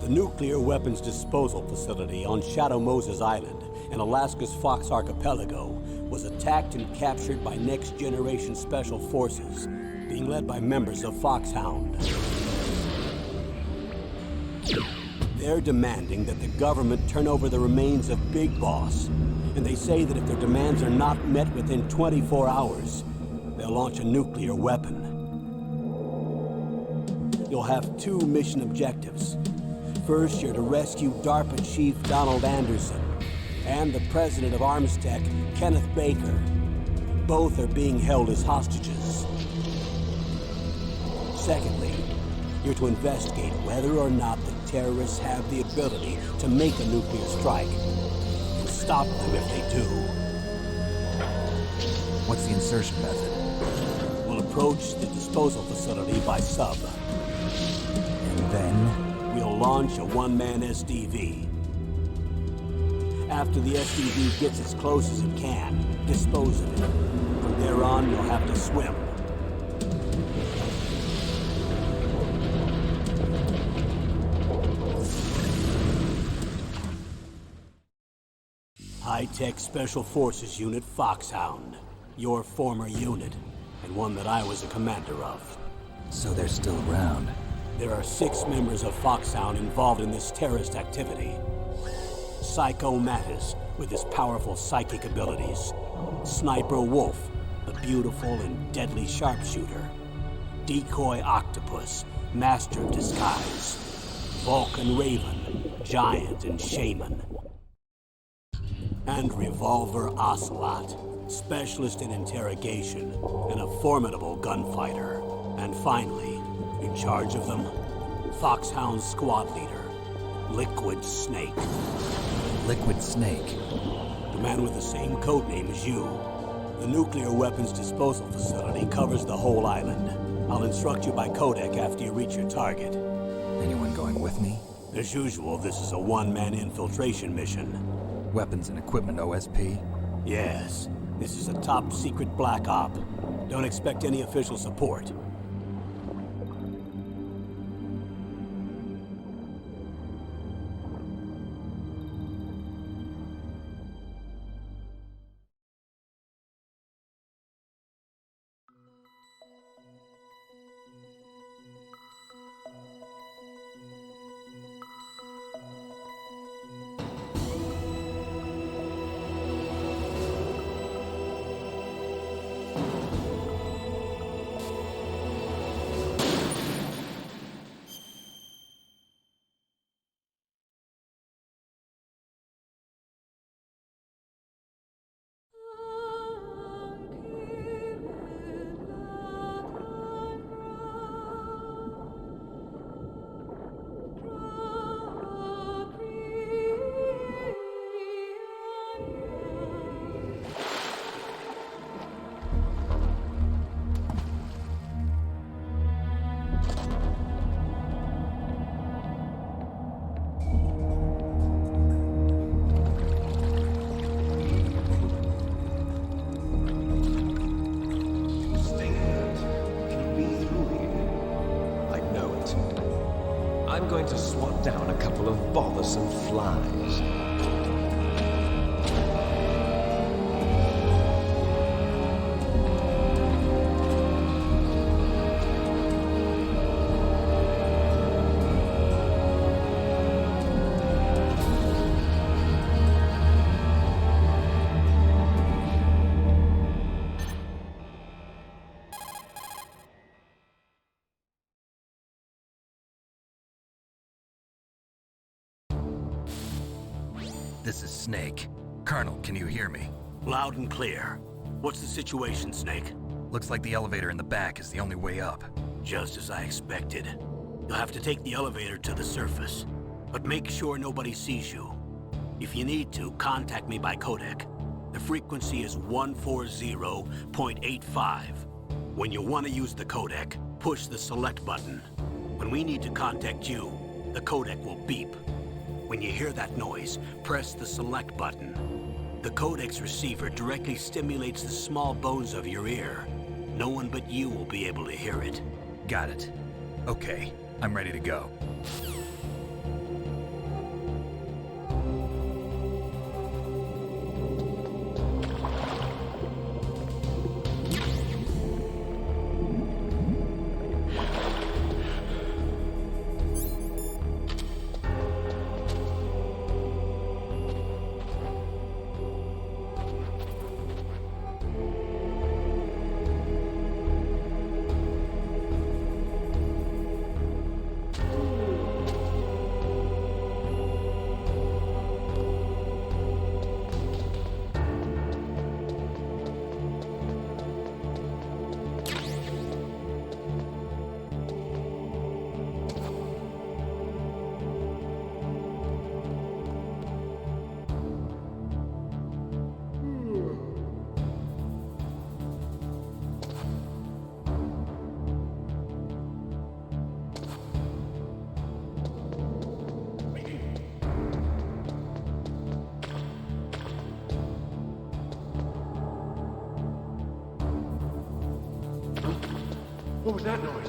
The nuclear weapons disposal facility on Shadow Moses Island in Alaska's Fox Archipelago was attacked and captured by next-generation special forces, being led by members of Foxhound. They're demanding that the government turn over the remains of Big Boss, and they say that if their demands are not met within 24 hours, they'll launch a nuclear weapon. You'll have two mission objectives. First, you're to rescue DARPA Chief Donald Anderson and the president of Armstech, Kenneth Baker. Both are being held as hostages. Secondly, you're to investigate whether or not the terrorists have the ability to make a nuclear strike and stop them if they do. What's the insertion method? We'll approach the disposal facility by sub. And then? We'll launch a one-man SDV. After the SDV gets as close as it can, dispose of it. From there on, you'll have to swim. High-Tech Special Forces Unit Foxhound. Your former unit, and one that I was a commander of. So they're still around. There are 6 members of Foxhound involved in this terrorist activity. Psycho Mattis, with his powerful psychic abilities. Sniper Wolf, the beautiful and deadly sharpshooter. Decoy Octopus, master of disguise. Vulcan Raven, giant and shaman. And Revolver Ocelot, specialist in interrogation and a formidable gunfighter. And finally, in charge of them, Foxhound squad leader, Liquid Snake. Liquid Snake? The man with the same codename as you. The nuclear weapons disposal facility covers the whole island. I'll instruct you by codec after you reach your target. Anyone going with me? As usual, this is a one-man infiltration mission. Weapons and equipment OSP? Yes. This is a top-secret black op. Don't expect any official support. I'm going to swat down a couple of bothersome flies. This is Snake. Colonel, can you hear me? Loud and clear. What's the situation, Snake? Looks like the elevator in the back is the only way up. Just as I expected. You'll have to take the elevator to the surface. But make sure nobody sees you. If you need to, contact me by codec. The frequency is 140.85. When you want to use the codec, push the select button. When we need to contact you, the codec will beep. When you hear that noise, press the select button. The codec's receiver directly stimulates the small bones of your ear. No one but you will be able to hear it. Got it. Okay, I'm ready to go. What was that noise?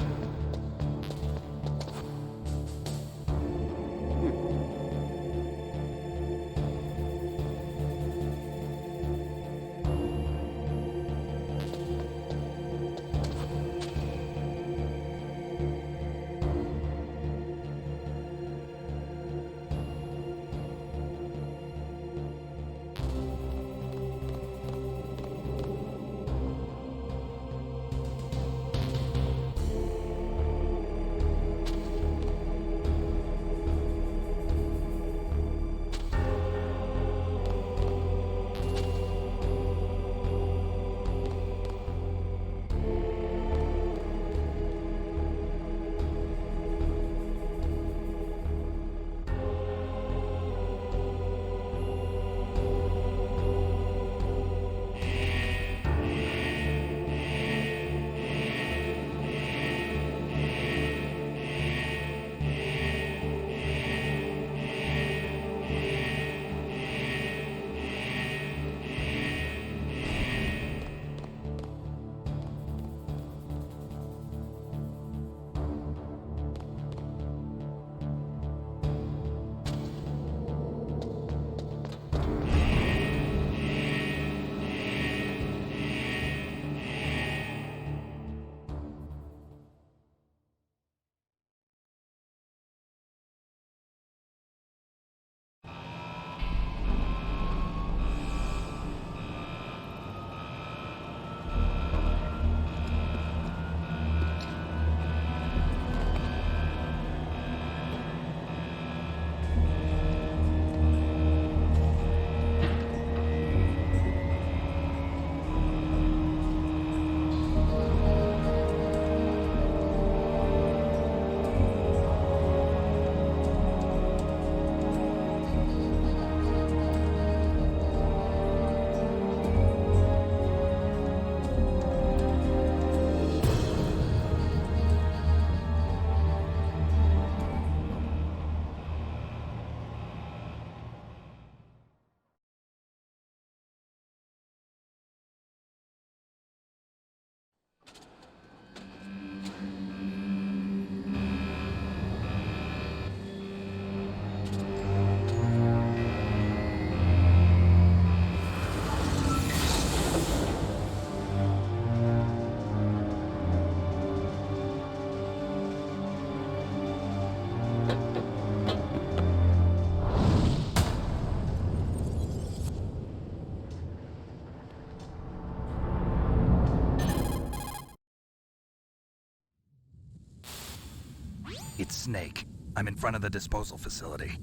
It's Snake. I'm in front of the disposal facility.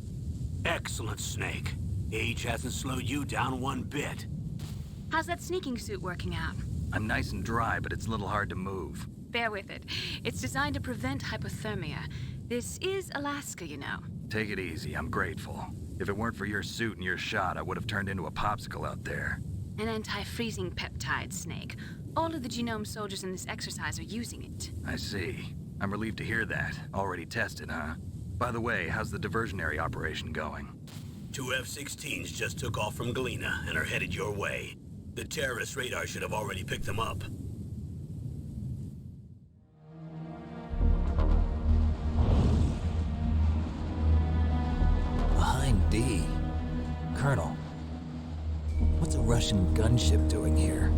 Excellent, Snake. Age hasn't slowed you down one bit. How's that sneaking suit working out? I'm nice and dry, but it's a little hard to move. Bear with it. It's designed to prevent hypothermia. This is Alaska, you know. Take it easy, I'm grateful. If it weren't for your suit and your shot, I would have turned into a popsicle out there. An anti-freezing peptide, Snake. All of the genome soldiers in this exercise are using it. I see. I'm relieved to hear that. Already tested, huh? By the way, how's the diversionary operation going? 2 F-16s just took off from Galena and are headed your way. The terrorist radar should have already picked them up. Behind D. Colonel, what's a Russian gunship doing here?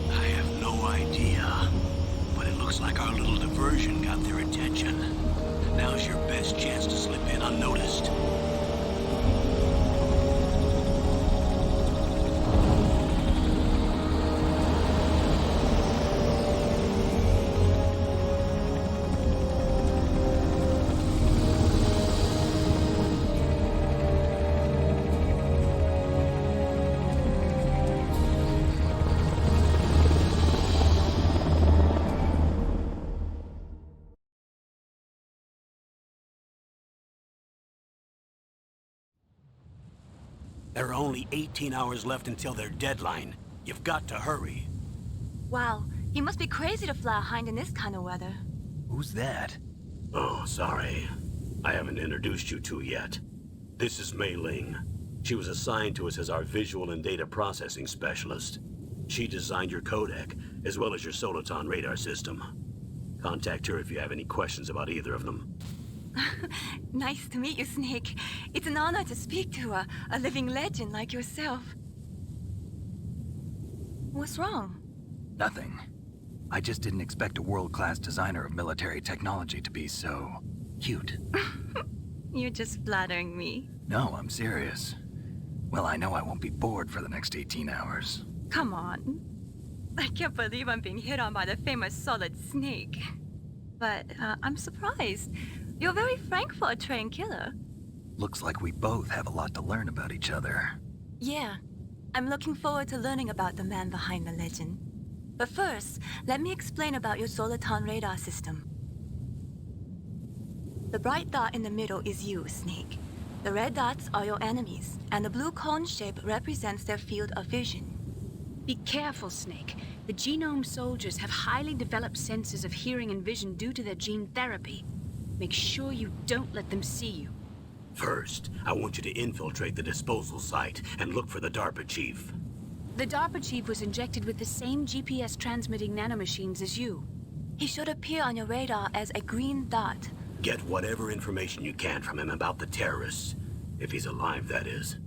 I have no idea, but it looks like our little diversion got their attention. Now's your best chance to slip in unnoticed. There are only 18 hours left until their deadline. You've got to hurry. Wow, you must be crazy to fly a hind in this kind of weather. Who's that? Oh, sorry. I haven't introduced you to yet. This is Mei Ling. She was assigned to us as our visual and data processing specialist. She designed your codec, as well as your Soliton radar system. Contact her if you have any questions about either of them. Nice to meet you, Snake. It's an honor to speak to a living legend like yourself. What's wrong? Nothing. I just didn't expect a world-class designer of military technology to be so cute. You're just flattering me. No, I'm serious. Well, I know I won't be bored for the next 18 hours. Come on. I can't believe I'm being hit on by the famous Solid Snake. But I'm surprised. You're very frank for a trained killer. Looks like we both have a lot to learn about each other. Yeah. I'm looking forward to learning about the man behind the legend. But first, let me explain about your Soliton radar system. The bright dot in the middle is you, Snake. The red dots are your enemies, and the blue cone shape represents their field of vision. Be careful, Snake. The genome soldiers have highly developed senses of hearing and vision due to their gene therapy. Make sure you don't let them see you. First, I want you to infiltrate the disposal site and look for the DARPA chief. The DARPA chief was injected with the same GPS transmitting nanomachines as you. He should appear on your radar as a green dot. Get whatever information you can from him about the terrorists. If he's alive, that is.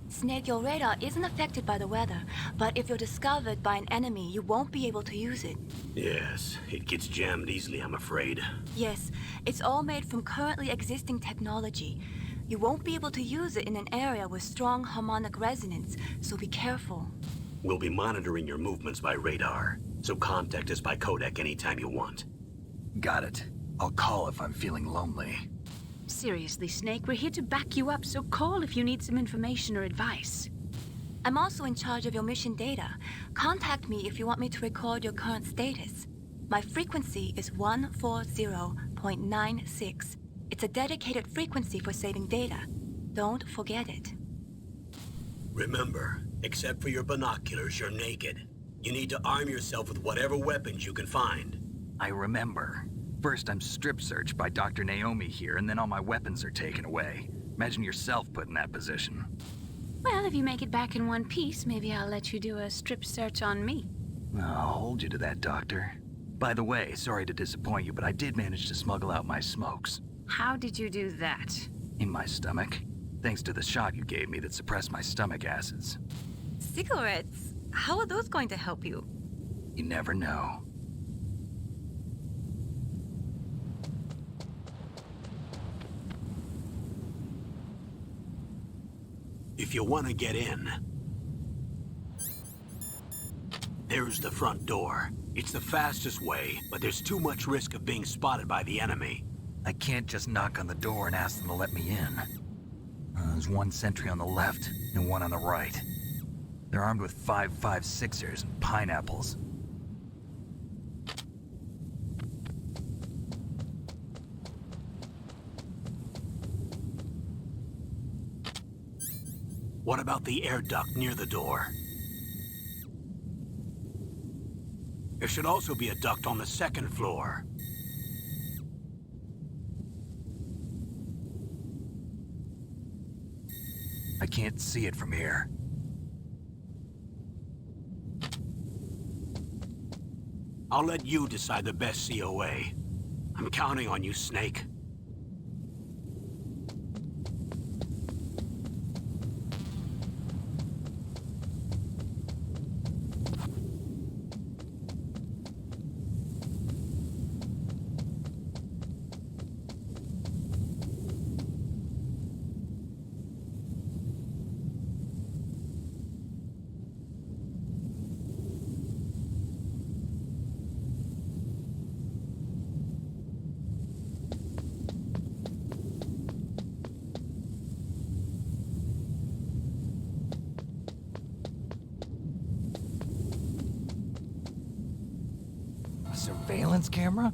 Snake, your radar isn't affected by the weather, but if you're discovered by an enemy, you won't be able to use it. Yes, it gets jammed easily, I'm afraid. Yes, it's all made from currently existing technology. You won't be able to use it in an area with strong harmonic resonance, so be careful. We'll be monitoring your movements by radar, so contact us by codec anytime you want. Got it. I'll call if I'm feeling lonely. Seriously, Snake, we're here to back you up, so call if you need some information or advice. I'm also in charge of your mission data. Contact me if you want me to record your current status. My frequency is 140.96. It's a dedicated frequency for saving data. Don't forget it. Remember, except for your binoculars, you're naked. You need to arm yourself with whatever weapons you can find. I remember. First, I'm strip searched by Dr. Naomi here, and then all my weapons are taken away. Imagine yourself put in that position. Well, if you make it back in one piece, maybe I'll let you do a strip search on me. I'll hold you to that, Doctor. By the way, sorry to disappoint you, but I did manage to smuggle out my smokes. How did you do that? In my stomach. Thanks to the shot you gave me that suppressed my stomach acids. Cigarettes? How are those going to help you? You never know. If you want to get in, there's the front door. It's the fastest way, but there's too much risk of being spotted by the enemy. I can't just knock on the door and ask them to let me in. There's one sentry on the left and one on the right. They're armed with 5.56ers and pineapples. What about the air duct near the door? There should also be a duct on the second floor. I can't see it from here. I'll let you decide the best COA. I'm counting on you, Snake. A surveillance camera?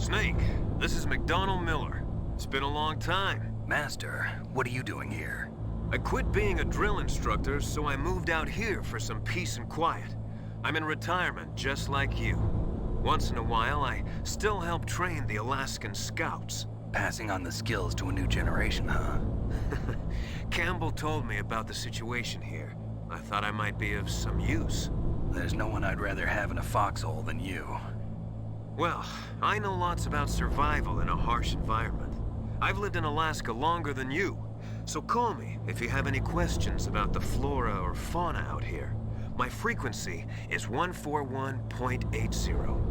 Snake, this is McDonald Miller. It's been a long time. Master, what are you doing here? I quit being a drill instructor, so I moved out here for some peace and quiet. I'm in retirement, just like you. Once in a while, I still help train the Alaskan Scouts. Passing on the skills to a new generation, huh? Campbell told me about the situation here. I thought I might be of some use. There's no one I'd rather have in a foxhole than you. Well, I know lots about survival in a harsh environment. I've lived in Alaska longer than you, so call me if you have any questions about the flora or fauna out here. My frequency is 141.80.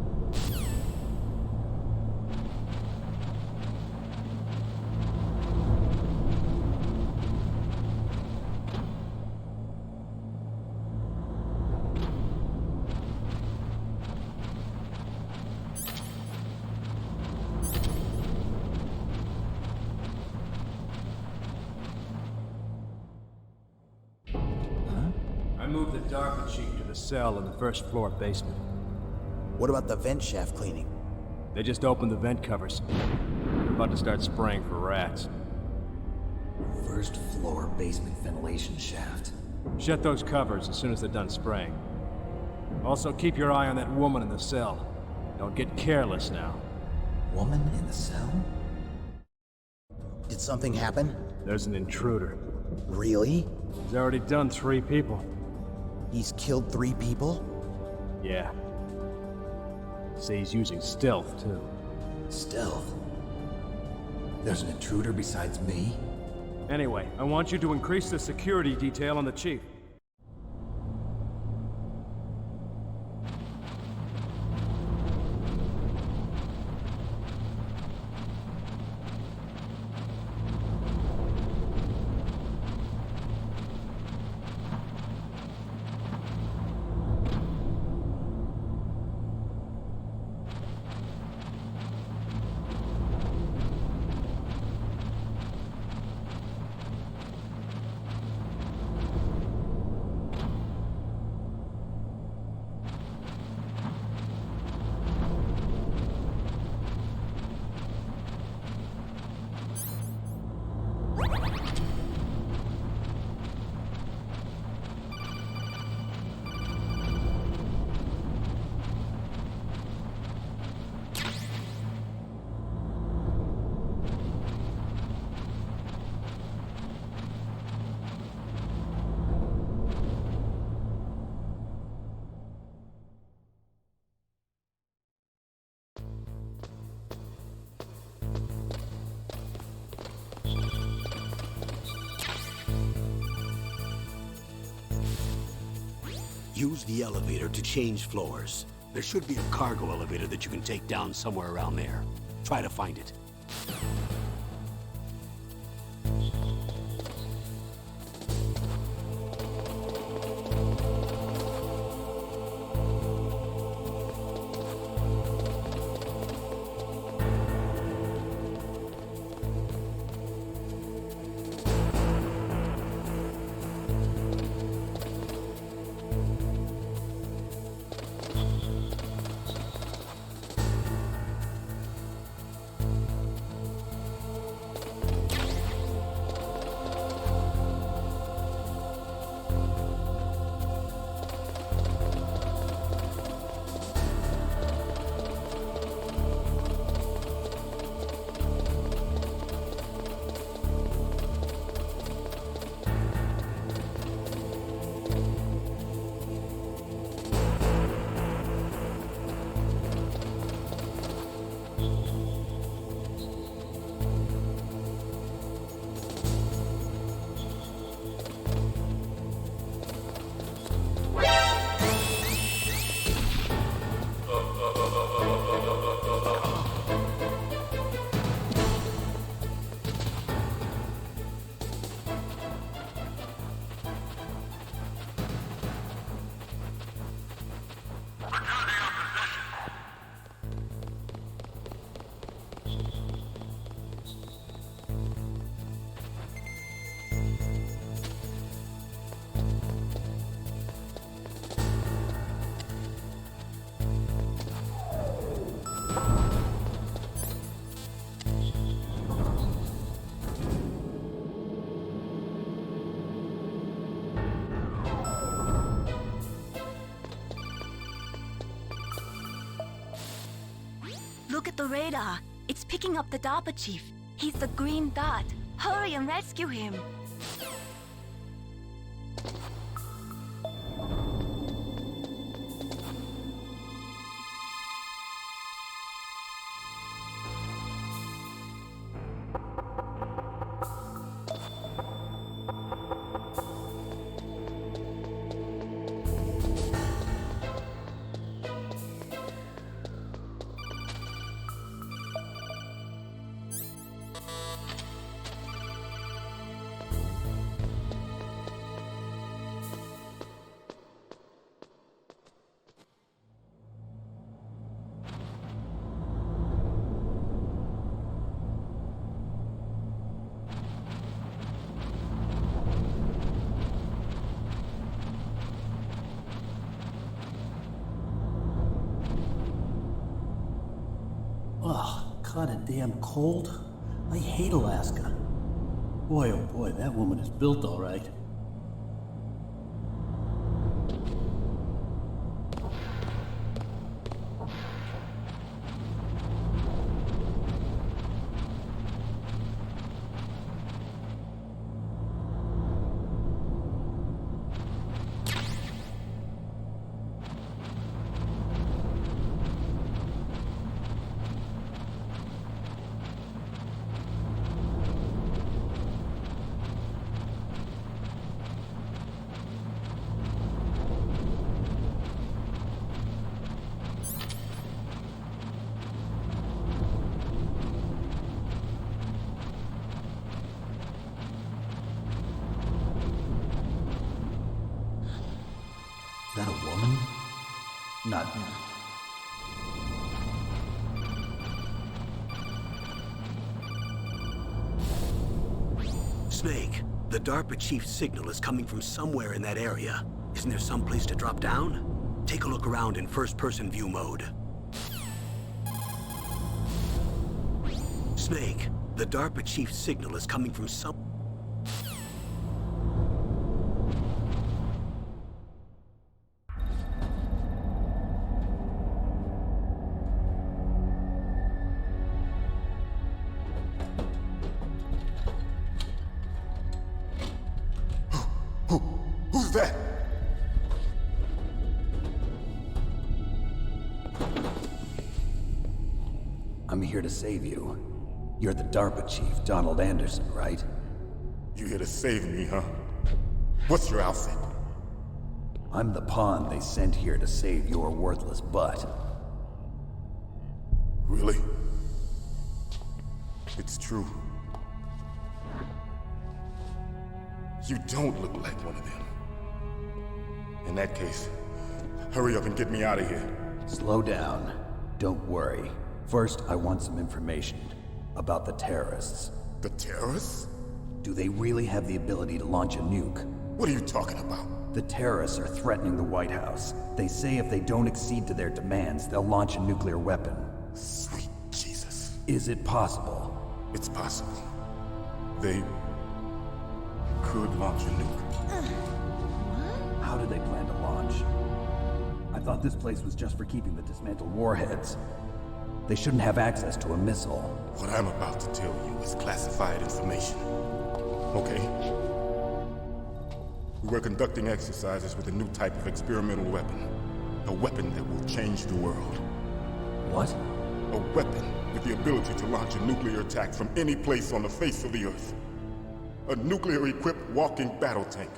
I moved the Darker Chief to the cell in the first floor basement. What about the vent shaft cleaning? They just opened the vent covers. They're about to start spraying for rats. First floor basement ventilation shaft. Shut those covers as soon as they're done spraying. Also, keep your eye on that woman in the cell. Don't get careless now. Woman in the cell? Did something happen? There's an intruder. Really? He's already done 3 people. He's killed 3 people? Yeah. Say he's using stealth, too. Stealth? There's an intruder besides me? Anyway, I want you to increase the security detail on the Chief. Use the elevator to change floors. There should be a cargo elevator that you can take down somewhere around there. Try to find it. Look at the radar. It's picking up the DARPA chief. He's the green dot. Hurry and rescue him. Ugh, kinda damn cold. I hate Alaska. Boy, oh boy, that woman is built all right. Is that a woman? Not. Snake, the DARPA chief's signal is coming from somewhere in that area. Isn't there some place to drop down? Take a look around in first-person view mode. Snake, the DARPA chief's signal is coming from some... Who's that? I'm here to save you. You're the DARPA chief, Donald Anderson, right? You here to save me, huh? What's your outfit? I'm the pawn they sent here to save your worthless butt. Really? It's true. You don't look like one of them. In that case, hurry up and get me out of here. Slow down. Don't worry. First, I want some information about the terrorists. The terrorists? Do they really have the ability to launch a nuke? What are you talking about? The terrorists are threatening the White House. They say if they don't accede to their demands, they'll launch a nuclear weapon. Sweet Jesus. Is it possible? It's possible. They could launch a nuke. How do they plan to launch? I thought this place was just for keeping the dismantled warheads. They shouldn't have access to a missile. What I'm about to tell you is classified information. Okay? We were conducting exercises with a new type of experimental weapon. A weapon that will change the world. What? A weapon with the ability to launch a nuclear attack from any place on the face of the Earth. A nuclear-equipped walking battle tank.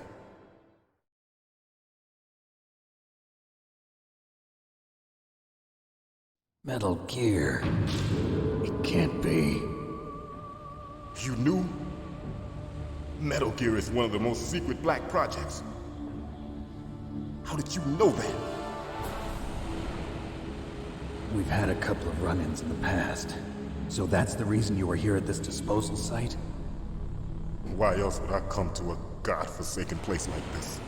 Metal Gear. It can't be. You knew? Metal Gear is one of the most secret black projects. How did you know that? We've had a couple of run-ins in the past. So that's the reason you were here at this disposal site? Why else would I come to a godforsaken place like this?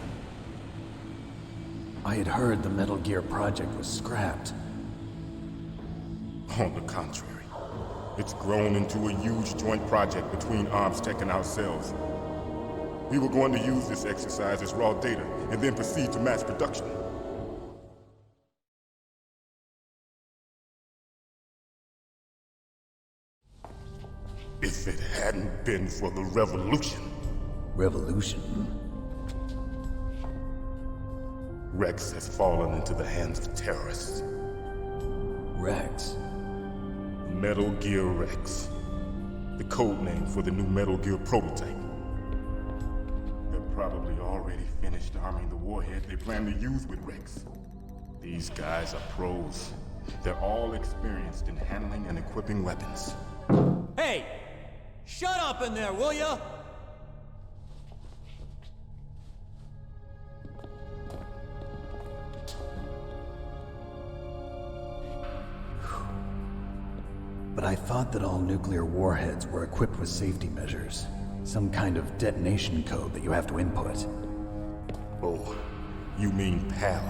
I had heard the Metal Gear project was scrapped. On the contrary, it's grown into a huge joint project between Arms Tech and ourselves. We were going to use this exercise as raw data and then proceed to mass production. If it hadn't been for the revolution. Revolution? Rex has fallen into the hands of terrorists. Rex? Metal Gear Rex. The code name for the new Metal Gear prototype. They're probably already finished arming the warhead they plan to use with Rex. These guys are pros. They're all experienced in handling and equipping weapons. Hey! Shut up in there, will ya? But I thought that all nuclear warheads were equipped with safety measures. Some kind of detonation code that you have to input. Oh, you mean PAL?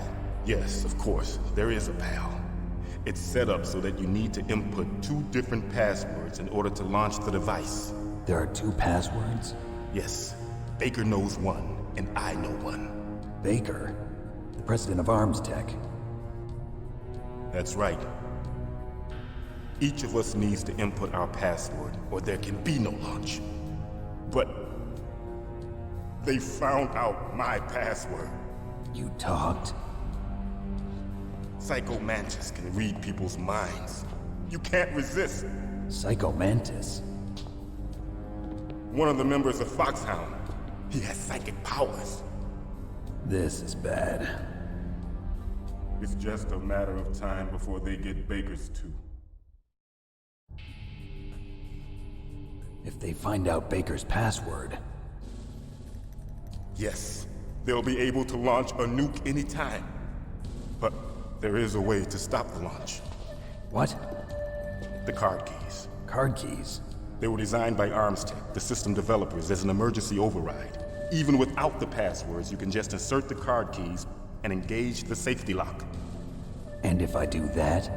Yes, of course, there is a PAL. It's set up so that you need to input 2 different passwords in order to launch the device. There are 2 passwords? Yes. Baker knows one, and I know one. Baker? The president of Arms Tech. That's right. Each of us needs to input our password, or there can be no launch. But they found out my password. You talked? Psycho Mantis can read people's minds. You can't resist. Psycho Mantis? One of the members of Foxhound. He has psychic powers. This is bad. It's just a matter of time before they get Baker's too. If they find out Baker's password... Yes, they'll be able to launch a nuke anytime. But there is a way to stop the launch. What? The card keys. Card keys? They were designed by Arms Tech, the system developers, as an emergency override. Even without the passwords, you can just insert the card keys and engage the safety lock. And if I do that?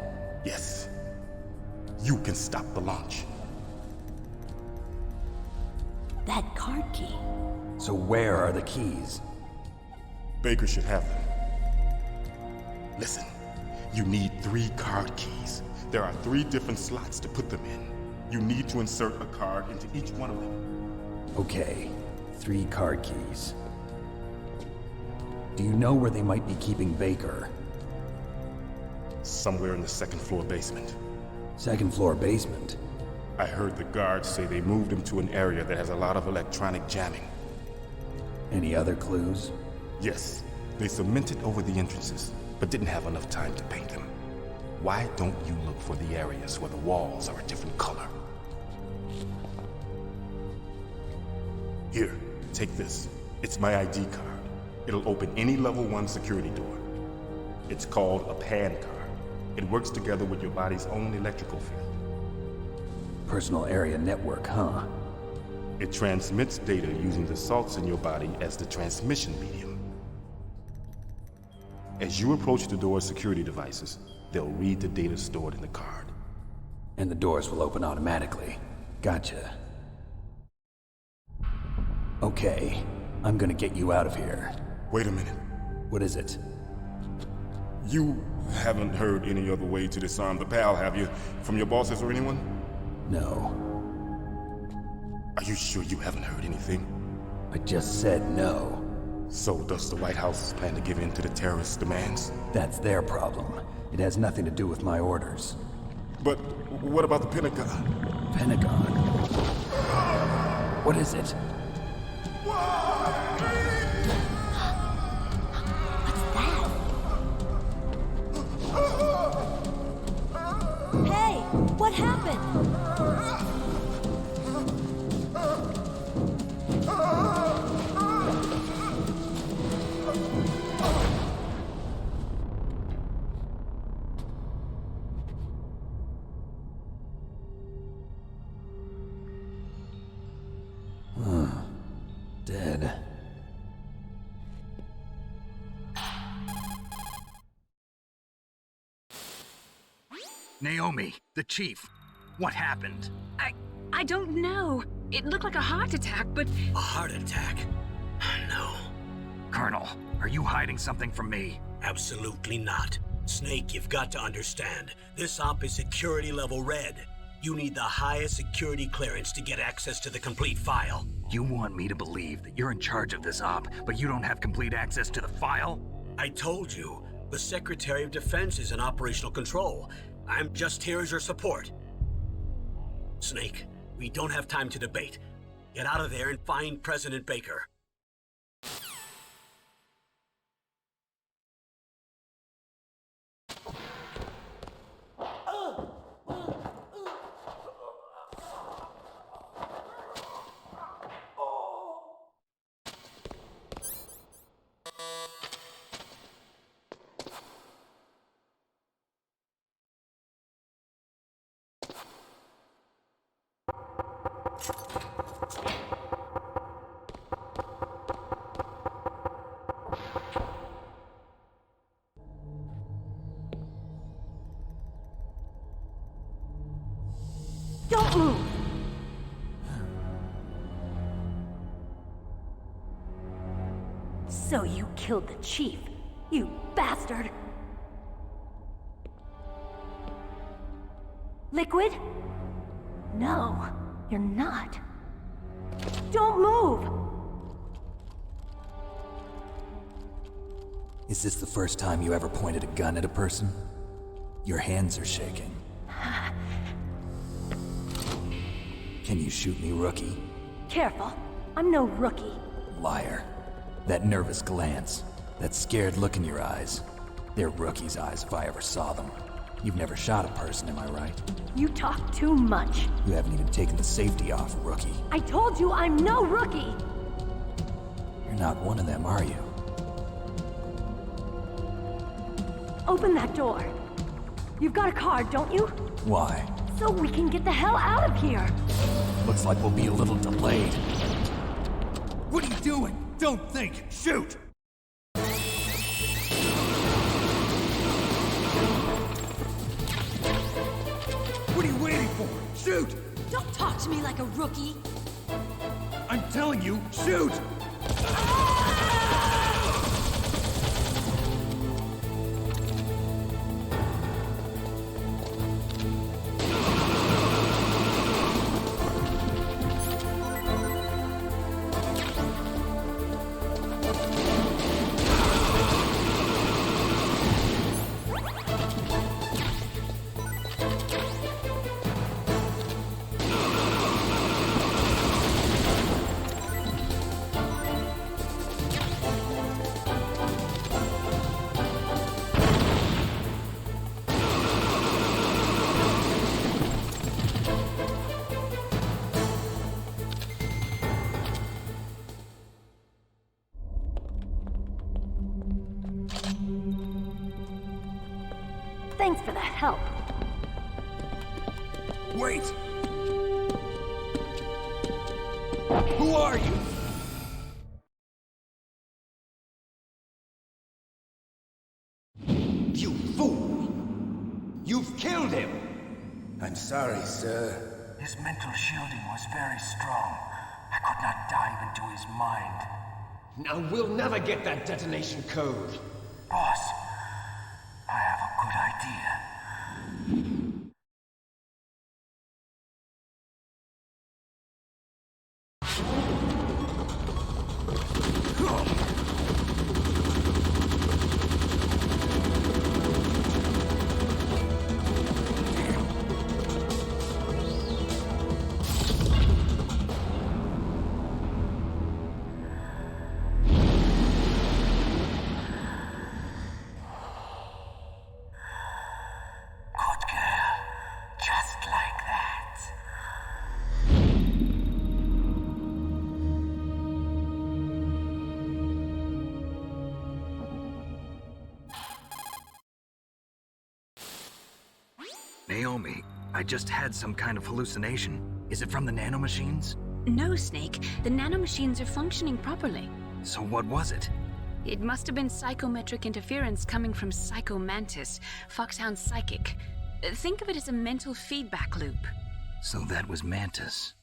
Yes. You can stop the launch. That card key. So where are the keys? Baker should have them. Listen, you need 3 card keys. There are 3 different slots to put them in. You need to insert a card into each one of them. Okay, 3 card keys. Do you know where they might be keeping Baker? Somewhere in the 2nd floor basement. 2nd floor basement? I heard the guards say they moved him to an area that has a lot of electronic jamming. Any other clues? Yes. They cemented over the entrances, but didn't have enough time to paint them. Why don't you look for the areas where the walls are a different color? Here, take this. It's my ID card. It'll open any level 1 security door. It's called a PAN card. It works together with your body's own electrical field. Personal area network, huh? It transmits data using the salts in your body as the transmission medium. As you approach the door's security devices, they'll read the data stored in the card. And the doors will open automatically. Gotcha. Okay, I'm gonna get you out of here. Wait a minute. What is it? You haven't heard any other way to disarm the PAL, have you? From your bosses or anyone? No. Are you sure you haven't heard anything? I just said no. So does the White House plan to give in to the terrorists' demands? That's their problem. It has nothing to do with my orders. But what about the Pentagon? Pentagon? What is it? Hey, what happened? Dead. Naomi, the chief. What happened? I don't know. It looked like a heart attack, but... A heart attack? No. Colonel, are you hiding something from me? Absolutely not. Snake, you've got to understand. This op is security level red. You need the highest security clearance to get access to the complete file. You want me to believe that you're in charge of this op, but you don't have complete access to the file? I told you, the Secretary of Defense is in operational control. I'm just here as your support. Snake, we don't have time to debate. Get out of there and find President Baker. Don't move! So you killed the chief, you bastard! Liquid? No, you're not. Don't move! Is this the first time you ever pointed a gun at a person? Your hands are shaking. Can you shoot me, rookie? Careful, I'm no rookie. Liar. That nervous glance, that scared look in your eyes. They're rookie's eyes if I ever saw them. You've never shot a person, am I right? You talk too much. You haven't even taken the safety off, rookie. I told you I'm no rookie! You're not one of them, are you? Open that door. You've got a card, don't you? Why? So we can get the hell out of here! Looks like we'll be a little delayed. What are you doing? Don't think! Shoot! What are you waiting for? Shoot! Don't talk to me like a rookie! I'm telling you, shoot! Thanks for the help. Wait! Who are you? You fool! You've killed him! I'm sorry, sir. His mental shielding was very strong. I could not dive into his mind. Now we'll never get that detonation code. Boss, I have a good idea. Naomi, I just had some kind of hallucination. Is it from the nanomachines? No, Snake. The nanomachines are functioning properly. So what was it? It must have been psychometric interference coming from Psycho Mantis, Foxhound's psychic. Think of it as a mental feedback loop. So that was Mantis.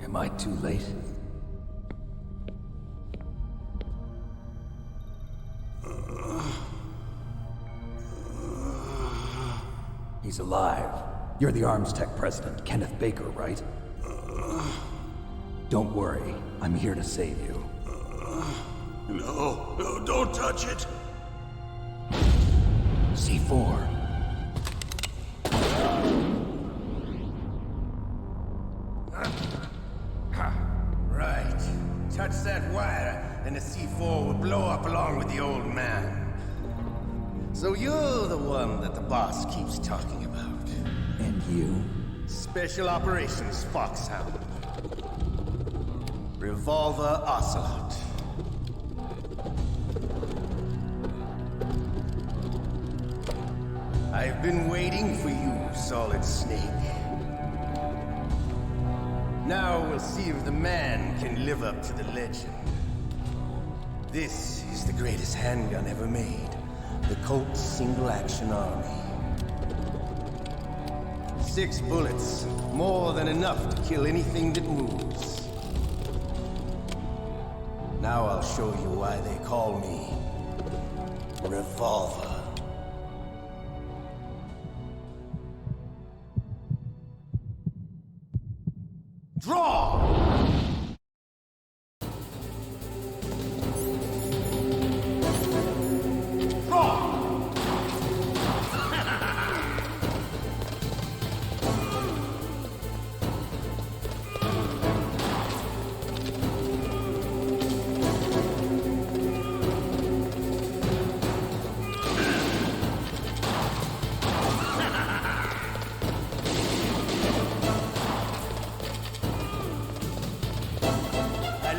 Am I too late? He's alive. You're the Arms Tech president, Kenneth Baker, right? Don't worry. I'm here to save you. No, don't touch it! C4. Right. Touch that wire, and the C4 will blow up along with the old man. So you're the one that the boss keeps talking about. And you? Special Operations Foxhound. Revolver Ocelot. I've been waiting for you, Solid Snake. Now we'll see if the man can live up to the legend. This is the greatest handgun ever made. The Colt Single Action Army. 6 bullets, more than enough to kill anything that moves. Now I'll show you why they call me Revolver. Draw!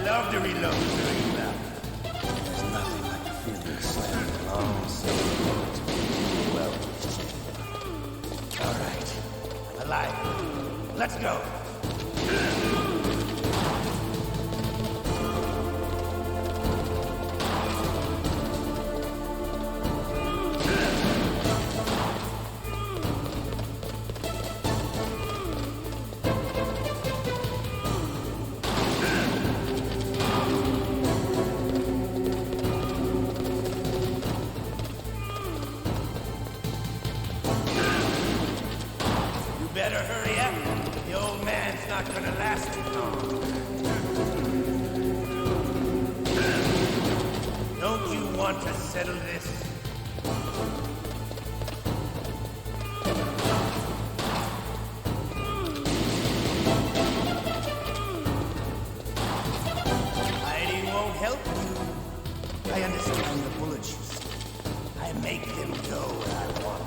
Love to reload during battle. There's nothing like the feeling of slamming a long silver bullet to well chest. All right, I'm alive. Let's go. Better hurry up. The old man's not gonna last too long. Don't you want to settle this? Hiding won't help you. I understand the bullets you see. I make them go where I want.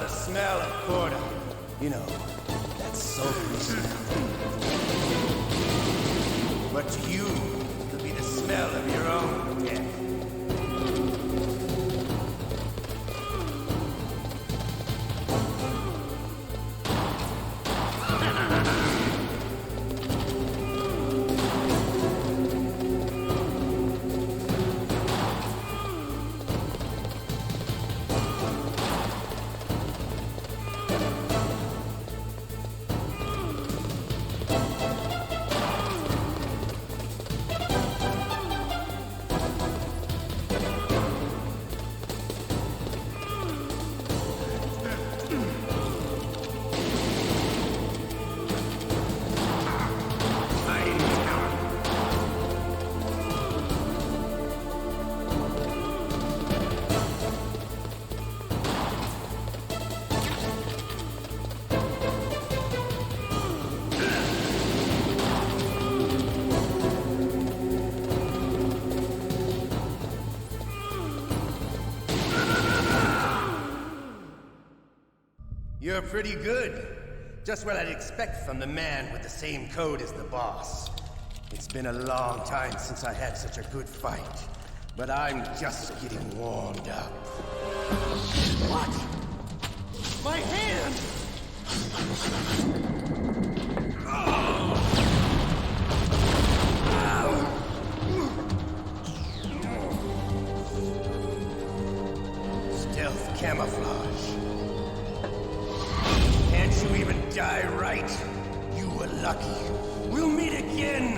Smell of Corda. You know, that sulphur smell. But to you, it'll be the smell of your own death. You're pretty good. Just what I'd expect from the man with the same code as the boss. It's been a long time since I had such a good fight, but I'm just getting warmed up. What? My hand! die right. You were lucky. We'll meet again.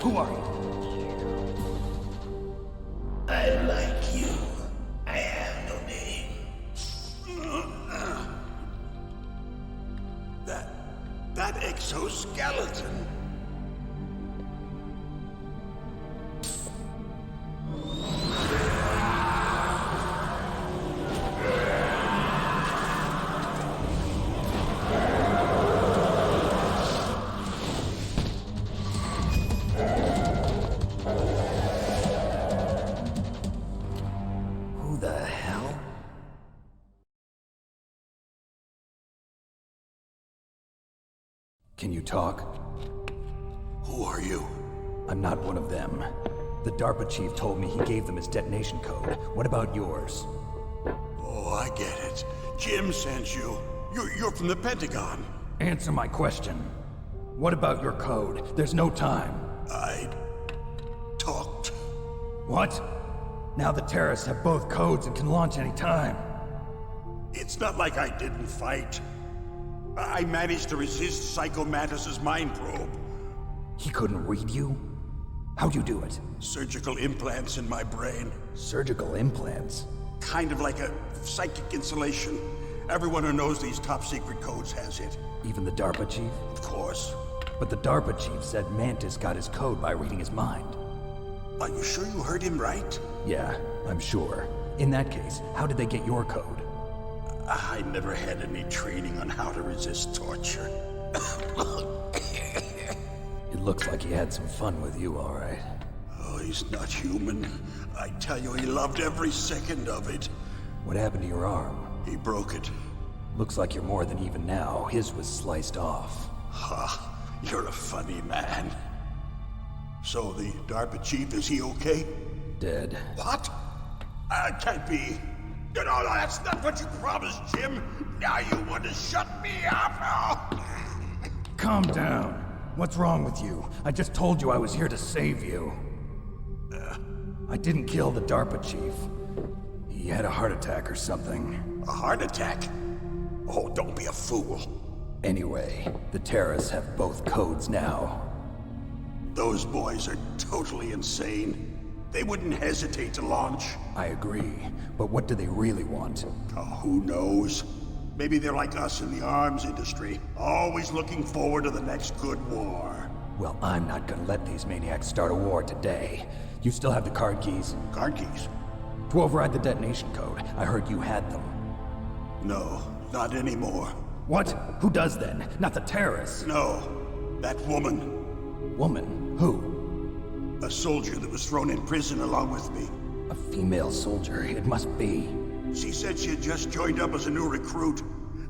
Who are you? I like you. I have no name. That exoskeleton. Who the hell? Can you talk? Who are you? I'm not one of them. The DARPA chief told me he gave them his detonation code. What about yours? Oh, I get it. Jim sent you. You're from the Pentagon. Answer my question. What about your code? There's no time. I talked. What? Now the terrorists have both codes and can launch any time. It's not like I didn't fight. I managed to resist Psycho Mantis's mind probe. He couldn't read you? How'd you do it? Surgical implants in my brain. Surgical implants? Kind of like a psychic insulation. Everyone who knows these top secret codes has it. Even the DARPA chief? Of course. But the DARPA chief said Mantis got his code by reading his mind. Are you sure you heard him right? Yeah, I'm sure. In that case, how did they get your code? I never had any training on how to resist torture. It looks like he had some fun with you, all right. Oh, he's not human. I tell you, he loved every second of it. What happened to your arm? He broke it. Looks like you're more than even now. His was sliced off. Ha, you're a funny man. So the DARPA chief, is he okay? Dead. What? Can't be. No, that's not what you promised, Jim. Now you want to shut me up? Calm down. What's wrong with you? I just told you I was here to save you. I didn't kill the DARPA chief. He had a heart attack or something. A heart attack? Oh, don't be a fool. Anyway, the terrorists have both codes now. Those boys are totally insane. They wouldn't hesitate to launch. I agree, but what do they really want? Oh, who knows? Maybe they're like us in the arms industry, always looking forward to the next good war. Well, I'm not gonna let these maniacs start a war today. You still have the card keys? Card keys? To override the detonation code. I heard you had them. No, not anymore. What? Who does then? Not the terrorists? No, that woman. Woman? Who? A soldier that was thrown in prison along with me. A female soldier, it must be. She said she had just joined up as a new recruit.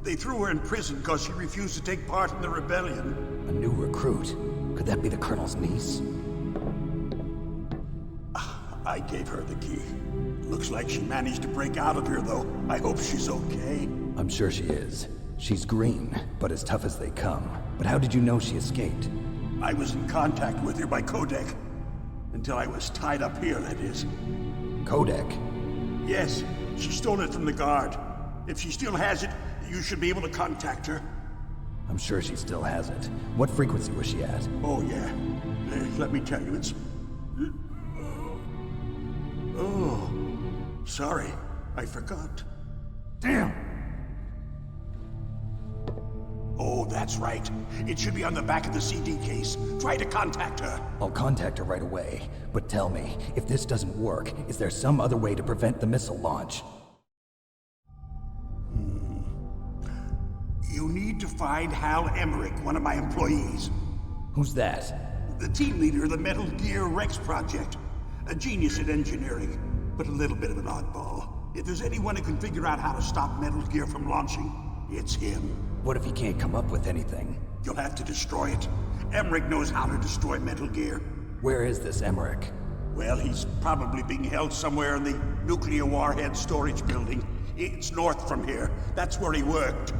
They threw her in prison because she refused to take part in the rebellion. A new recruit? Could that be the Colonel's niece? I gave her the key. Looks like she managed to break out of here, though. I hope she's okay. I'm sure she is. She's green, but as tough as they come. But how did you know she escaped? I was in contact with her by codec. Until I was tied up here, that is. Codec? Yes, she stole it from the guard. If she still has it, you should be able to contact her. I'm sure she still has it. What frequency was she at? Oh, yeah. Let me tell you, it's... Oh, sorry. I forgot. Damn! Oh, that's right. It should be on the back of the CD case. Try to contact her. I'll contact her right away. But tell me, if this doesn't work, is there some other way to prevent the missile launch? You need to find Hal Emmerich, one of my employees. Who's that? The team leader of the Metal Gear Rex project. A genius at engineering, but a little bit of an oddball. If there's anyone who can figure out how to stop Metal Gear from launching, it's him. What if he can't come up with anything? You'll have to destroy it. Emmerich knows how to destroy Metal Gear. Where is this Emmerich? Well, he's probably being held somewhere in the nuclear warhead storage building. It's north from here. That's where he worked.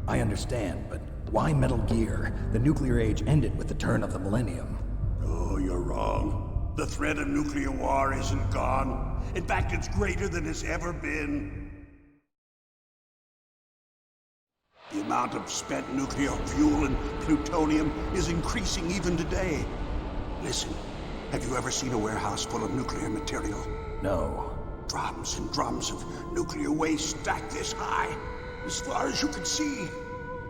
I understand, but why Metal Gear? The nuclear age ended with the turn of the millennium. Oh, you're wrong. The threat of nuclear war isn't gone. In fact, it's greater than it's ever been. The amount of spent nuclear fuel and plutonium is increasing even today. Listen, have you ever seen a warehouse full of nuclear material? No. Drums and drums of nuclear waste stacked this high, as far as you can see.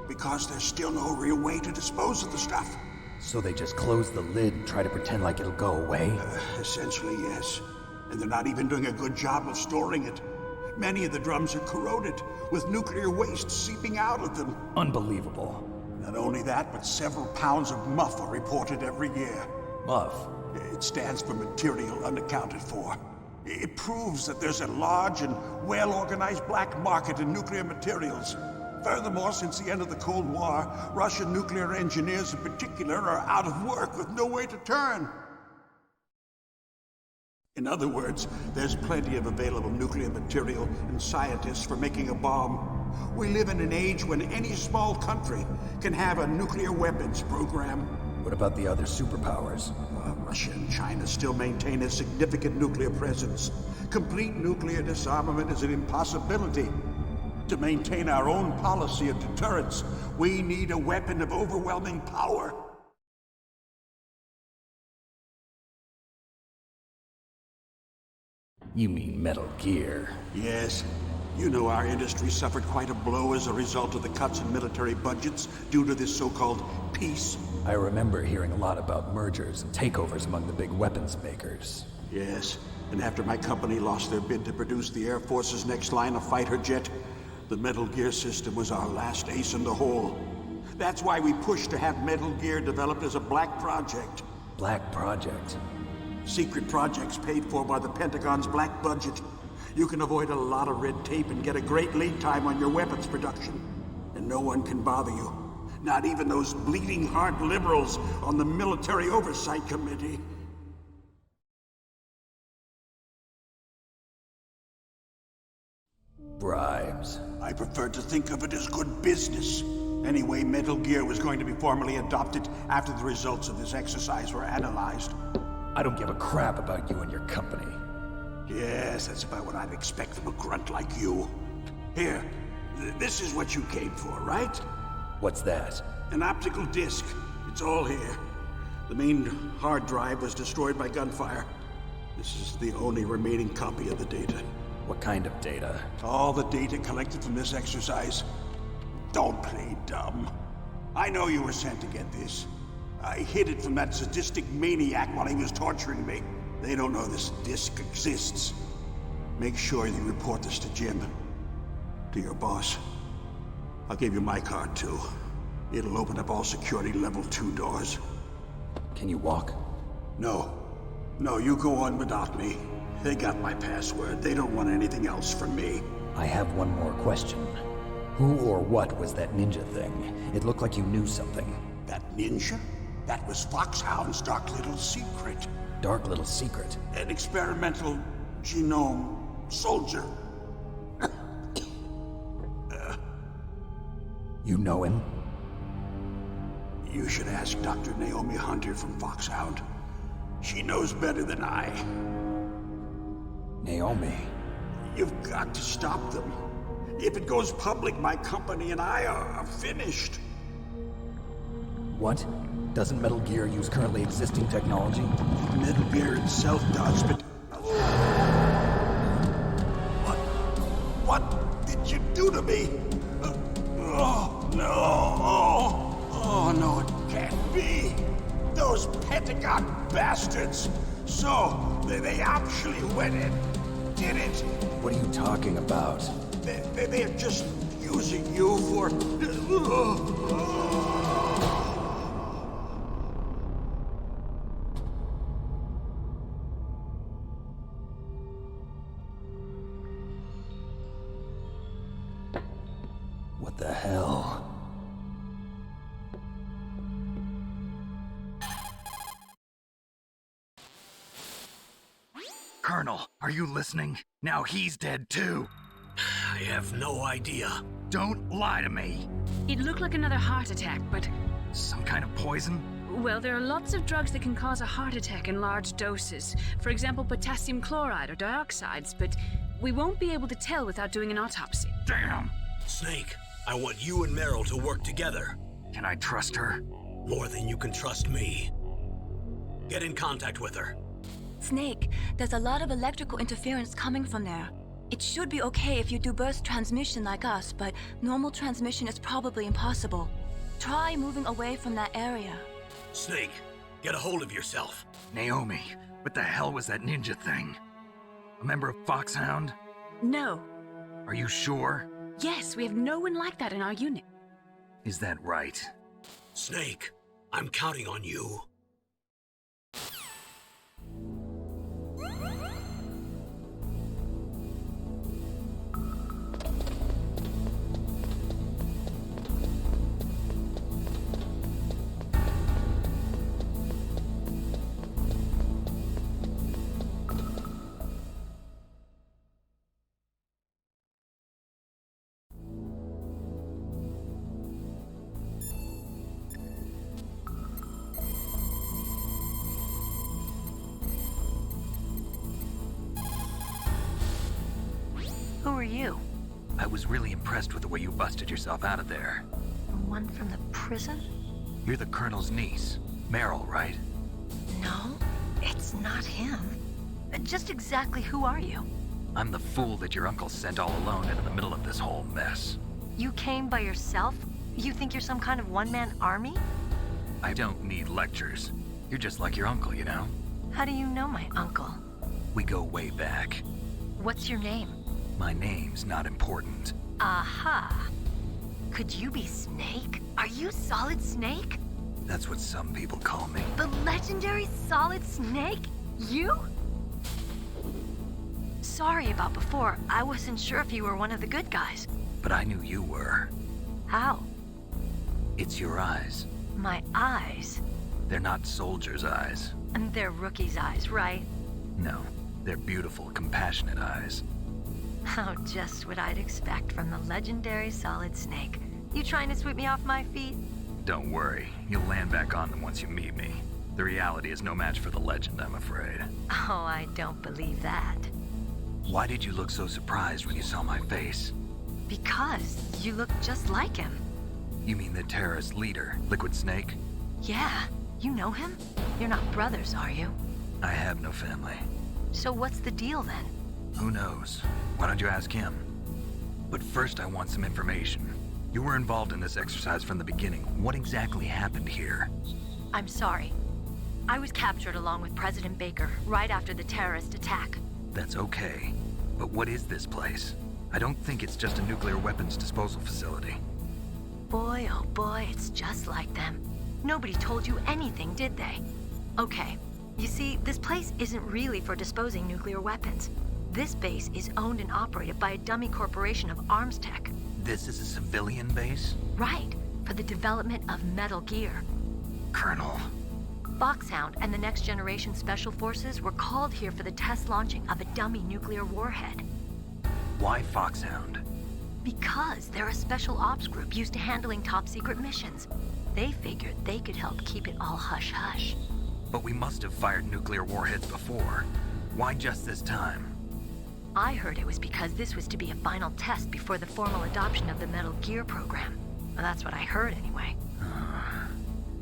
Because there's still no real way to dispose of the stuff. So they just close the lid and try to pretend like it'll go away? Essentially, yes. And they're not even doing a good job of storing it. Many of the drums are corroded, with nuclear waste seeping out of them. Unbelievable. Not only that, but several pounds of MUF are reported every year. MUF? It stands for material unaccounted for. It proves that there's a large and well-organized black market in nuclear materials. Furthermore, since the end of the Cold War, Russian nuclear engineers in particular are out of work with no way to turn. In other words, there's plenty of available nuclear material and scientists for making a bomb. We live in an age when any small country can have a nuclear weapons program. What about the other superpowers? Russia and China still maintain a significant nuclear presence. Complete nuclear disarmament is an impossibility. To maintain our own policy of deterrence, we need a weapon of overwhelming power. You mean Metal Gear? Yes. You know our industry suffered quite a blow as a result of the cuts in military budgets due to this so-called peace. I remember hearing a lot about mergers and takeovers among the big weapons makers. Yes, and after my company lost their bid to produce the Air Force's next line of fighter jet, the Metal Gear system was our last ace in the hole. That's why we pushed to have Metal Gear developed as a black project. Black project? Secret projects paid for by the Pentagon's black budget. You can avoid a lot of red tape and get a great lead time on your weapons production. And no one can bother you. Not even those bleeding heart liberals on the Military Oversight Committee. Bribes. I prefer to think of it as good business. Anyway, Metal Gear was going to be formally adopted after the results of this exercise were analyzed. I don't give a crap about you and your company. Yes, that's about what I'd expect from a grunt like you. Here, this is what you came for, right? What's that? An optical disc. It's all here. The main hard drive was destroyed by gunfire. This is the only remaining copy of the data. What kind of data? All the data collected from this exercise. Don't play dumb. I know you were sent to get this. I hid it from that sadistic maniac while he was torturing me. They don't know this disc exists. Make sure you report this to Jim. To your boss. I'll give you my card, too. It'll open up all security level 2 doors. Can you walk? No. No, you go on without me. They got my password. They don't want anything else from me. I have one more question. Who or what was that ninja thing? It looked like you knew something. That ninja? That was Foxhound's dark little secret. Dark little secret? An experimental genome soldier. You know him? You should ask Dr. Naomi Hunter from Foxhound. She knows better than I. Naomi? You've got to stop them. If it goes public, my company and I are finished. What? Doesn't Metal Gear use currently existing technology? Metal Gear itself does, but... What did you do to me? Oh, no. Oh, no, it can't be. Those Pentagon bastards. So, they actually went and did it. What are you talking about? They're just using you for... What the hell? Colonel, are you listening? Now he's dead too. I have no idea. Don't lie to me. It looked like another heart attack, but... Some kind of poison? Well, there are lots of drugs that can cause a heart attack in large doses. For example, potassium chloride or dioxides, but we won't be able to tell without doing an autopsy. Damn! Snake, I want you and Meryl to work together. Can I trust her? More than you can trust me. Get in contact with her. Snake, there's a lot of electrical interference coming from there. It should be okay if you do burst transmission like us, but normal transmission is probably impossible. Try moving away from that area. Snake, get a hold of yourself. Naomi, what the hell was that ninja thing? A member of Foxhound? No. Are you sure? Yes, we have no one like that in our unit. Is that right? Snake, I'm counting on you. Who are you? I was really impressed with the way you busted yourself out of there. The one from the prison? You're the Colonel's niece, Meryl, right? No, it's not him. Just exactly who are you? I'm the fool that your uncle sent all alone into the middle of this whole mess. You came by yourself? You think you're some kind of one-man army? I don't need lectures. You're just like your uncle, you know? How do you know my uncle? We go way back. What's your name? My name's not important. Aha. Could you be Snake? Are you Solid Snake? That's what some people call me. The legendary Solid Snake? You? Sorry about before. I wasn't sure if you were one of the good guys. But I knew you were. How? It's your eyes. My eyes? They're not soldiers' eyes. And they're rookies' eyes, right? No, they're beautiful, compassionate eyes. Oh, just what I'd expect from the legendary Solid Snake. You trying to sweep me off my feet? Don't worry, you'll land back on them once you meet me. The reality is no match for the legend, I'm afraid. Oh, I don't believe that. Why did you look so surprised when you saw my face? Because you look just like him. You mean the terrorist leader, Liquid Snake? Yeah, you know him? You're not brothers, are you? I have no family. So what's the deal then? Who knows? Why don't you ask him? But first I want some information. You were involved in this exercise from the beginning. What exactly happened here? I'm sorry. I was captured along with President Baker right after the terrorist attack. That's okay. But what is this place? I don't think it's just a nuclear weapons disposal facility. Boy, oh boy, it's just like them. Nobody told you anything, did they? Okay, you see, this place isn't really for disposing nuclear weapons. This base is owned and operated by a dummy corporation of arms tech. This is a civilian base? Right, for the development of Metal Gear. Colonel. Foxhound and the Next Generation Special Forces were called here for the test launching of a dummy nuclear warhead. Why Foxhound? Because they're a special ops group used to handling top-secret missions. They figured they could help keep it all hush-hush. But we must have fired nuclear warheads before. Why just this time? I heard it was because this was to be a final test before the formal adoption of the Metal Gear program. Well, that's what I heard anyway.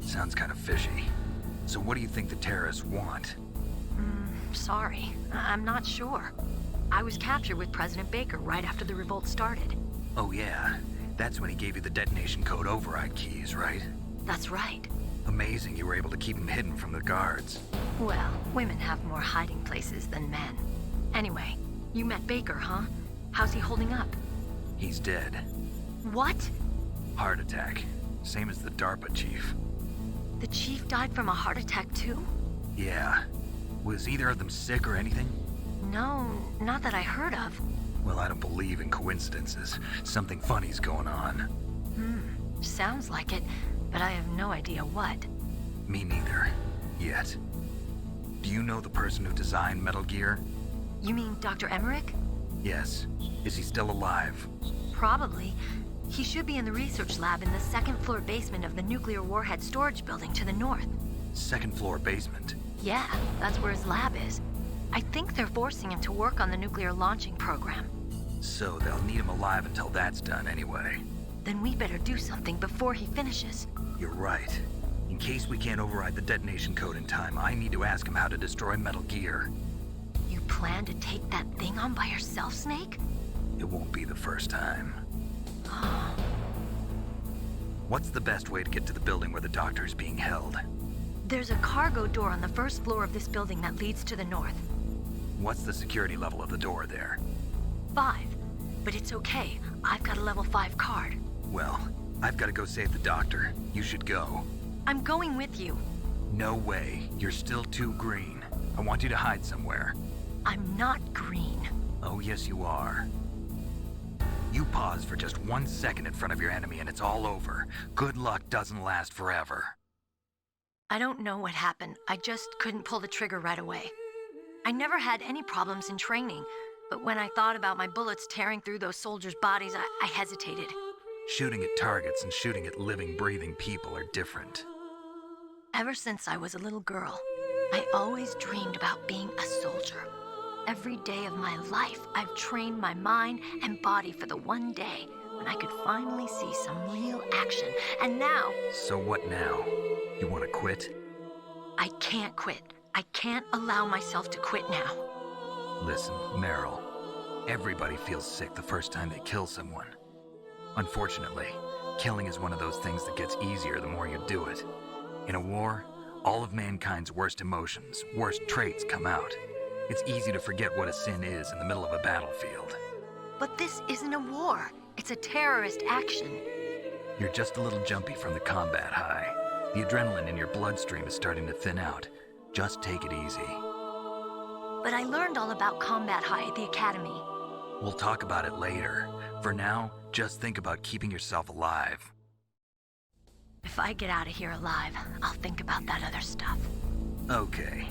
Sounds kind of fishy. So what do you think the terrorists want? Sorry. I'm not sure. I was captured with President Baker right after the revolt started. Oh yeah, that's when he gave you the detonation code override keys, right? That's right. Amazing you were able to keep him hidden from the guards. Well, women have more hiding places than men. Anyway, you met Baker, huh? How's he holding up? He's dead. What? Heart attack. Same as the DARPA chief. The chief died from a heart attack too? Yeah. Was either of them sick or anything? No, not that I heard of. Well, I don't believe in coincidences. Something funny's going on. Sounds like it, but I have no idea what. Me neither. Yet. Do you know the person who designed Metal Gear? You mean Dr. Emmerich? Yes. Is he still alive? Probably. He should be in the research lab in the second-floor basement of the nuclear warhead storage building to the north. Second-floor basement? Yeah, that's where his lab is. I think they're forcing him to work on the nuclear launching program. So they'll need him alive until that's done anyway. then we better do something before he finishes. You're right. In case we can't override the detonation code in time, I need to ask him how to destroy Metal Gear. You plan to take that thing on by yourself, Snake? It won't be the first time. What's the best way to get to the building where the doctor is being held? There's a cargo door on the first floor of this building that leads to the north. What's the security level of the door there? 5. But it's okay. I've got a level 5 card. Well, I've got to go save the doctor. You should go. I'm going with you. No way. You're still too green. I want you to hide somewhere. I'm not green. Oh, yes, you are. You pause for just 1 second in front of your enemy and it's all over. Good luck doesn't last forever. I don't know what happened. I just couldn't pull the trigger right away. I never had any problems in training, but when I thought about my bullets tearing through those soldiers' bodies, I hesitated. Shooting at targets and shooting at living, breathing people are different. Ever since I was a little girl, I always dreamed about being a soldier. Every day of my life, I've trained my mind and body for the one day when I could finally see some real action. And now... So what now? You want to quit? I can't quit. I can't allow myself to quit now. Listen, Meryl. Everybody feels sick the first time they kill someone. Unfortunately, killing is one of those things that gets easier the more you do it. In a war, all of mankind's worst emotions, worst traits come out. It's easy to forget what a sin is in the middle of a battlefield. But this isn't a war. It's a terrorist action. You're just a little jumpy from the combat high. The adrenaline in your bloodstream is starting to thin out. Just take it easy. But I learned all about combat high at the academy. We'll talk about it later. For now, just think about keeping yourself alive. If I get out of here alive, I'll think about that other stuff. Okay.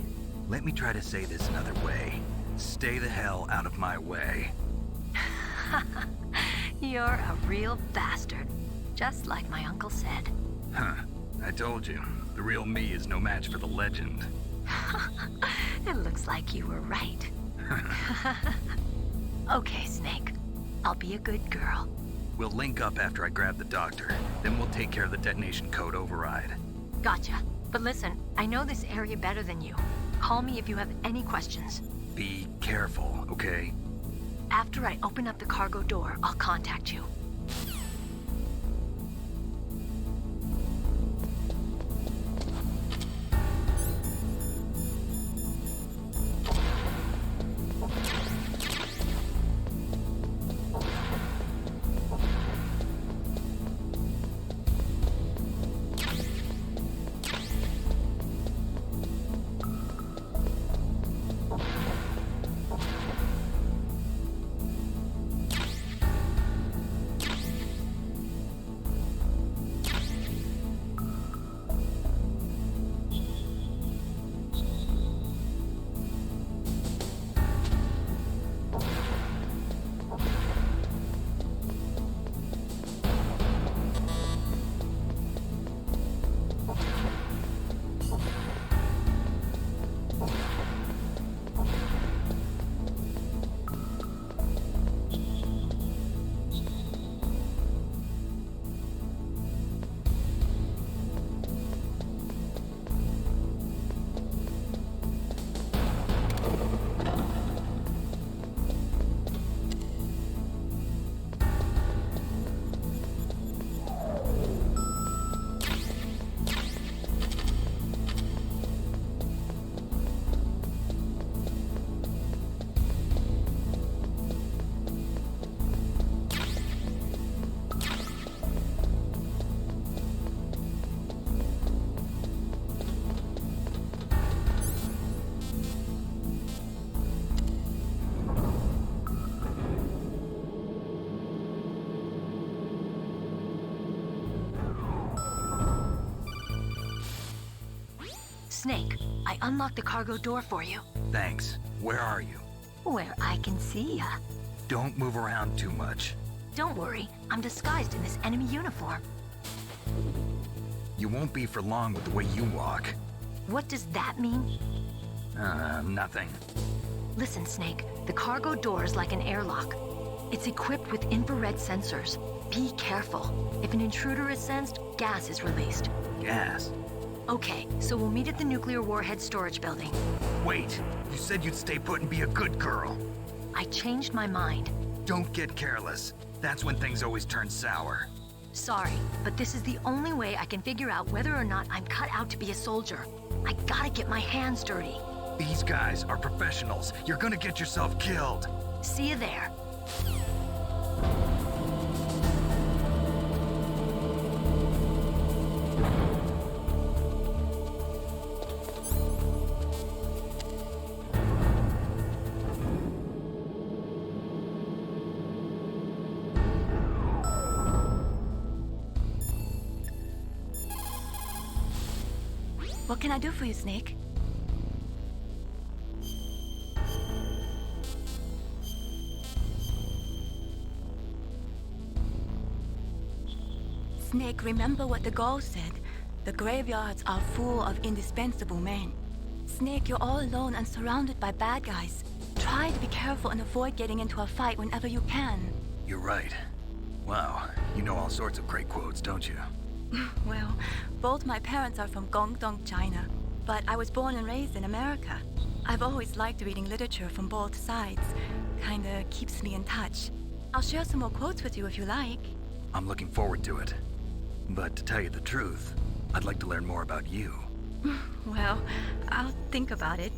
Let me try to say this another way. Stay the hell out of my way. You're a real bastard. Just like my uncle said. Huh. I told you. The real me is no match for the legend. It looks like you were right. Okay, Snake. I'll be a good girl. We'll link up after I grab the doctor. Then we'll take care of the detonation code override. Gotcha. But listen, I know this area better than you. Call me if you have any questions. Be careful, okay? After I open up the cargo door, I'll contact you. Snake, I unlocked the cargo door for you. Thanks. Where are you? Where I can see ya. Don't move around too much. Don't worry, I'm disguised in this enemy uniform. You won't be for long with the way you walk. What does that mean? Nothing. Listen, Snake, the cargo door is like an airlock. It's equipped with infrared sensors. Be careful. If an intruder is sensed, gas is released. Gas? Okay, so we'll meet at the nuclear warhead storage building. Wait! You said you'd stay put and be a good girl. I changed my mind. Don't get careless. That's when things always turn sour. Sorry, but this is the only way I can figure out whether or not I'm cut out to be a soldier. I gotta get my hands dirty. These guys are professionals. You're gonna get yourself killed. See you there. What can I do for you, Snake? Snake, remember what the Gaul said. The graveyards are full of indispensable men. Snake, you're all alone and surrounded by bad guys. Try to be careful and avoid getting into a fight whenever you can. You're right. Wow, you know all sorts of great quotes, don't you? Well, both my parents are from Guangdong, China, but I was born and raised in America. I've always liked reading literature from both sides. Kinda keeps me in touch. I'll share some more quotes with you if you like. I'm looking forward to it. But to tell you the truth, I'd like to learn more about you. Well, I'll think about it.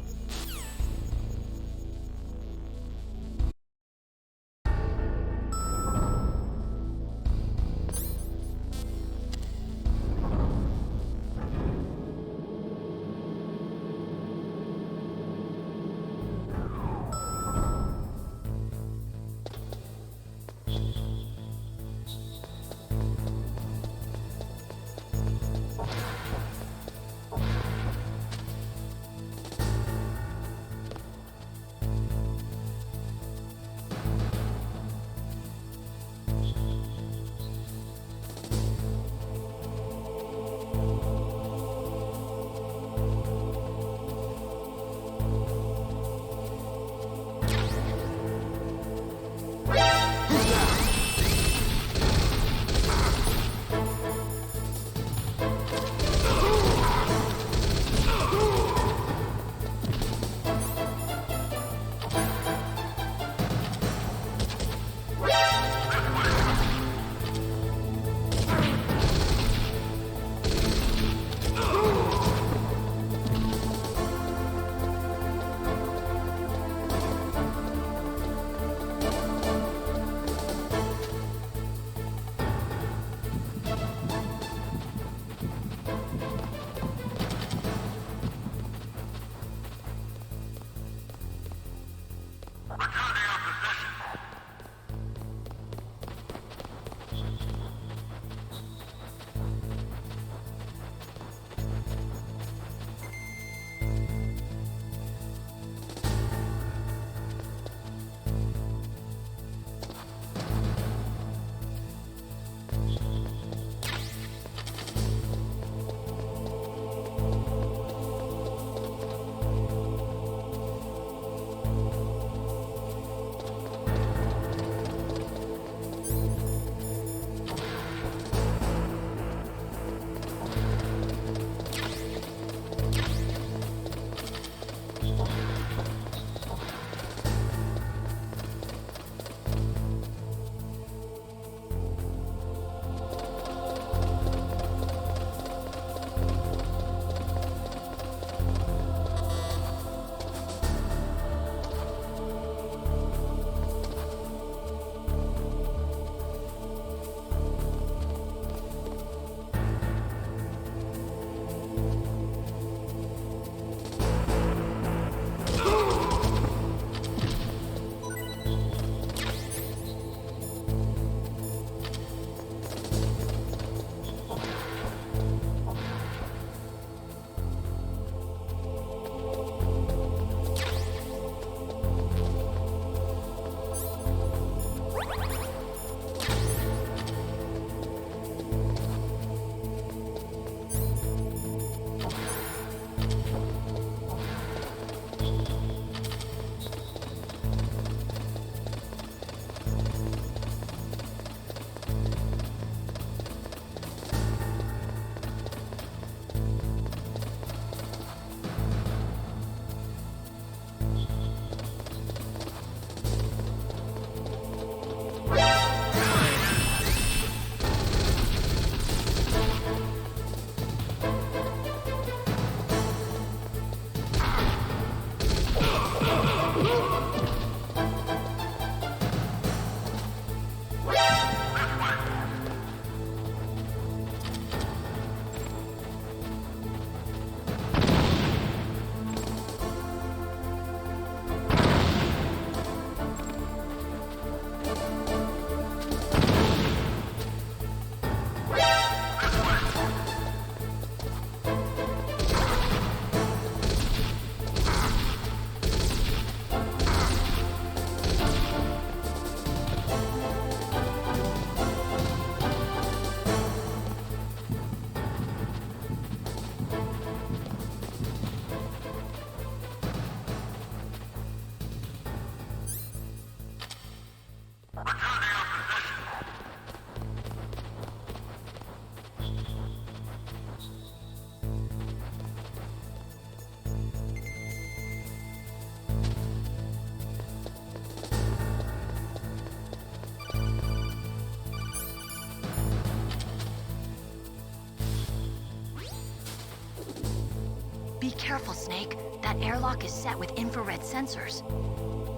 Be careful, Snake. That airlock is set with infrared sensors.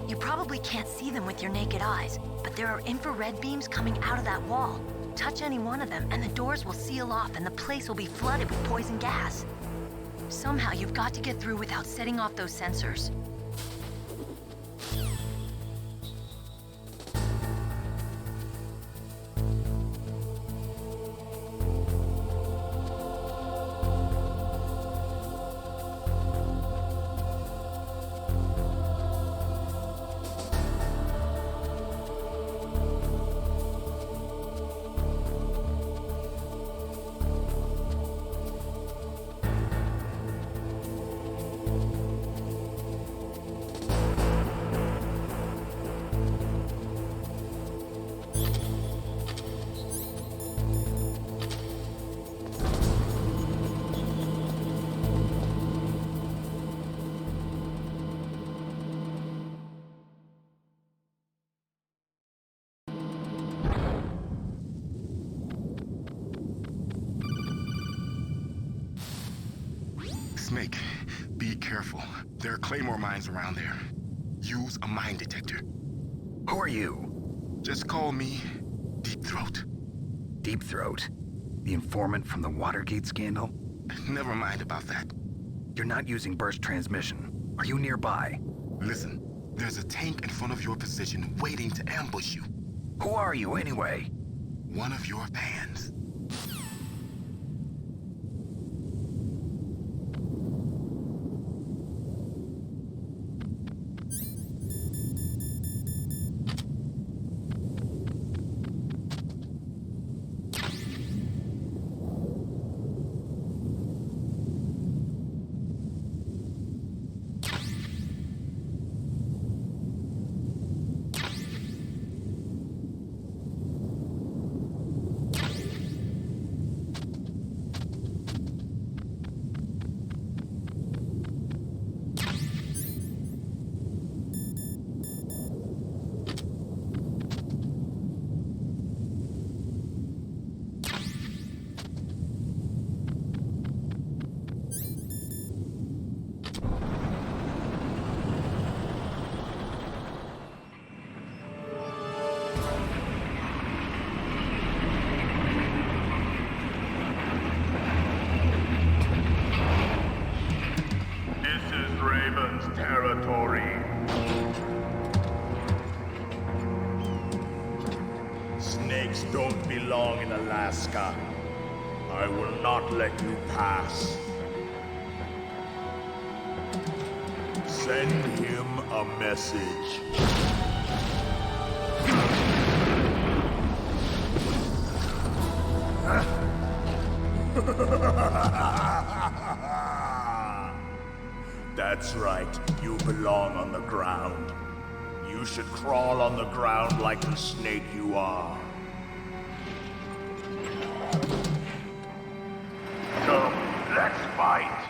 You probably can't see them with your naked eyes, but there are infrared beams coming out of that wall. Touch any one of them, and the doors will seal off, and the place will be flooded with poison gas. Somehow, you've got to get through without setting off those sensors. Snake, be careful. There are claymore mines around there. Use a mine detector. Who are you? Just call me Deep Throat. Deep Throat? The informant from the Watergate scandal? Never mind about that. You're not using burst transmission. Are you nearby? Listen, there's a tank in front of your position waiting to ambush you. Who are you anyway? One of your fans. Territory. Snakes don't belong in Alaska. I will not let you pass. Send him a message. That's right, you belong on the ground. You should crawl on the ground like the snake you are. Come, let's fight.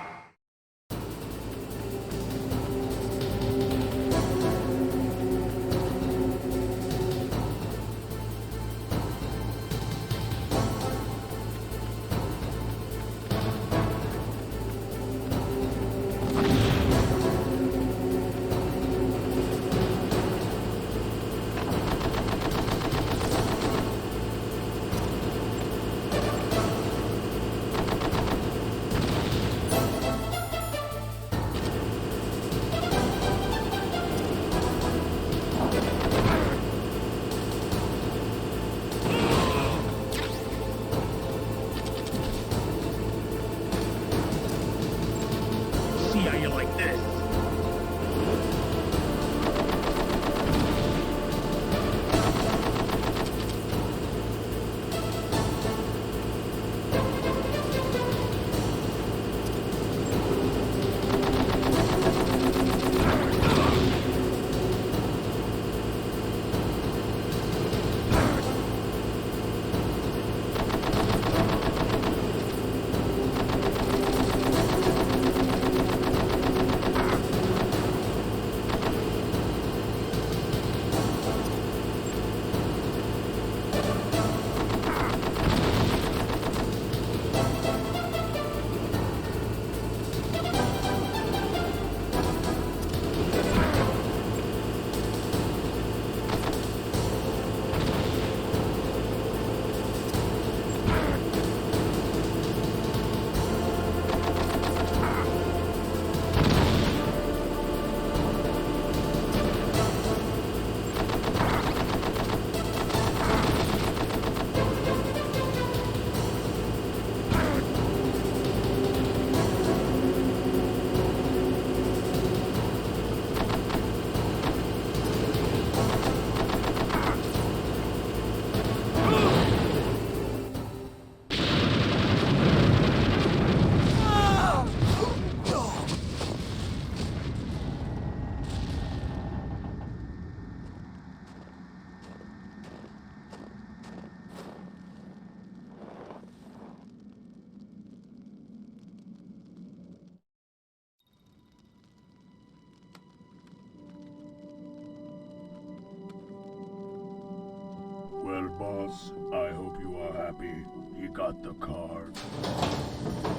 Yes, I hope you are happy. He got the card.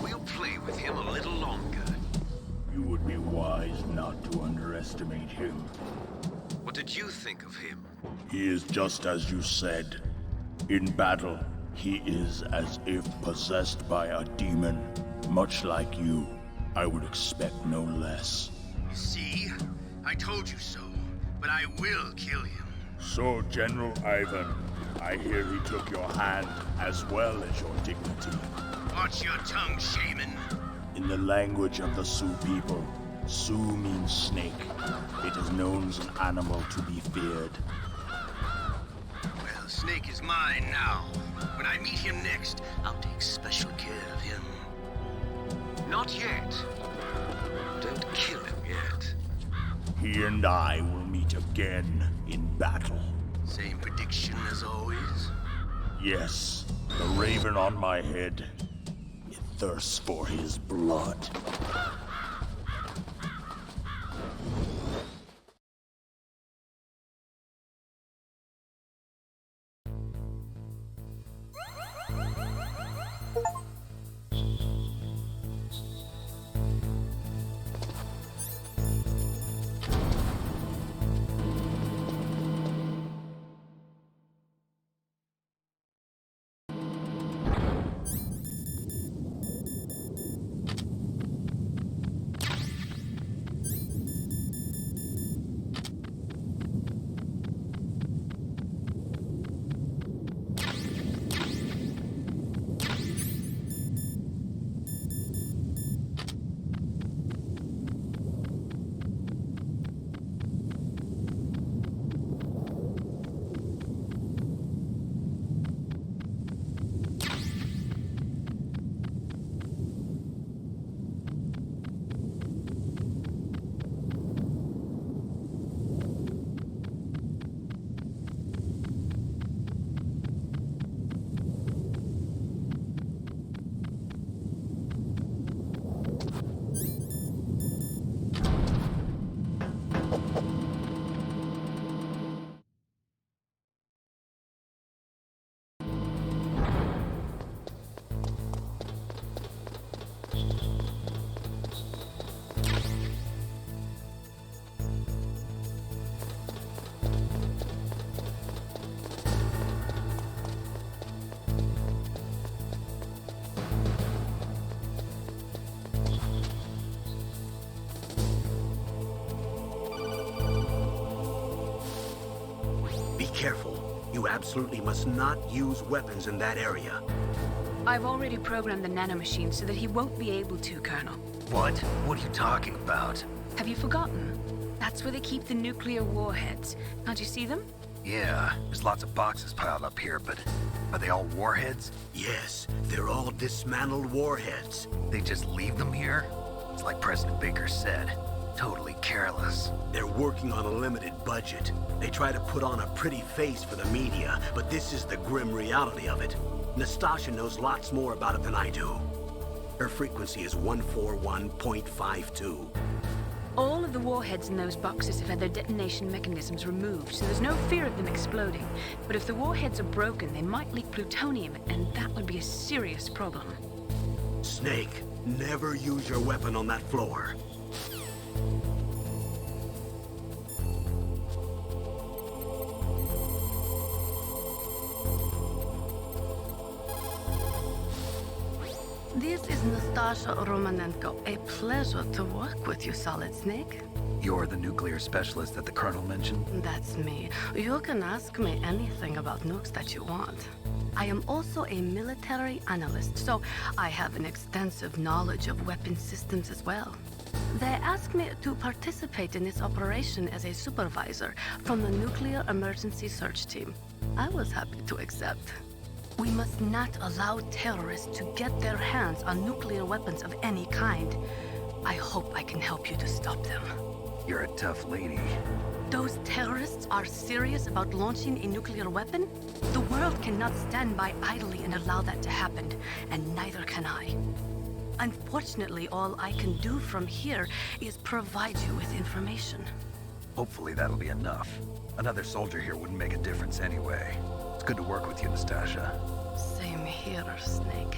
We'll play with him a little longer. You would be wise not to underestimate him. What did you think of him? He is just as you said. In battle, he is as if possessed by a demon. Much like you, I would expect no less. See? I told you so. But I will kill him. So, General Ivan, I hear he took your hand as well as your dignity. Watch your tongue, shaman. In the language of the Sioux people, Sioux means snake. It is known as an animal to be feared. Well, Snake is mine now. When I meet him next, I'll take special care of him. Not yet. Don't kill him yet. He and I will meet again in battle. Same prediction as always? Yes, the raven on my head. It thirsts for his blood. Careful. You absolutely must not use weapons in that area. I've already programmed the nanomachine so that he won't be able to, Colonel. What? What are you talking about? Have you forgotten? That's where they keep the nuclear warheads. Can't you see them? Yeah, there's lots of boxes piled up here, but are they all warheads? Yes, they're all dismantled warheads. They just leave them here? It's like President Baker said. Totally careless. They're working on a limited budget. They try to put on a pretty face for the media, but this is the grim reality of it. Nastasha knows lots more about it than I do. Her frequency is 141.52. All of the warheads in those boxes have had their detonation mechanisms removed, so there's no fear of them exploding. But if the warheads are broken, they might leak plutonium, and that would be a serious problem. Snake, never use your weapon on that floor. This is Nastasha Romanenko. A pleasure to work with you, Solid Snake. You're the nuclear specialist that the Colonel mentioned? That's me. You can ask me anything about nukes that you want. I am also a military analyst, so I have an extensive knowledge of weapon systems as well. They asked me to participate in this operation as a supervisor from the Nuclear Emergency Search Team. I was happy to accept. We must not allow terrorists to get their hands on nuclear weapons of any kind. I hope I can help you to stop them. You're a tough lady. Those terrorists are serious about launching a nuclear weapon? The world cannot stand by idly and allow that to happen, and neither can I. Unfortunately, all I can do from here is provide you with information. Hopefully that'll be enough. Another soldier here wouldn't make a difference anyway. It's good to work with you, Nastasha. Same here, Snake.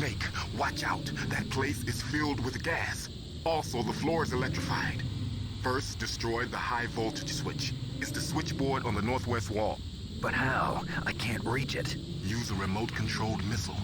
Snake, watch out. That place is filled with gas. Also, the floor is electrified. First, destroy the high voltage switch. It's the switchboard on the northwest wall. But how? I can't reach it. Use a remote-controlled missile.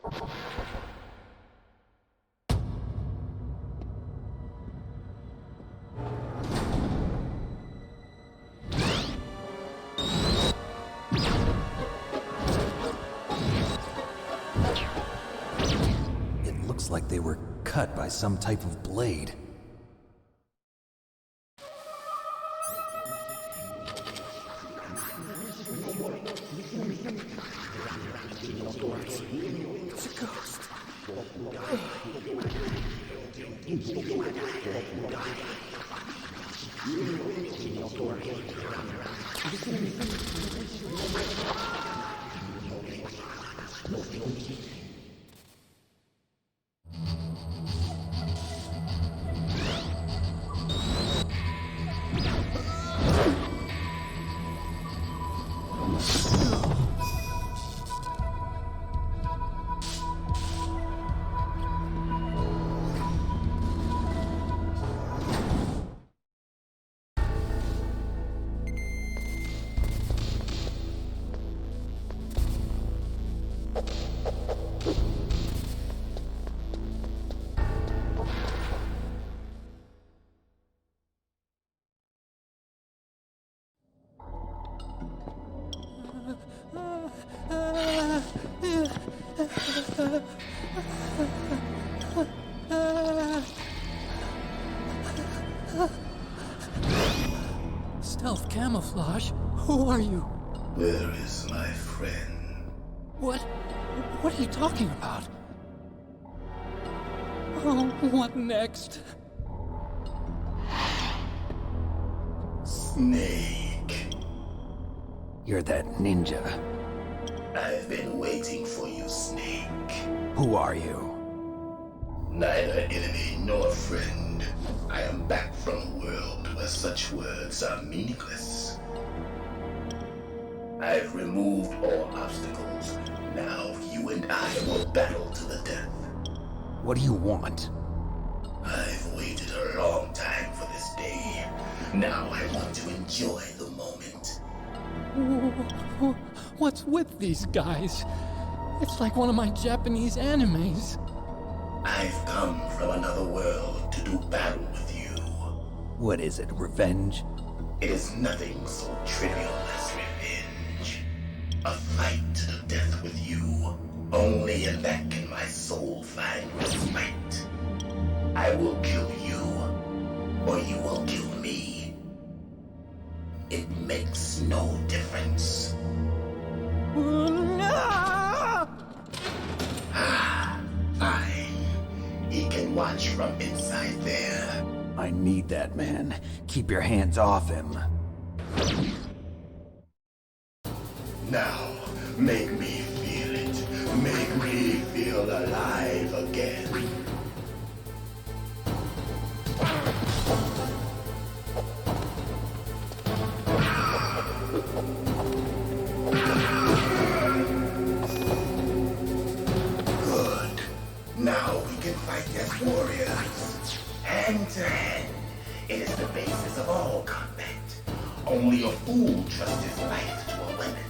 It looks like they were cut by some type of blade. It's a ghost. Stealth camouflage? Who are you? Where is my friend? What are you talking about? Oh, what next? Snake. You're that ninja. I've been waiting for you, Snake. Who are you? Neither enemy nor friend. I am back from a world where such words are meaningless. I've removed all obstacles. Now you and I will battle to the death. What do you want? I've waited a long time for this day. Now I want to enjoy the moment. What's with these guys? It's like one of my Japanese animes. I've come from another world to do battle with you. What is it, revenge? It is nothing so trivial as revenge. A fight to the death with you. Only in that can my soul find respite. I will kill you, or you will kill me. It makes no difference. Fine. He can watch from inside there. I need that man. Keep your hands off him. Now, make me feel it. Make me feel alive again. Good. Now we can fight as warriors. Hand to hand. It is the basis of all combat. Only a fool trusts his life to a weapon.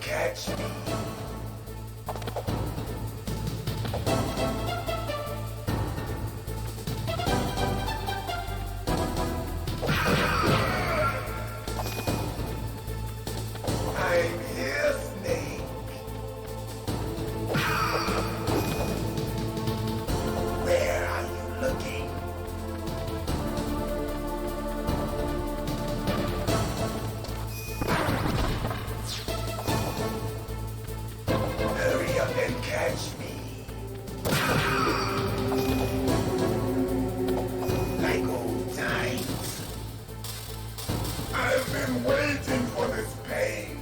and catch me. I'm here, Snake. Where are you looking? Hurry up and catch me. Like old times. I've been waiting for this pain.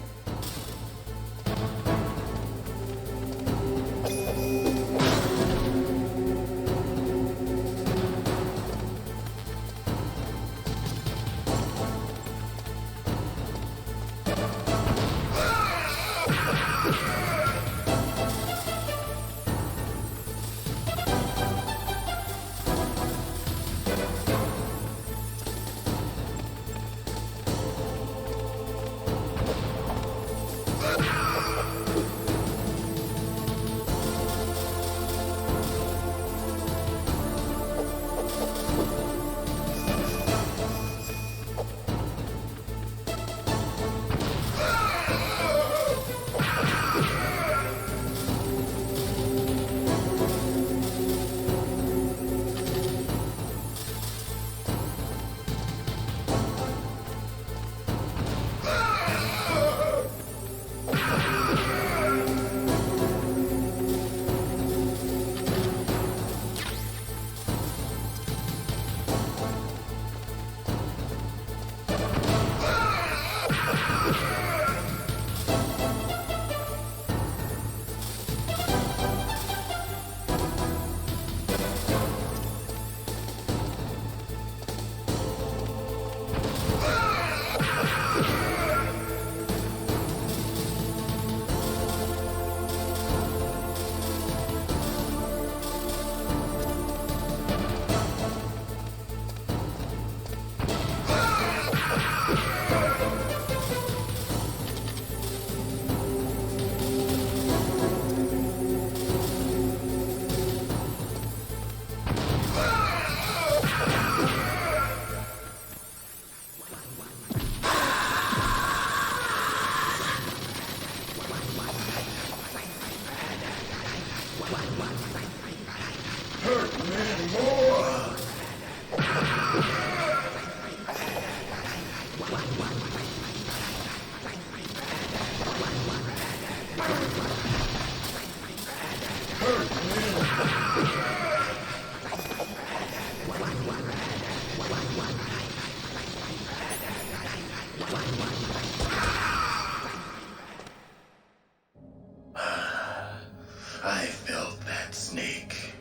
I felt that, Snake.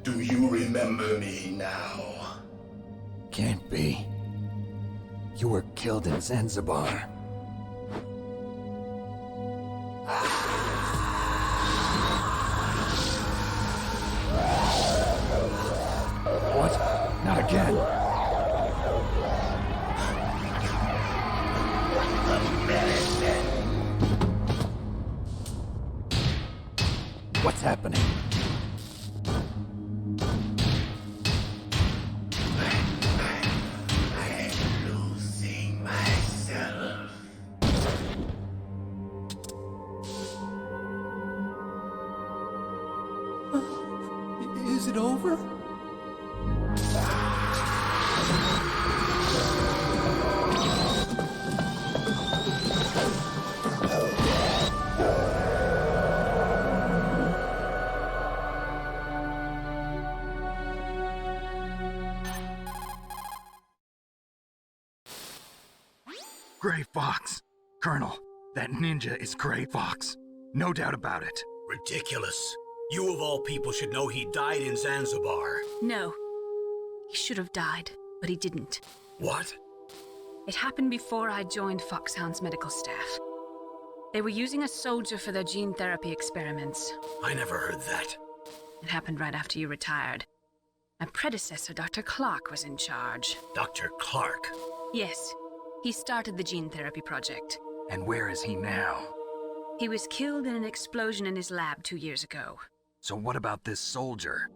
Do you remember me now? Can't be. You were killed in Zanzibar. What? Not again. What's happening? I'm losing myself. Is it over? Gray Fox. Colonel, that ninja is Gray Fox. No doubt about it. Ridiculous. You of all people should know he died in Zanzibar. No. He should have died, but he didn't. What? It happened before I joined Foxhound's medical staff. They were using a soldier for their gene therapy experiments. I never heard that. It happened right after you retired. My predecessor, Dr. Clark, was in charge. Dr. Clark? Yes. He started the gene therapy project. And where is he now? He was killed in an explosion in his lab 2 years ago. So what about this soldier?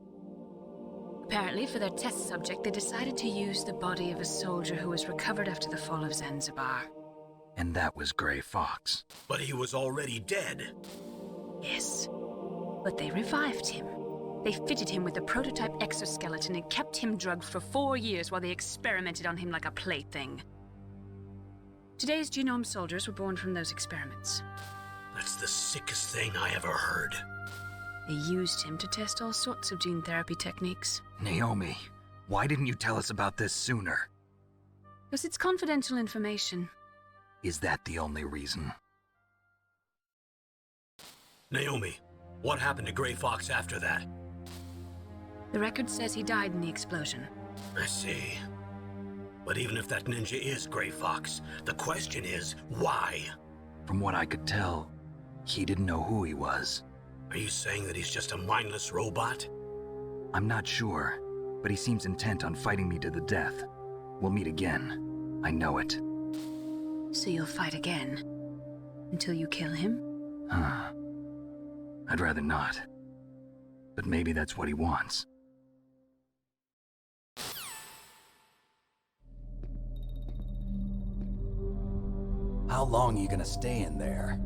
Apparently, for their test subject, they decided to use the body of a soldier who was recovered after the fall of Zanzibar. And that was Grey Fox. But he was already dead. Yes. But they revived him. They fitted him with a prototype exoskeleton and kept him drugged for 4 years while they experimented on him like a plaything. Today's genome soldiers were born from those experiments. That's the sickest thing I ever heard. They used him to test all sorts of gene therapy techniques. Naomi, why didn't you tell us about this sooner? Because it's confidential information. Is that the only reason? Naomi, what happened to Grey Fox after that? The record says he died in the explosion. I see. But even if that ninja is Grey Fox, the question is, why? From what I could tell, he didn't know who he was. Are you saying that he's just a mindless robot? I'm not sure, but he seems intent on fighting me to the death. We'll meet again. I know it. So you'll fight again? Until you kill him? Huh. I'd rather not. But maybe that's what he wants. How long are you gonna stay in there?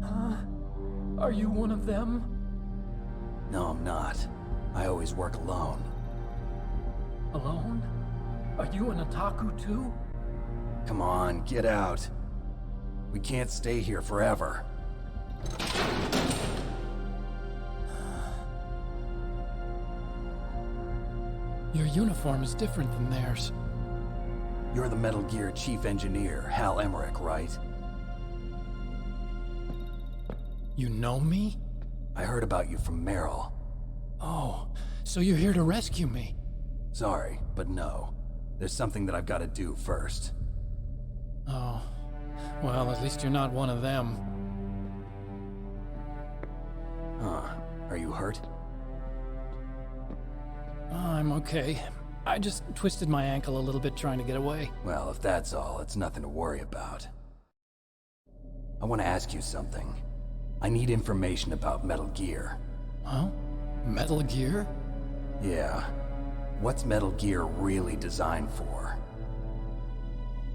Huh? Are you one of them? No, I'm not. I always work alone. Alone? Are you an otaku too? Come on, get out. We can't stay here forever. Your uniform is different than theirs. You're the Metal Gear Chief Engineer, Hal Emmerich, right? You know me? I heard about you from Meryl. Oh, so you're here to rescue me? Sorry, but no. There's something that I've got to do first. Oh. Well, at least you're not one of them. Huh. Are you hurt? I'm okay. I just twisted my ankle a little bit trying to get away. Well, if that's all, it's nothing to worry about. I want to ask you something. I need information about Metal Gear. Huh? Metal Gear? Yeah. What's Metal Gear really designed for?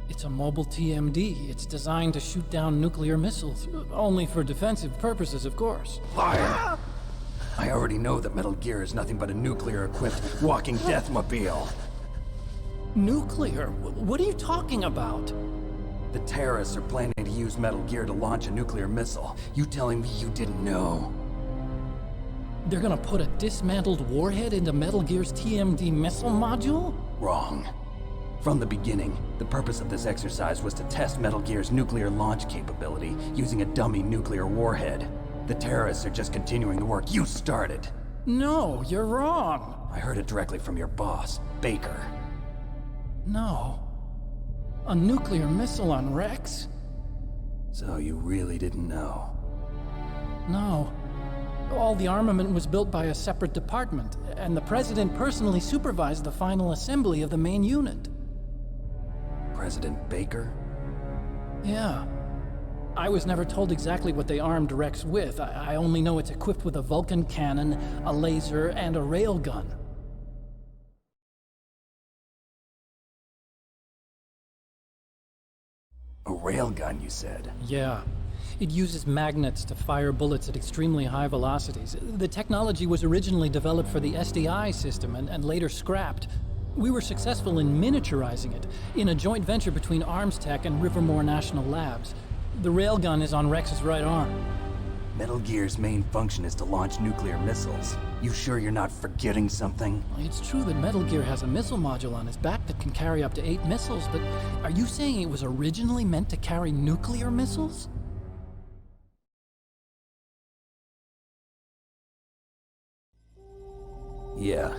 It's a mobile TMD. It's designed to shoot down nuclear missiles. Only for defensive purposes, of course. Liar! I already know that Metal Gear is nothing but a nuclear-equipped walking deathmobile. Nuclear? What are you talking about? The terrorists are planning to use Metal Gear to launch a nuclear missile. You telling me you didn't know? They're gonna put a dismantled warhead into Metal Gear's TMD missile module? Wrong. From the beginning, the purpose of this exercise was to test Metal Gear's nuclear launch capability using a dummy nuclear warhead. The terrorists are just continuing the work you started. No, you're wrong. I heard it directly from your boss, Baker. No. A nuclear missile on Rex? So you really didn't know? No. All the armament was built by a separate department, and the President personally supervised the final assembly of the main unit. President Baker? Yeah. I was never told exactly what they armed Rex with. I only know it's equipped with a Vulcan cannon, a laser, and a railgun. A railgun, you said? Yeah. It uses magnets to fire bullets at extremely high velocities. The technology was originally developed for the SDI system and later scrapped. We were successful in miniaturizing it, in a joint venture between ArmsTech and Rivermore National Labs. The railgun is on Rex's right arm. Metal Gear's main function is to launch nuclear missiles. You sure you're not forgetting something? It's true that Metal Gear has a missile module on its back that can carry up to 8 missiles, but are you saying it was originally meant to carry nuclear missiles? Yeah,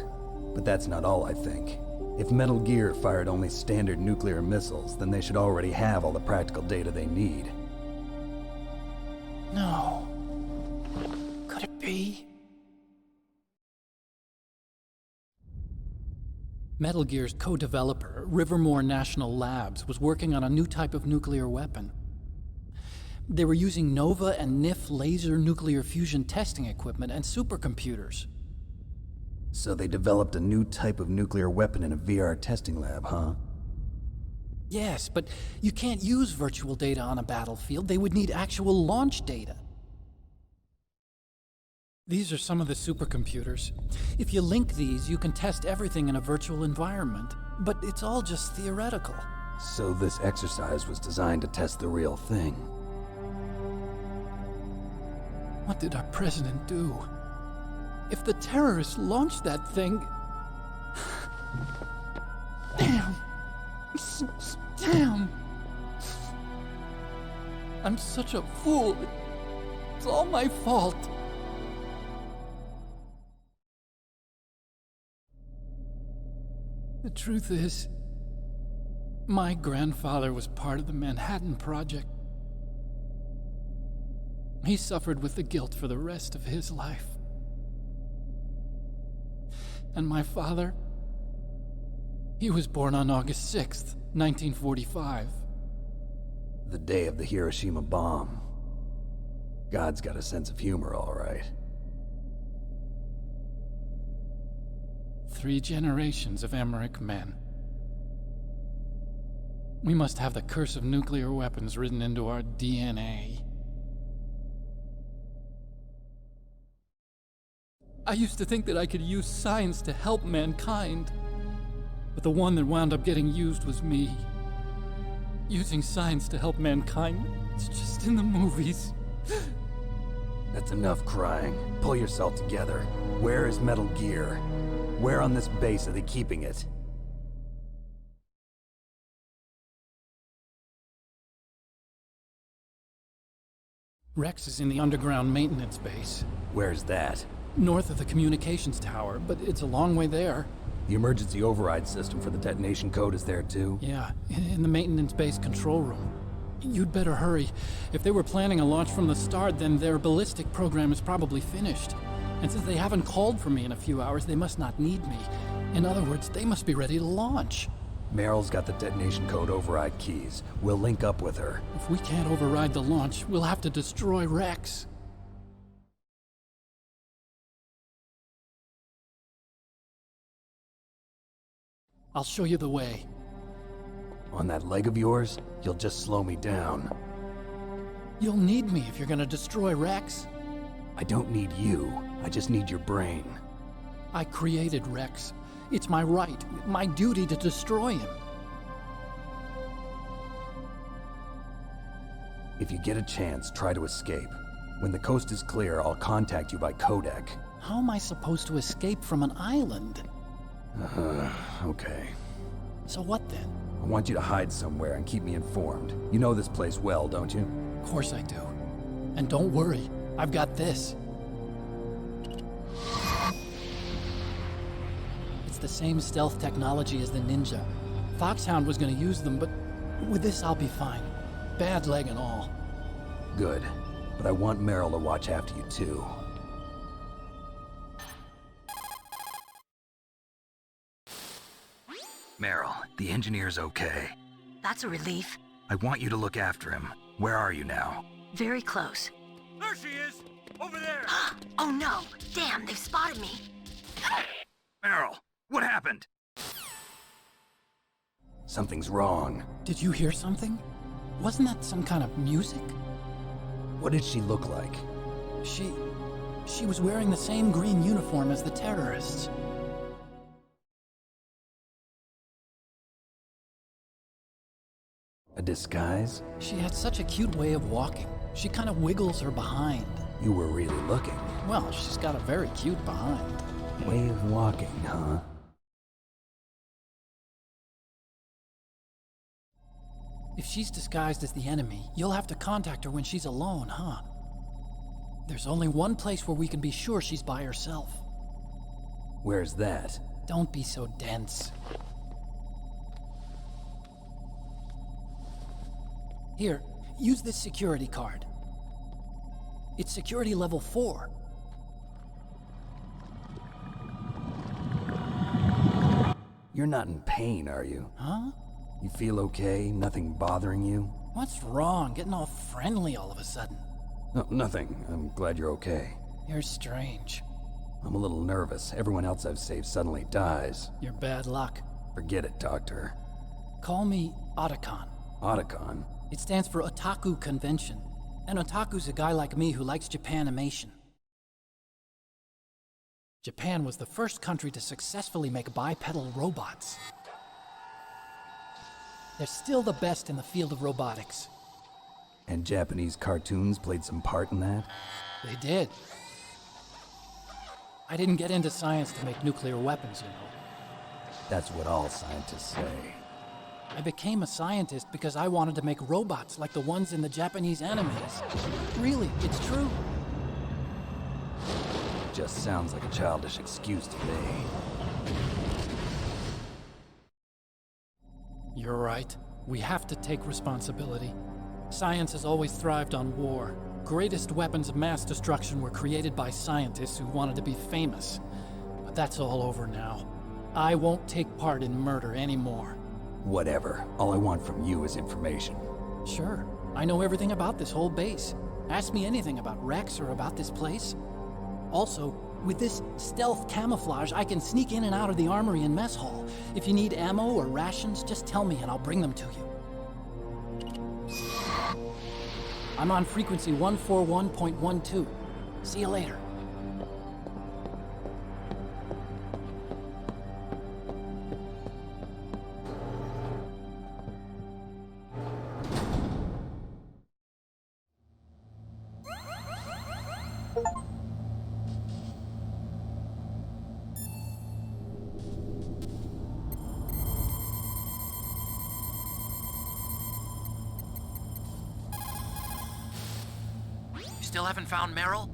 but that's not all I think. If Metal Gear fired only standard nuclear missiles, then they should already have all the practical data they need. No. Could it be? Metal Gear's co-developer, Rivermore National Labs, was working on a new type of nuclear weapon. They were using Nova and NIF laser nuclear fusion testing equipment and supercomputers. So they developed a new type of nuclear weapon in a VR testing lab, huh? Yes, but you can't use virtual data on a battlefield. They would need actual launch data. These are some of the supercomputers. If you link these, you can test everything in a virtual environment. But it's all just theoretical. So this exercise was designed to test the real thing. What did our president do? If the terrorists launched that thing... Damn! Damn! I'm such a fool. It's all my fault. The truth is, my grandfather was part of the Manhattan Project. He suffered with the guilt for the rest of his life. And my father, he was born on August 6th, 1945. The day of the Hiroshima bomb. God's got a sense of humor, all right. 3 generations of Emmerich men. We must have the curse of nuclear weapons written into our DNA. I used to think that I could use science to help mankind, but the one that wound up getting used was me. Using science to help mankind, it's just in the movies. That's enough crying. Pull yourself together. Where is Metal Gear? Where on this base are they keeping it? Rex is in the underground maintenance base. Where's that? North of the communications tower, but it's a long way there. The emergency override system for the detonation code is there too? Yeah, in the maintenance base control room. You'd better hurry. If they were planning a launch from the start, then their ballistic program is probably finished. And since they haven't called for me in a few hours, they must not need me. In other words, they must be ready to launch. Meryl's got the detonation code override keys. We'll link up with her. If we can't override the launch, we'll have to destroy Rex. I'll show you the way. On that leg of yours, you'll just slow me down. You'll need me if you're gonna destroy Rex. I don't need you. I just need your brain. I created Rex. It's my right, my duty to destroy him. If you get a chance, try to escape. When the coast is clear, I'll contact you by codec. How am I supposed to escape from an island? Okay. So what then? I want you to hide somewhere and keep me informed. You know this place well, don't you? Of course I do. And don't worry, I've got this. It's the same stealth technology as the Ninja. Foxhound was gonna use them, but with this I'll be fine. Bad leg and all. Good. But I want Meryl to watch after you too. Meryl, the engineer's okay. That's a relief. I want you to look after him. Where are you now? Very close. There she is! Over there! Oh no! Damn, they've spotted me! Meryl, what happened? Something's wrong. Did you hear something? Wasn't that some kind of music? What did she look like? She was wearing the same green uniform as the terrorists. A disguise? She had such a cute way of walking. She kind of wiggles her behind. You were really looking. Well, she's got a very cute behind. Way of walking, huh? If she's disguised as the enemy, you'll have to contact her when she's alone, huh? There's only one place where we can be sure she's by herself. Where's that? Don't be so dense. Here, use this security card. It's security level 4. You're not in pain, are you? Huh? You feel okay? Nothing bothering you? What's wrong? Getting all friendly all of a sudden. No, nothing. I'm glad you're okay. You're strange. I'm a little nervous. Everyone else I've saved suddenly dies. You're bad luck. Forget it, Doctor. Call me Otacon. Otacon? It stands for Otaku Convention. An otaku's a guy like me who likes Japanimation. Japan was the first country to successfully make bipedal robots. They're still the best in the field of robotics. And Japanese cartoons played some part in that? They did. I didn't get into science to make nuclear weapons, you know. That's what all scientists say. I became a scientist because I wanted to make robots like the ones in the Japanese animes. Really, it's true. Just sounds like a childish excuse to me. You're right. We have to take responsibility. Science has always thrived on war. Greatest weapons of mass destruction were created by scientists who wanted to be famous. But that's all over now. I won't take part in murder anymore. Whatever. All I want from you is information. Sure. I know everything about this whole base. Ask me anything about Rex or about this place. Also, with this stealth camouflage, I can sneak in and out of the armory and mess hall. If you need ammo or rations, just tell me and I'll bring them to you. I'm on frequency 141.12. See you later. Still haven't found Meryl?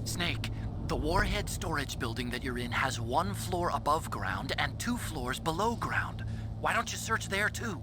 Snake, the warhead storage building that you're in has 1 floor above ground and 2 floors below ground. Why don't you search there too?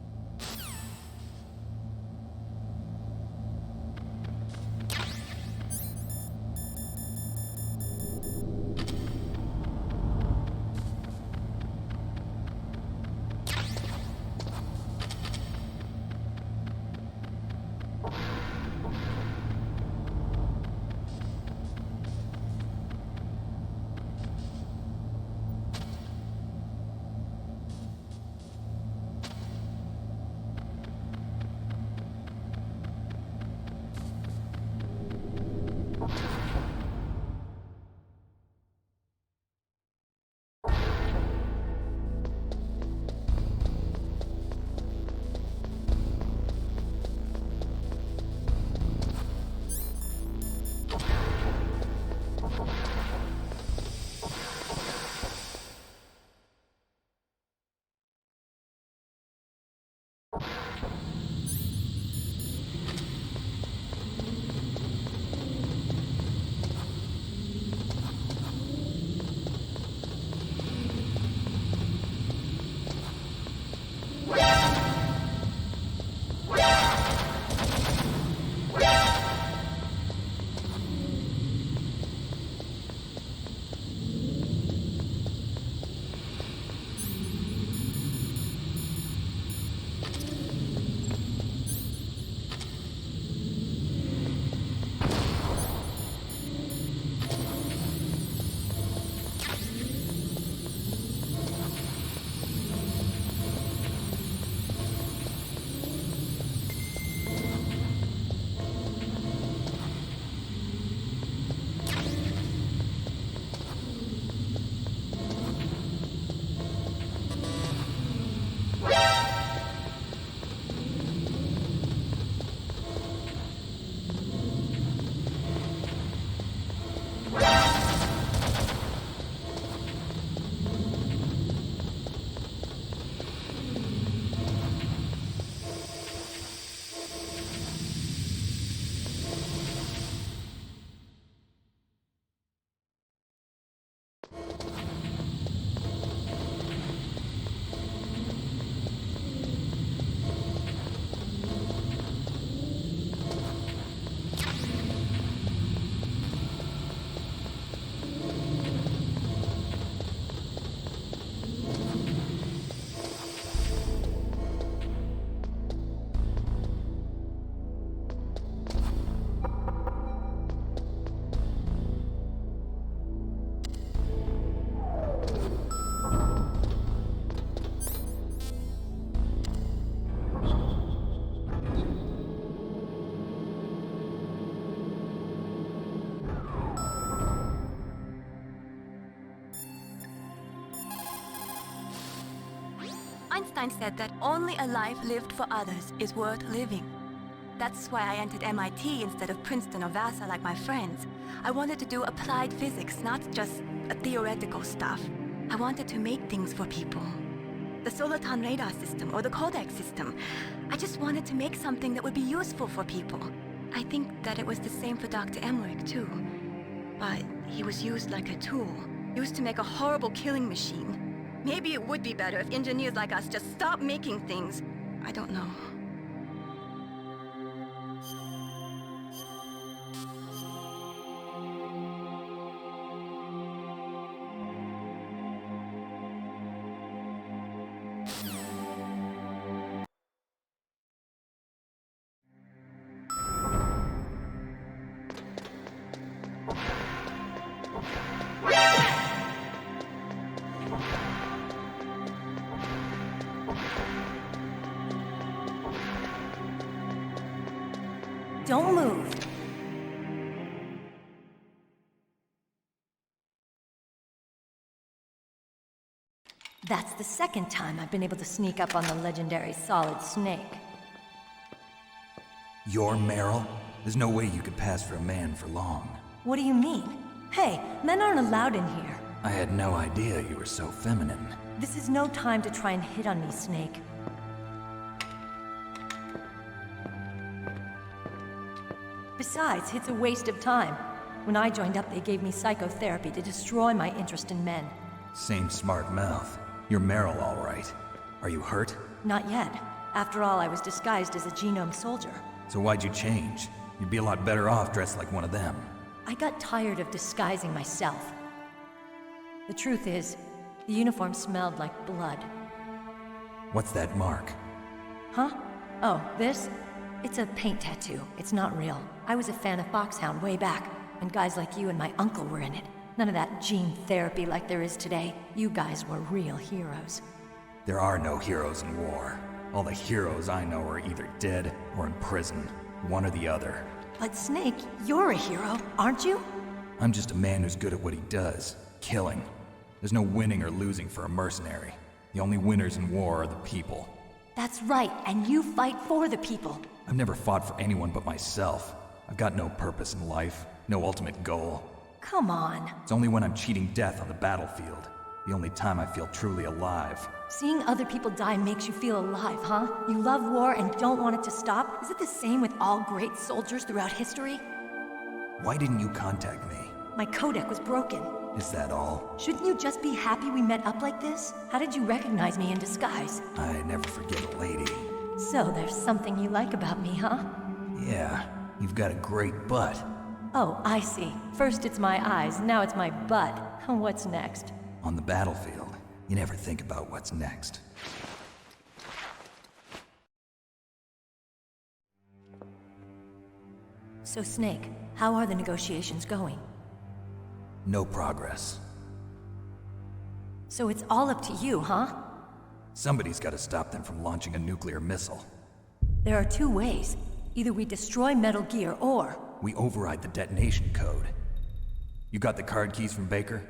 Einstein said that only a life lived for others is worth living. That's why I entered MIT instead of Princeton or Vassar like my friends. I wanted to do applied physics, not just theoretical stuff. I wanted to make things for people. The Soliton radar system or the Kodak system. I just wanted to make something that would be useful for people. I think that it was the same for Dr. Emmerich too. But he was used like a tool, used to make a horrible killing machine. Maybe it would be better if engineers like us just stopped making things. I don't know. Don't move. That's the second time I've been able to sneak up on the legendary Solid Snake. You're Meryl? There's no way you could pass for a man for long. What do you mean? Hey, men aren't allowed in here. I had no idea you were so feminine. This is no time to try and hit on me, Snake. Besides, it's a waste of time. When I joined up, they gave me psychotherapy to destroy my interest in men. Same smart mouth. You're Meryl, all right. Are you hurt? Not yet. After all, I was disguised as a genome soldier. So why'd you change? You'd be a lot better off dressed like one of them. I got tired of disguising myself. The truth is, the uniform smelled like blood. What's that mark? Huh? Oh, this? It's a paint tattoo. It's not real. I was a fan of Foxhound way back, and guys like you and my uncle were in it. None of that gene therapy like there is today. You guys were real heroes. There are no heroes in war. All the heroes I know are either dead or in prison. One or the other. But Snake, you're a hero, aren't you? I'm just a man who's good at what he does. Killing. There's no winning or losing for a mercenary. The only winners in war are the people. That's right, and you fight for the people. I've never fought for anyone but myself. I've got no purpose in life, no ultimate goal. Come on. It's only when I'm cheating death on the battlefield. The only time I feel truly alive. Seeing other people die makes you feel alive, huh? You love war and don't want it to stop? Is it the same with all great soldiers throughout history? Why didn't you contact me? My codec was broken. Is that all? Shouldn't you just be happy we met up like this? How did you recognize me in disguise? I never forget a lady. So there's something you like about me, huh? Yeah, you've got a great butt. Oh, I see. First it's my eyes, now it's my butt. What's next? On the battlefield, you never think about what's next. So Snake, how are the negotiations going? No progress. So it's all up to you, huh? Somebody's got to stop them from launching a nuclear missile. There are two ways. Either we destroy Metal Gear, or... we override the detonation code. You got the card keys from Baker?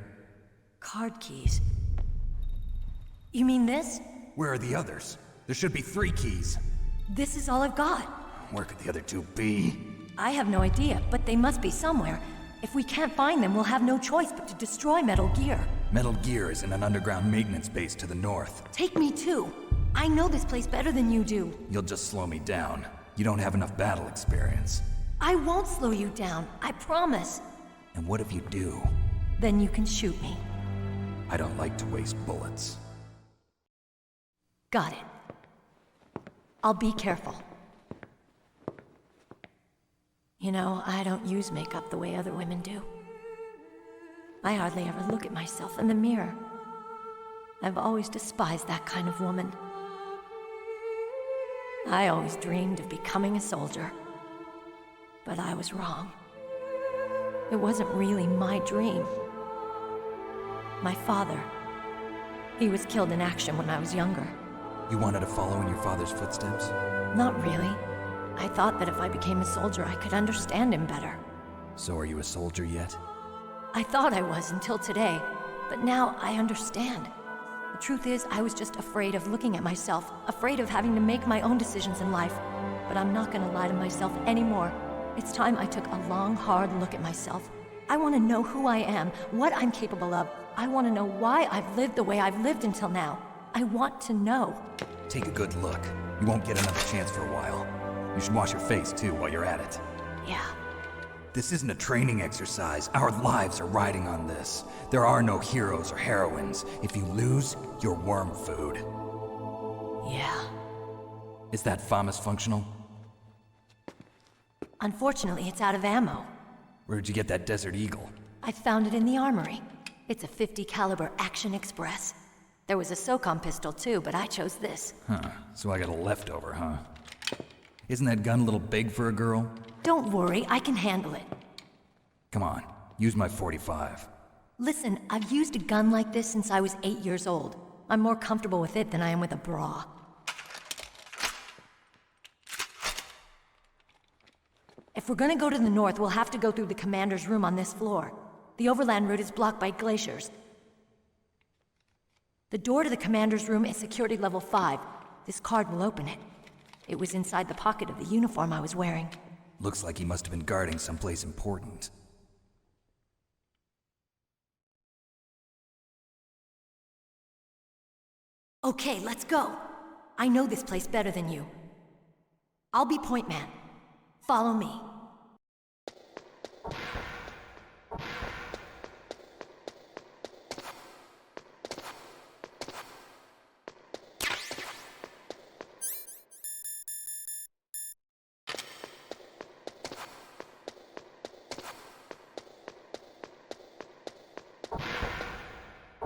Card keys? You mean this? Where are the others? There should be 3 keys. This is all I've got. Where could the other 2 be? I have no idea, but they must be somewhere. If we can't find them, we'll have no choice but to destroy Metal Gear. Metal Gear is in an underground maintenance base to the north. Take me too. I know this place better than you do. You'll just slow me down. You don't have enough battle experience. I won't slow you down, I promise. And what if you do? Then you can shoot me. I don't like to waste bullets. Got it. I'll be careful. You know, I don't use makeup the way other women do. I hardly ever look at myself in the mirror. I've always despised that kind of woman. I always dreamed of becoming a soldier. But I was wrong. It wasn't really my dream. My father, he was killed in action when I was younger. You wanted to follow in your father's footsteps? Not really. I thought that if I became a soldier, I could understand him better. So are you a soldier yet? I thought I was until today, but now I understand. The truth is, I was just afraid of looking at myself, afraid of having to make my own decisions in life. But I'm not gonna lie to myself anymore. It's time I took a long, hard look at myself. I want to know who I am, what I'm capable of. I want to know why I've lived the way I've lived until now. I want to know. Take a good look. You won't get another chance for a while. You should wash your face, too, while you're at it. Yeah. This isn't a training exercise. Our lives are riding on this. There are no heroes or heroines. If you lose, you're worm food. Yeah. Is that FAMAS functional? Unfortunately, it's out of ammo. Where'd you get that Desert Eagle? I found it in the armory. It's a .50 caliber Action Express. There was a SOCOM pistol too, but I chose this. Huh, so I got a leftover, huh? Isn't that gun a little big for a girl? Don't worry, I can handle it. Come on, use my .45. Listen, I've used a gun like this since I was 8 years old. I'm more comfortable with it than I am with a bra. If we're gonna go to the north, we'll have to go through the commander's room on this floor. The overland route is blocked by glaciers. The door to the commander's room is security level 5. This card will open it. It was inside the pocket of the uniform I was wearing. Looks like he must have been guarding someplace important. Okay, let's go. I know this place better than you. I'll be point man. Follow me.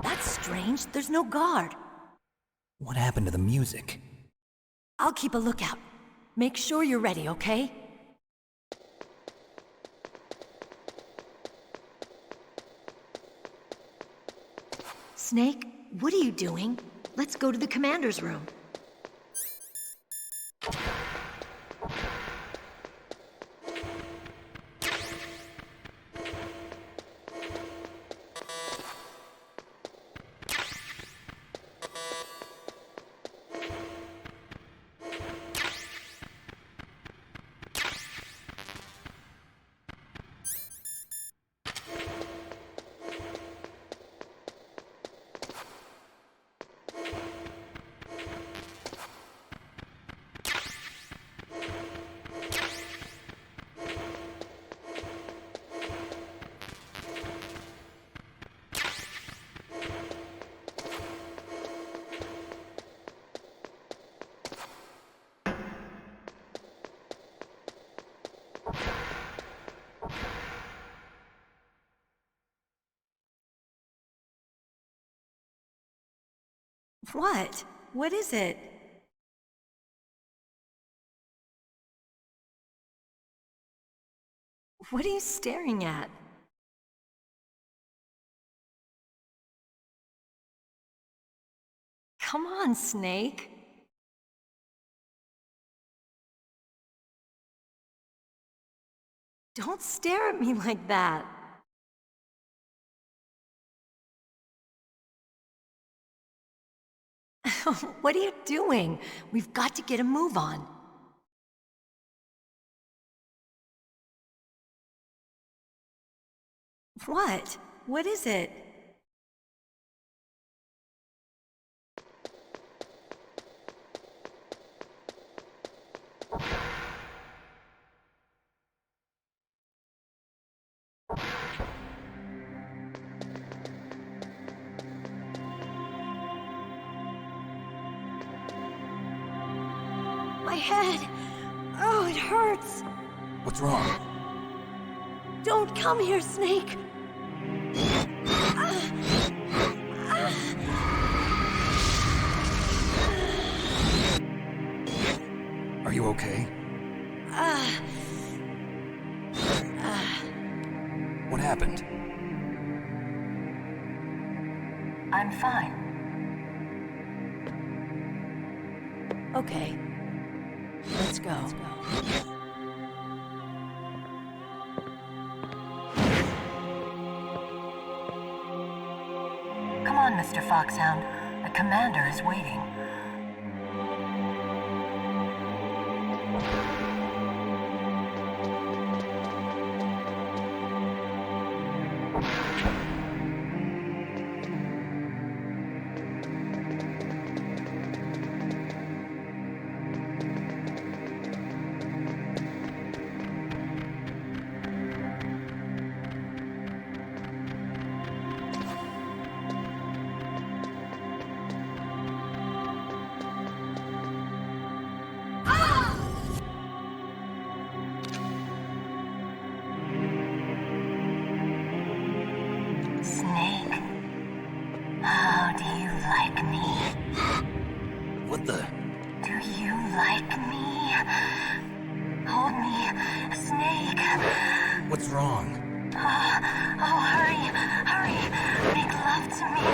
That's strange. There's no guard. What happened to the music? I'll keep a lookout. Make sure you're ready, okay? Snake, what are you doing? Let's go to the commander's room. What? What is it? What are you staring at? Come on, Snake. Don't stare at me like that. What are you doing? We've got to get a move on. What? What is it? My head. Oh, it hurts. What's wrong? Don't come here, Snake. Are you okay? What happened? I'm fine. Okay. Let's go. Come on, Mr. Foxhound. I The commander is waiting. Snake, how do you like me? What the? Do you like me? Hold me, Snake. What's wrong? Oh, hurry, hurry. Make love to me.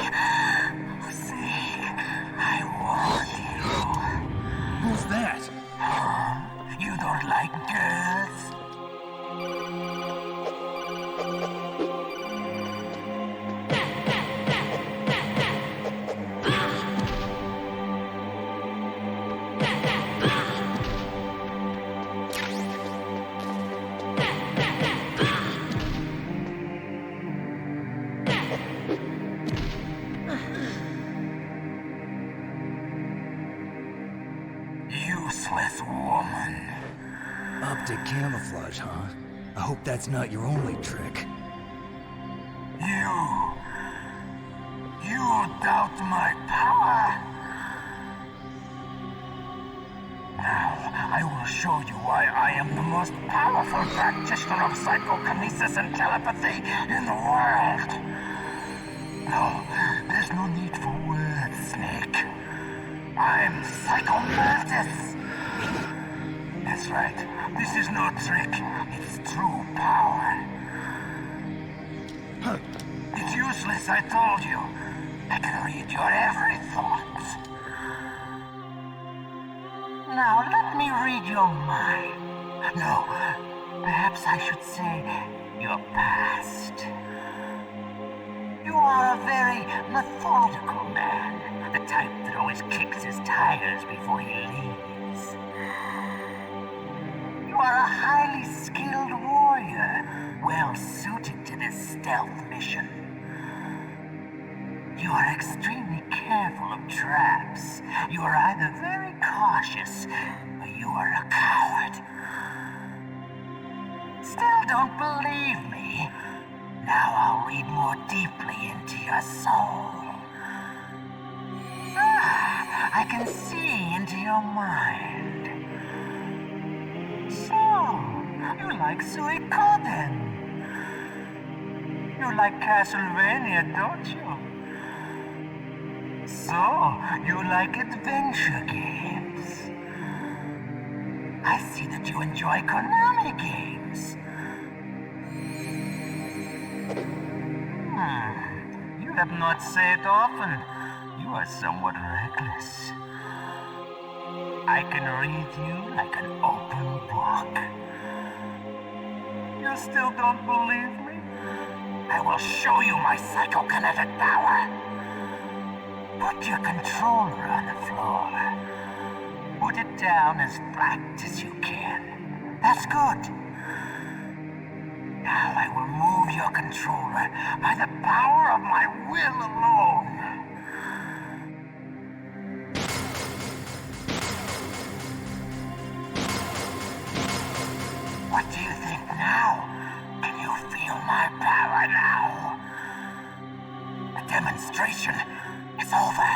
Oh, Snake, I want you. Who's that? You don't like girls? Useless woman. Optic camouflage, huh? I hope that's not your only trick. You doubt my power? Now, I will show you why I am the most powerful practitioner of psychokinesis and telepathy in the world. No, there's no need for words, Snake. I'm Psychomantis. That's right. This is no trick. It's true power. It's useless, I told you. I can read your every thought. Now, let me read your mind. No, perhaps I should say your past. You are a very methodical man. The type that always kicks his tires before he leaves. You are a highly skilled warrior, well suited to this stealth mission. You are extremely careful of traps. You are either very cautious, or you are a coward. Still don't believe me? Now I'll read more deeply into your soul. I can see into your mind. So, you like Suikoden. You like Castlevania, don't you? So, you like adventure games. I see that you enjoy Konami games. You have not said it often. You are somewhat reckless. I can read you like an open book. You still don't believe me? I will show you my psychokinetic power. Put your controller on the floor. Put it down as flat as you can. That's good. Now I will move your controller by the power of my will alone. What do you think now? Can you feel my power now? The demonstration is over.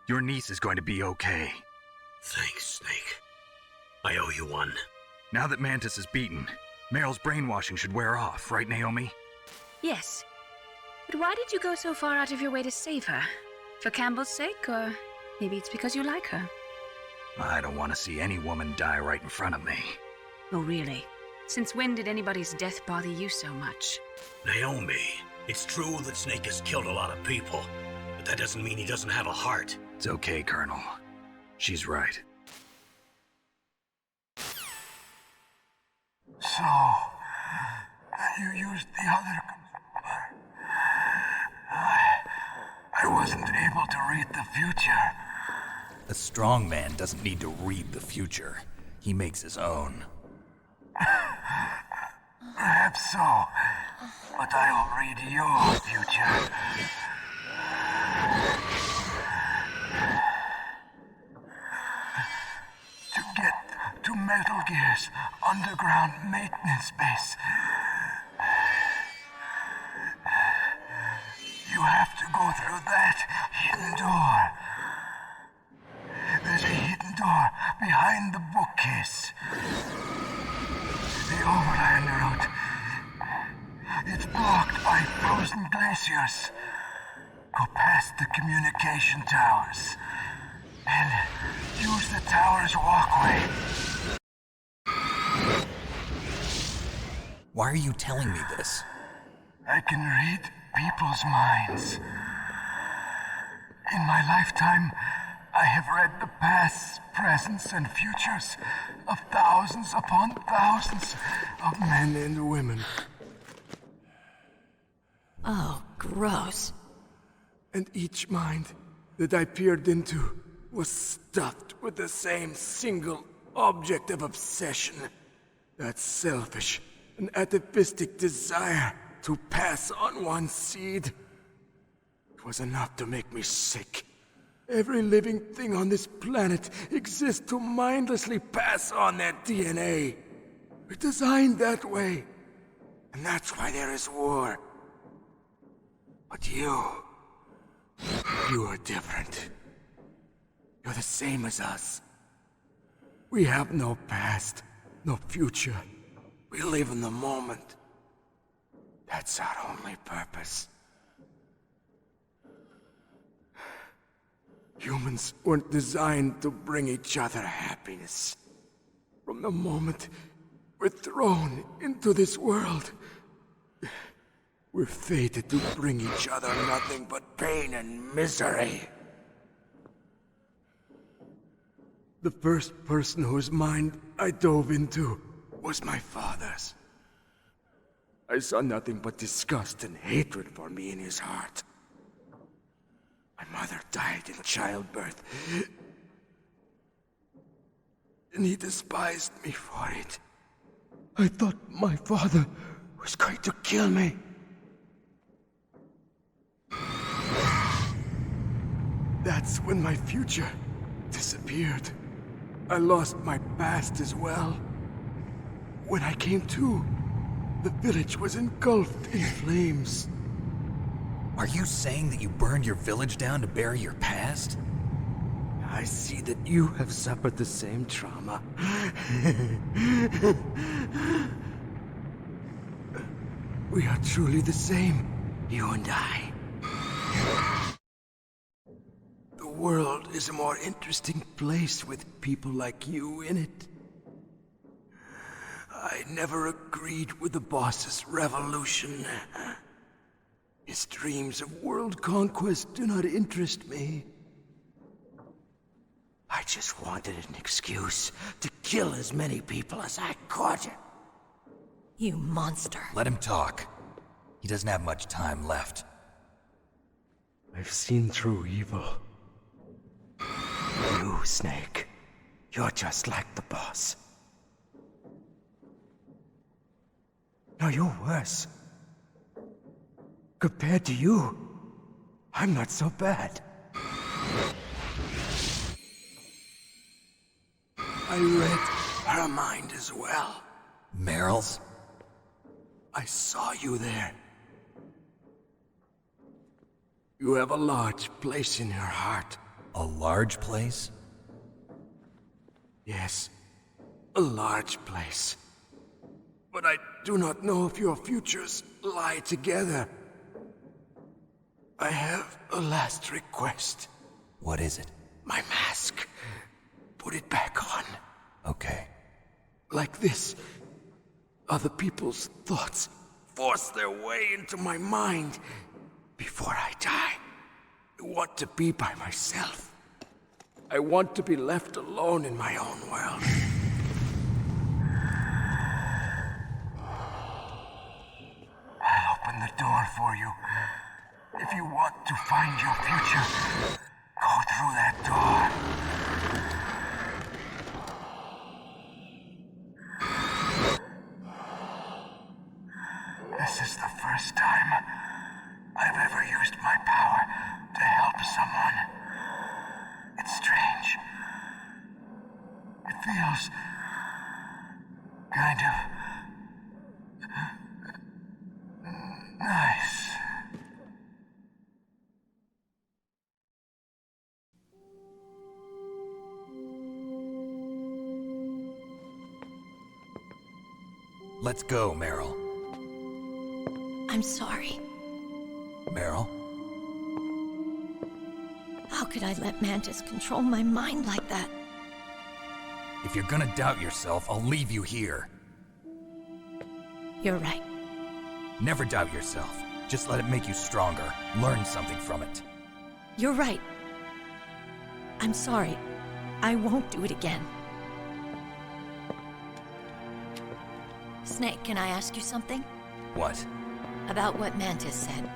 Your niece is going to be okay. Thanks, Snake. I owe you one. Now that Mantis is beaten, Meryl's brainwashing should wear off, right, Naomi? Yes. But why did you go so far out of your way to save her? For Campbell's sake, or maybe it's because you like her? I don't want to see any woman die right in front of me. Oh, really? Since when did anybody's death bother you so much? Naomi, it's true that Snake has killed a lot of people, but that doesn't mean he doesn't have a heart. It's okay, Colonel. She's right. So, you used the other... I wasn't able to read the future. A strong man doesn't need to read the future. He makes his own. Perhaps so, but I'll read your future. To get to Metal Gear's underground maintenance base, you have to go through that hidden door. There's a hidden door behind the bookcase. The overland route. It's blocked by frozen glaciers. Go past the communication towers. And use the tower's walkway. Why are you telling me this? I can read people's minds. In my lifetime, I have read the pasts, presents, and futures of thousands upon thousands of men and women. Oh, gross. And each mind that I peered into was stuffed with the same single object of obsession. That selfish and atavistic desire to pass on one seed. It was enough to make me sick. Every living thing on this planet exists to mindlessly pass on their DNA. We're designed that way. And that's why there is war. But you are different. You're the same as us. We have no past, no future. We live in the moment. That's our only purpose. Humans weren't designed to bring each other happiness. From the moment we're thrown into this world, we're fated to bring each other nothing but pain and misery. The first person whose mind I dove into was my father's. I saw nothing but disgust and hatred for me in his heart. My mother died in childbirth, and he despised me for it. I thought my father was going to kill me. That's when my future disappeared. I lost my past as well. When I came to, the village was engulfed in flames. Are you saying that you burned your village down to bury your past? I see that you have suffered the same trauma. We are truly the same, you and I. The world is a more interesting place with people like you in it. I never agreed with the boss's revolution. His dreams of world conquest do not interest me. I just wanted an excuse to kill as many people as I could. You monster. Let him talk. He doesn't have much time left. I've seen through evil. You, Snake, you're just like the boss. No, you're worse. Compared to you, I'm not so bad. I read her mind as well. Meryl's? I saw you there. You have a large place in her heart. A large place? Yes, a large place. But I do not know if your futures lie together. I have a last request. What is it? My mask. Put it back on. Okay. Like this, other people's thoughts force their way into my mind. Before I die, I want to be by myself. I want to be left alone in my own world. I'll open the door for you. If you want to find your future, go through that door. This is the first time I've ever used my power to help someone. It's strange. It feels kind of nice. Let's go, Meryl. I'm sorry. Meryl? How could I let Mantis control my mind like that? If you're gonna doubt yourself, I'll leave you here. You're right. Never doubt yourself. Just let it make you stronger. Learn something from it. You're right. I'm sorry. I won't do it again. Snake, can I ask you something? What? About what Mantis said.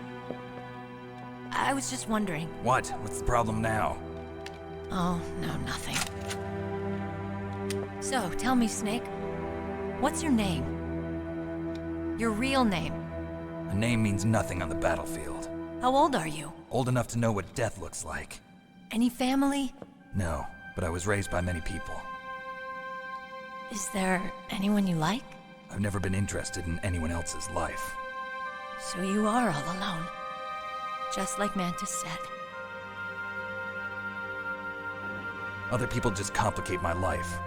I was just wondering. What? What's the problem now? Oh, no, nothing. So, tell me, Snake. What's your name? Your real name? A name means nothing on the battlefield. How old are you? Old enough to know what death looks like. Any family? No, but I was raised by many people. Is there anyone you like? I've never been interested in anyone else's life. So you are all alone. Just like Mantis said. Other people just complicate my life.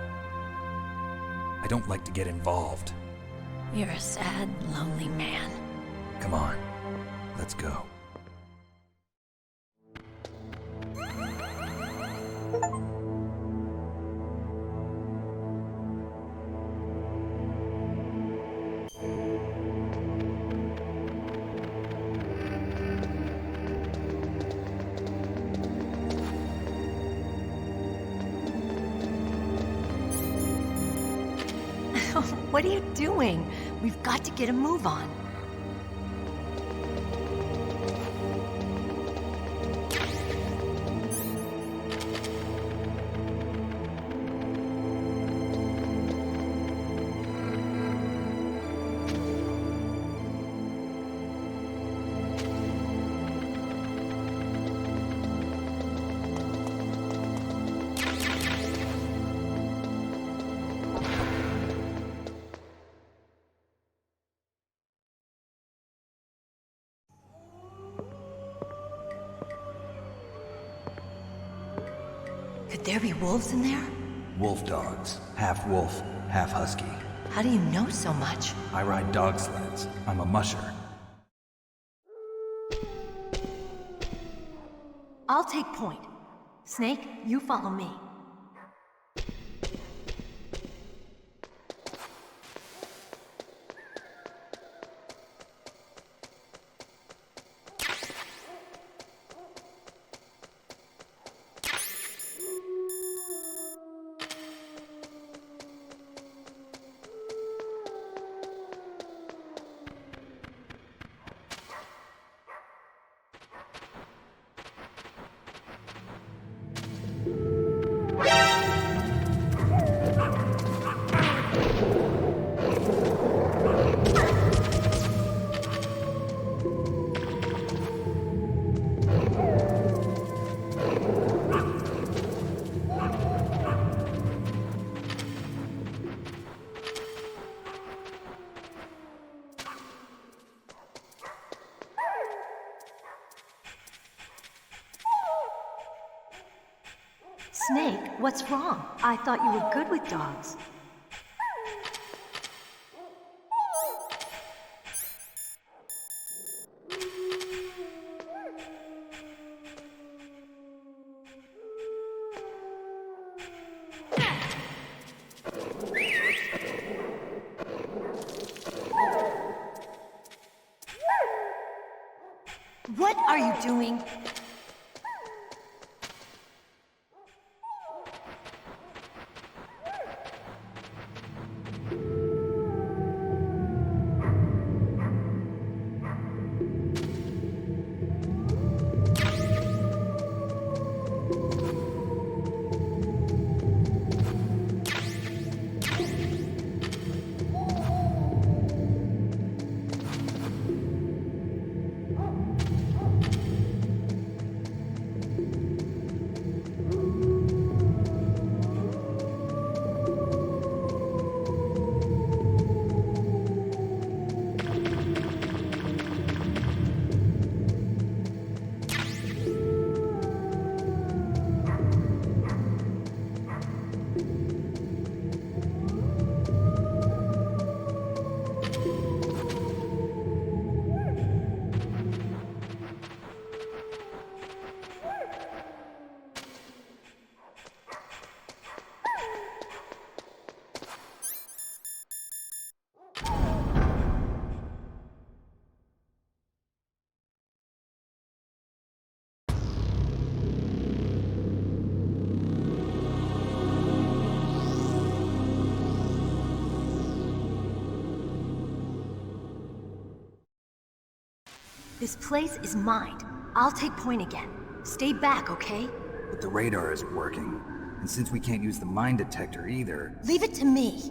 I don't like to get involved. You're a sad, lonely man. Come on, let's go. What are you doing? We've got to get a move on. Could there be wolves in there? Wolf dogs. Half wolf, half husky. How do you know so much? I ride dog sleds. I'm a musher. I'll take point. Snake, you follow me. Snake, what's wrong? I thought you were good with dogs. What are you doing? This place is mine. I'll take point again. Stay back, okay? But the radar isn't working. And since we can't use the mine detector either... Leave it to me.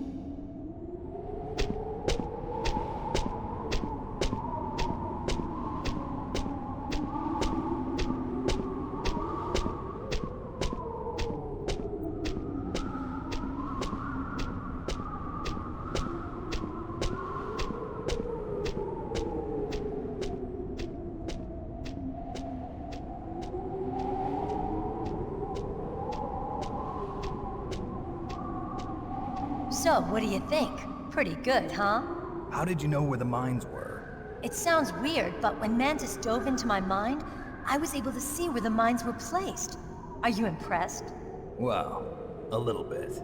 So, what do you think? Pretty good, huh? How did you know where the mines were? It sounds weird, but when Mantis dove into my mind, I was able to see where the mines were placed. Are you impressed? Well, a little bit.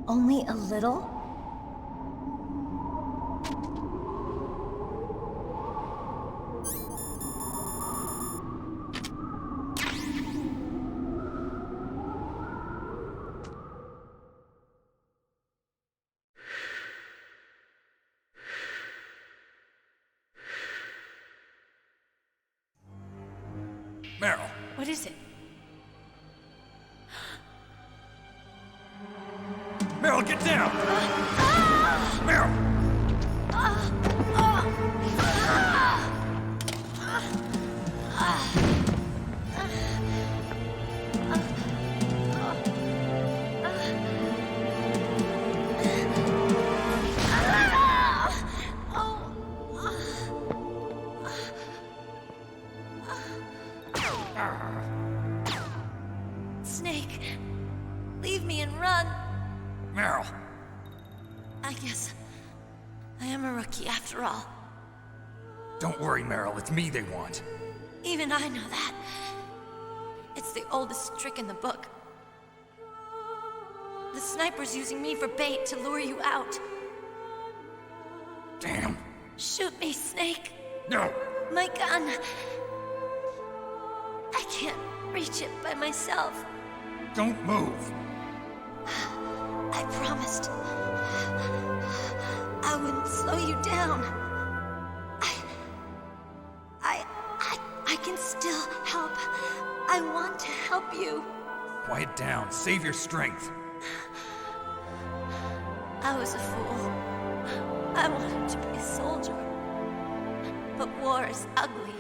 Only a little? Meryl. What is it? Meryl, get down! Meryl! Snake, leave me and run. Meryl. I guess I am a rookie after all. Don't worry, Meryl. It's me they want. Even I know that. It's the oldest trick in the book. The sniper's using me for bait to lure you out. Damn. Shoot me, Snake. No. My gun. I can't reach it by myself. Don't move. I promised I wouldn't slow you down. I can still help. I want to help you. Quiet down. Save your strength. I was a fool. I wanted to be a soldier. But war is ugly.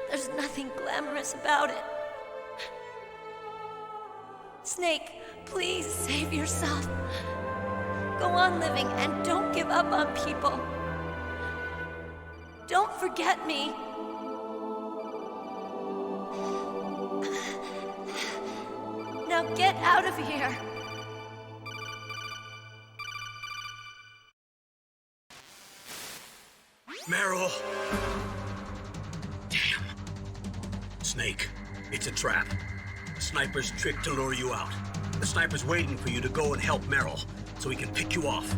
There's nothing glamorous about it. Snake, please save yourself. Go on living and don't give up on people. Don't forget me. Get out of here! Meryl! Damn. Snake, it's a trap. The sniper's trick to lure you out. The sniper's waiting for you to go and help Meryl, so he can pick you off.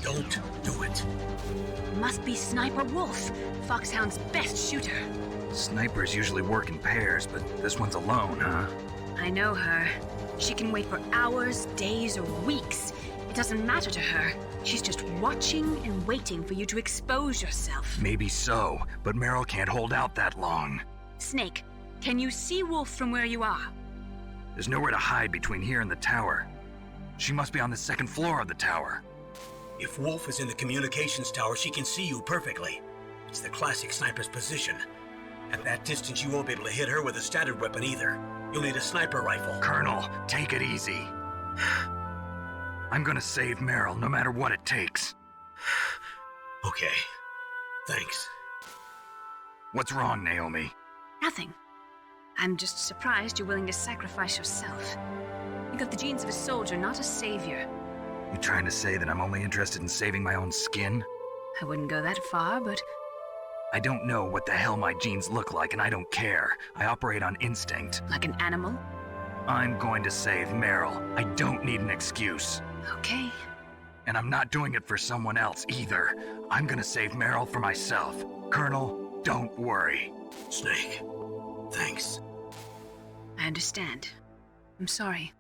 Don't do it. Must be Sniper Wolf, Foxhound's best shooter. Snipers usually work in pairs, but this one's alone, huh? I know her. She can wait for hours, days, or weeks. It doesn't matter to her. She's just watching and waiting for you to expose yourself. Maybe so, but Meryl can't hold out that long. Snake, can you see Wolf from where you are? There's nowhere to hide between here and the tower. She must be on the second floor of the tower. If Wolf is in the communications tower, she can see you perfectly. It's the classic sniper's position. At that distance, you won't be able to hit her with a standard weapon either. You'll need a sniper rifle. Colonel, take it easy. I'm gonna save Meryl, no matter what it takes. Okay. Thanks. What's wrong, Naomi? Nothing. I'm just surprised you're willing to sacrifice yourself. You got the genes of a soldier, not a savior. You trying to say that I'm only interested in saving my own skin? I wouldn't go that far, but... I don't know what the hell my genes look like, and I don't care. I operate on instinct. Like an animal? I'm going to save Meryl. I don't need an excuse. Okay. And I'm not doing it for someone else either. I'm gonna save Meryl for myself. Colonel, don't worry. Snake, thanks. I understand. I'm sorry.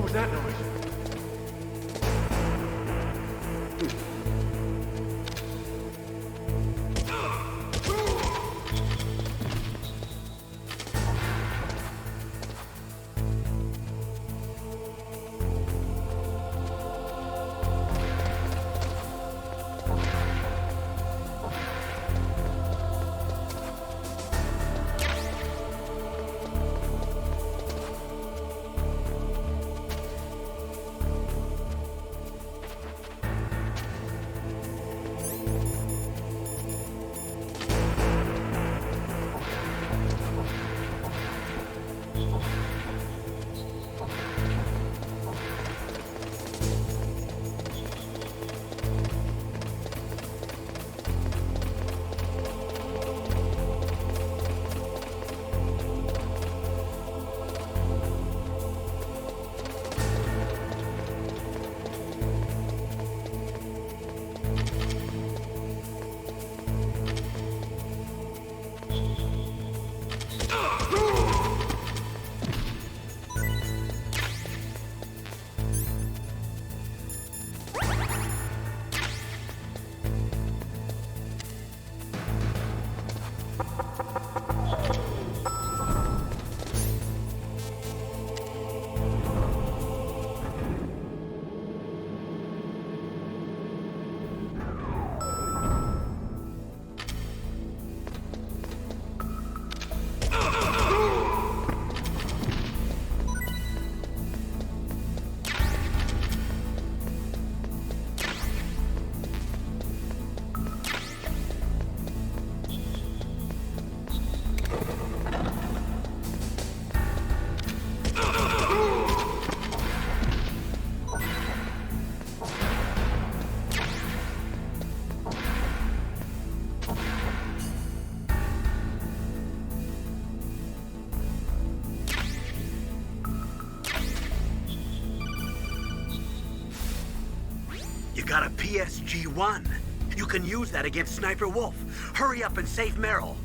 What was that noise? You got a PSG-1. You can use that against Sniper Wolf. Hurry up and save Meryl.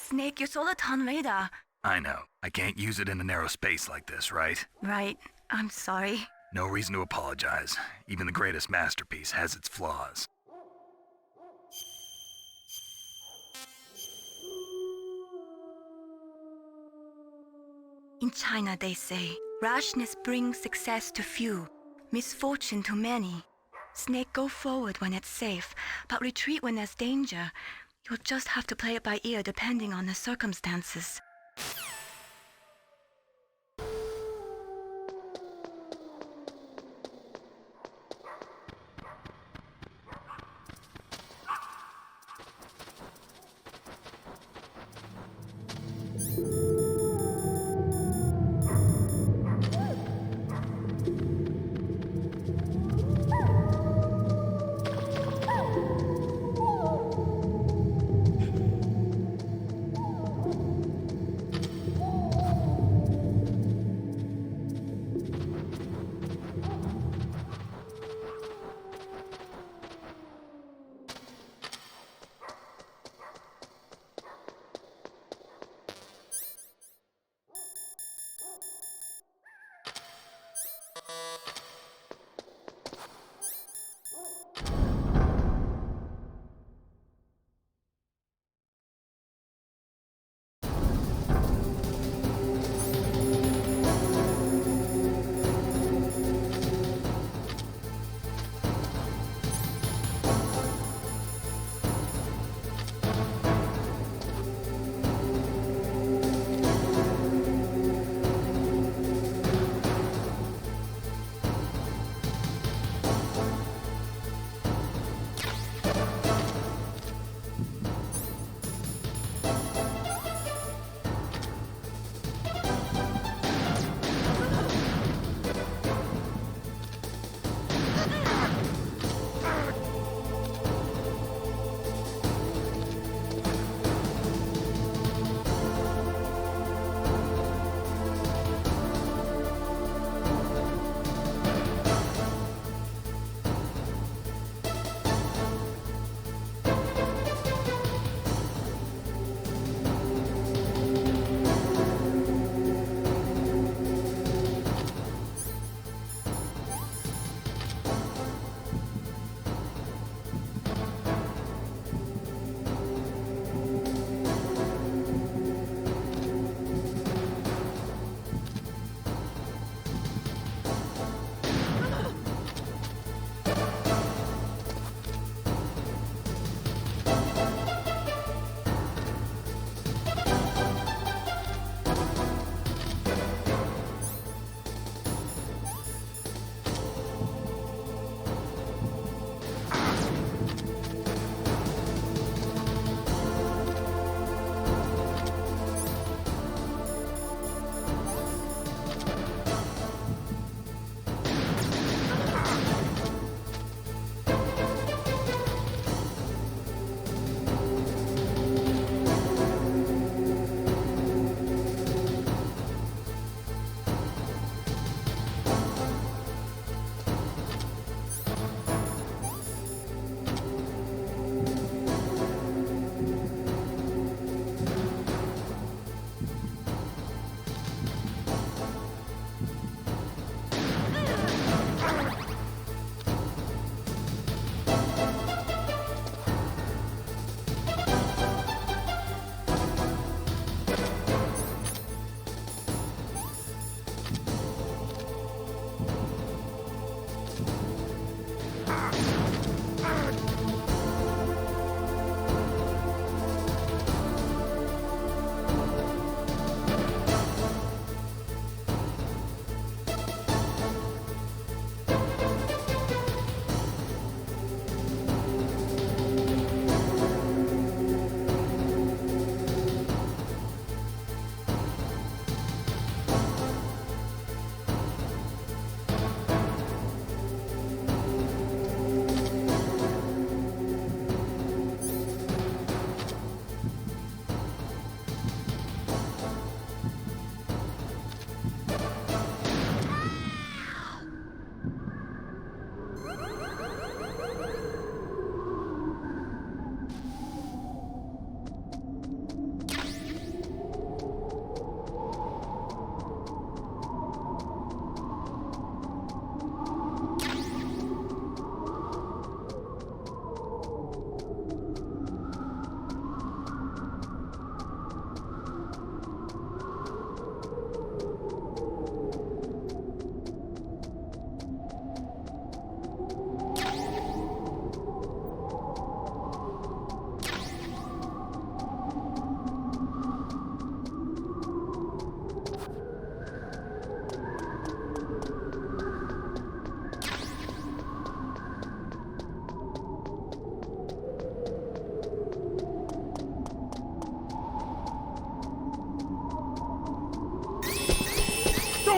Snake, your Soliton radar. I know. I can't use it in a narrow space like this, right? Right. I'm sorry. No reason to apologize. Even the greatest masterpiece has its flaws. In China, they say, rashness brings success to few, misfortune to many. Snake, go forward when it's safe, but retreat when there's danger. You'll just have to play it by ear depending on the circumstances.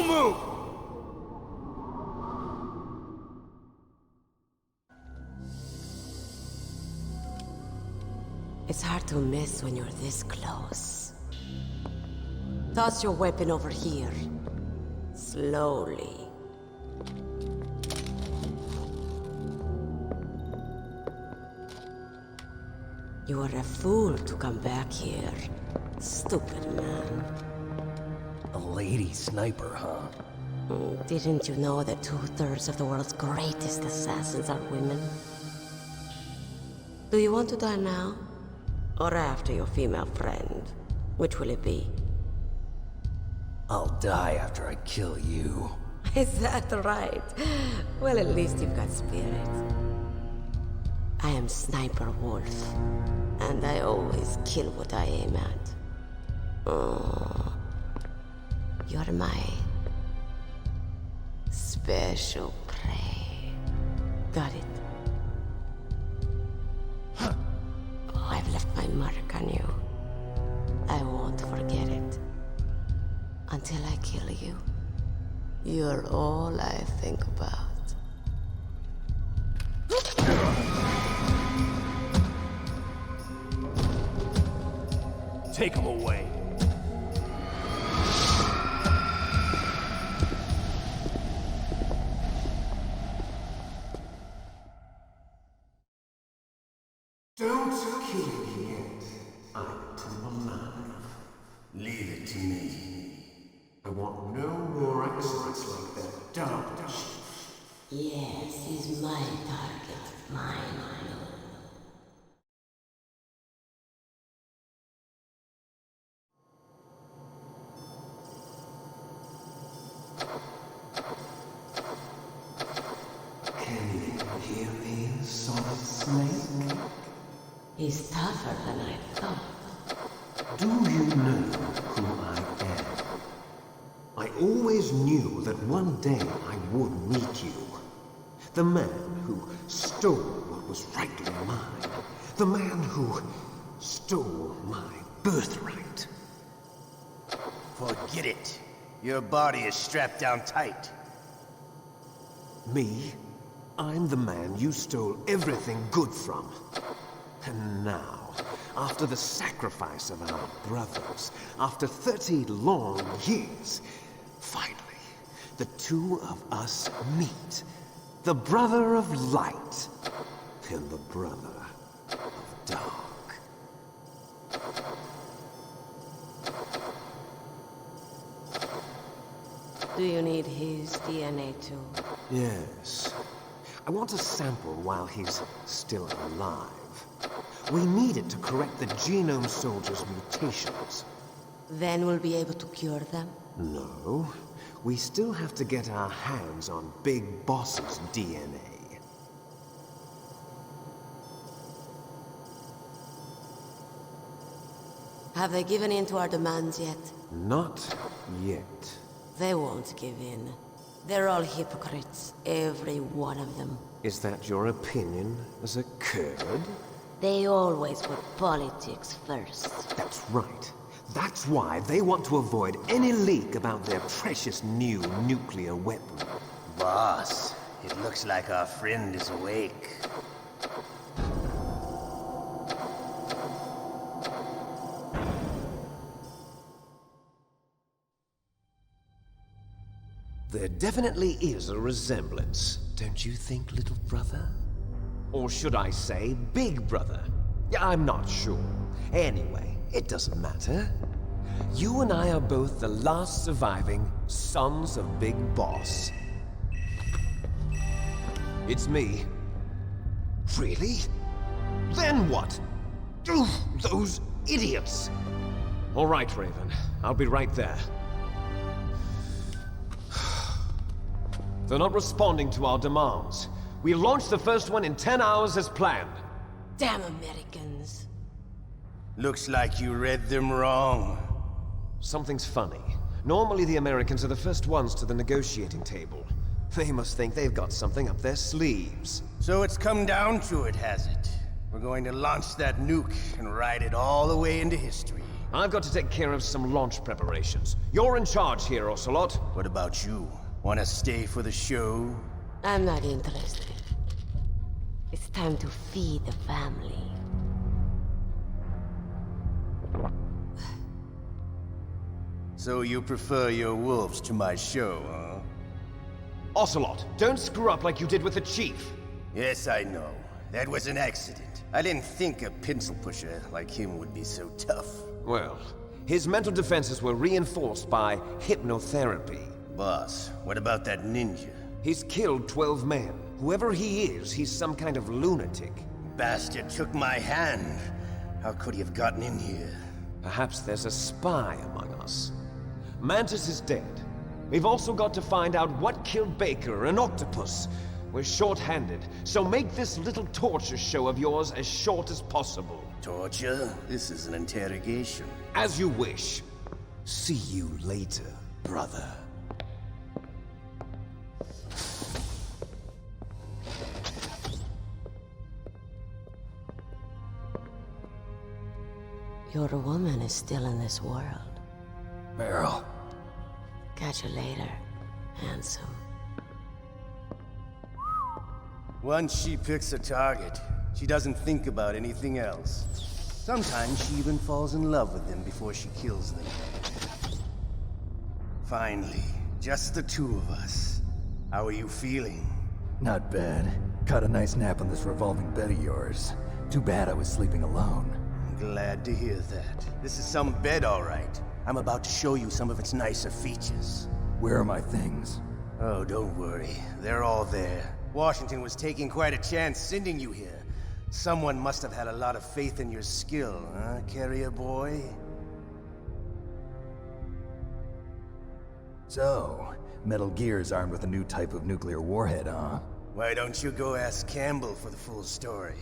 move! It's hard to miss when you're this close. Toss your weapon over here. Slowly. You are a fool to come back here. Stupid man. A lady sniper, huh? Didn't you know that 2/3 of the world's greatest assassins are women? Do you want to die now? Or after your female friend? Which will it be? I'll die after I kill you. Is that right? Well, at least you've got spirit. I am Sniper Wolf, and I always kill what I aim at. Oh, you're my special prey. Got it? I've left my mark on you. I won't forget it. Until I kill you. You're all I think about. Take him away. Don't kill me yet. I'm alive. Leave it to me. I want no more accidents like that, don't you? Yes, he's my target. Mine. Can you hear me, Solid Snake? He's tougher than I thought. Do you know who I am? I always knew that one day I would meet you. The man who stole what was rightly mine. The man who stole my birthright. Forget it. Your body is strapped down tight. Me? I'm the man you stole everything good from. And now, after the sacrifice of our brothers, after 30 long years, finally, the two of us meet. The brother of light and the brother of dark. Do you need his DNA too? Yes. I want a sample while he's still alive. We need it to correct the Genome Soldier's mutations. Then we'll be able to cure them? No. We still have to get our hands on Big Boss's DNA. Have they given in to our demands yet? Not yet. They won't give in. They're all hypocrites, every one of them. Is that your opinion as a Kurd? They always put politics first. That's right. That's why they want to avoid any leak about their precious new nuclear weapon. Boss, it looks like our friend is awake. There definitely is a resemblance, don't you think, little brother? Or should I say, big brother? I'm not sure. Anyway, it doesn't matter. You and I are both the last surviving sons of Big Boss. It's me. Really? Then what? Those idiots! All right, Raven. I'll be right there. They're not responding to our demands. We launched the first one in 10 hours as planned. Damn Americans. Looks like you read them wrong. Something's funny. Normally the Americans are the first ones to the negotiating table. They must think they've got something up their sleeves. So it's come down to it, has it? We're going to launch that nuke and ride it all the way into history. I've got to take care of some launch preparations. You're in charge here, Ocelot. What about you? Wanna stay for the show? I'm not interested. It's time to feed the family. So you prefer your wolves to my show, huh? Ocelot, don't screw up like you did with the Chief. Yes, I know. That was an accident. I didn't think a pencil pusher like him would be so tough. Well, his mental defenses were reinforced by hypnotherapy. Boss, what about that ninja? He's killed 12 men. Whoever he is, he's some kind of lunatic. Bastard took my hand. How could he have gotten in here? Perhaps there's a spy among us. Mantis is dead. We've also got to find out what killed Baker and Octopus. We're short-handed, so make this little torture show of yours as short as possible. Torture? This is an interrogation. As you wish. See you later, brother. Your woman is still in this world. Meryl. Catch you later, handsome. Once she picks a target, she doesn't think about anything else. Sometimes she even falls in love with them before she kills them. Finally, just the two of us. How are you feeling? Not bad. Caught a nice nap on this revolving bed of yours. Too bad I was sleeping alone. Glad to hear that. This is some bed, all right. I'm about to show you some of its nicer features. Where are my things? Oh, don't worry. They're all there. Washington was taking quite a chance sending you here. Someone must have had a lot of faith in your skill, huh, carrier boy? So, Metal Gear's armed with a new type of nuclear warhead, huh? Why don't you go ask Campbell for the full story?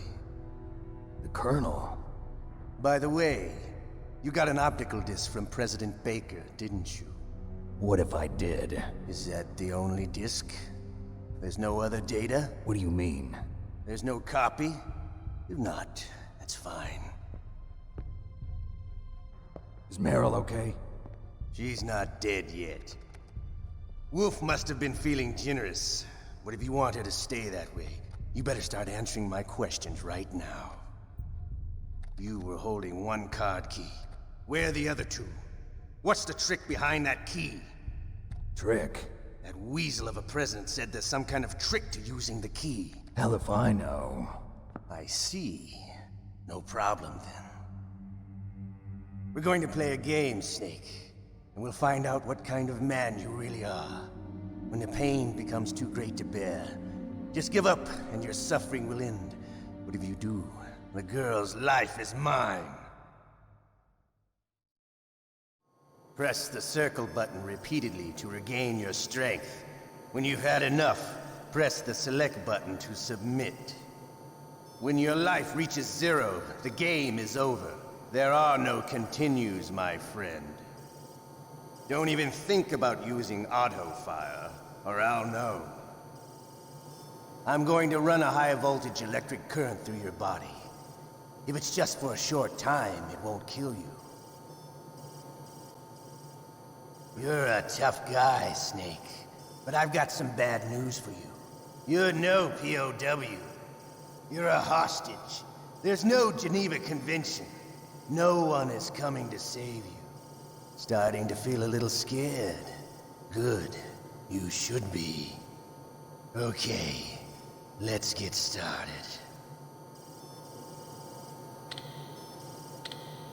The Colonel? By the way, you got an optical disc from President Baker, didn't you? What if I did? Is that the only disc? There's no other data? What do you mean? There's no copy? If not, that's fine. Is Meryl okay? She's not dead yet. Wolf must have been feeling generous. But if you want her to stay that way, you better start answering my questions right now. You were holding one card key. Where are the other two? What's the trick behind that key? Trick? That weasel of a president said there's some kind of trick to using the key. Hell if I know. I see. No problem then. We're going to play a game, Snake. And we'll find out what kind of man you really are. When the pain becomes too great to bear, just give up and your suffering will end. But if you do, the girl's life is mine. Press the circle button repeatedly to regain your strength. When you've had enough, press the select button to submit. When your life reaches 0, the game is over. There are no continues, my friend. Don't even think about using auto-fire, or I'll know. I'm going to run a high-voltage electric current through your body. If it's just for a short time, it won't kill you. You're a tough guy, Snake. But I've got some bad news for you. You're no POW. You're a hostage. There's no Geneva Convention. No one is coming to save you. Starting to feel a little scared. Good. You should be. Okay, let's get started.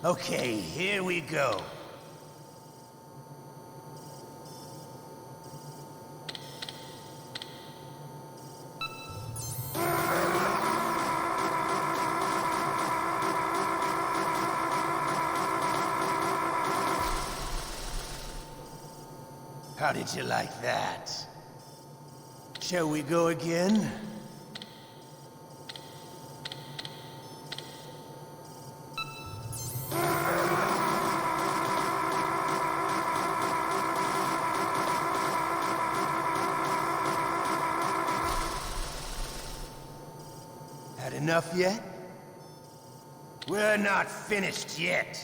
Okay, here we go. How did you like that? Shall we go again? Had enough yet? We're not finished yet.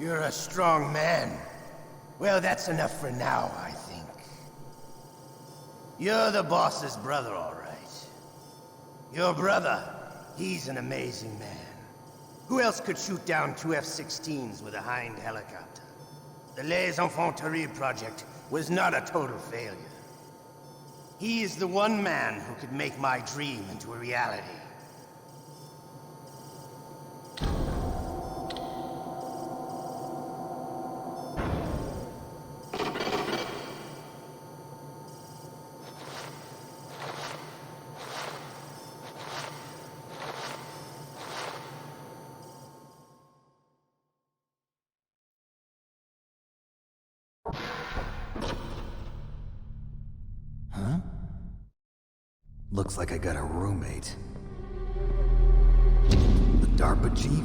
You're a strong man. Well, that's enough for now, I think. You're the boss's brother, all right. Your brother, he's an amazing man. Who else could shoot down two F-16s with a Hind helicopter? The Les Infanteries project was not a total failure. He is the one man who could make my dream into a reality. Huh? Looks like I got a roommate. The DARPA chief?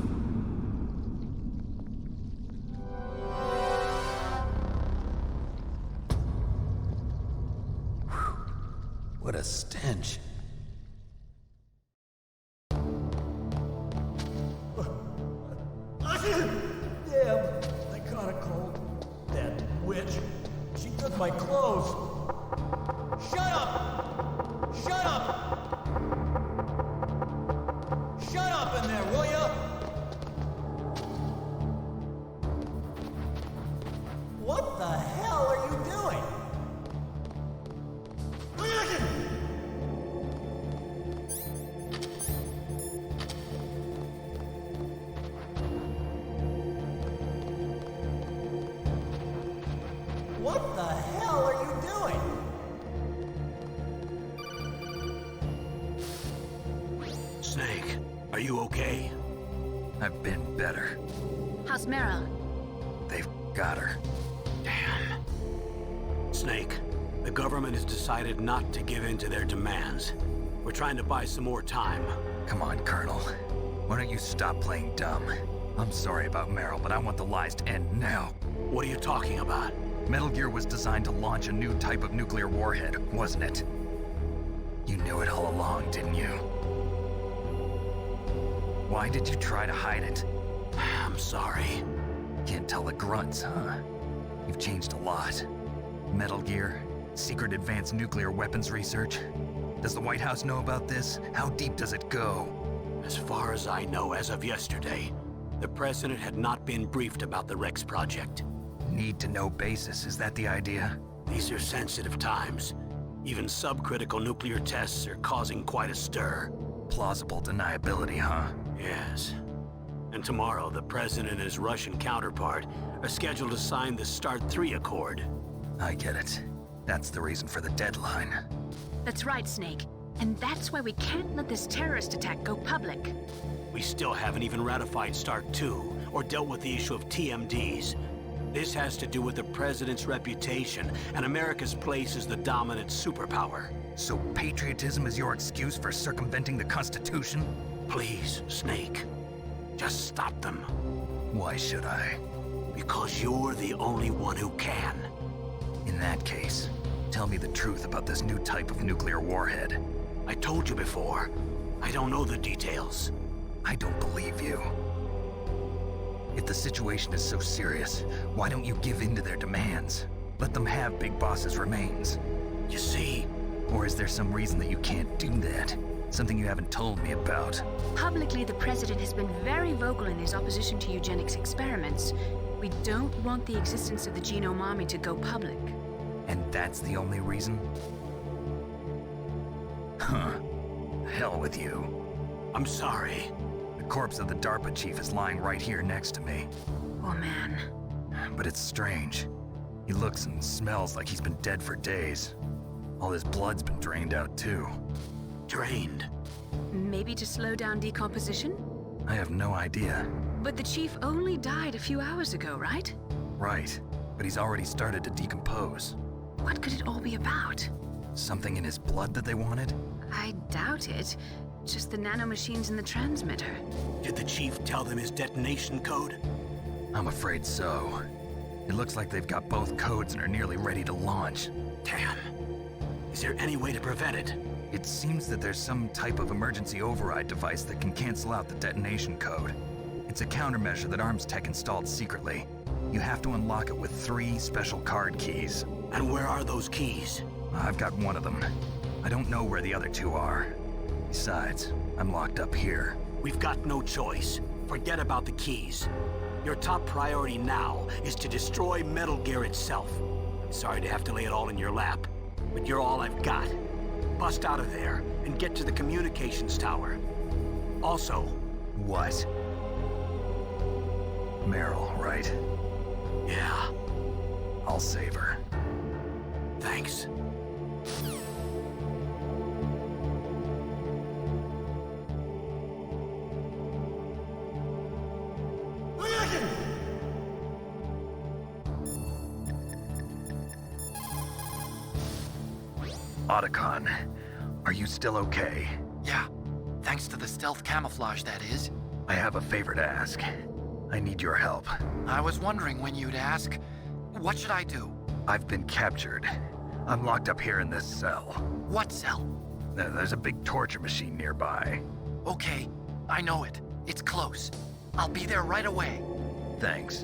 Whew. What a stench. Damn, I caught a cold. That witch. She took my clothes. Shut up! Shut up! Shut up in there, will ya? What the hell are you doing? What the hell are you doing? Snake, are you okay? I've been better. How's Meryl? They've got her. Damn. Snake, the government has decided not to give in to their demands. We're trying to buy some more time. Come on, Colonel. Why don't you stop playing dumb? I'm sorry about Meryl, but I want the lies to end now. What are you talking about? Metal Gear was designed to launch a new type of nuclear warhead, wasn't it? You knew it all along, didn't you? Why did you try to hide it? I'm sorry. Can't tell the grunts, huh? You've changed a lot. Metal Gear, secret advanced nuclear weapons research. Does the White House know about this? How deep does it go? As far as I know, as of yesterday, the president had not been briefed about the Rex project. Need-to-know basis, is that the idea? These are sensitive times. Even subcritical nuclear tests are causing quite a stir. Plausible deniability, huh? Yes. And tomorrow, the president and his Russian counterpart are scheduled to sign the START 3 Accord. I get it. That's the reason for the deadline. That's right, Snake. And that's why we can't let this terrorist attack go public. We still haven't even ratified START 2 or dealt with the issue of TMDs. This has to do with the president's reputation and America's place as the dominant superpower. So patriotism is your excuse for circumventing the Constitution? Please, Snake. Just stop them. Why should I? Because you're the only one who can. In that case, tell me the truth about this new type of nuclear warhead. I told you before. I don't know the details. I don't believe you. If the situation is so serious, why don't you give in to their demands? Let them have Big Boss's remains. You see? Or is there some reason that you can't do that? Something you haven't told me about? Publicly, the president has been very vocal in his opposition to eugenics experiments. We don't want the existence of the Genome Army to go public. And that's the only reason? Huh. Hell with you. I'm sorry. The corpse of the DARPA chief is lying right here next to me. Oh, man. But it's strange. He looks and smells like he's been dead for days. All his blood's been drained out, too. Drained? Maybe to slow down decomposition? I have no idea. But the chief only died a few hours ago, right? Right. But he's already started to decompose. What could it all be about? Something in his blood that they wanted? I doubt it. Just the nanomachines in the transmitter. Did the chief tell them his detonation code? I'm afraid so. It looks like they've got both codes and are nearly ready to launch. Damn. Is there any way to prevent it? It seems that there's some type of emergency override device that can cancel out the detonation code. It's a countermeasure that Arms Tech installed secretly. You have to unlock it with 3 special card keys. And where are those keys? I've got one of them. I don't know where the other 2 are. Besides, I'm locked up here. We've got no choice. Forget about the keys. Your top priority now is to destroy Metal Gear itself. I'm sorry to have to lay it all in your lap, but you're all I've got. Bust out of there and get to the communications tower. Also... What? Meryl, right? Yeah. I'll save her. Thanks. Otacon, are you still okay? Yeah. Thanks to the stealth camouflage, that is. I have a favor to ask. I need your help. I was wondering when you'd ask. What should I do? I've been captured. I'm locked up here in this cell. What cell? There's a big torture machine nearby. Okay, I know it. It's close. I'll be there right away. Thanks.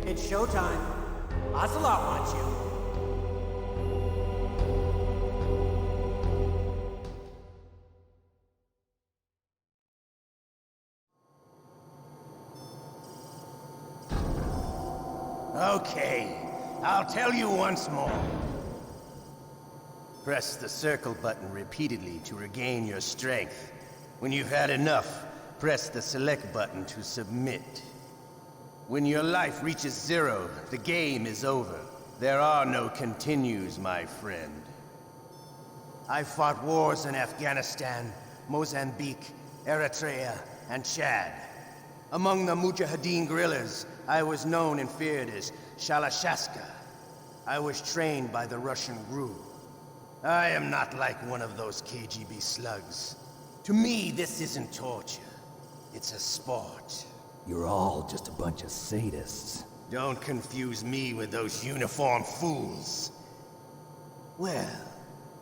It's showtime. Ocelot wants you. Okay, I'll tell you once more. Press the circle button repeatedly to regain your strength. When you've had enough, press the select button to submit. When your life reaches 0, the game is over. There are no continues, my friend. I fought wars in Afghanistan, Mozambique, Eritrea, and Chad. Among the Mujahideen guerrillas, I was known and feared as Shalashaska. I was trained by the Russian GRU. I am not like one of those KGB slugs. To me, this isn't torture. It's a sport. You're all just a bunch of sadists. Don't confuse me with those uniformed fools. Well,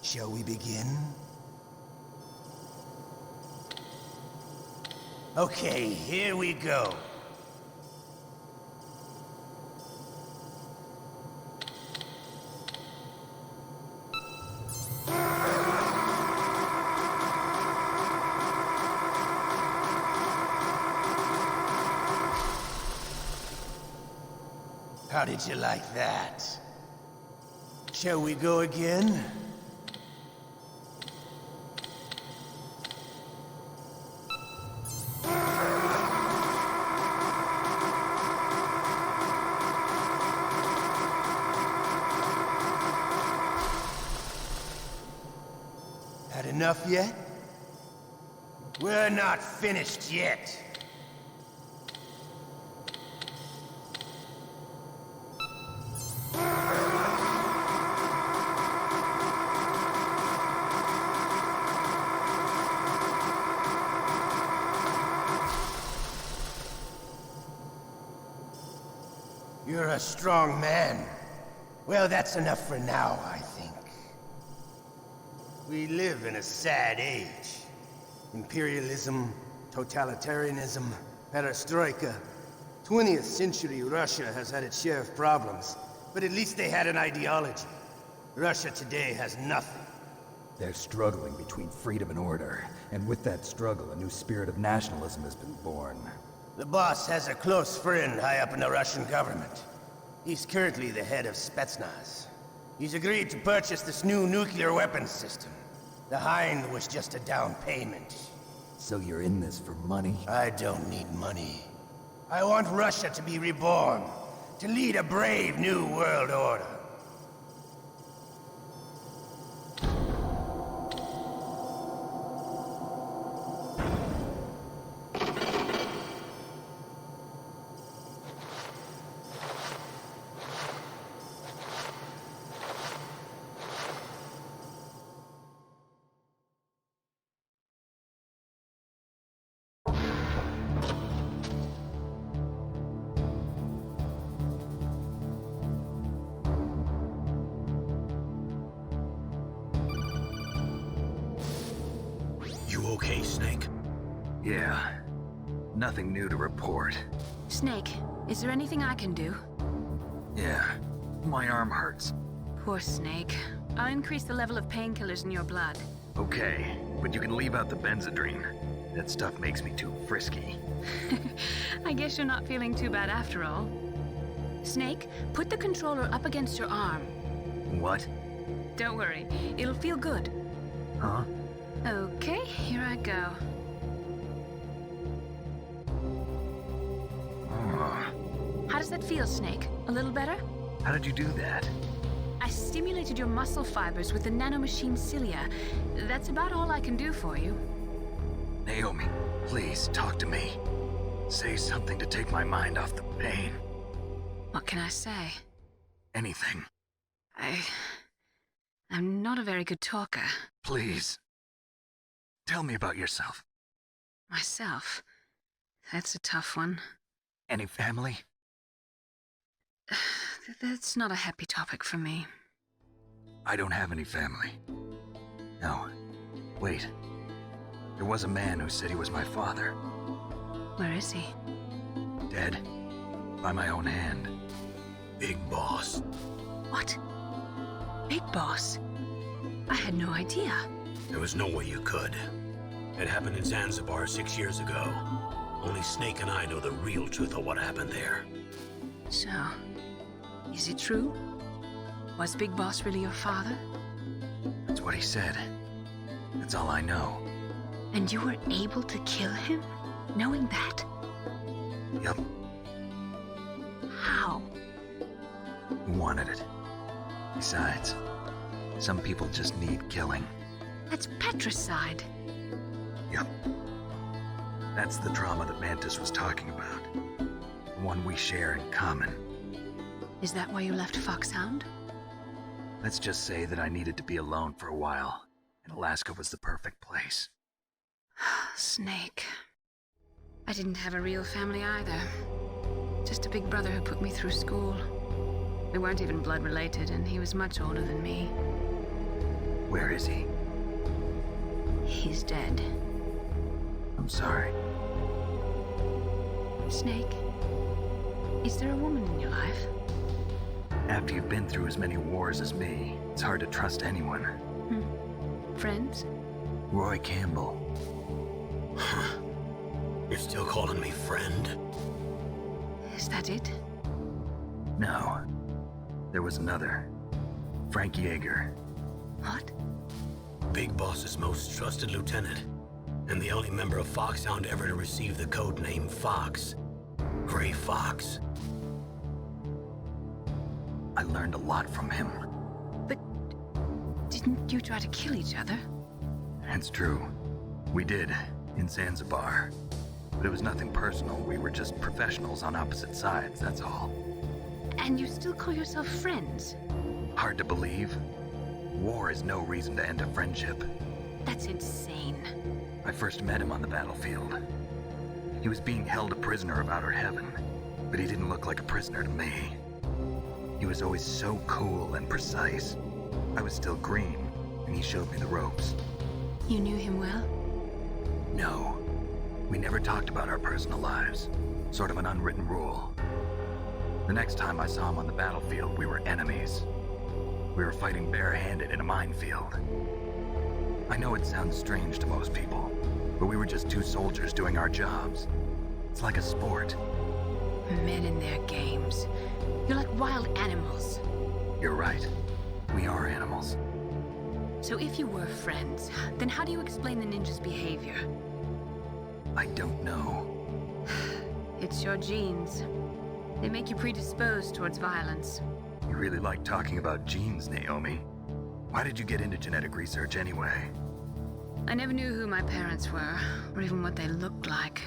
shall we begin? Okay, here we go. How did you like that? Shall we go again? Had enough yet? We're not finished yet. You're a strong man. Well, that's enough for now, I think. We live in a sad age. Imperialism, totalitarianism, perestroika. 20th century Russia has had its share of problems, but at least they had an ideology. Russia today has nothing. They're struggling between freedom and order, and with that struggle, a new spirit of nationalism has been born. The boss has a close friend high up in the Russian government. He's currently the head of Spetsnaz. He's agreed to purchase this new nuclear weapons system. The Hind was just a down payment. So you're in this for money? I don't need money. I want Russia to be reborn, to lead a brave new world order. You okay, Snake? Yeah. Nothing new to report. Snake, is there anything I can do? Yeah. My arm hurts. Poor Snake. I'll increase the level of painkillers in your blood. Okay, but you can leave out the Benzedrine. That stuff makes me too frisky. I guess you're not feeling too bad after all. Snake, put the controller up against your arm. What? Don't worry, it'll feel good. Huh? Okay, here I go. How does that feel, Snake? A little better? How did you do that? I stimulated your muscle fibers with the nanomachine cilia. That's about all I can do for you. Naomi, please talk to me. Say something to take my mind off the pain. What can I say? Anything. I'm not a very good talker. Please. Tell me about yourself. Myself? That's a tough one. Any family? That's not a happy topic for me. I don't have any family. No. Wait. There was a man who said he was my father. Where is he? Dead. By my own hand. Big Boss. What? Big Boss? I had no idea. There was no way you could. It happened in Zanzibar 6 years ago. Only Snake and I know the real truth of what happened there. So, is it true? Was Big Boss really your father? That's what he said. That's all I know. And you were able to kill him, knowing that? Yup. How? He wanted it. Besides, some people just need killing. That's patricide. Yup. That's the trauma that Mantis was talking about. The one we share in common. Is that why you left Foxhound? Let's just say that I needed to be alone for a while, and Alaska was the perfect place. Snake. I didn't have a real family either. Just a big brother who put me through school. We weren't even blood related, and he was much older than me. Where is he? He's dead. I'm sorry. Snake, is there a woman in your life? After you've been through as many wars as me, it's hard to trust anyone. Friends? Roy Campbell. Huh. You're still calling me friend? Is that it? No. There was another. Frank Yeager. What? Big Boss's most trusted lieutenant, and the only member of Foxhound ever to receive the code name Fox. Gray Fox. I learned a lot from him. But didn't you try to kill each other? It's true. We did, in Zanzibar. But it was nothing personal. We were just professionals on opposite sides, that's all. And you still call yourself friends? Hard to believe. War is no reason to end a friendship. That's insane. I first met him on the battlefield. He was being held a prisoner of outer heaven, but he didn't look like a prisoner to me. He was always so cool and precise. I was still green, and he showed me the ropes. You knew him well? No. We never talked about our personal lives. Sort of an unwritten rule. The next time I saw him on the battlefield, we were enemies. We were fighting barehanded in a minefield. I know it sounds strange to most people, but we were just two soldiers doing our jobs. It's like a sport. Men in their games. You're like wild animals. You're right. We are animals. So if you were friends, then how do you explain the ninja's behavior? I don't know. It's your genes. They make you predisposed towards violence. You really like talking about genes, Naomi. Why did you get into genetic research anyway? I never knew who my parents were, or even what they looked like.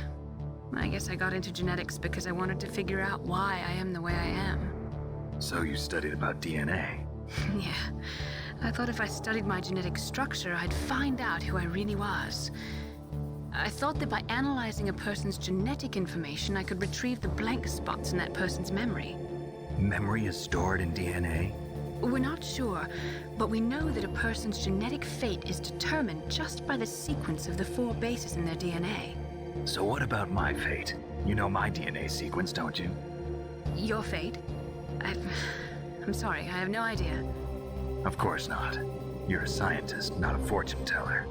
I guess I got into genetics because I wanted to figure out why I am the way I am. So you studied about DNA? Yeah. I thought if I studied my genetic structure, I'd find out who I really was. I thought that by analyzing a person's genetic information, I could retrieve the blank spots in that person's memory. Memory is stored in DNA? We're not sure, but we know that a person's genetic fate is determined just by the sequence of the 4 bases in their DNA. So what about my fate? You know my DNA sequence, don't you? Your fate? I'm sorry, I have no idea. Of course not. You're a scientist, not a fortune teller.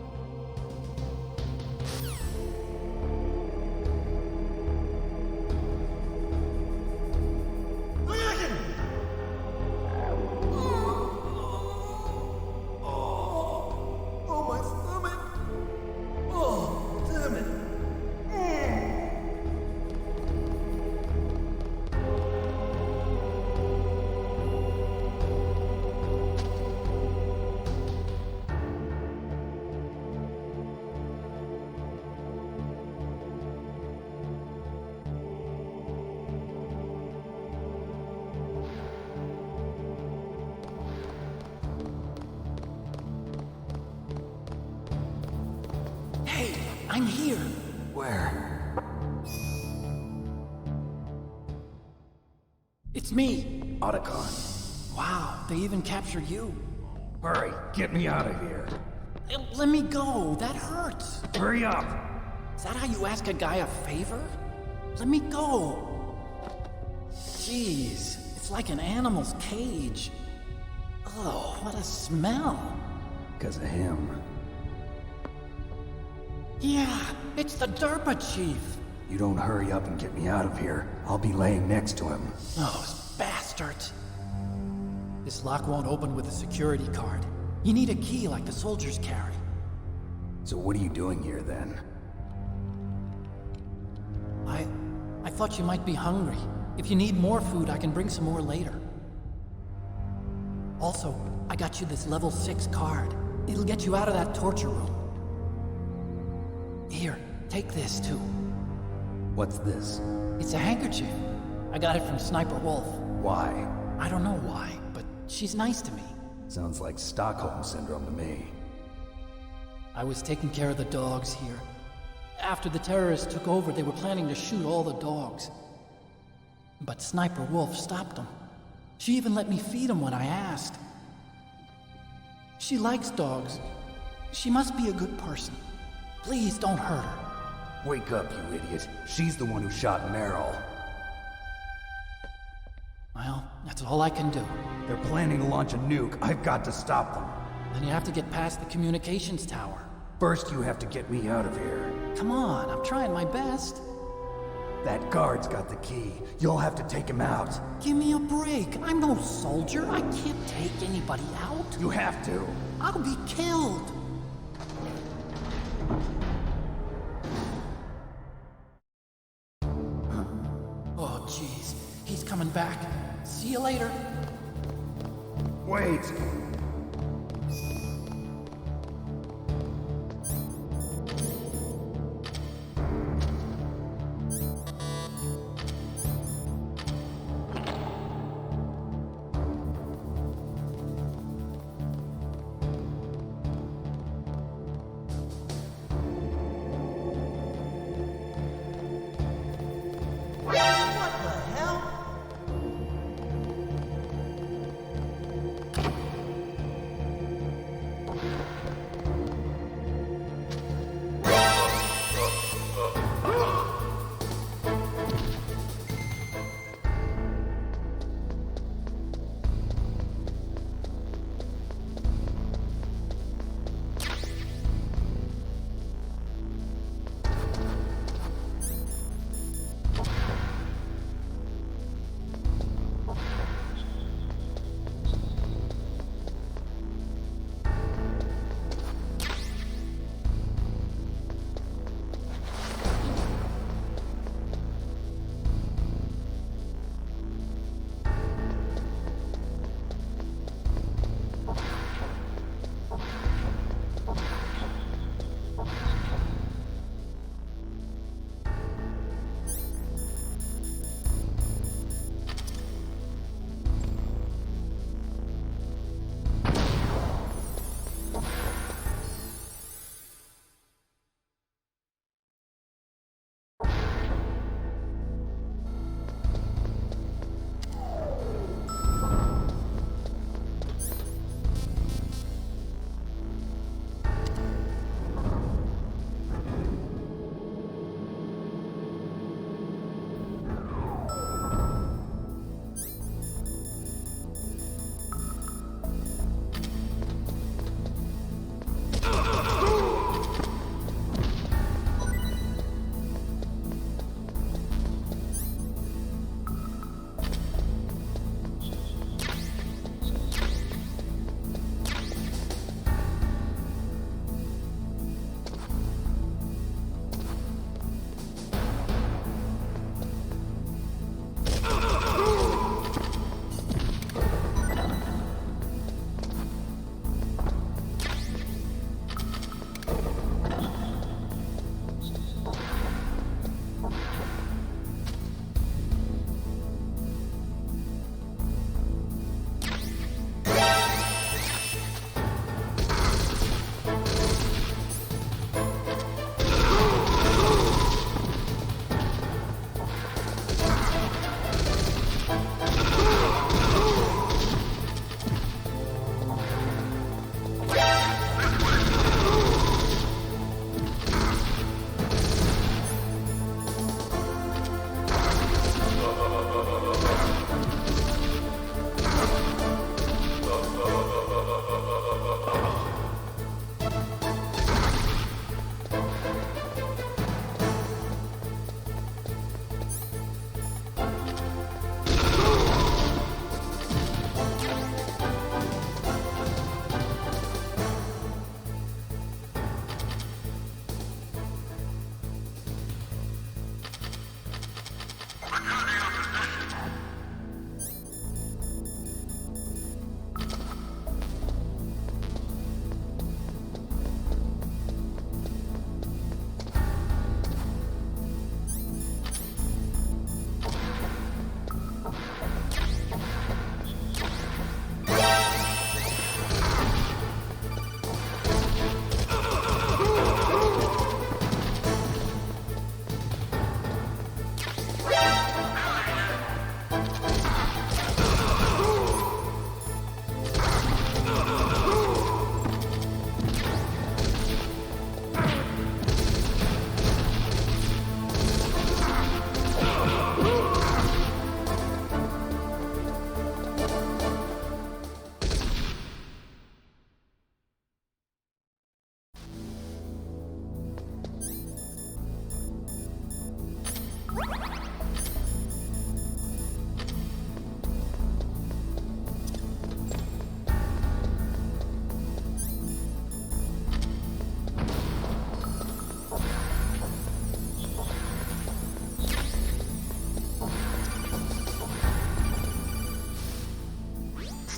Oh, my stomach! Oh, damn it! Hey, I'm here. Where? It's me. Otacon. Wow, they even captured you. Hurry, get me out of here. Let me go. That hurts. Hurry up! Is that how you ask a guy a favor? Let me go. Jeez, it's like an animal's cage. Oh, what a smell. Because of him. Yeah, it's the DARPA chief. You don't hurry up and get me out of here, I'll be laying next to him. Those bastards. This lock won't open with a security card. You need a key like the soldiers carry. So what are you doing here then? I thought you might be hungry. If you need more food, I can bring some more later. Also, I got you this level 6 card. It'll get you out of that torture room. Here, take this too. What's this? It's a handkerchief. I got it from Sniper Wolf. Why? I don't know why, but she's nice to me. Sounds like Stockholm Syndrome to me. I was taking care of the dogs here. After the terrorists took over, they were planning to shoot all the dogs. But Sniper Wolf stopped them. She even let me feed them when I asked. She likes dogs. She must be a good person. Please don't hurt her. Wake up, you idiot. She's the one who shot Meryl. Well, that's all I can do. They're planning to launch a nuke. I've got to stop them. Then you have to get past the communications tower. First, you have to get me out of here. Come on, I'm trying my best. That guard's got the key. You'll have to take him out. Give me a break. I'm no soldier. I can't take anybody out. You have to. I'll be killed. Oh, jeez. He's coming back. See you later. Wait.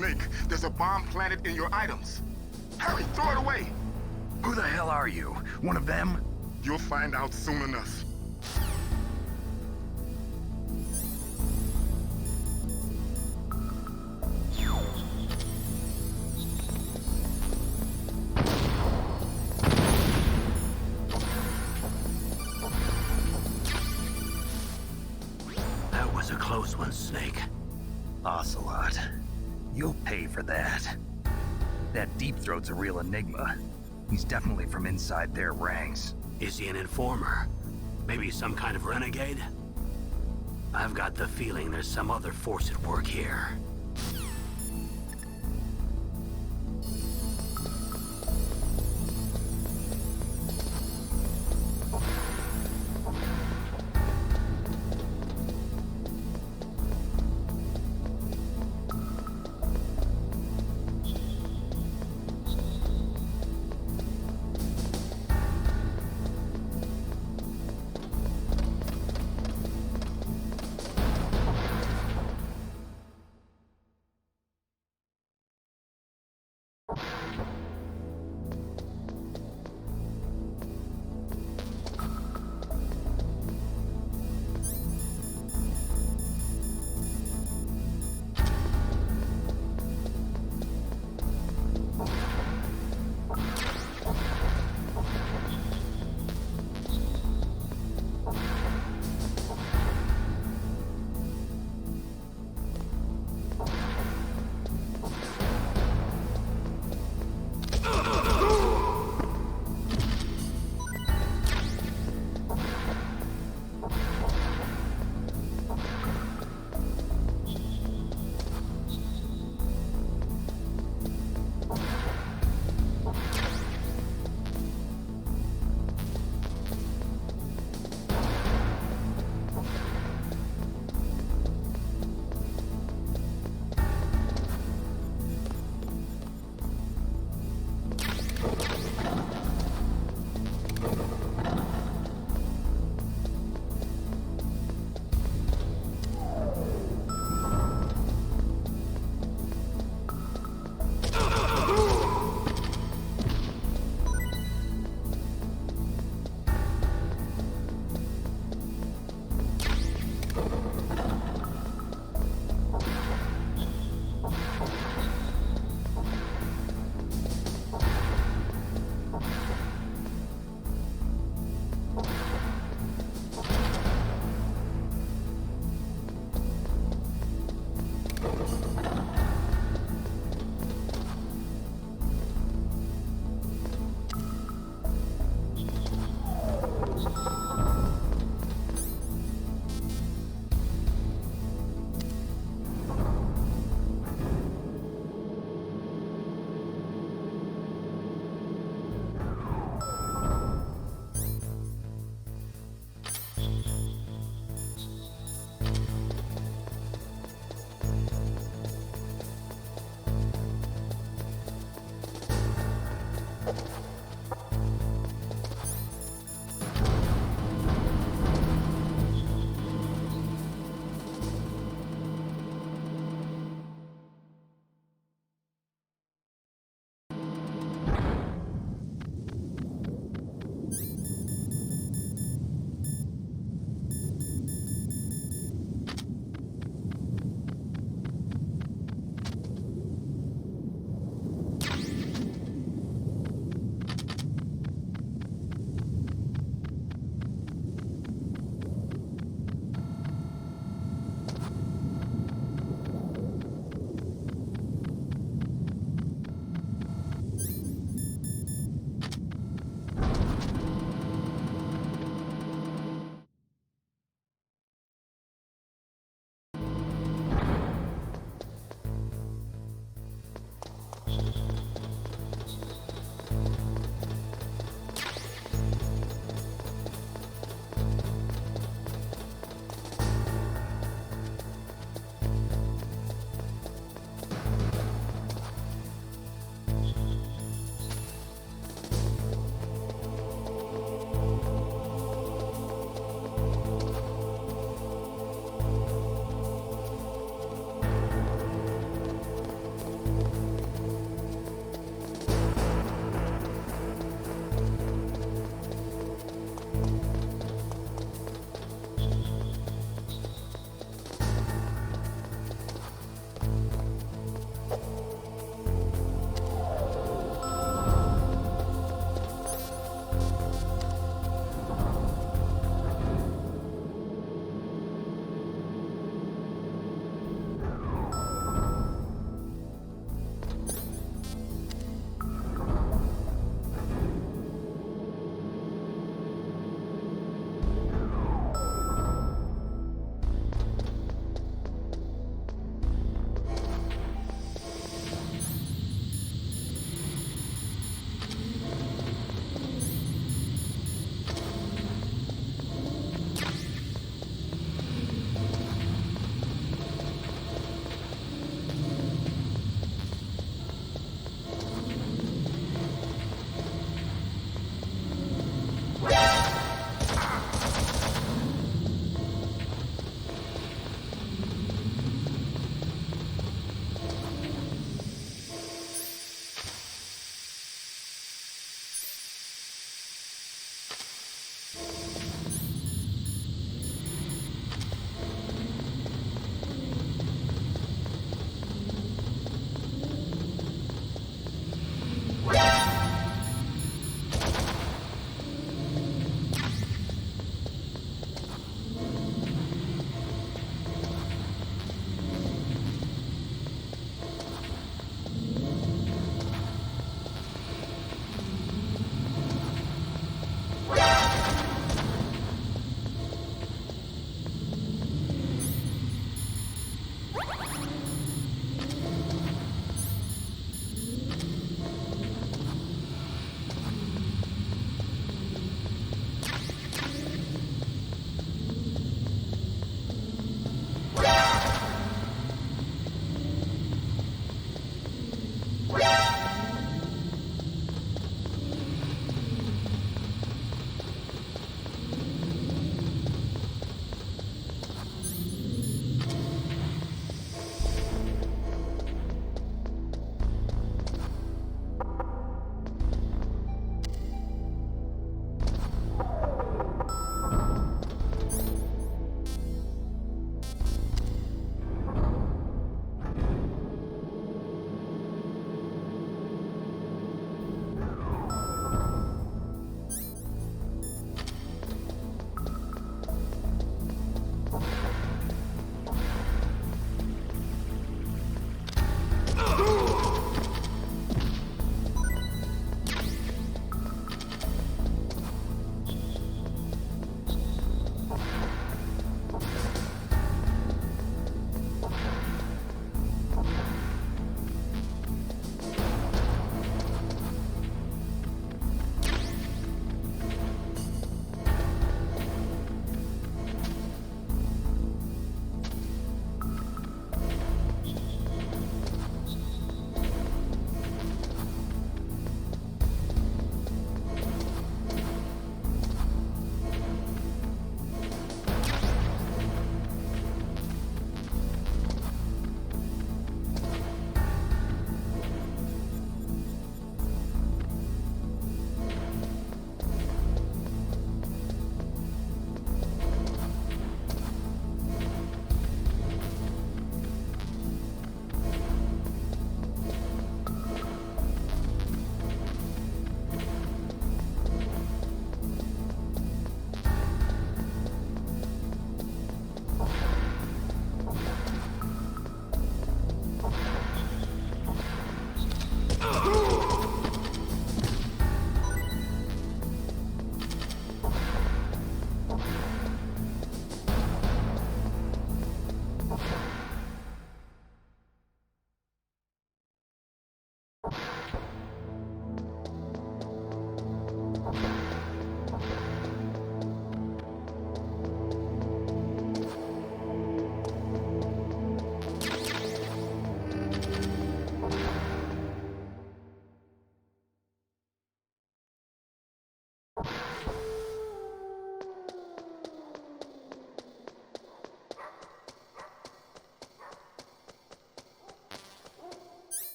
Snake, there's a bomb planted in your items. Hurry, throw it away! Who the hell are you? One of them? You'll find out soon enough. That was a close one, Snake. Ocelot. You'll pay for that. That Deep Throat's a real enigma. He's definitely from inside their ranks. Is he an informer? Maybe some kind of renegade? I've got the feeling there's some other force at work here.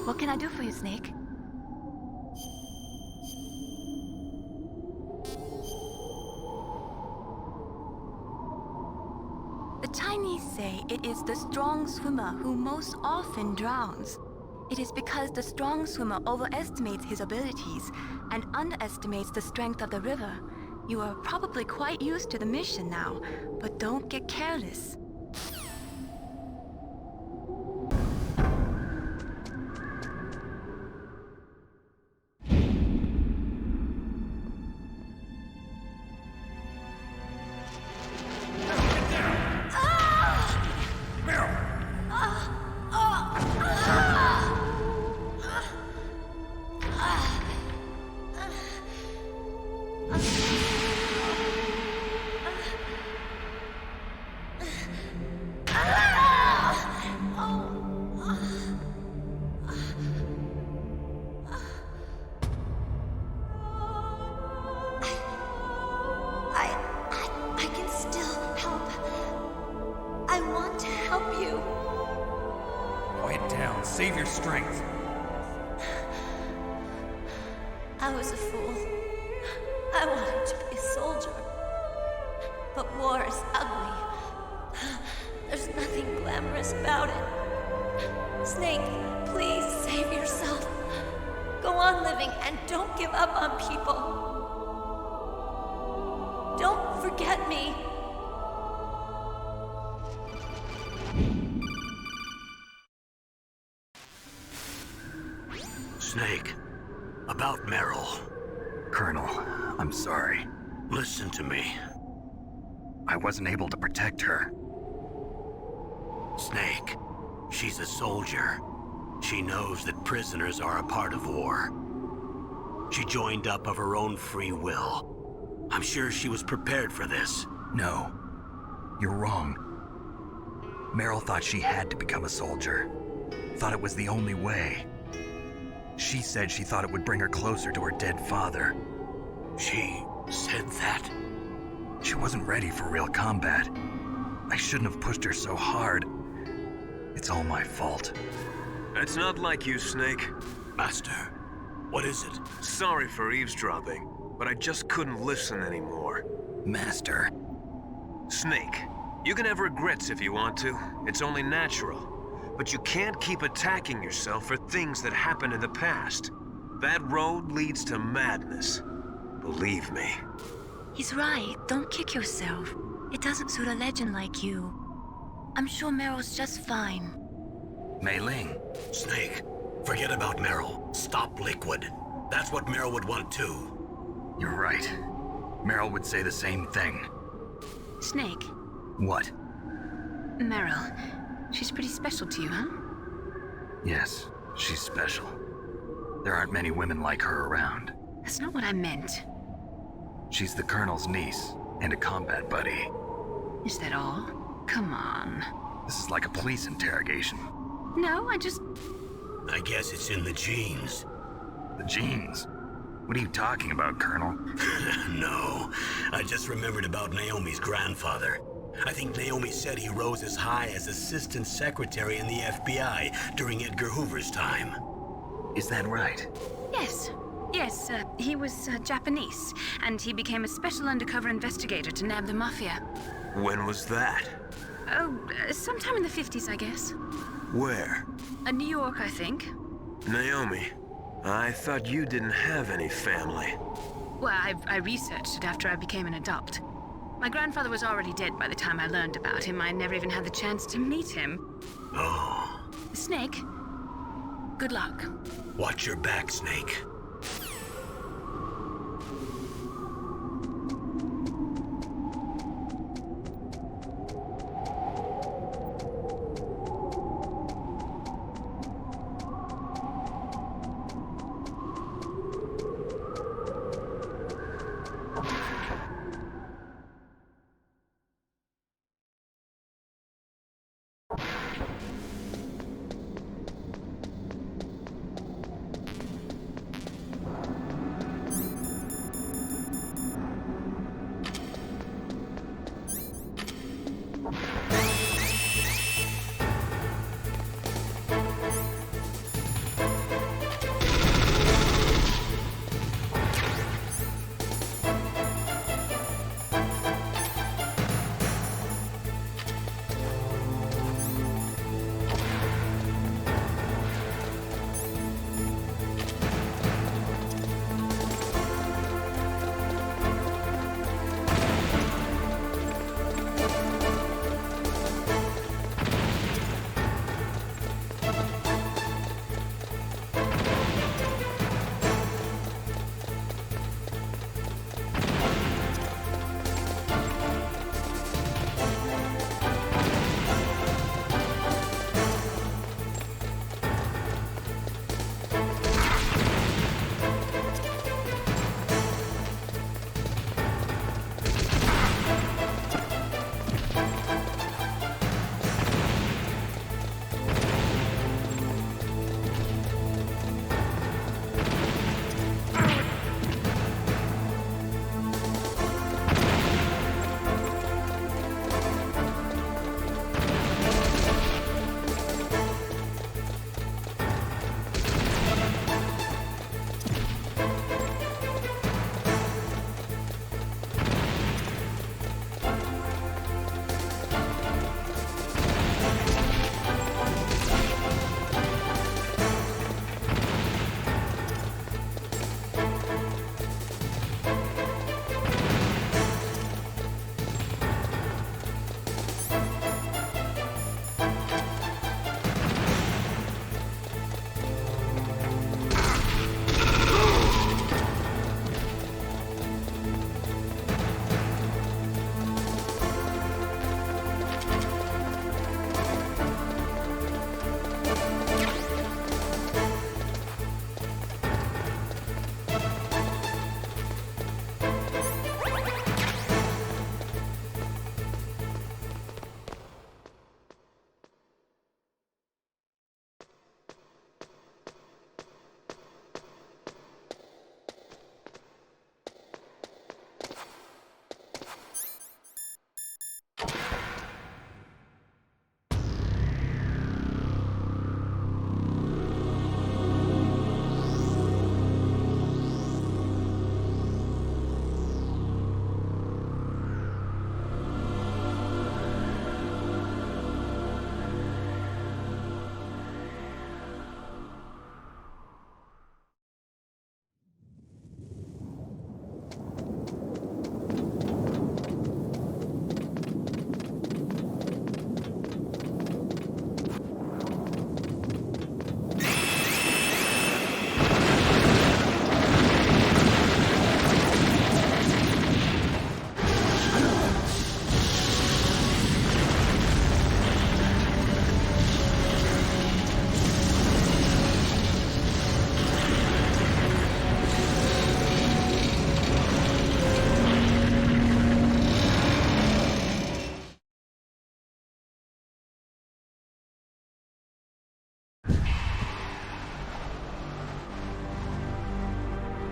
What can I do for you, Snake? The Chinese say it is the strong swimmer who most often drowns. It is because the strong swimmer overestimates his abilities and underestimates the strength of the river. You are probably quite used to the mission now, but don't get careless. Save your strength. I was a fool. I wanted to be a soldier. But war is ugly. There's nothing glamorous about it. Snake, please save yourself. Go on living and don't give up on people. Don't forget me. Snake, about Meryl. Colonel, I'm sorry. Listen to me. I wasn't able to protect her. Snake, she's a soldier. She knows that prisoners are a part of war. She joined up of her own free will. I'm sure she was prepared for this. No, you're wrong. Meryl thought she had to become a soldier. Thought it was the only way. She said she thought it would bring her closer to her dead father. She said that? She wasn't ready for real combat. I shouldn't have pushed her so hard. It's all my fault. It's not like you, Snake. Master, what is it? Sorry for eavesdropping, but I just couldn't listen anymore. Master. Snake, You can have regrets if you want to. It's only natural. But you can't keep attacking yourself for things that happened in the past. That road leads to madness. Believe me. He's right. Don't kick yourself. It doesn't suit a legend like you. I'm sure Meryl's just fine. Mei Ling. Snake, forget about Meryl. Stop Liquid. That's what Meryl would want too. You're right. Meryl would say the same thing. Snake. What? Meryl. She's pretty special to you, huh? Yes, she's special. There aren't many women like her around. That's not what I meant. She's the Colonel's niece and a combat buddy. Is that all? Come on. This is like a police interrogation. No, I guess it's in the genes. The genes? What are you talking about, Colonel? No, I just remembered about Naomi's grandfather. I think Naomi said he rose as high as assistant secretary in the FBI during Edgar Hoover's time. Is that right? Yes. Yes, he was Japanese, and he became a special undercover investigator to nab the Mafia. When was that? Oh, sometime in the 50s, I guess. Where? New York, I think. Naomi, I thought you didn't have any family. Well, I researched it after I became an adult. My grandfather was already dead by the time I learned about him. I never even had the chance to meet him. Oh. Snake, good luck. Watch your back, Snake.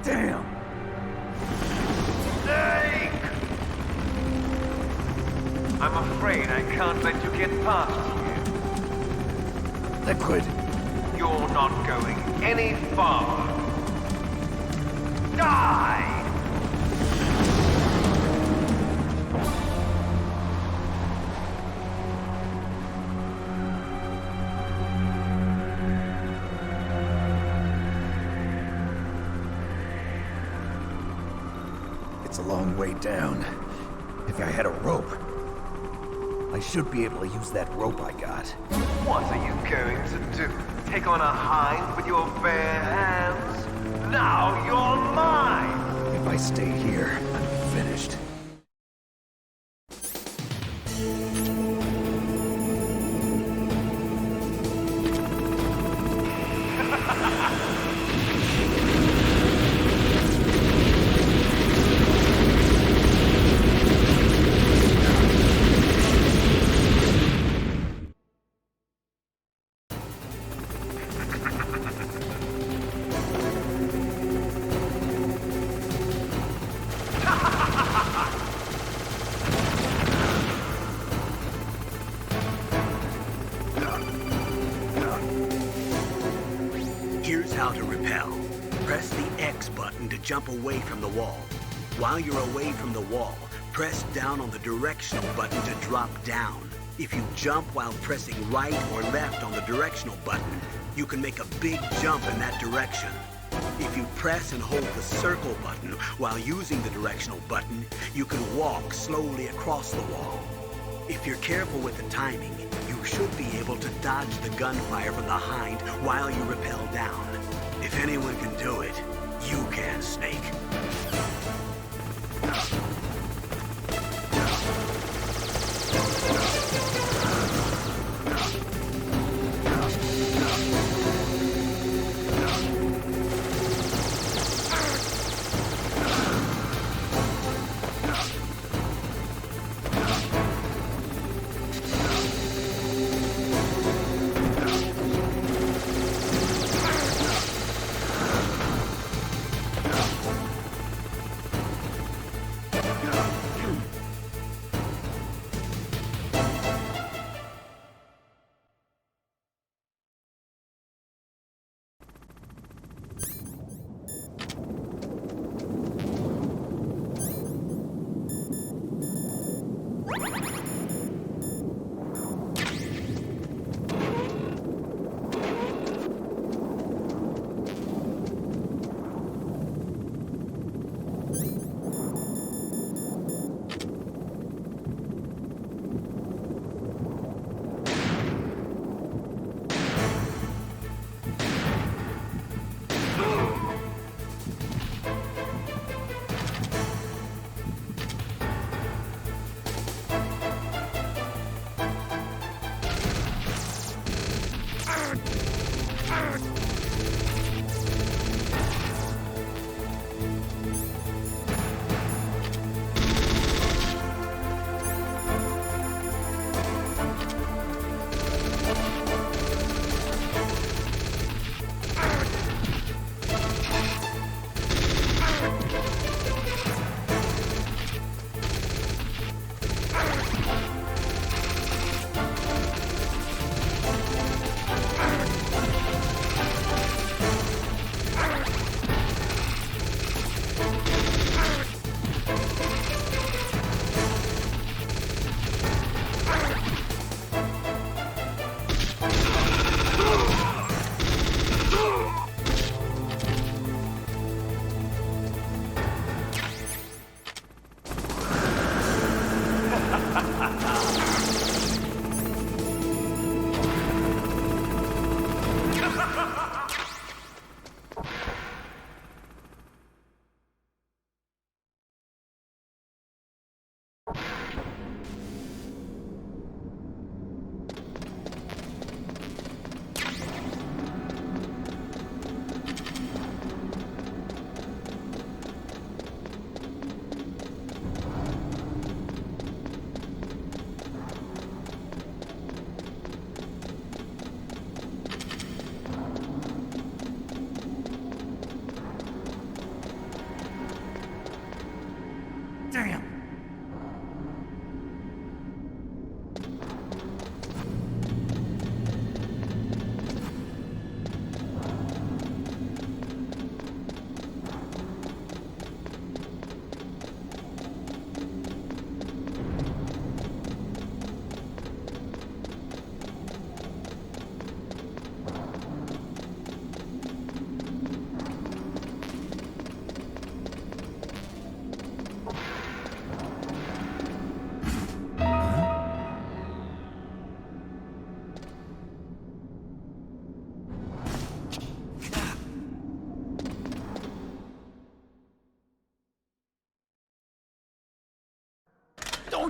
Damn! Snake! I'm afraid I can't let you get past here. Liquid! You're not going any farther. Die! It's a long way down. If I had a rope, I should be able to use that rope I got. What are you going to do? Take on a hind with your bare hands? Now you're mine! If I stay here, I'm finished. Here's how to repel. Press the X button to jump away from the wall. While you're away from the wall, press down on the directional button to drop down. If you jump while pressing right or left on the directional button, you can make a big jump in that direction. If you press and hold the circle button while using the directional button, you can walk slowly across the wall. If you're careful with the timing, you should be able to dodge the gunfire from the hind while you rappel down. If anyone can do it, you can, Snake.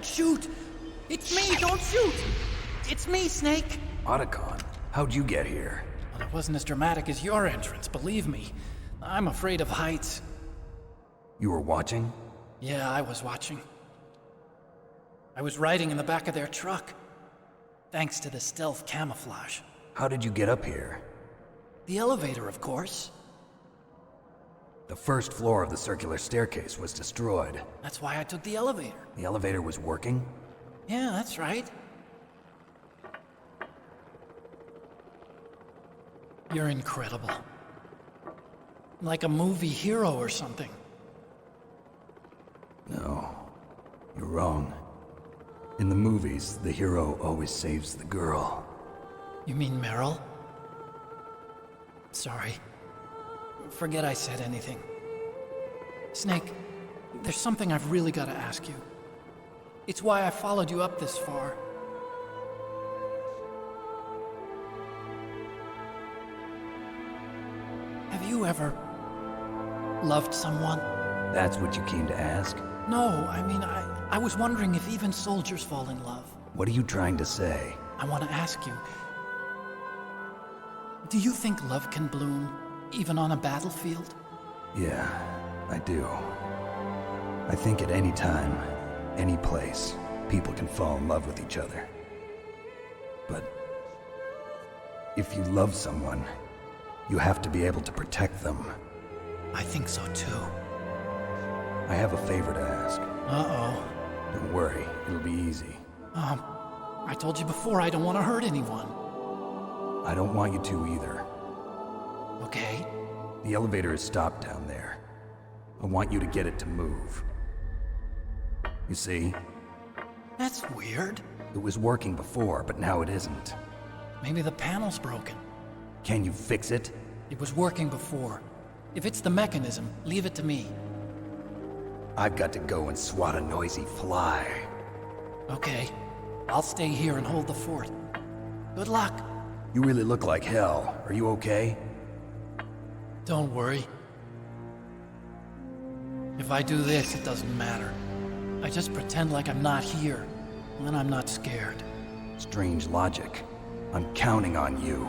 Don't shoot! It's me, don't shoot! It's me, Snake! Otacon, how'd you get here? Well, it wasn't as dramatic as your entrance, believe me. I'm afraid of heights. You were watching? Yeah, I was watching. I was riding in the back of their truck. Thanks to the stealth camouflage. How did you get up here? The elevator, of course. The first floor of the circular staircase was destroyed. That's why I took the elevator. The elevator was working? Yeah, that's right. You're incredible. Like a movie hero or something. No, you're wrong. In the movies, the hero always saves the girl. You mean Meryl? Sorry. Forget I said anything. Snake, there's something I've really got to ask you. It's why I followed you up this far. Have you ever loved someone? That's what you came to ask? No, I mean, I was wondering if even soldiers fall in love. What are you trying to say? I want to ask you, do you think love can bloom, even on a battlefield? Yeah, I do. I think at any time, any place, people can fall in love with each other. But if you love someone, you have to be able to protect them. I think so too. I have a favor to ask. Uh-oh. Don't worry, it'll be easy. I told you before I don't want to hurt anyone. I don't want you to either. Okay. The elevator is stopped down there. I want you to get it to move. You see? That's weird. It was working before, but now it isn't. Maybe the panel's broken. Can you fix it? It was working before. If it's the mechanism, leave it to me. I've got to go and swat a noisy fly. Okay. I'll stay here and hold the fort. Good luck. You really look like hell. Are you okay? Don't worry. If I do this, it doesn't matter. I just pretend like I'm not here, and then I'm not scared. Strange logic. I'm counting on you.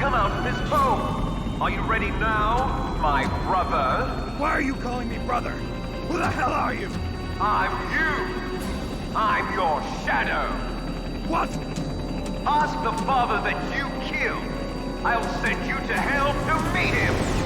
come out of his home. Are you ready now, my brother? Why are you calling me brother? Who the hell are you? I'm you. I'm your shadow. What? Ask the father that you killed. I'll send you to hell to meet him!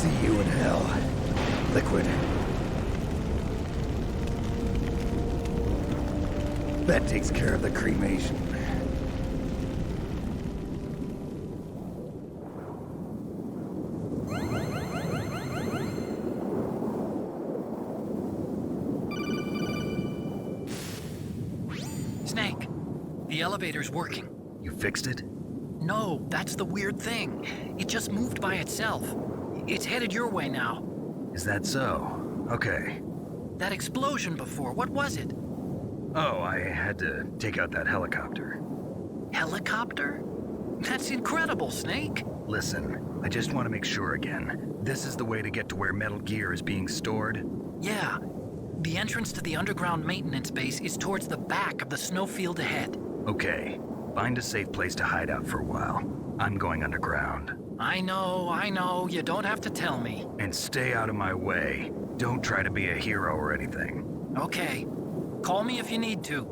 See you in hell, Liquid. That takes care of the cremation. Snake, the elevator's working. You fixed it? No, that's the weird thing. It just moved by itself. It's headed your way now. Is that so? Okay. That explosion before, what was it? Oh, I had to take out that helicopter. Helicopter? That's incredible, Snake. Listen, I just want to make sure again. This is the way to get to where Metal Gear is being stored? Yeah. The entrance to the underground maintenance base is towards the back of the snowfield ahead. Okay. Find a safe place to hide out for a while. I'm going underground. I know. You don't have to tell me. And stay out of my way. Don't try to be a hero or anything. Okay. Call me if you need to.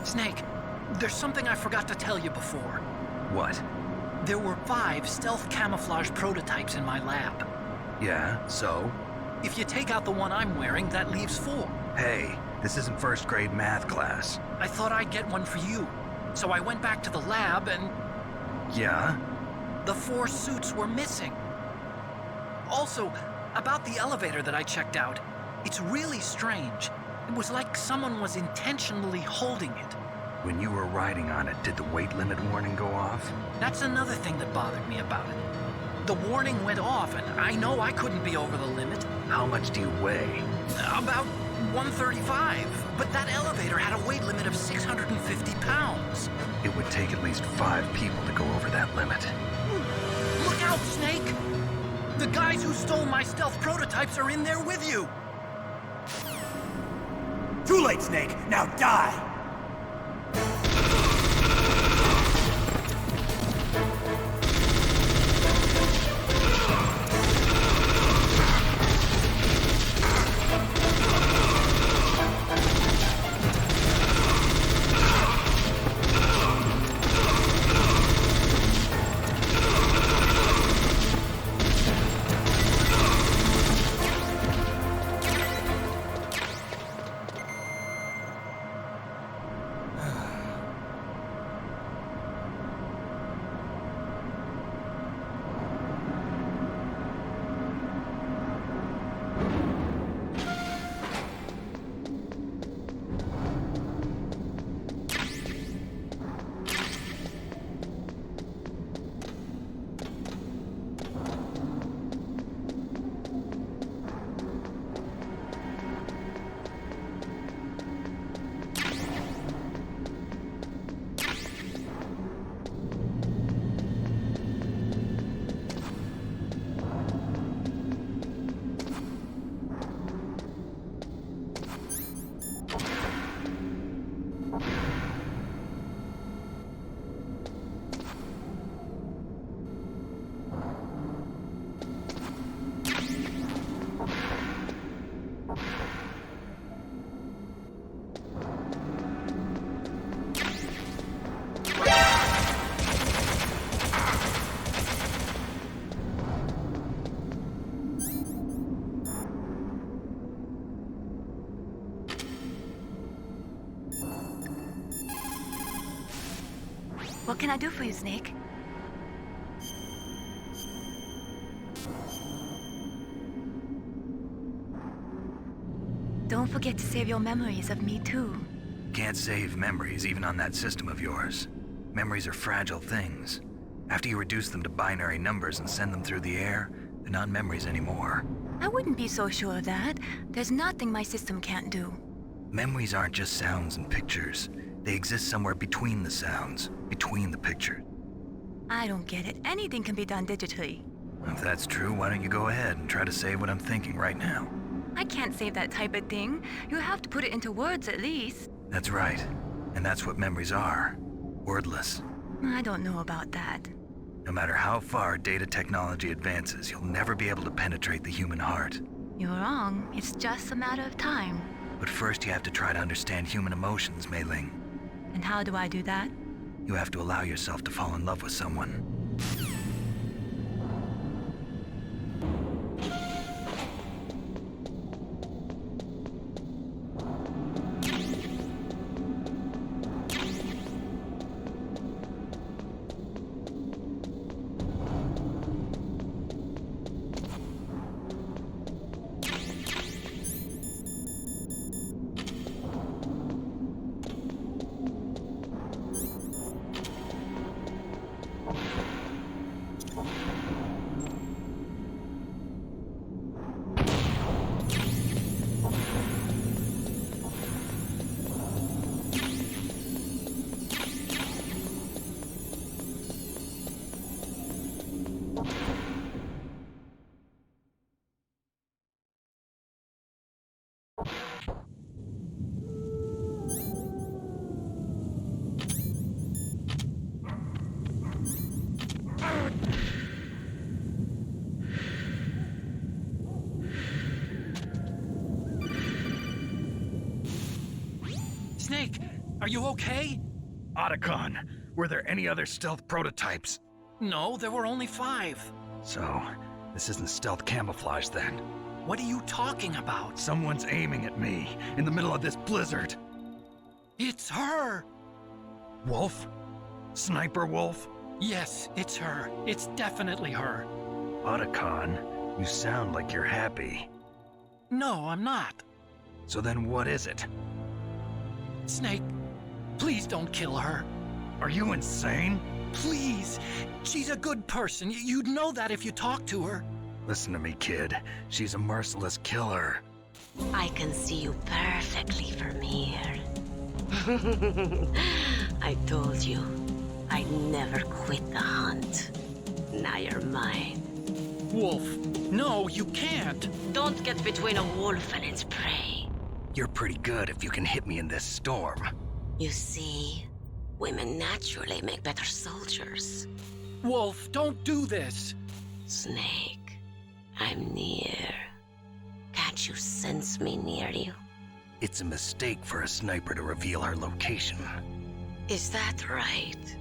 Snake, there's something I forgot to tell you before. What? There were 5 stealth camouflage prototypes in my lab. Yeah, so? If you take out the one I'm wearing, that leaves 4. Hey, this isn't first grade math class. I thought I'd get one for you. So I went back to the lab and... Yeah? The 4 suits were missing. Also, about the elevator that I checked out, it's really strange. It was like someone was intentionally holding it. When you were riding on it, did the weight limit warning go off? That's another thing that bothered me about it. The warning went off, and I know I couldn't be over the limit. How much do you weigh? About 135, but that elevator had a weight limit of 600 least 5 people to go over that limit. Look out, Snake! The guys who stole my stealth prototypes are in there with you! Too late, Snake! Now die! What can I do for you, Snake? Don't forget to save your memories of me, too. Can't save memories even on that system of yours. Memories are fragile things. After you reduce them to binary numbers and send them through the air, they're not memories anymore. I wouldn't be so sure of that. There's nothing my system can't do. Memories aren't just sounds and pictures. They exist somewhere between the sounds, between the pictures. I don't get it. Anything can be done digitally. If that's true, why don't you go ahead and try to say what I'm thinking right now? I can't save that type of thing. You have to put it into words at least. That's right. And that's what memories are. Wordless. I don't know about that. No matter how far data technology advances, you'll never be able to penetrate the human heart. You're wrong. It's just a matter of time. But first you have to try to understand human emotions, Mei Ling. And how do I do that? You have to allow yourself to fall in love with someone. Snake, are you okay? Otacon, were there any other stealth prototypes? No, there were only 5. So, this isn't stealth camouflage then? What are you talking about? Someone's aiming at me, in the middle of this blizzard. It's her! Wolf? Sniper Wolf? Yes, it's her. It's definitely her. Otacon, you sound like you're happy. No, I'm not. So then what is it? Snake, please don't kill her. Are you insane? Please. She's a good person. You'd know that if you talked to her. Listen to me, kid. She's a merciless killer. I can see you perfectly from here. I told you. I I never quit the hunt. Now you're mine. Wolf, no, you can't. Don't get between a wolf and its prey. You're pretty good if you can hit me in this storm. You see, women naturally make better soldiers. Wolf, don't do this. Snake, I'm near. Can't you sense me near you? It's a mistake for a sniper to reveal her location. Is that right?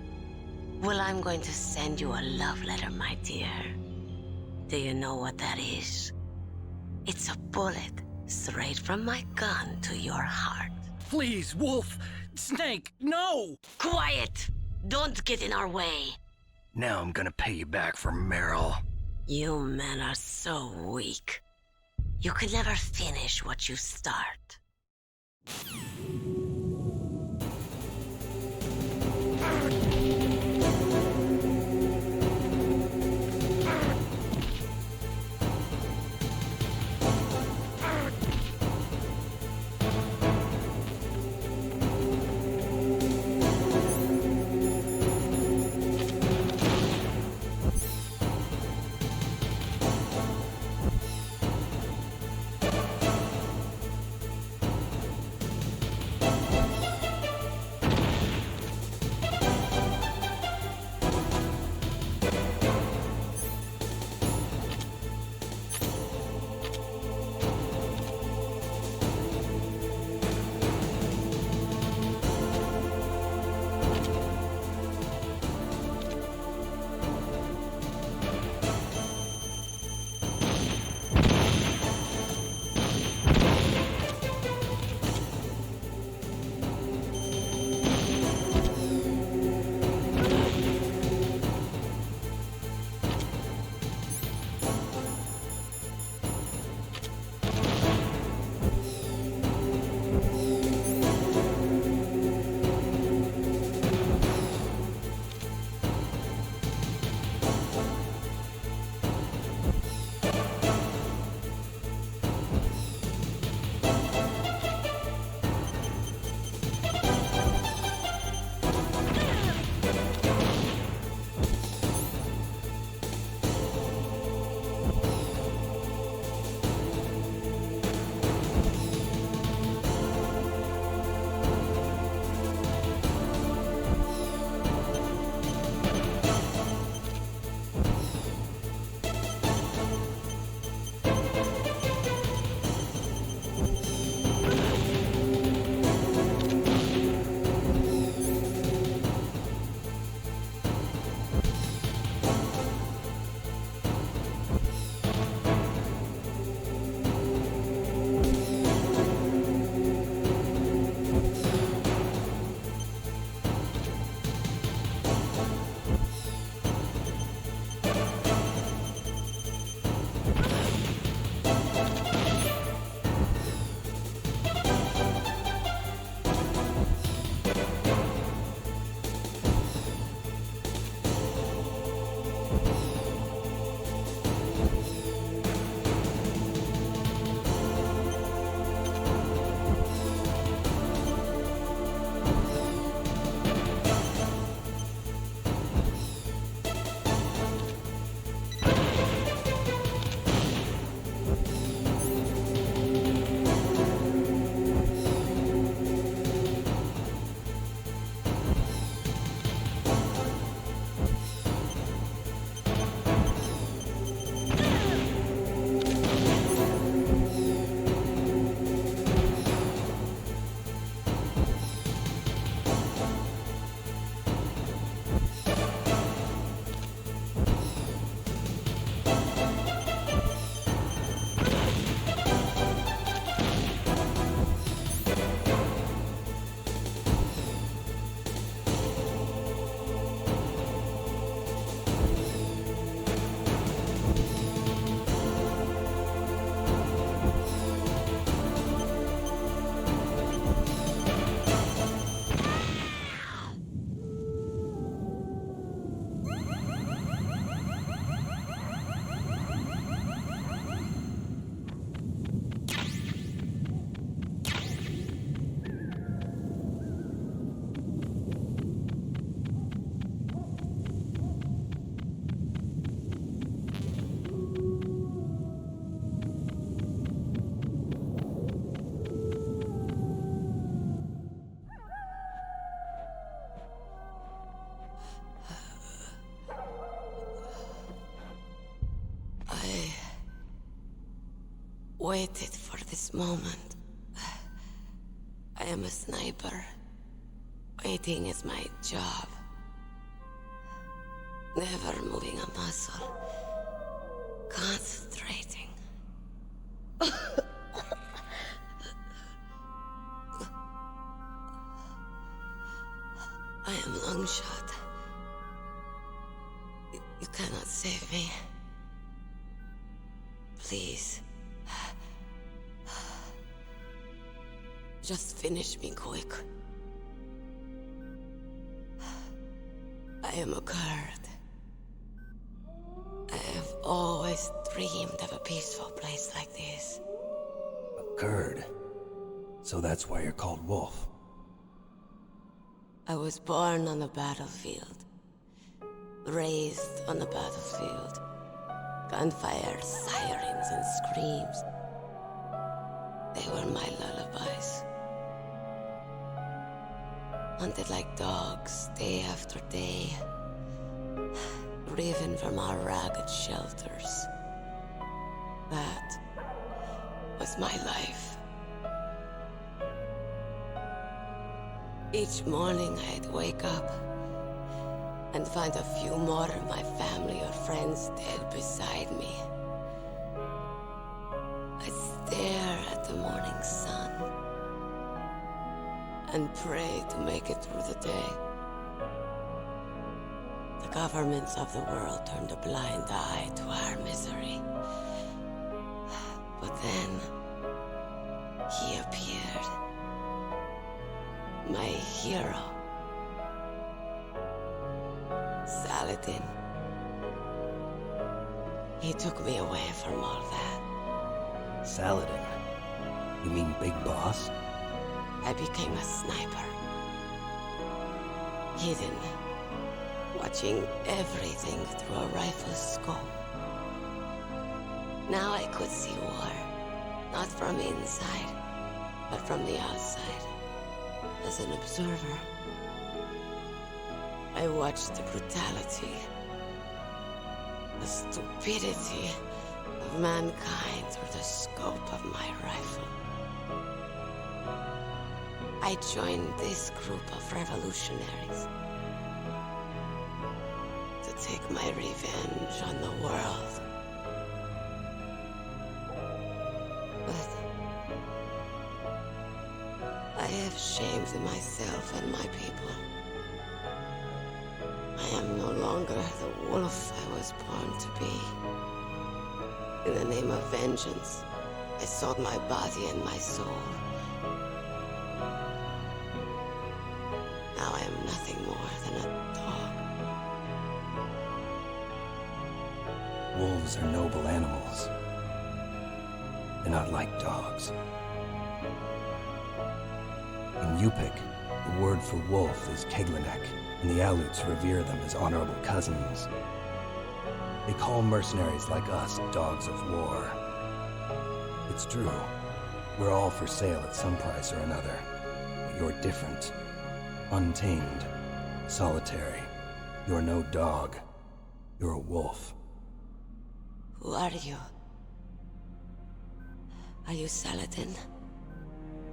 Well, I'm going to send you a love letter, my dear. Do you know what that is? It's a bullet straight from my gun to your heart. Please, Wolf! Snake, no! Quiet! Don't get in our way. Now I'm gonna pay you back for Meryl. You men are so weak. You can never finish what you start. waited for this moment. I am a sniper. Waiting is my job. Never moving a muscle. Concentrating. I am Longshot. You cannot save me. Please. Just finish me quick. I am a Kurd. I have always dreamed of a peaceful place like this. A Kurd? So that's why you're called Wolf. I was born on the battlefield. Raised on the battlefield. Gunfire, sirens, and screams. They were my lullabies. Hunted like dogs, day after day. Driven from our ragged shelters. That was my life. Each morning I'd wake up and find a few more of my family or friends dead beside me. I'd stare at the morning sun and pray to make it through the day. The governments of the world turned a blind eye to our misery. But then, he appeared. My hero. Saladin. He took me away from all that. Saladin? You mean Big Boss? I became a sniper. Hidden. Watching everything through a rifle's scope. Now I could see war. Not from inside, but from the outside. As an observer. I watched the brutality, the stupidity of mankind through the scope of my rifle. I joined this group of revolutionaries to take my revenge on the world. But I have shamed myself and my people. I am no longer the wolf I was born to be. In the name of vengeance, I sold my body and my soul. Now I am nothing more than a dog. Wolves are noble animals. They're not like dogs. In Yupik, the word for wolf is Keglanek, and the Aleuts revere them as honorable cousins. They call mercenaries like us dogs of war. It's true. We're all for sale at some price or another. But you're different. Untamed. Solitary. You're no dog. You're a wolf. Who are you? Are you Saladin?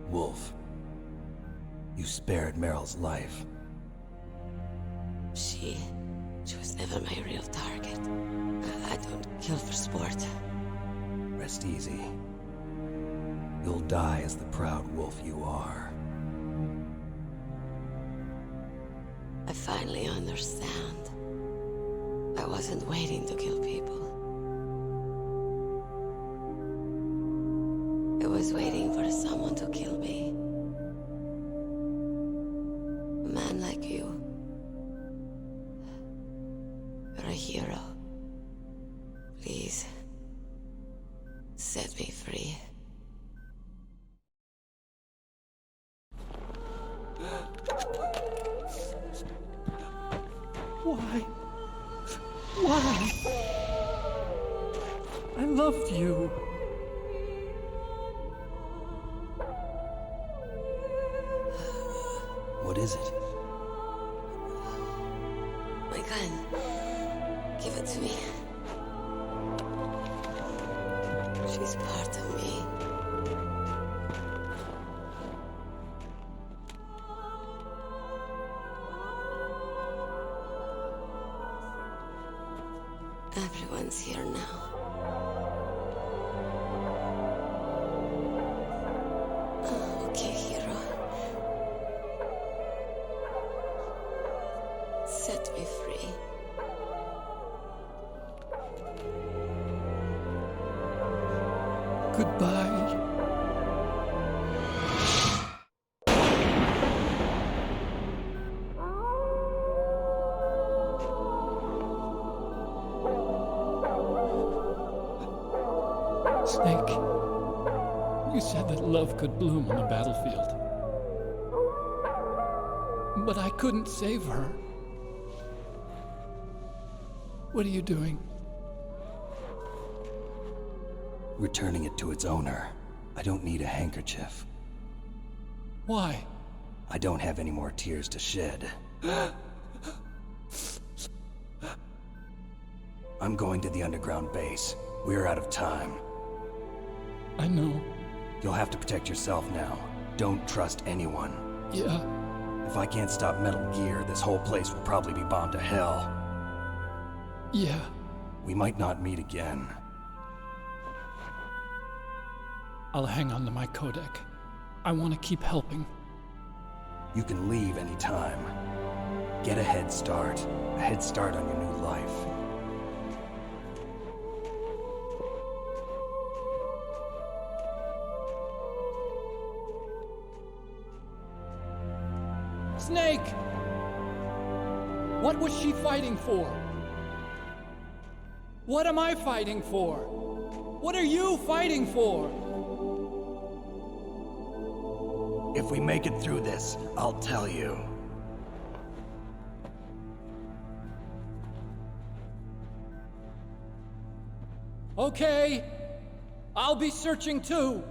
Wolf. You spared Meryl's life. She was never my real target. I don't kill for sport. Rest easy. You'll die as the proud wolf you are. I finally understand. I wasn't waiting to kill people. I was waiting for someone to kill me. A man like you. You're a hero. Please, set me free. Why? Why? I loved you. What is it? My gun. Give it to me. She's part of me. Everyone's here now. Okay, hero. Set me free. Goodbye. Snake, you said that love could bloom on the battlefield. But I couldn't save her. What are you doing? Returning it to its owner. I don't need a handkerchief. Why? I don't have any more tears to shed. I'm going to the underground base. We're out of time. I know. You'll have to protect yourself now. Don't trust anyone. Yeah. If I can't stop Metal Gear, this whole place will probably be bombed to hell. Yeah. We might not meet again. I'll hang on to my codec. I want to keep helping. You can leave anytime. Get a head start. A head start on your new life. Snake! What was she fighting for? What am I fighting for? What are you fighting for? If we make it through this, I'll tell you. Okay. I'll be searching too.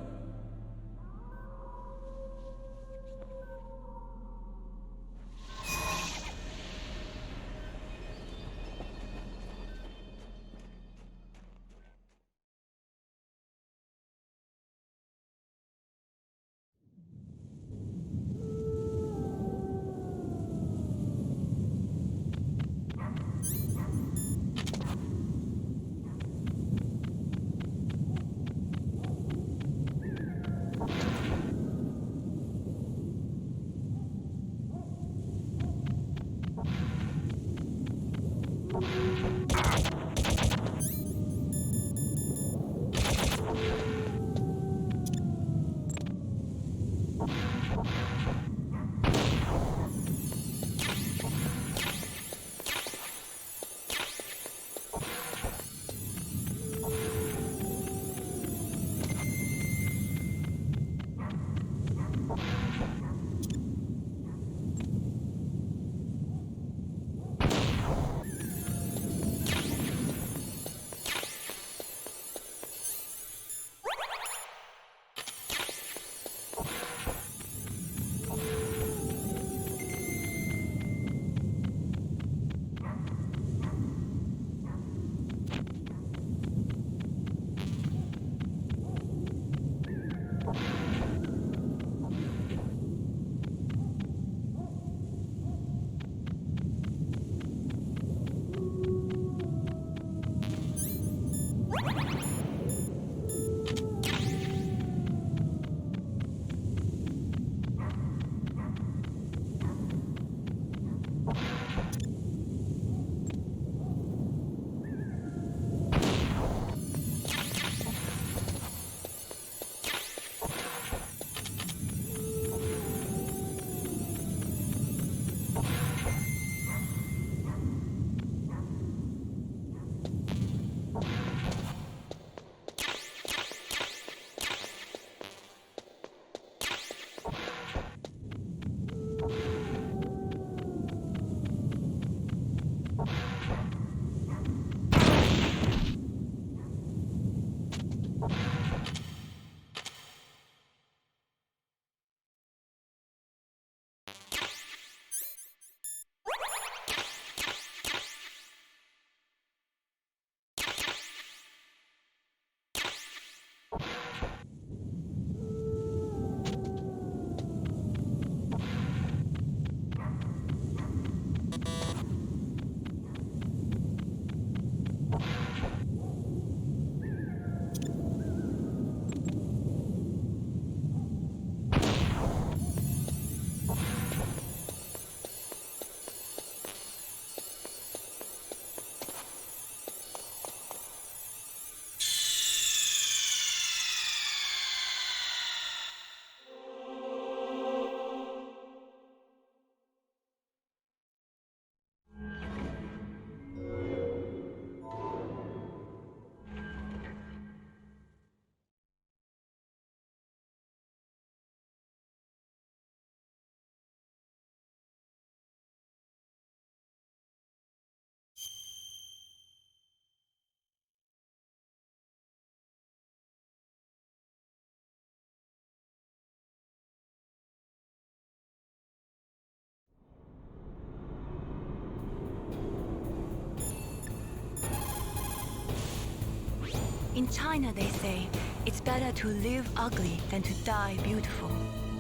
In China, they say, it's better to live ugly than to die beautiful.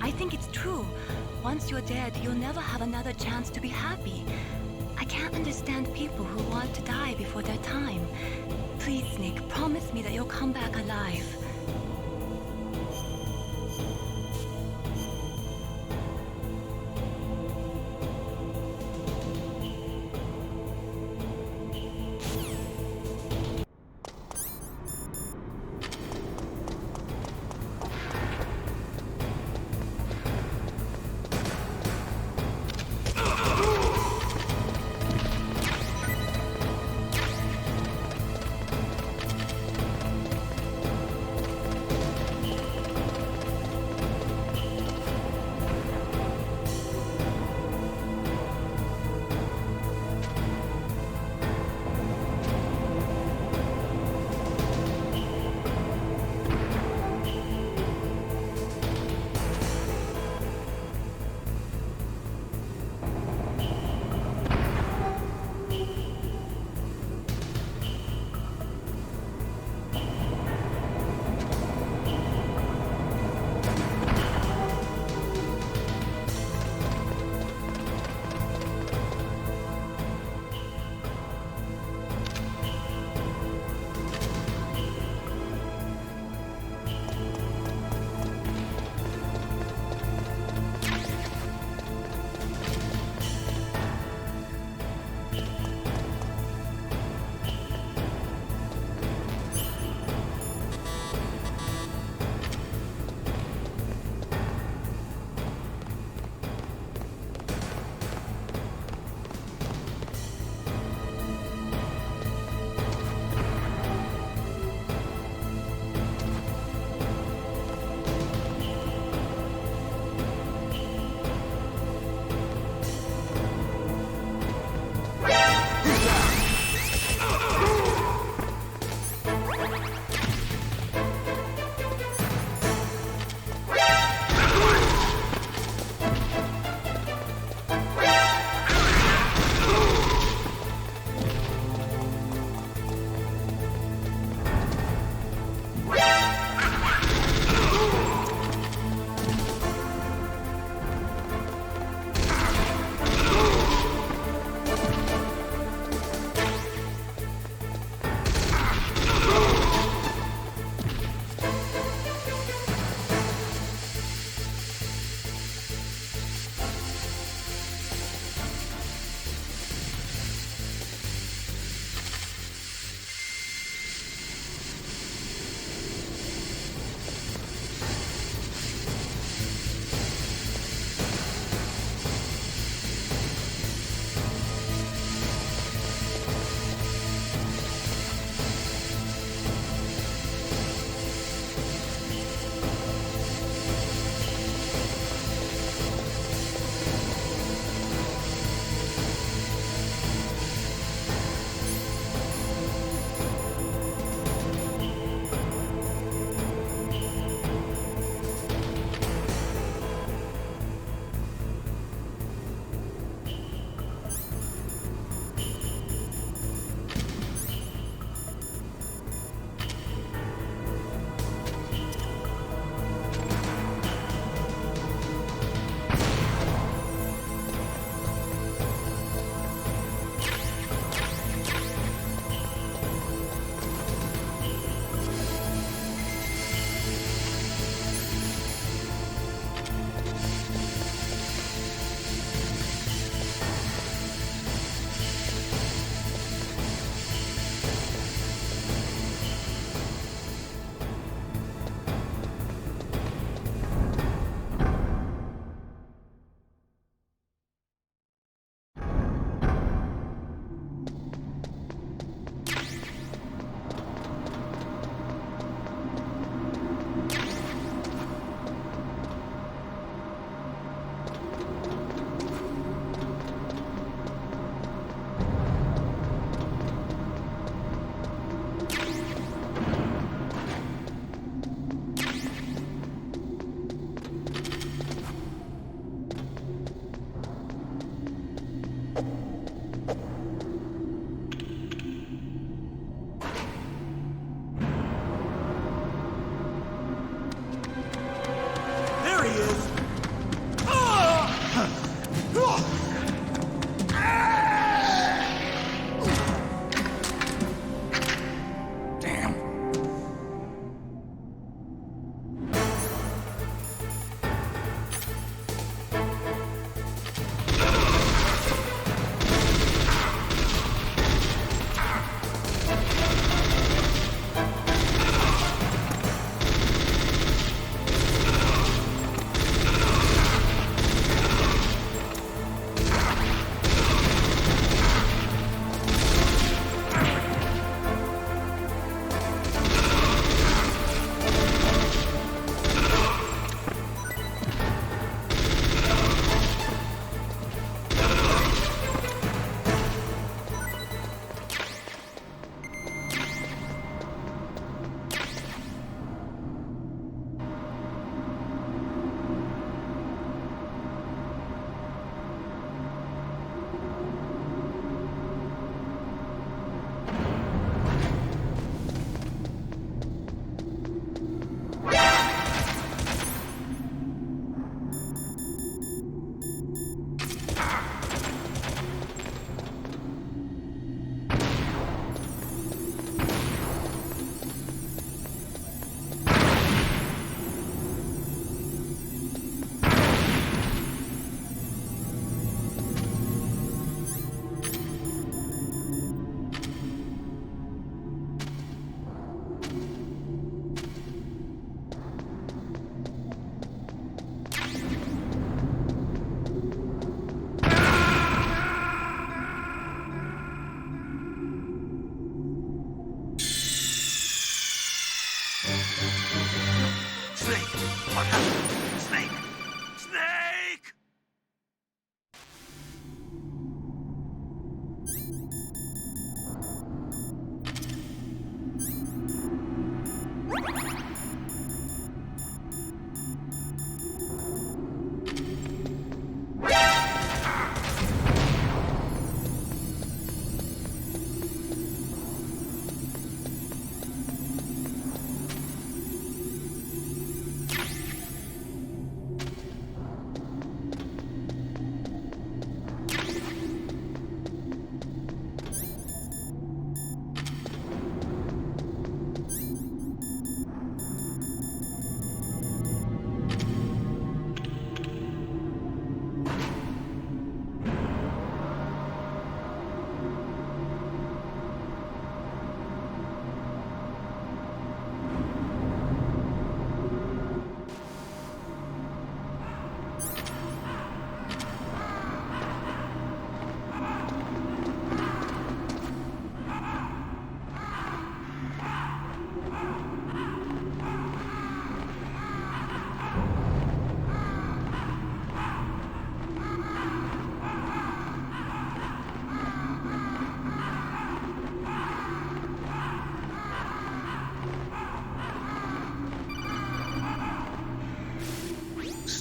I think it's true. Once you're dead, you'll never have another chance to be happy. I can't understand people who want to die before their time. Please, Snake, promise me that you'll come back alive.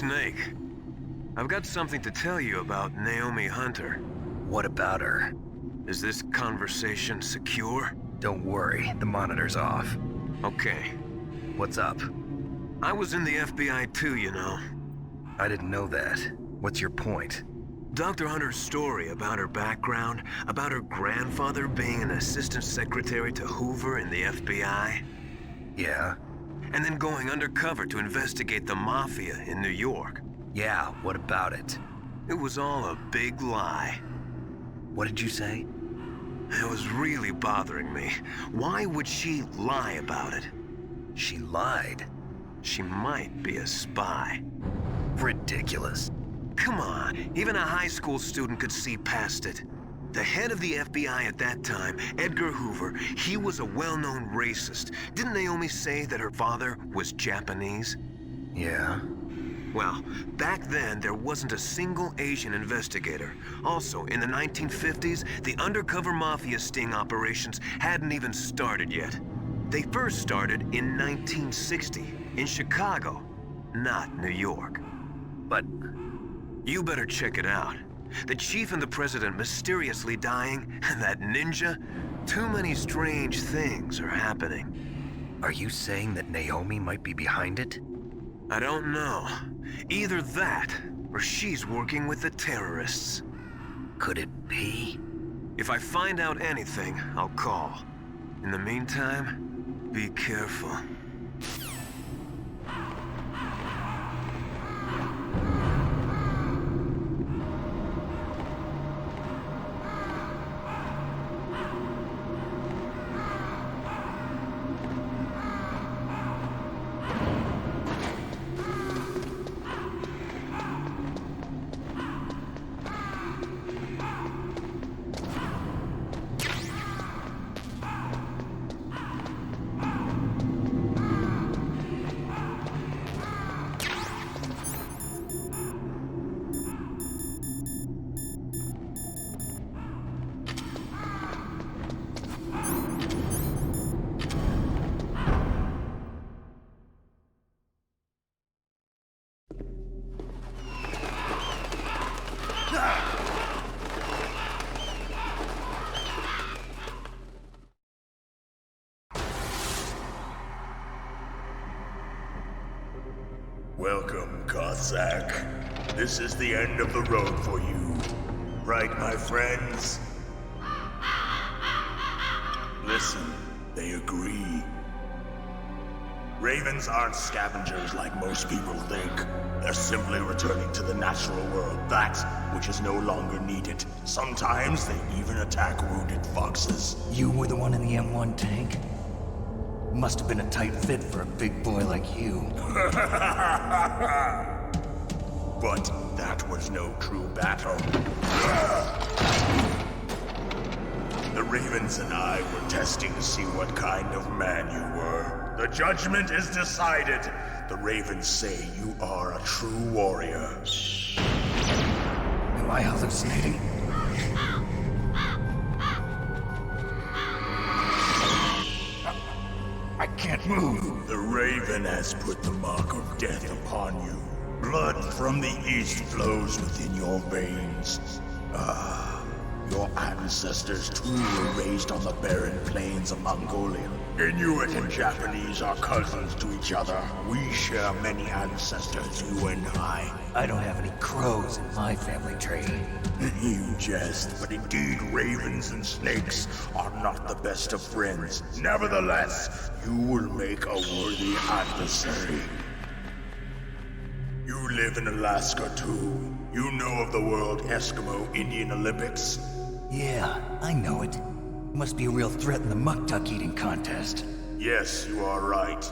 Snake. I've got something to tell you about Naomi Hunter. What about her? Is this conversation secure? Don't worry, the monitor's off. Okay. What's up? I was in the FBI too, you know. I didn't know that. What's your point? Dr. Hunter's story about her background, about her grandfather being an assistant secretary to Hoover in the FBI. Yeah? And then going undercover to investigate the Mafia in New York. Yeah, what about it? It was all a big lie. What did you say? It was really bothering me. Why would she lie about it? She lied? She might be a spy. Ridiculous. Come on, even a high school student could see past it. The head of the FBI at that time, Edgar Hoover, he was a well-known racist. Didn't Naomi say that her father was Japanese? Yeah. Well, back then, there wasn't a single Asian investigator. Also, in the 1950s, the undercover mafia sting operations hadn't even started yet. They first started in 1960, in Chicago, not New York. But you better check it out. The chief and the president mysteriously dying, and that ninja, too many strange things are happening. Are you saying that Naomi might be behind it? I don't know. Either that, or she's working with the terrorists. Could it be? If I find out anything, I'll call. In the meantime, be careful. Welcome, Cossack. This is the end of the road for you. Right, my friends? Listen, they agree. Ravens aren't scavengers like most people think. They're simply returning to the natural world, that which is no longer needed. Sometimes they even attack wounded foxes. You were the one in the M1 tank? Must have been a tight fit for a big boy like you. But that was no true battle. The Ravens and I were testing to see what kind of man you were. The judgment is decided. The Ravens say you are a true warrior. Am I hallucinating? I can't move. The Raven has put the mark of death upon you. Blood from the east flows within your veins. Your ancestors too were raised on the barren plains of Mongolia. Inuit and Japanese are cousins to each other. We share many ancestors, you and I. I don't have any crows in my family tree. You jest, but indeed ravens and snakes are not the best of friends. Nevertheless, you will make a worthy adversary. You live in Alaska too. You know of the World Eskimo Indian Olympics? Yeah, I know it. Must be a real threat in the muck-duck eating contest. Yes, you are right.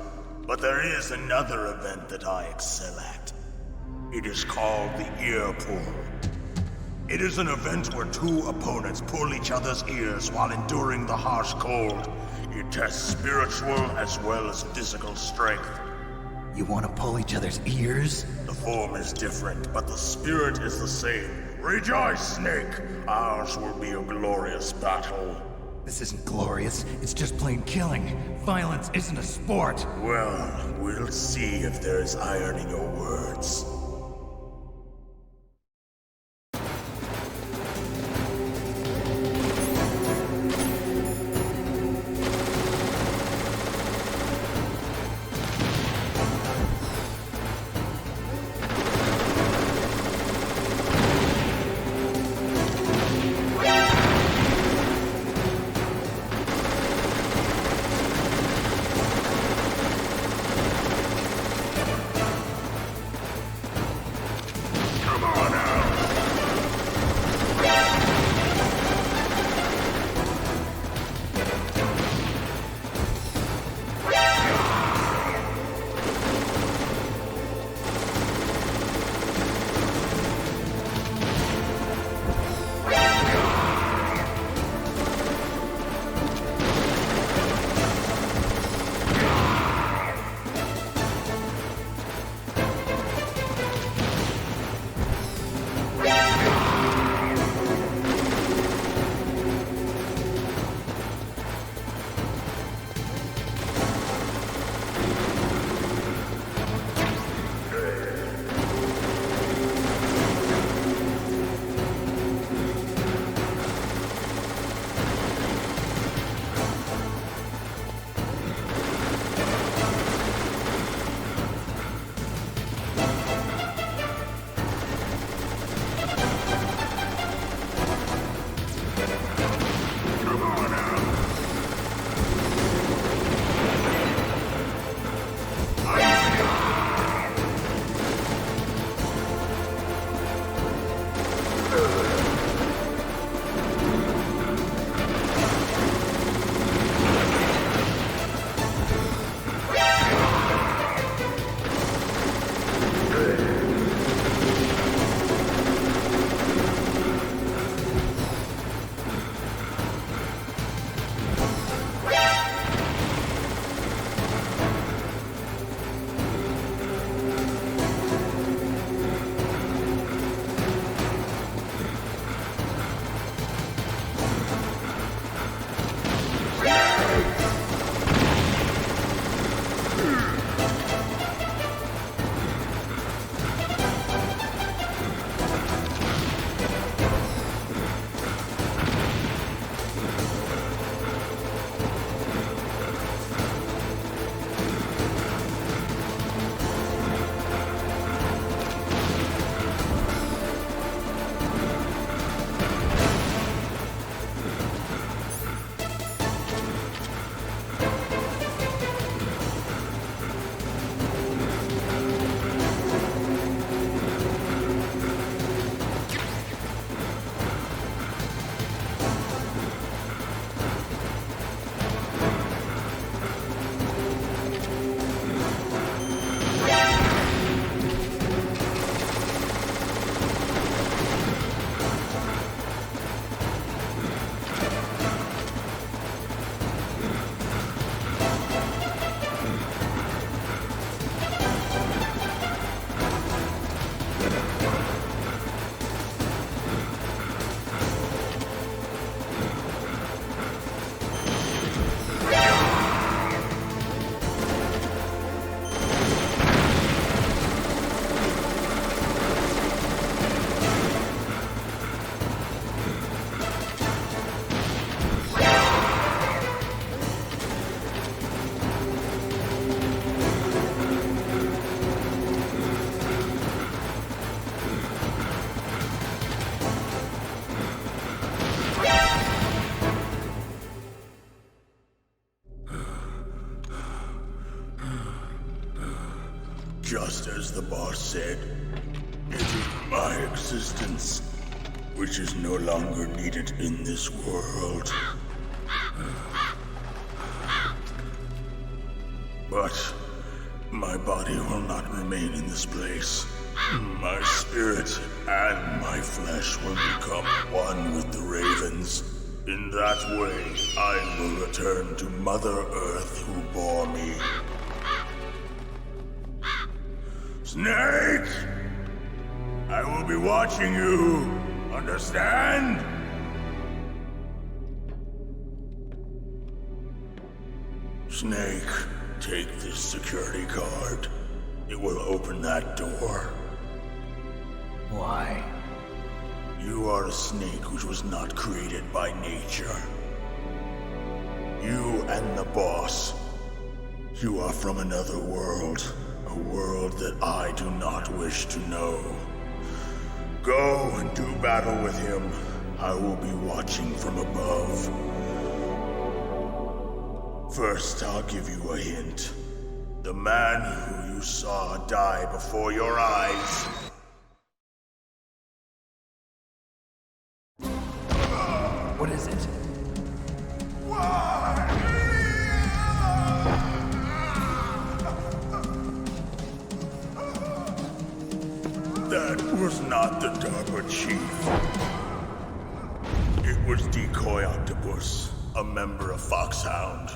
But there is another event that I excel at. It is called the ear pull. It is an event where two opponents pull each other's ears while enduring the harsh cold. It tests spiritual as well as physical strength. You want to pull each other's ears? The form is different, but the spirit is the same. Rejoice, Snake! Ours will be a glorious battle. This isn't glorious, it's just plain killing. Violence isn't a sport. Well, we'll see if there's iron in your words. Just as the boss said, it is my existence which is no longer needed in this world. But my body will not remain in this place. My spirit and my flesh will become one with the ravens. In that way, I will return to Mother Earth who bore me. Snake! I will be watching you. Understand? Snake, take this security card. It will open that door. Why? You are a snake which was not created by nature. You and the boss. You are from another world. A world that I do not wish to know. Go and do battle with him. I will be watching from above. First, I'll give you a hint. The man who you saw die before your eyes. What is it? That was not the DARPA chief. It was Decoy Octopus, a member of Foxhound.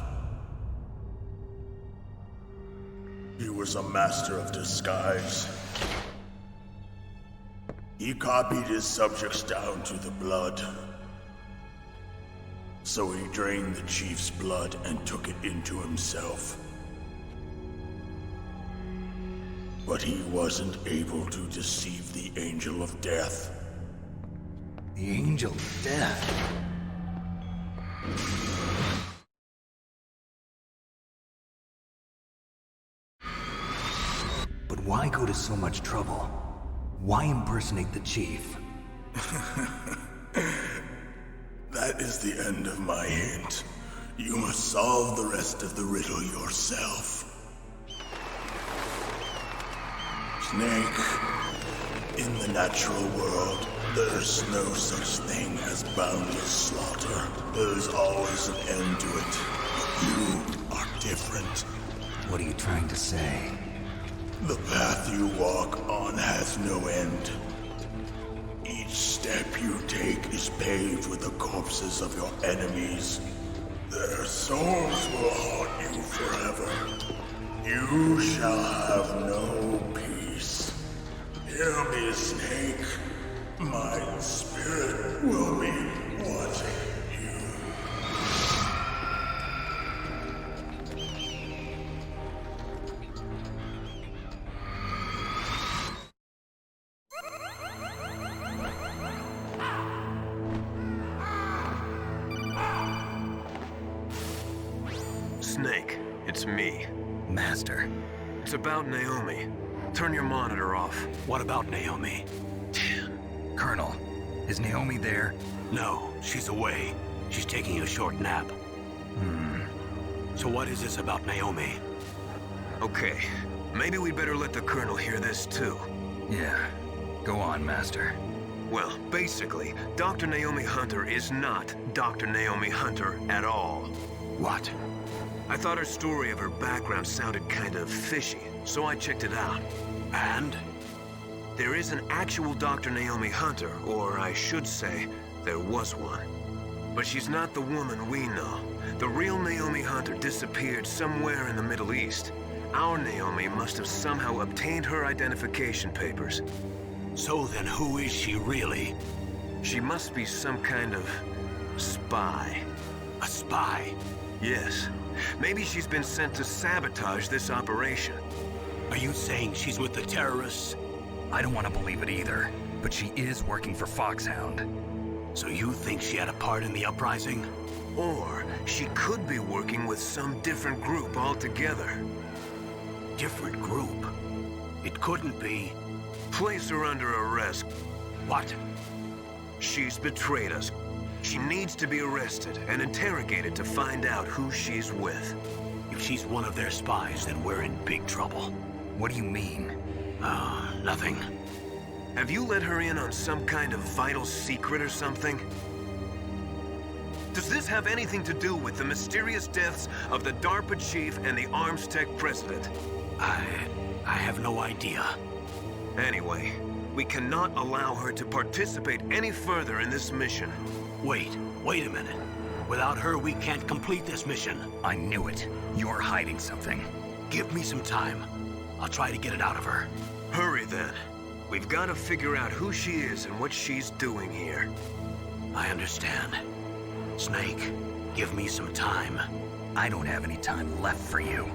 He was a master of disguise. He copied his subjects down to the blood. So he drained the chief's blood and took it into himself. But he wasn't able to deceive the Angel of Death. The Angel of Death? But why go to so much trouble? Why impersonate the chief? That is the end of my hint. You must solve the rest of the riddle yourself. Snake, in the natural world, there's no such thing as boundless slaughter. There's always an end to it. But you are different. What are you trying to say? The path you walk on has no end. Each step you take is paved with the corpses of your enemies. Their souls will haunt you forever. You shall have no peace. Hear me, Snake. My spirit will be watching you. Snake, it's me. Master. It's about Naomi. Turn your monitor off. What about Naomi? Colonel, is Naomi there? No, she's away. She's taking a short nap. So what is this about Naomi? Okay, maybe we'd better let the Colonel hear this too. Yeah, go on, Master. Well, basically, Dr. Naomi Hunter is not Dr. Naomi Hunter at all. What? I thought her story of her background sounded kind of fishy, so I checked it out. And? There is an actual Dr. Naomi Hunter, or I should say, there was one. But she's not the woman we know. The real Naomi Hunter disappeared somewhere in the Middle East. Our Naomi must have somehow obtained her identification papers. So then who is she really? She must be some kind of spy. A spy? Yes. Maybe she's been sent to sabotage this operation. Are you saying she's with the terrorists? I don't want to believe it either, but she is working for Foxhound. So you think she had a part in the uprising? Or she could be working with some different group altogether. Different group? It couldn't be. Place her under arrest. What? She's betrayed us. She needs to be arrested and interrogated to find out who she's with. If she's one of their spies, then we're in big trouble. What do you mean? Nothing. Have you let her in on some kind of vital secret or something? Does this have anything to do with the mysterious deaths of the DARPA chief and the Arms Tech president? I have no idea. Anyway, we cannot allow her to participate any further in this mission. Wait a minute. Without her, we can't complete this mission. I knew it. You're hiding something. Give me some time. I'll try to get it out of her. Hurry then. We've got to figure out who she is and what she's doing here. I understand. Snake, give me some time. I don't have any time left for you.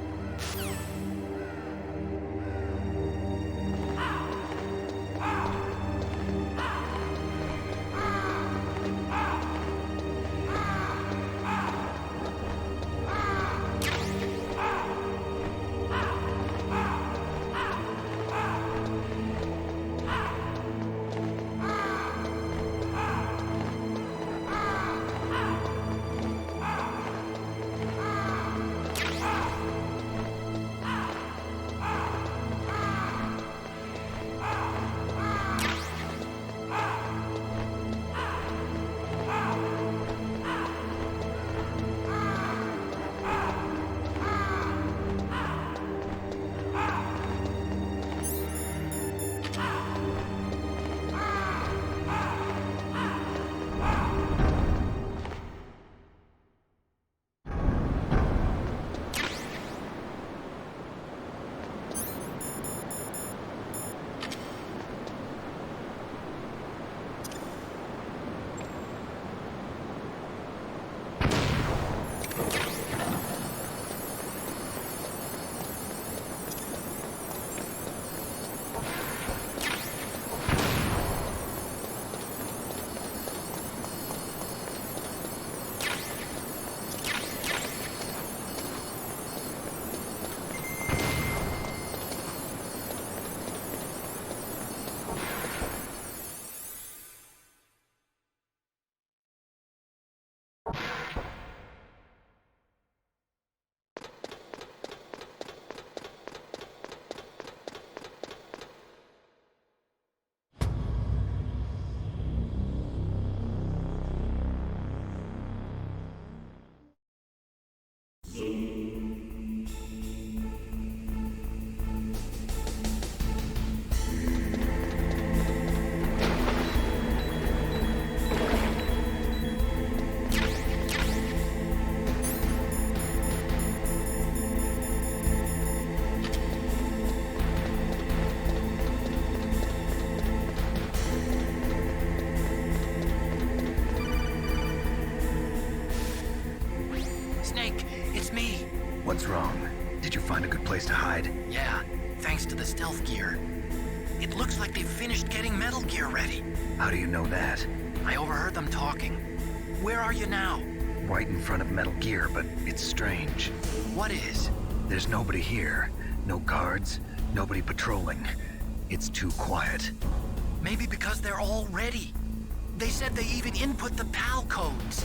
What's wrong? Did you find a good place to hide? Yeah, thanks to the stealth gear. It looks like they've finished getting Metal Gear ready. How do you know that? I overheard them talking. Where are you now? Right in front of Metal Gear, but it's strange. What is? There's nobody here. No guards, nobody patrolling. It's too quiet. Maybe because they're all ready. They said they even input the PAL codes.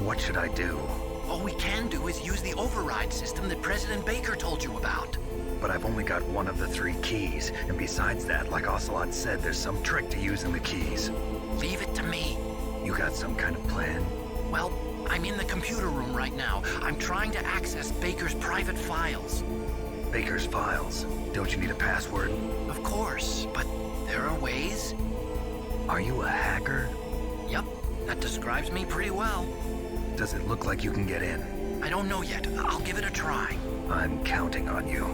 What should I do? All we can do is use the override system that President Baker told you about. But I've only got one of the 3 keys, and besides that, like Ocelot said, there's some trick to using the keys. Leave it to me. You got some kind of plan? Well, I'm in the computer room right now. I'm trying to access Baker's private files. Baker's files? Don't you need a password? Of course, but there are ways. Are you a hacker? Yep, that describes me pretty well. Does it look like you can get in? I don't know yet. I'll give it a try. I'm counting on you.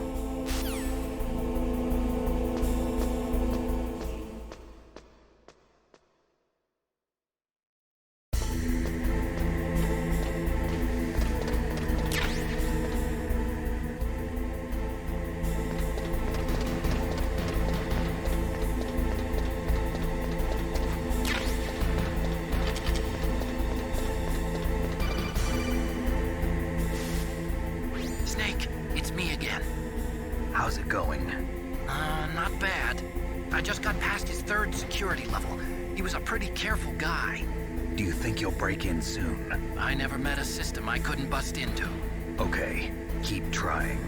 Snake, it's me again. How's it going? Not bad. I just got past his 3rd security level. He was a pretty careful guy. Do you think you'll break in soon? I never met a system I couldn't bust into. Okay, keep trying.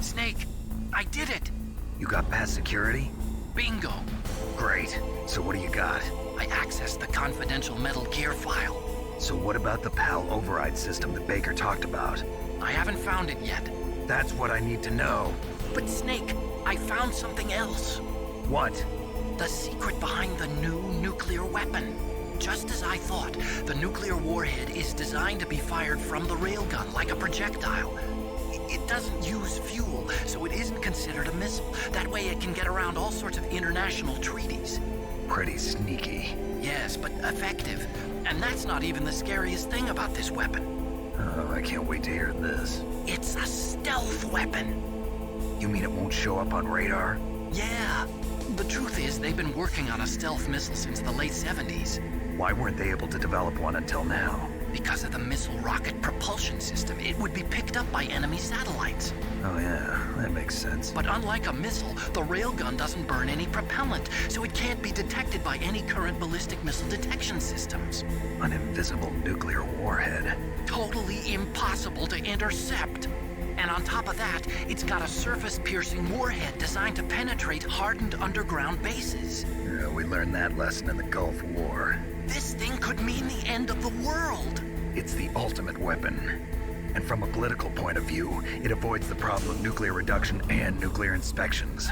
Snake, I did it! You got past security? Bingo! Great. So what do you got? I accessed the confidential Metal Gear file. So what about the PAL override system that Baker talked about? I haven't found it yet. That's what I need to know. But Snake, I found something else. What? The secret behind the new nuclear weapon. Just as I thought, the nuclear warhead is designed to be fired from the railgun like a projectile. It doesn't use fuel, so it isn't considered a missile. That way it can get around all sorts of international treaties. Pretty sneaky. Yes, but effective. And that's not even the scariest thing about this weapon. Oh, I can't wait to hear this. It's a stealth weapon. You mean it won't show up on radar? Yeah. The truth is, they've been working on a stealth missile since the late 70s. Why weren't they able to develop one until now? Because of the missile rocket propulsion system, it would be picked up by enemy satellites. Oh yeah, that makes sense. But unlike a missile, the railgun doesn't burn any propellant, so it can't be detected by any current ballistic missile detection systems. An invisible nuclear warhead. Totally impossible to intercept. And on top of that, it's got a surface-piercing warhead designed to penetrate hardened underground bases. Yeah, we learned that lesson in the Gulf War. This thing could mean the end of the world. It's the ultimate weapon. And from a political point of view, it avoids the problem of nuclear reduction and nuclear inspections.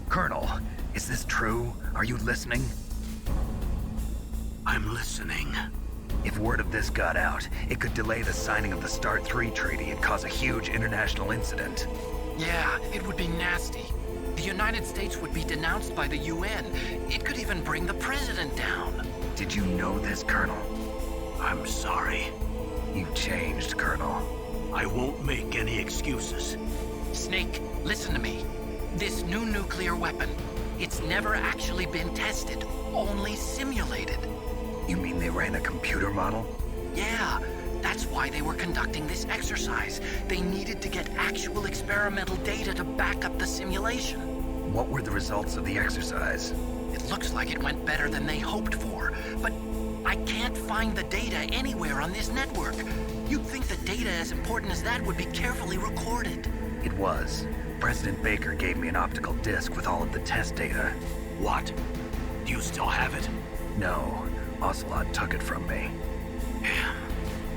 Colonel, is this true? Are you listening? I'm listening. If word of this got out, it could delay the signing of the START 3 treaty and cause a huge international incident. Yeah, it would be nasty. The United States would be denounced by the UN. It could even bring the president down. Did you know this, Colonel? I'm sorry. You've changed, Colonel. I won't make any excuses. Snake, listen to me. This new nuclear weapon, it's never actually been tested, only simulated. You mean they ran a computer model? Yeah, that's why they were conducting this exercise. They needed to get actual experimental data to back up the simulation. What were the results of the exercise? It looks like it went better than they hoped for, but I can't find the data anywhere on this network. You'd think the data as important as that would be carefully recorded. It was. President Baker gave me an optical disc with all of the test data. What? Do you still have it? No. Ocelot took it from me.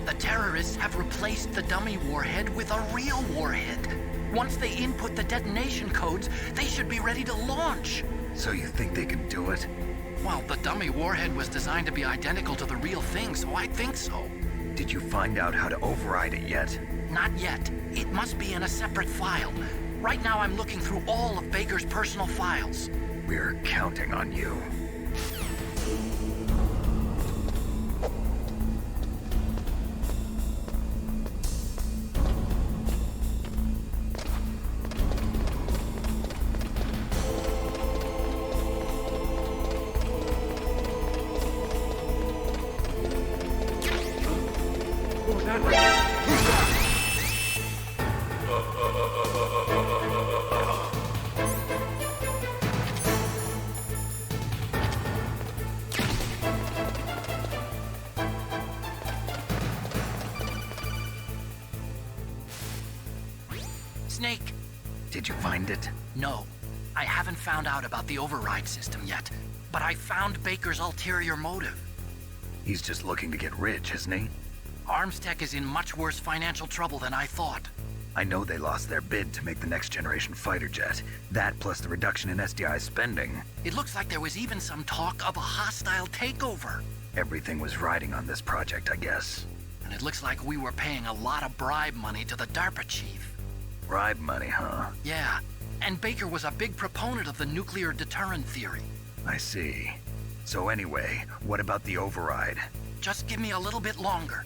The terrorists have replaced the dummy warhead with a real warhead. Once they input the detonation codes, they should be ready to launch. So you think they can do it? Well, the dummy warhead was designed to be identical to the real thing, so I think so. Did you find out how to override it yet? Not yet. It must be in a separate file. Right now I'm looking through all of Baker's personal files. We're counting on you. Snake! Did you find it? No. I haven't found out about the override system yet, but I found Baker's ulterior motive. He's just looking to get rich, isn't he? Armstech is in much worse financial trouble than I thought. I know they lost their bid to make the next generation fighter jet. That plus the reduction in SDI spending. It looks like there was even some talk of a hostile takeover. Everything was riding on this project, I guess. And it looks like we were paying a lot of bribe money to the DARPA chief. Bribe money, huh? Yeah, and Baker was a big proponent of the nuclear deterrent theory. I see. So anyway, what about the override? Just give me a little bit longer.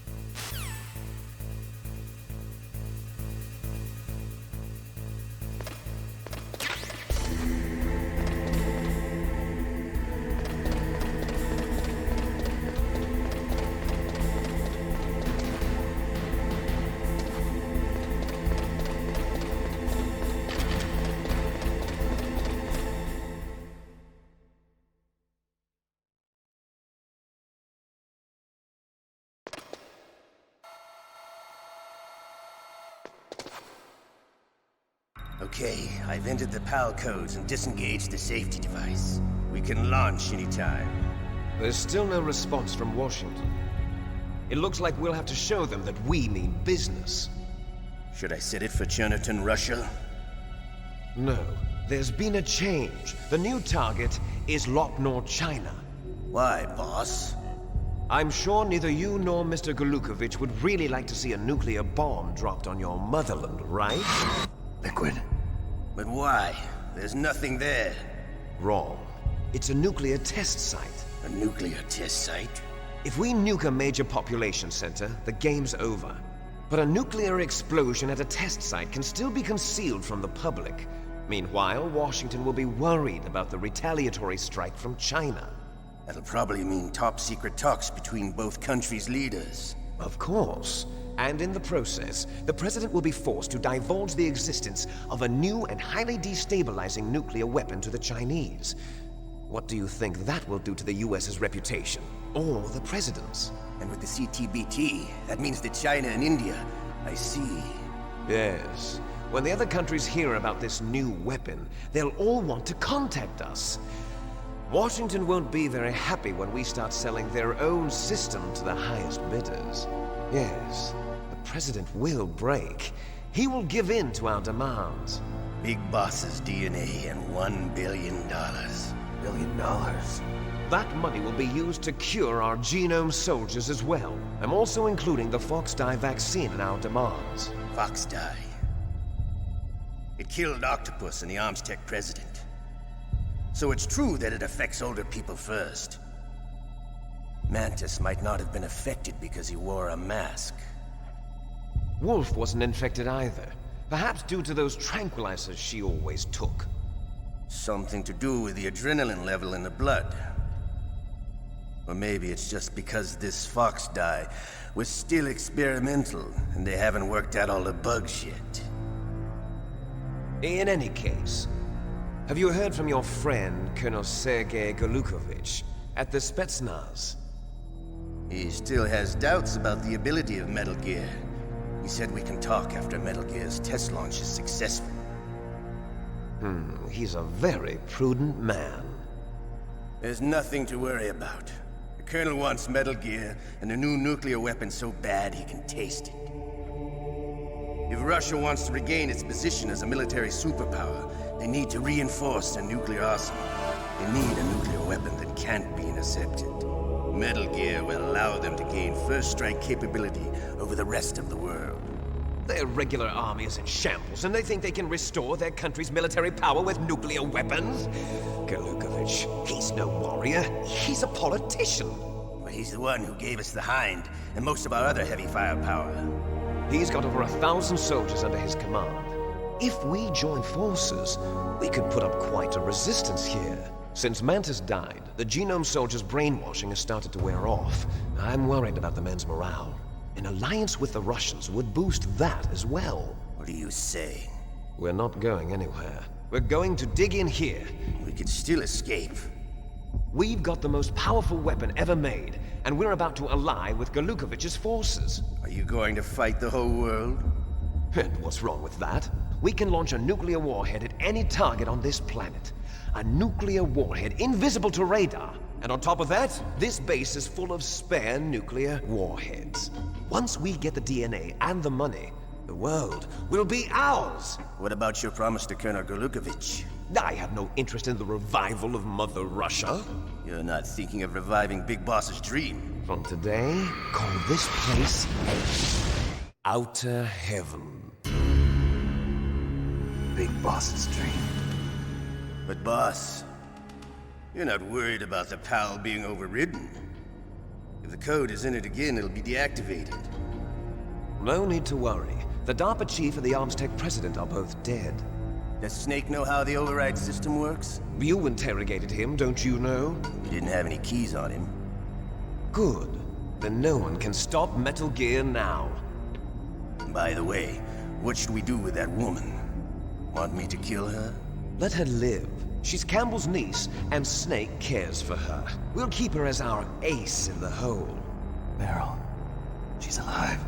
Okay, I've entered the PAL codes and disengaged the safety device. We can launch anytime. There's still no response from Washington. It looks like we'll have to show them that we mean business. Should I set it for Cherniton, Russia? No. There's been a change. The new target is Lopnor, China. Why, boss? I'm sure neither you nor Mr. Golukovich would really like to see a nuclear bomb dropped on your motherland, right? Liquid. But why? There's nothing there. Wrong. It's a nuclear test site. A nuclear test site? If we nuke a major population center, the game's over. But a nuclear explosion at a test site can still be concealed from the public. Meanwhile, Washington will be worried about the retaliatory strike from China. That'll probably mean top-secret talks between both countries' leaders. Of course. And in the process, the President will be forced to divulge the existence of a new and highly destabilizing nuclear weapon to the Chinese. What do you think that will do to the US's reputation? Or the President's? And with the CTBT, that means that China and India... I see. Yes. When the other countries hear about this new weapon, they'll all want to contact us. Washington won't be very happy when we start selling their own system to the highest bidders. Yes, the President will break. He will give in to our demands. Big Boss's DNA and $1 billion. $1 billion? That money will be used to cure our genome soldiers as well. I'm also including the Fox-Die vaccine in our demands. Fox-Die? It killed Octopus and the Armstech president. So it's true that it affects older people first. Mantis might not have been affected because he wore a mask. Wolf wasn't infected either. Perhaps due to those tranquilizers she always took. Something to do with the adrenaline level in the blood. Or maybe it's just because this Fox-Die was still experimental and they haven't worked out all the bugs yet. In any case, have you heard from your friend, Colonel Sergei Golukovich, at the Spetsnaz? He still has doubts about the ability of Metal Gear. He said we can talk after Metal Gear's test launch is successful. He's a very prudent man. There's nothing to worry about. The Colonel wants Metal Gear and a new nuclear weapon so bad he can taste it. If Russia wants to regain its position as a military superpower, they need to reinforce their nuclear arsenal. They need a nuclear weapon that can't be intercepted. Metal Gear will allow them to gain first strike capability over the rest of the world. Their regular army is in shambles, and they think they can restore their country's military power with nuclear weapons? Golukovich, he's no warrior. He's a politician. But he's the one who gave us the Hind and most of our other heavy firepower. He's got over 1,000 soldiers under his command. If we join forces, we could put up quite a resistance here. Since Mantis died, the genome soldiers' brainwashing has started to wear off. I'm worried about the men's morale. An alliance with the Russians would boost that as well. What are you saying? We're not going anywhere. We're going to dig in here. We could still escape. We've got the most powerful weapon ever made, and we're about to ally with Golukovich's forces. Are you going to fight the whole world? And what's wrong with that? We can launch a nuclear warhead at any target on this planet. A nuclear warhead invisible to radar. And on top of that, this base is full of spare nuclear warheads. Once we get the DNA and the money, The world will be ours! What about your promise to Colonel Gorlukovich? I have no interest in the revival of Mother Russia. You're not thinking of reviving Big Boss's dream. From today, call this place Outer Heaven. Big Boss's dream. But boss, you're not worried about the PAL being overridden. If the code is in it again, it'll be deactivated. No need to worry. The DARPA chief and the Arms Tech president are both dead. Does Snake know how the override system works? You interrogated him, don't you know? He didn't have any keys on him. Good. Then no one can stop Metal Gear now. By the way, what should we do with that woman? Want me to kill her? Let her live. She's Campbell's niece, and Snake cares for her. We'll keep her as our ace in the hole. Meryl, she's alive.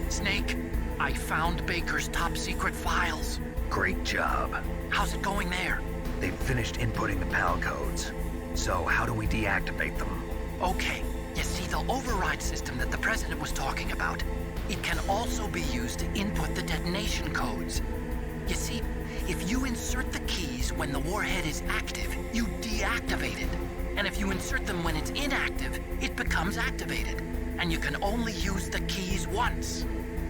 Snake, I found Baker's top secret files. Great job. How's it going there? They've finished inputting the PAL codes. So how do we deactivate them? Okay, you see the override system that the President was talking about? It can also be used to input the detonation codes. You see, if you insert the keys when the warhead is active, you deactivate it. And if you insert them when it's inactive, it becomes activated. And you can only use the keys once.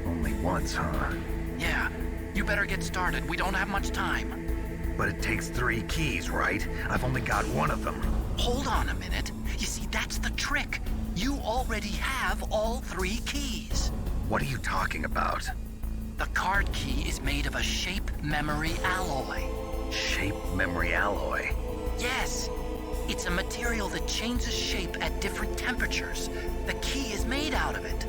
Only once, huh? Yeah, you better get started. We don't have much time. But it takes 3 keys, right? I've only got 1 of them. Hold on a minute. You see, that's the trick. You already have all 3 keys. What are you talking about? The card key is made of a shape memory alloy. Shape memory alloy? Yes. It's a material that changes shape at different temperatures. The key is made out of it.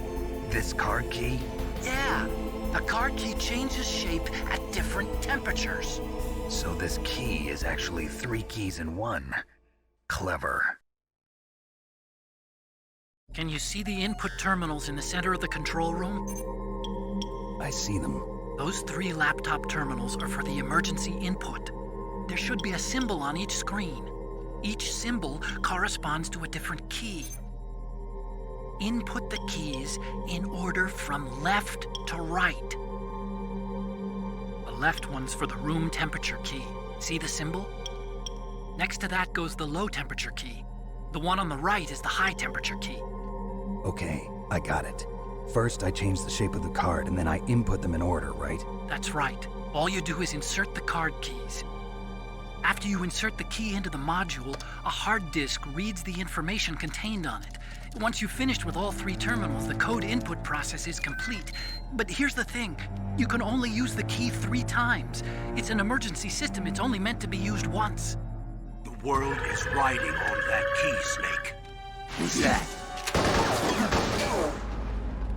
This card key? Yeah. The card key changes shape at different temperatures. So this key is actually 3 keys in 1. Clever. Can you see the input terminals in the center of the control room? I see them. Those 3 laptop terminals are for the emergency input. There should be a symbol on each screen. Each symbol corresponds to a different key. Input the keys in order from left to right. The left one's for the room temperature key. See the symbol? Next to that goes the low temperature key. The one on the right is the high temperature key. Okay, I got it. First, I change the shape of the card, and then I input them in order, right? That's right. All you do is insert the card keys. After you insert the key into the module, a hard disk reads the information contained on it. Once you've finished with all 3 terminals, the code input process is complete. But here's the thing. You can only use the key 3 times. It's an emergency system. It's only meant to be used once. The world is riding on that key, Snake. Who's that?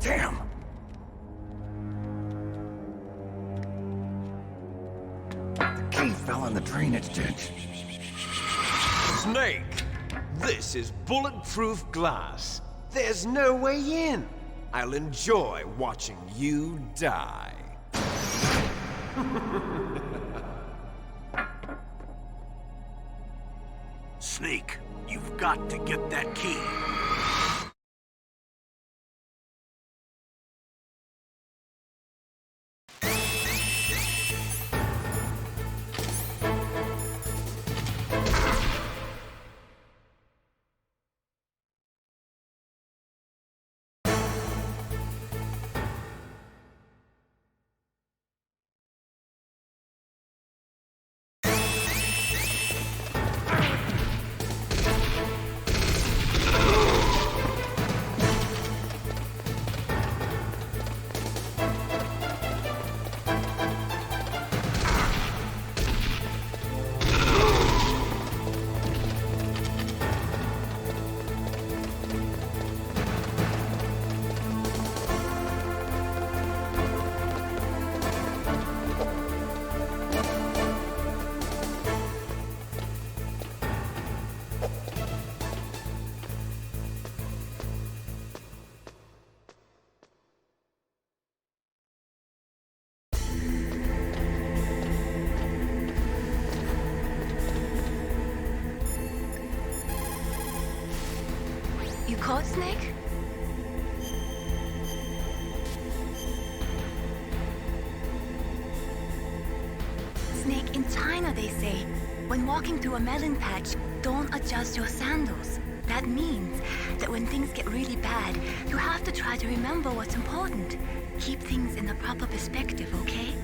Damn! The key fell in the drainage ditch. Snake! This is bulletproof glass. There's no way in. I'll enjoy watching you die. Snake, you've got to get that key. You caught Snake? Snake, in China they say, when walking through a melon patch, don't adjust your sandals. That means that when things get really bad, you have to try to remember what's important. Keep things in the proper perspective, okay?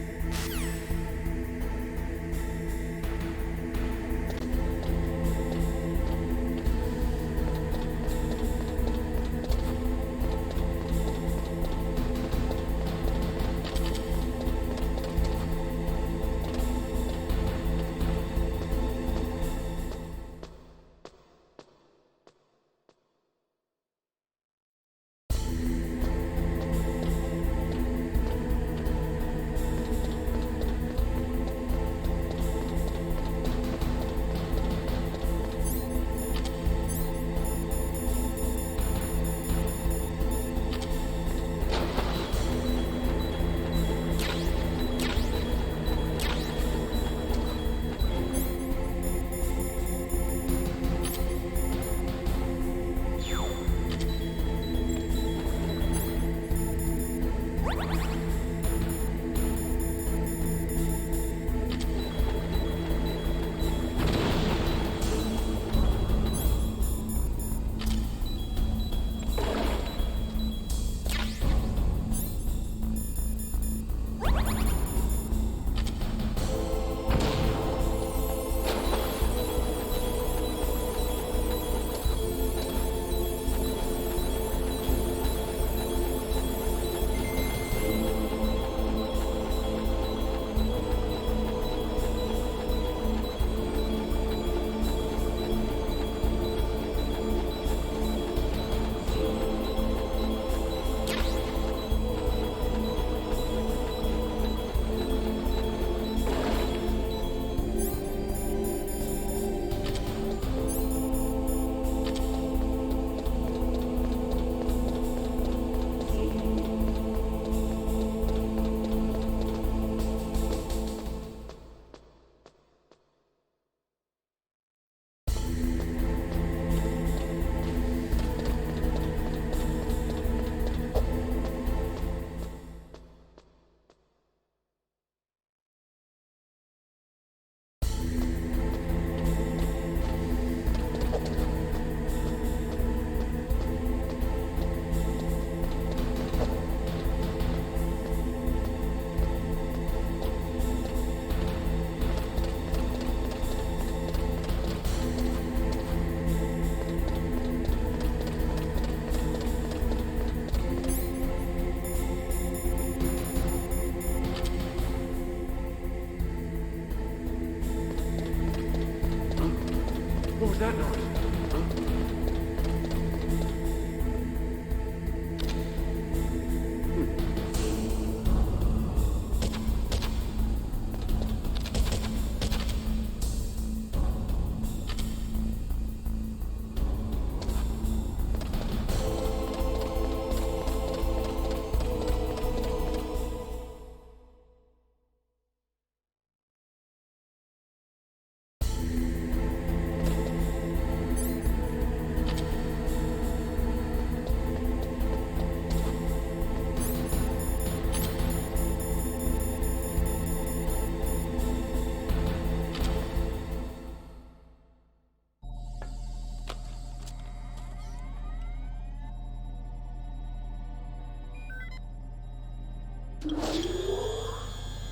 What was that noise?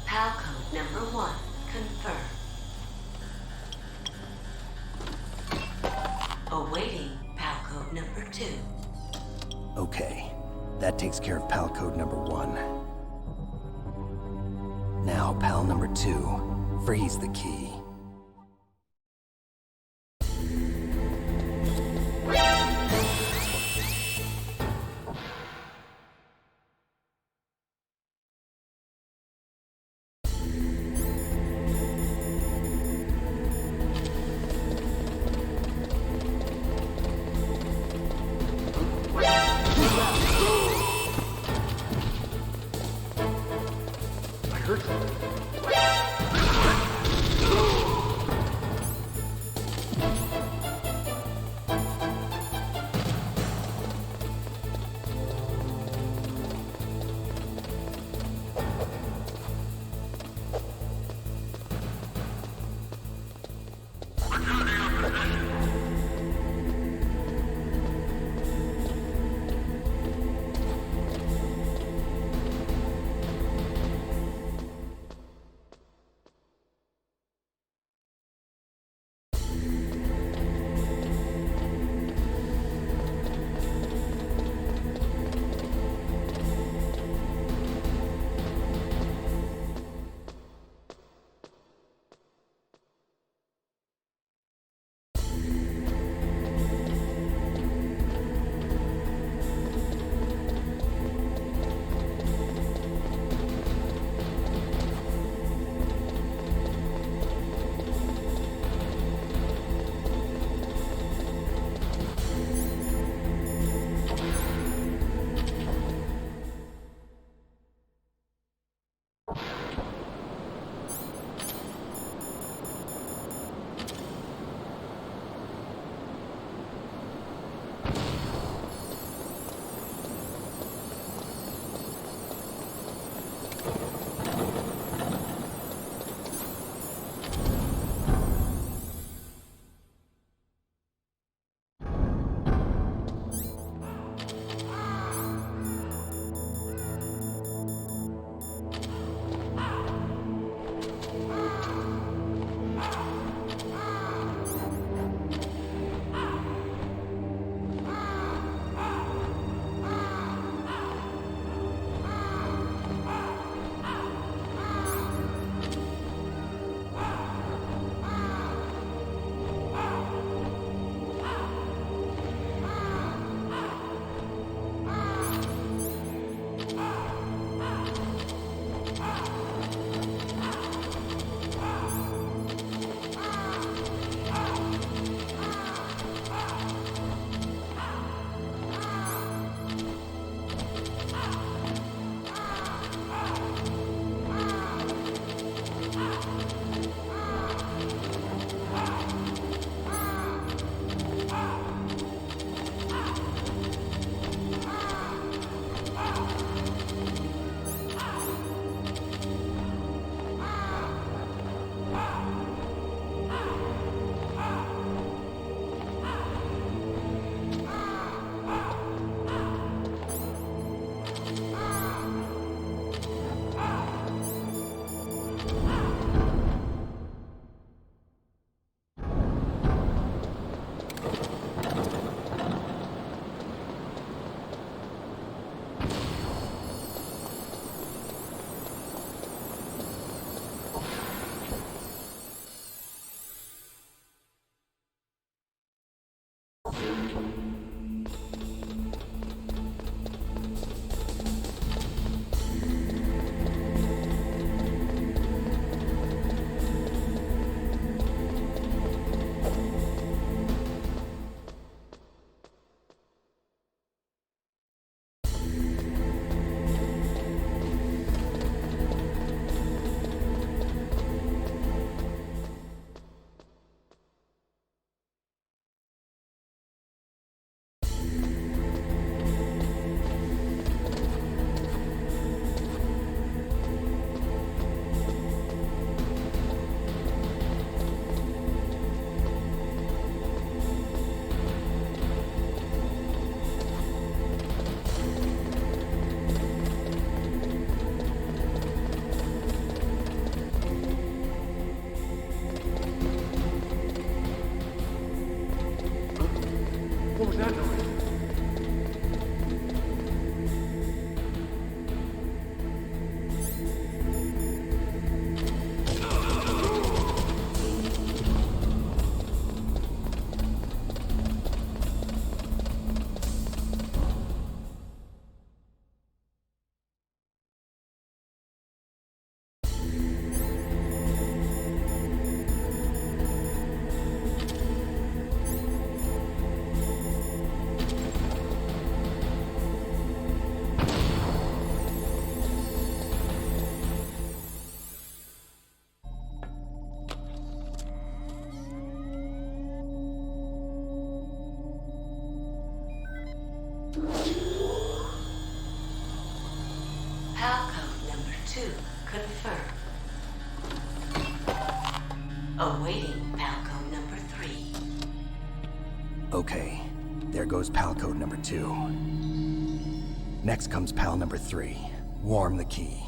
PAL code number 1, confirmed. Awaiting PAL code number 2. Okay, that takes care of PAL code number 1. Now, PAL number 2, freeze the key. I heard something. laboratory. PAL code number 2 confirmed. Awaiting PAL code number 3. Okay, there goes PAL code number 2. Next comes PAL number 3. Warm the key.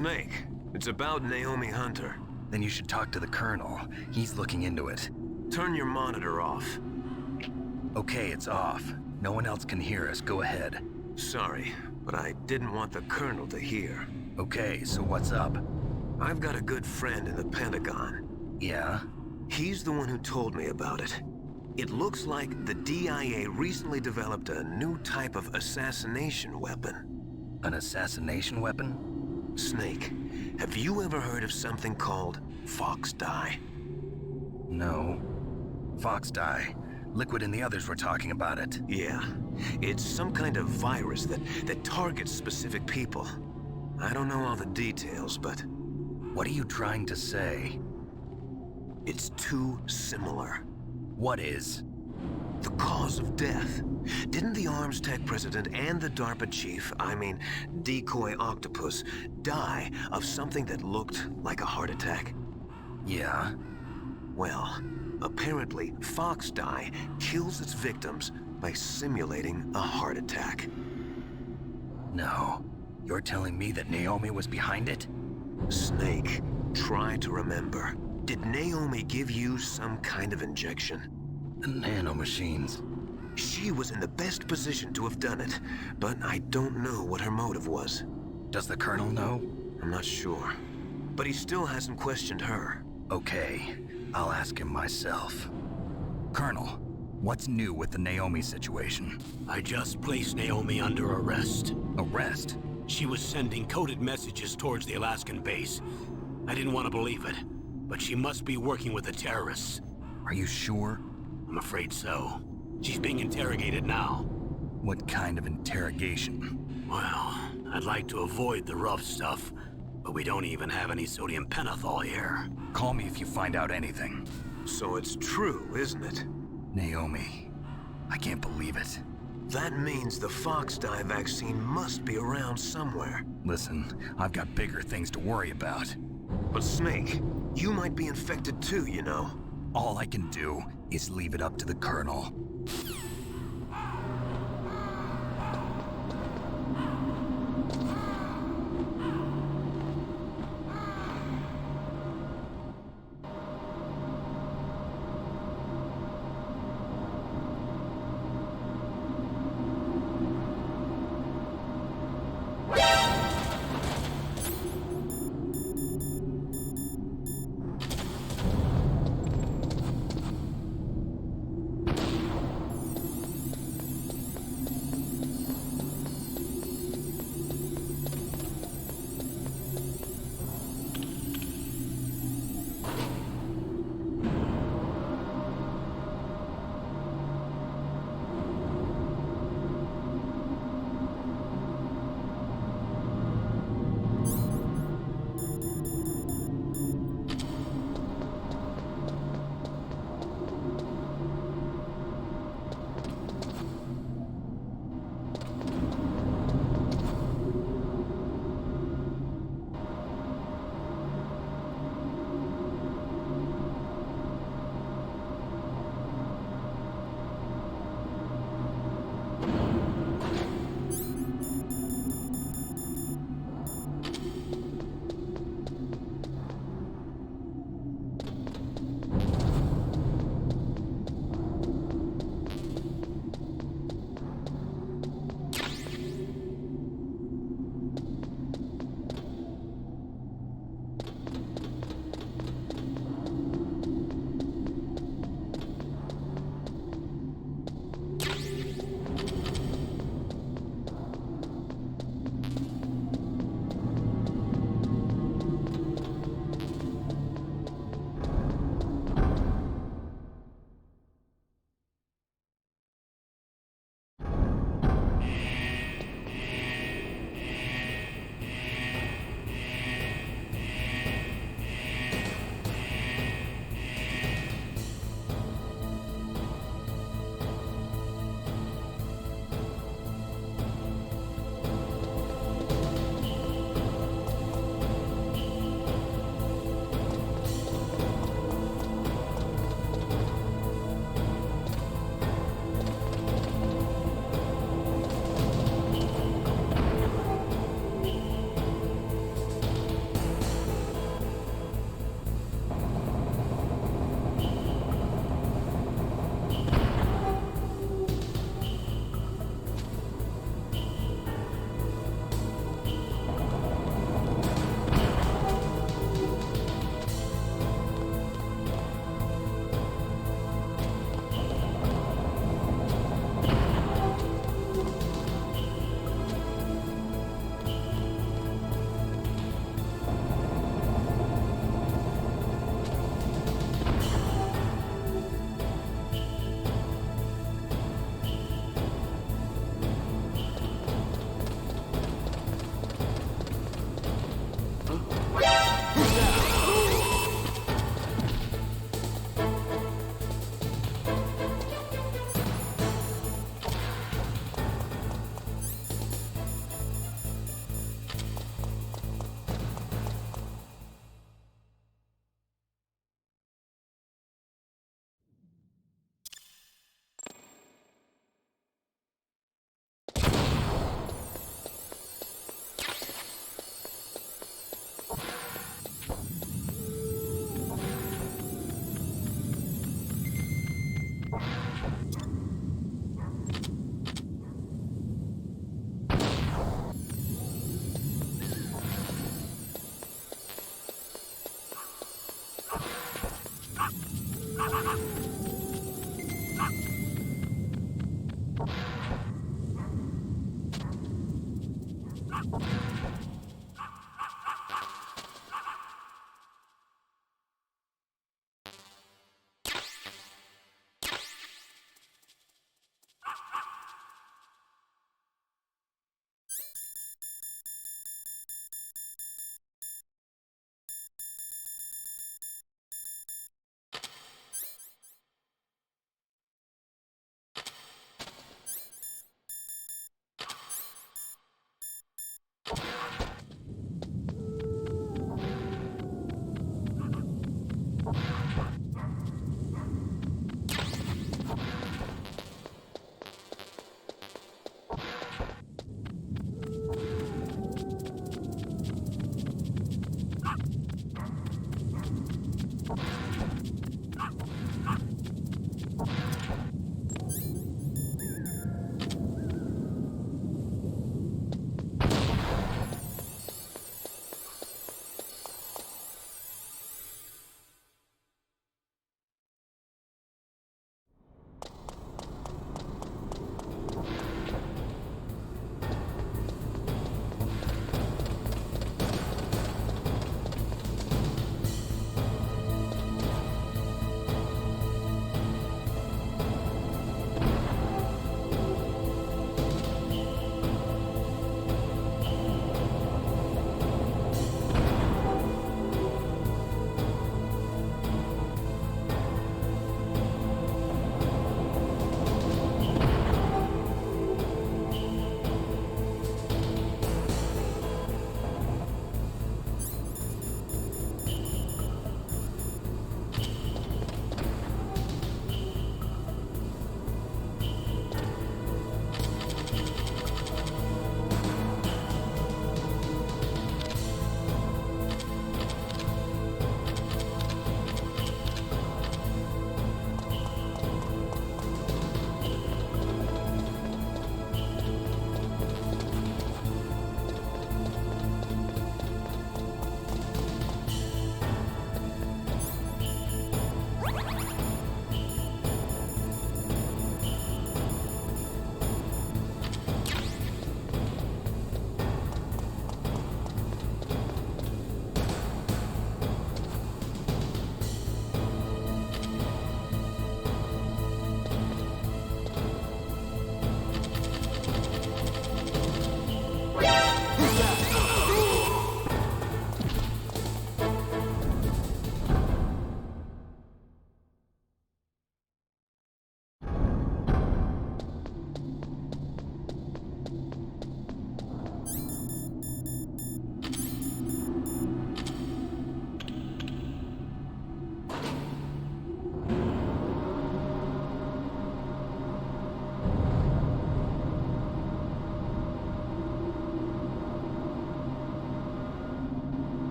Snake, it's about Naomi Hunter. Then you should talk to the Colonel. He's looking into it. Turn your monitor off. Okay, it's off. No one else can hear us. Go ahead. Sorry, but I didn't want the Colonel to hear. Okay, so what's up? I've got a good friend in the Pentagon. Yeah? He's the one who told me about it. It looks like the DIA recently developed a new type of assassination weapon. An assassination weapon? Snake, have you ever heard of something called Fox Dye? No. Fox Dye. Liquid and the others were talking about it. Yeah. It's some kind of virus that targets specific people. I don't know all the details, but... What are you trying to say? It's too similar. What is? The cause of death. Didn't the Arms Tech president and the DARPA chief, Decoy Octopus, die of something that looked like a heart attack? Yeah. Well, apparently Fox Dye kills its victims by simulating a heart attack. No. You're telling me that Naomi was behind it? Snake, try to remember. Did Naomi give you some kind of injection? The nanomachines. She was in the best position to have done it, but I don't know what her motive was. Does the Colonel know? I'm not sure. But he still hasn't questioned her. Okay, I'll ask him myself. Colonel, what's new with the Naomi situation? I just placed Naomi under arrest. Arrest? She was sending coded messages towards the Alaskan base. I didn't want to believe it, but she must be working with the terrorists. Are you sure? I'm afraid so. She's being interrogated now. What kind of interrogation? Well, I'd like to avoid the rough stuff, but we don't even have any sodium pentothal here. Call me if you find out anything. So it's true, isn't it? Naomi, I can't believe it. That means the Fox Dye vaccine must be around somewhere. Listen, I've got bigger things to worry about. But Snake, you might be infected too, you know. All I can do is leave it up to the Colonel.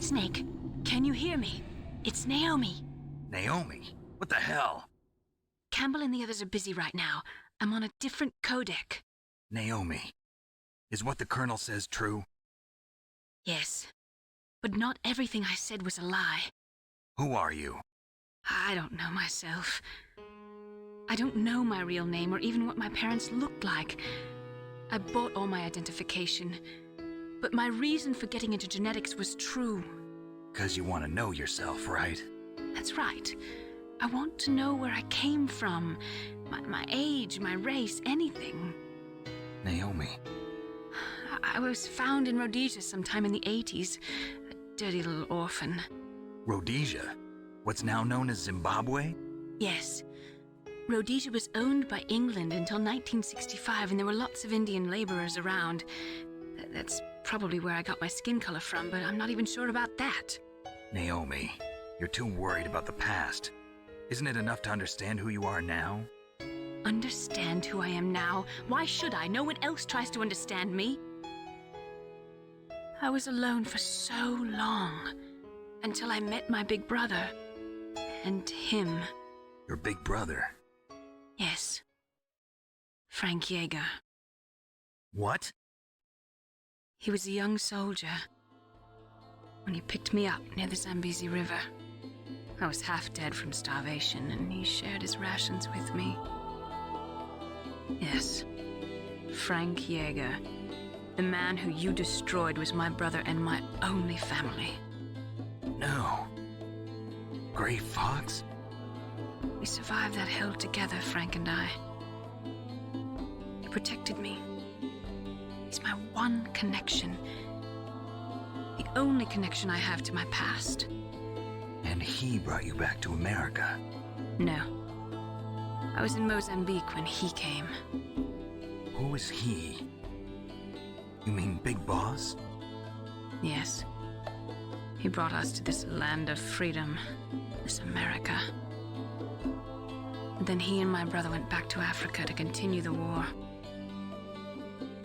Snake, can you hear me? It's Naomi. Naomi? What the hell? Campbell and the others are busy right now. I'm on a different codec. Naomi, is what the Colonel says true? Yes. But not everything I said was a lie. Who are you? I don't know myself. I don't know my real name or even what my parents looked like. I bought all my identification. But my reason for getting into genetics was true. 'Cause you want to know yourself, right? That's right. I want to know where I came from. My age, my race, anything. Naomi. I was found in Rhodesia sometime in the 80s. A dirty little orphan. Rhodesia? What's now known as Zimbabwe? Yes. Rhodesia was owned by England until 1965, and there were lots of Indian laborers around. That's probably where I got my skin color from, but I'm not even sure about that. Naomi, you're too worried about the past. Isn't it enough to understand who you are now? Understand who I am now? Why should I? No one else tries to understand me. I was alone for so long, until I met my big brother. And him. Your big brother? Yes. Frank Yeager. What? He was a young soldier when he picked me up near the Zambezi River. I was half dead from starvation, and he shared his rations with me. Yes, Frank Yeager. The man who you destroyed was my brother and my only family. No. Gray Fox? We survived that hell together, Frank and I. He protected me. He's my one connection. The only connection I have to my past. And he brought you back to America? No. I was in Mozambique when he came. Who is he? You mean Big Boss? Yes. He brought us to this land of freedom, this America. And then he and my brother went back to Africa to continue the war.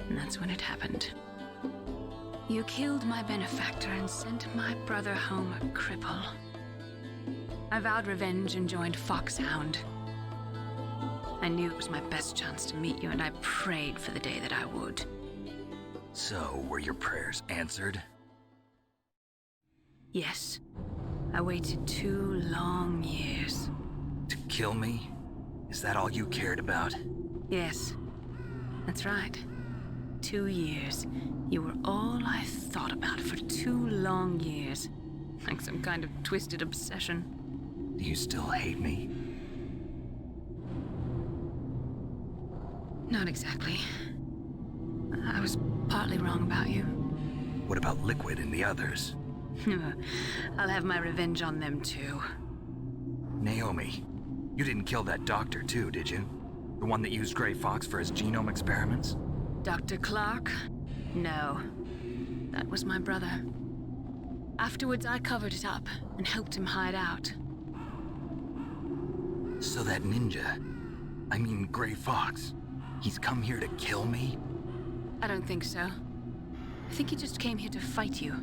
And that's when it happened. You killed my benefactor and sent my brother home a cripple. I vowed revenge and joined Foxhound. I knew it was my best chance to meet you, and I prayed for the day that I would. So, were your prayers answered? Yes. I waited 2 long years. To kill me? Is that all you cared about? Yes. That's right. 2 years. You were all I thought about for 2 long years. Like some kind of twisted obsession. Do you still hate me? Not exactly. I was partly wrong about you. What about Liquid and the others? I'll have my revenge on them too. Naomi, you didn't kill that doctor too, did you? The one that used Gray Fox for his genome experiments? Dr. Clark? No. That was my brother. Afterwards, I covered it up and helped him hide out. So that ninja, I mean Gray Fox, he's come here to kill me? I don't think so. I think he just came here to fight you.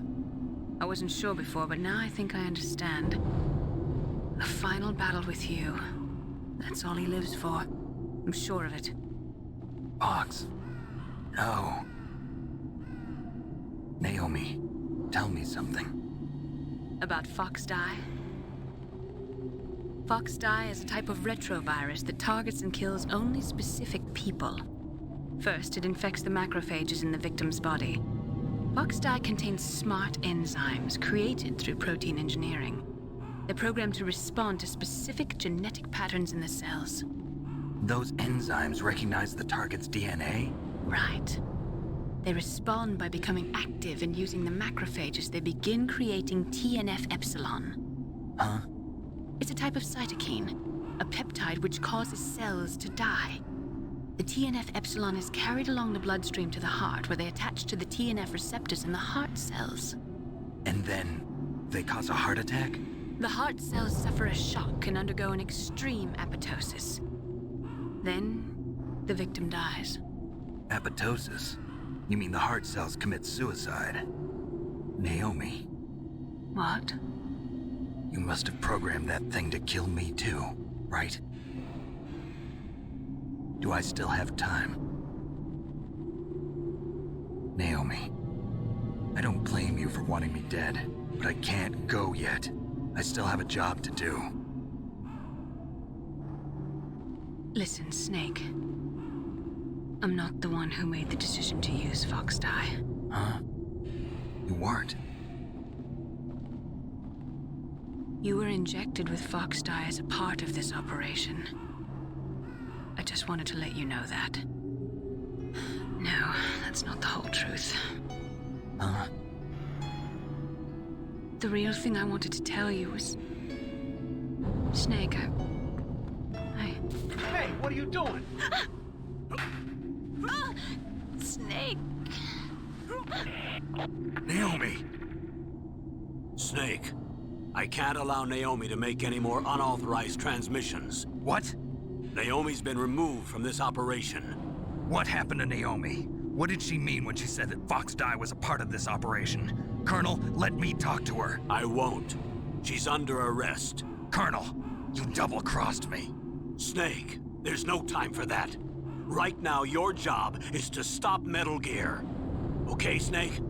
I wasn't sure before, but now I think I understand. A final battle with you. That's all he lives for. I'm sure of it. Fox. No. Naomi, tell me something. About Fox Die? Fox Die is a type of retrovirus that targets and kills only specific people. First, it infects the macrophages in the victim's body. Fox Die contains smart enzymes created through protein engineering. They're programmed to respond to specific genetic patterns in the cells. Those enzymes recognize the target's DNA? Right. They respond by becoming active and using the macrophages. They begin creating TNF-epsilon. Huh? It's a type of cytokine, a peptide which causes cells to die. The TNF-epsilon is carried along the bloodstream to the heart, where they attach to the TNF receptors in the heart cells. And then they cause a heart attack? The heart cells suffer a shock and undergo an extreme apoptosis. Then, the victim dies. Apoptosis? You mean the heart cells commit suicide? Naomi. What? You must have programmed that thing to kill me too, right? Do I still have time? Naomi. I don't blame you for wanting me dead, but I can't go yet. I still have a job to do. Listen, Snake. I'm not the one who made the decision to use Fox dye. Huh? You weren't? You were injected with Fox dye as a part of this operation. I just wanted to let you know that. No, that's not the whole truth. Huh? The real thing I wanted to tell you was... Snake, Hey, what are you doing? Snake! Naomi! Snake, I can't allow Naomi to make any more unauthorized transmissions. What? Naomi's been removed from this operation. What happened to Naomi? What did she mean when she said that Fox dye was a part of this operation? Colonel, let me talk to her. I won't. She's under arrest. Colonel, you double-crossed me. Snake, there's no time for that. Right now, your job is to stop Metal Gear. Okay, Snake?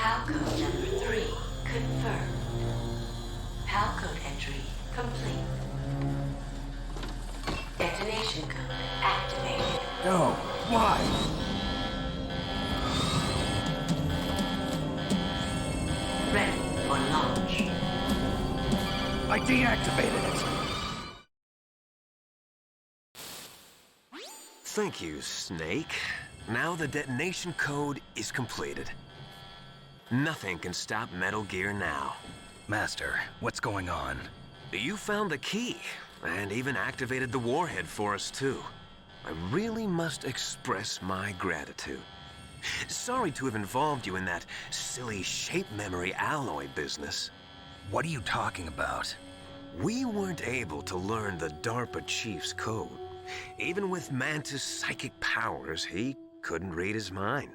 PAL code number 3 confirmed. PAL code entry complete. Detonation code activated. No, why? Ready for launch. I deactivated it. Thank you, Snake. Now the detonation code is completed. Nothing can stop Metal Gear now. Master, what's going on? You found the key, and even activated the warhead for us, too. I really must express my gratitude. Sorry to have involved you in that silly shape memory alloy business. What are you talking about? We weren't able to learn the DARPA chief's code. Even with Mantis' psychic powers, he couldn't read his mind.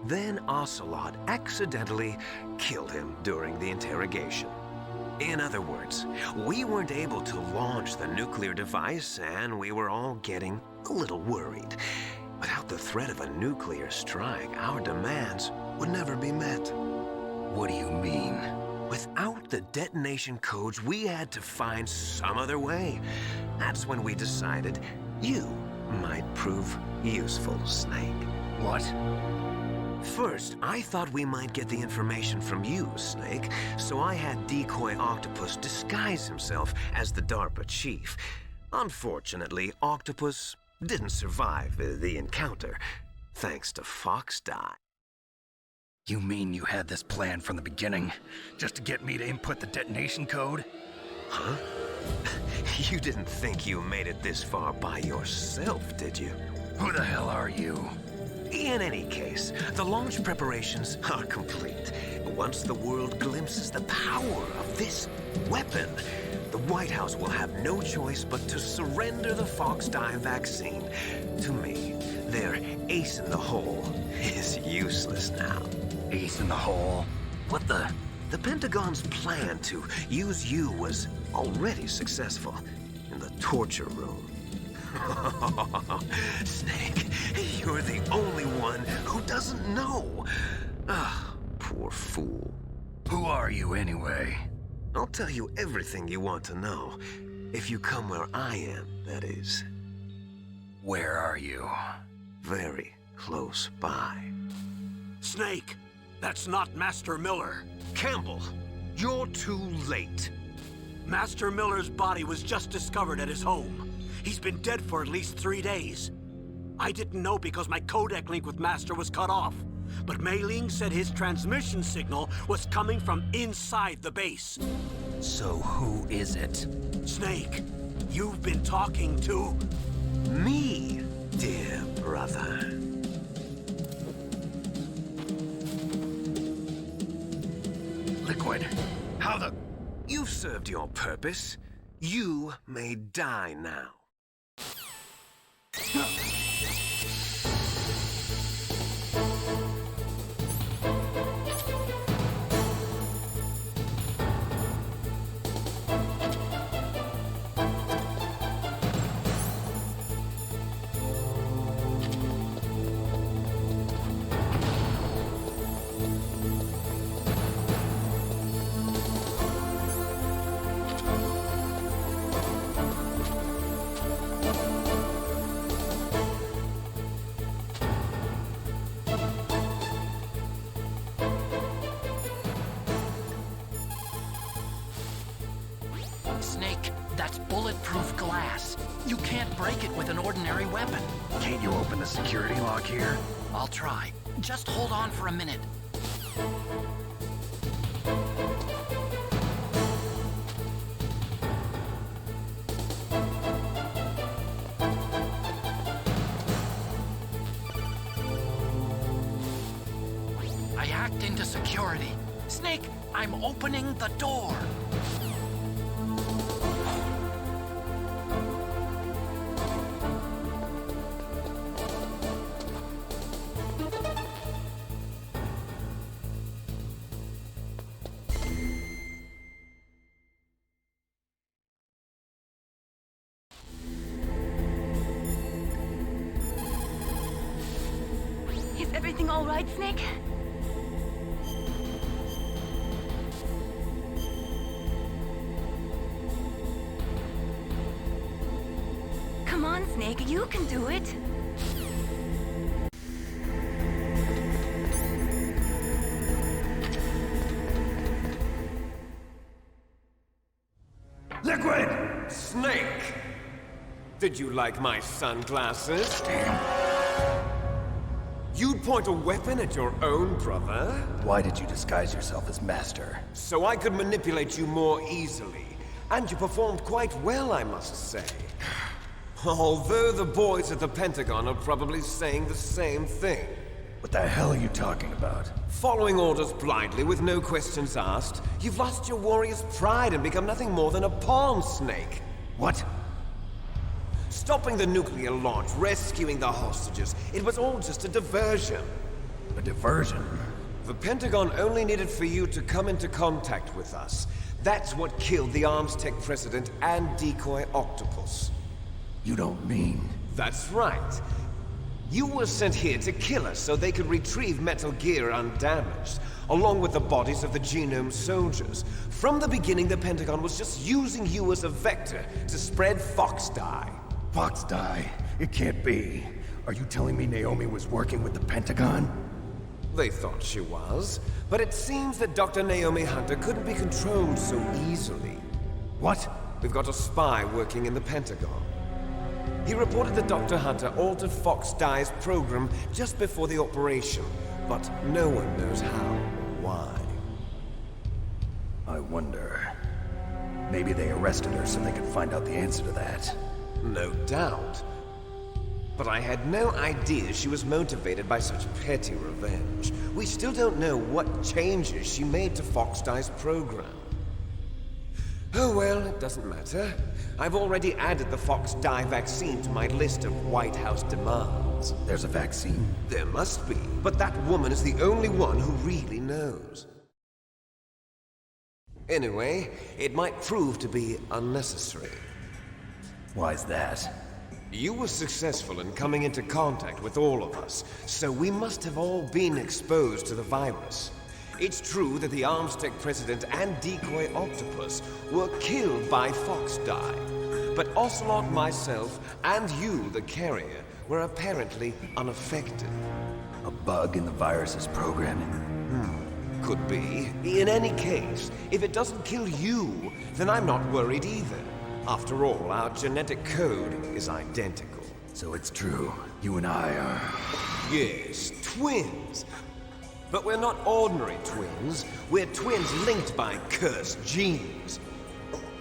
Then Ocelot accidentally killed him during the interrogation. In other words, we weren't able to launch the nuclear device, and we were all getting a little worried. Without the threat of a nuclear strike, our demands would never be met. What do you mean? Without the detonation codes, we had to find some other way. That's when we decided you might prove useful, Snake. What? First, I thought we might get the information from you, Snake, so I had Decoy Octopus disguise himself as the DARPA chief. Unfortunately, Octopus didn't survive the encounter, thanks to Fox Die. You mean you had this plan from the beginning, just to get me to input the detonation code? Huh? You didn't think you made it this far by yourself, did you? Who the hell are you? In any case, the launch preparations are complete. Once the world glimpses the power of this weapon, the White House will have no choice but to surrender the Fox Die vaccine to me. Their ace in the hole is useless now. Ace in the hole? What the? The Pentagon's plan to use you was already successful in the torture room. Snake, you're the only one who doesn't know. Ah, poor fool. Who are you anyway? I'll tell you everything you want to know. If you come where I am, that is. Where are you? Very close by. Snake, that's not Master Miller. Campbell, you're too late. Master Miller's body was just discovered at his home. He's been dead for at least 3 days. I didn't know because my codec link with Master was cut off. But Mei Ling said his transmission signal was coming from inside the base. So who is it? Snake, you've been talking to... me, dear brother. Liquid, how the... You've served your purpose. You may die now. Snake, that's bulletproof glass. You can't break it with an ordinary weapon. Can't you open the security lock here? I'll try. Just hold on for a minute. I hacked into security. Snake, I'm opening the door. Is everything all right, Snake? Come on, Snake, you can do it. Liquid! Snake! Did you like my sunglasses? You'd point a weapon at your own brother? Why did you disguise yourself as Master? So I could manipulate you more easily. And you performed quite well, I must say. Although the boys at the Pentagon are probably saying the same thing. What the hell are you talking about? Following orders blindly with no questions asked, you've lost your warrior's pride and become nothing more than a pawn snake. What? Stopping the nuclear launch, rescuing the hostages, it was all just a diversion. A diversion? The Pentagon only needed for you to come into contact with us. That's what killed the Arms Tech president and decoy octopus. You don't mean... That's right. You were sent here to kill us so they could retrieve Metal Gear undamaged, along with the bodies of the Genome soldiers. From the beginning, the Pentagon was just using you as a vector to spread Fox dye. Fox dye? It can't be. Are you telling me Naomi was working with the Pentagon? They thought she was, but it seems that Dr. Naomi Hunter couldn't be controlled so easily. What? We've got a spy working in the Pentagon. He reported that Dr. Hunter altered Fox Dye's program just before the operation, but no one knows how or why. I wonder... Maybe they arrested her so they could find out the answer to that. No doubt. But I had no idea she was motivated by such petty revenge. We still don't know what changes she made to Fox Dye's program. Oh well, it doesn't matter. I've already added the Fox Dye vaccine to my list of White House demands. There's a vaccine? There must be, but that woman is the only one who really knows. Anyway, it might prove to be unnecessary. Why's that? You were successful in coming into contact with all of us, so we must have all been exposed to the virus. It's true that the Arms Tech president and decoy octopus were killed by Fox Dye, but Ocelot, myself, and you, the carrier, were apparently unaffected. A bug in the virus's programming? Could be. In any case, if it doesn't kill you, then I'm not worried either. After all, our genetic code is identical. So it's true. You and I are... Yes, twins. But we're not ordinary twins. We're twins linked by cursed genes.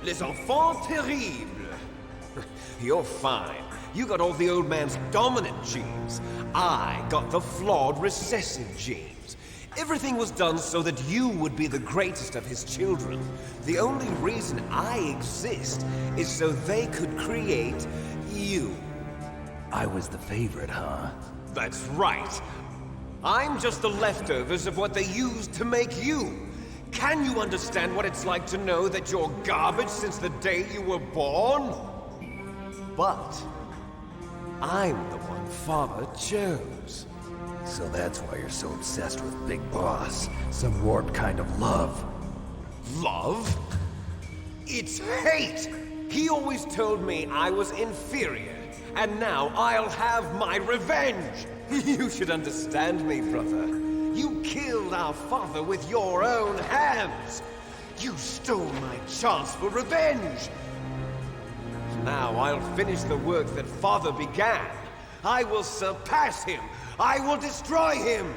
Les enfants terribles. You're fine. You got all the old man's dominant genes. I got the flawed recessive genes. Everything was done so that you would be the greatest of his children. The only reason I exist is so they could create you. I was the favorite, huh? That's right. I'm just the leftovers of what they used to make you. Can you understand what it's like to know that you're garbage since the day you were born? But I'm the one Father chose. So that's why you're so obsessed with Big Boss. Some warped kind of love. Love? It's hate! He always told me I was inferior, and now I'll have my revenge! You should understand me, brother. You killed our father with your own hands! You stole my chance for revenge! Now I'll finish the work that Father began. I will surpass him! I will destroy him!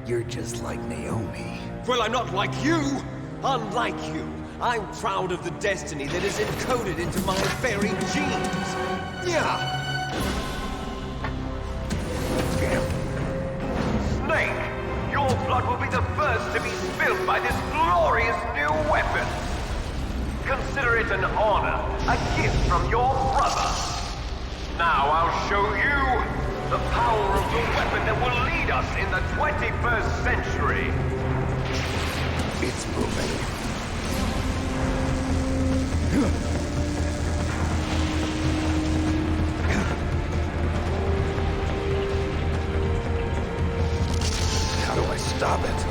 You're just like Naomi. Well, I'm not like you! Unlike you, I'm proud of the destiny that is encoded into my very genes! Yeah! Snake, your blood will be the first to be spilled by this glorious new weapon! Consider it an honor, a gift from your brother! Now I'll show you the power of the weapon that will lead us in the 21st century! It's moving. How do I stop it?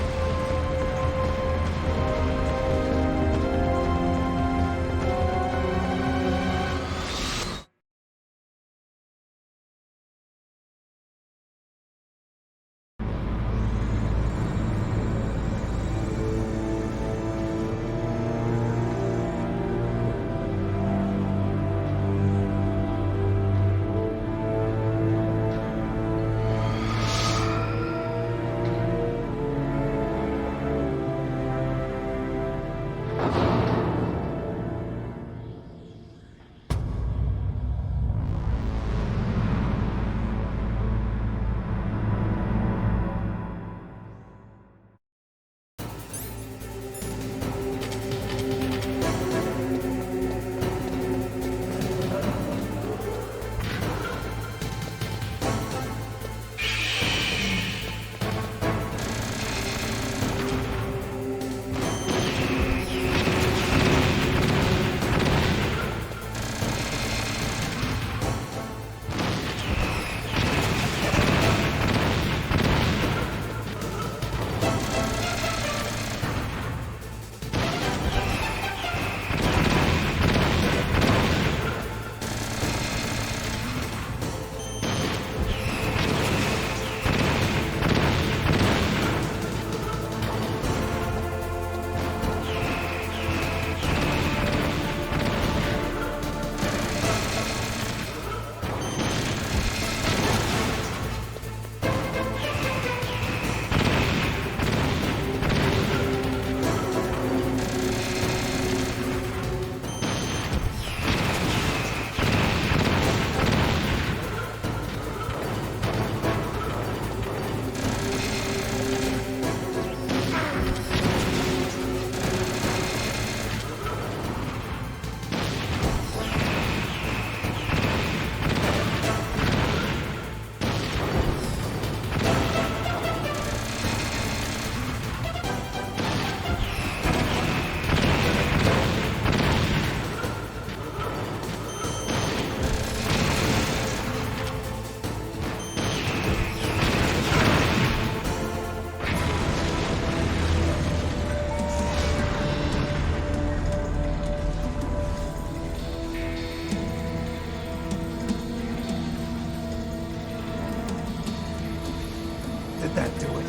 Did that do it?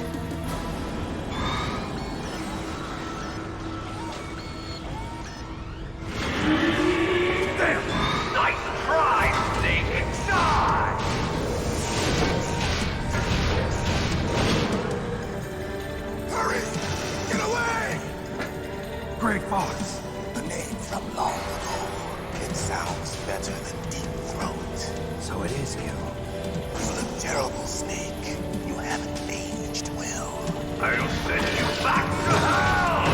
Damn! Nice try, Snake! Die! Hurry! Get away! Grey Fox! The name from long ago. It sounds better than Deep Throat. So it is you. You look terrible, Snake. You haven't aged well. I'll send you back to hell!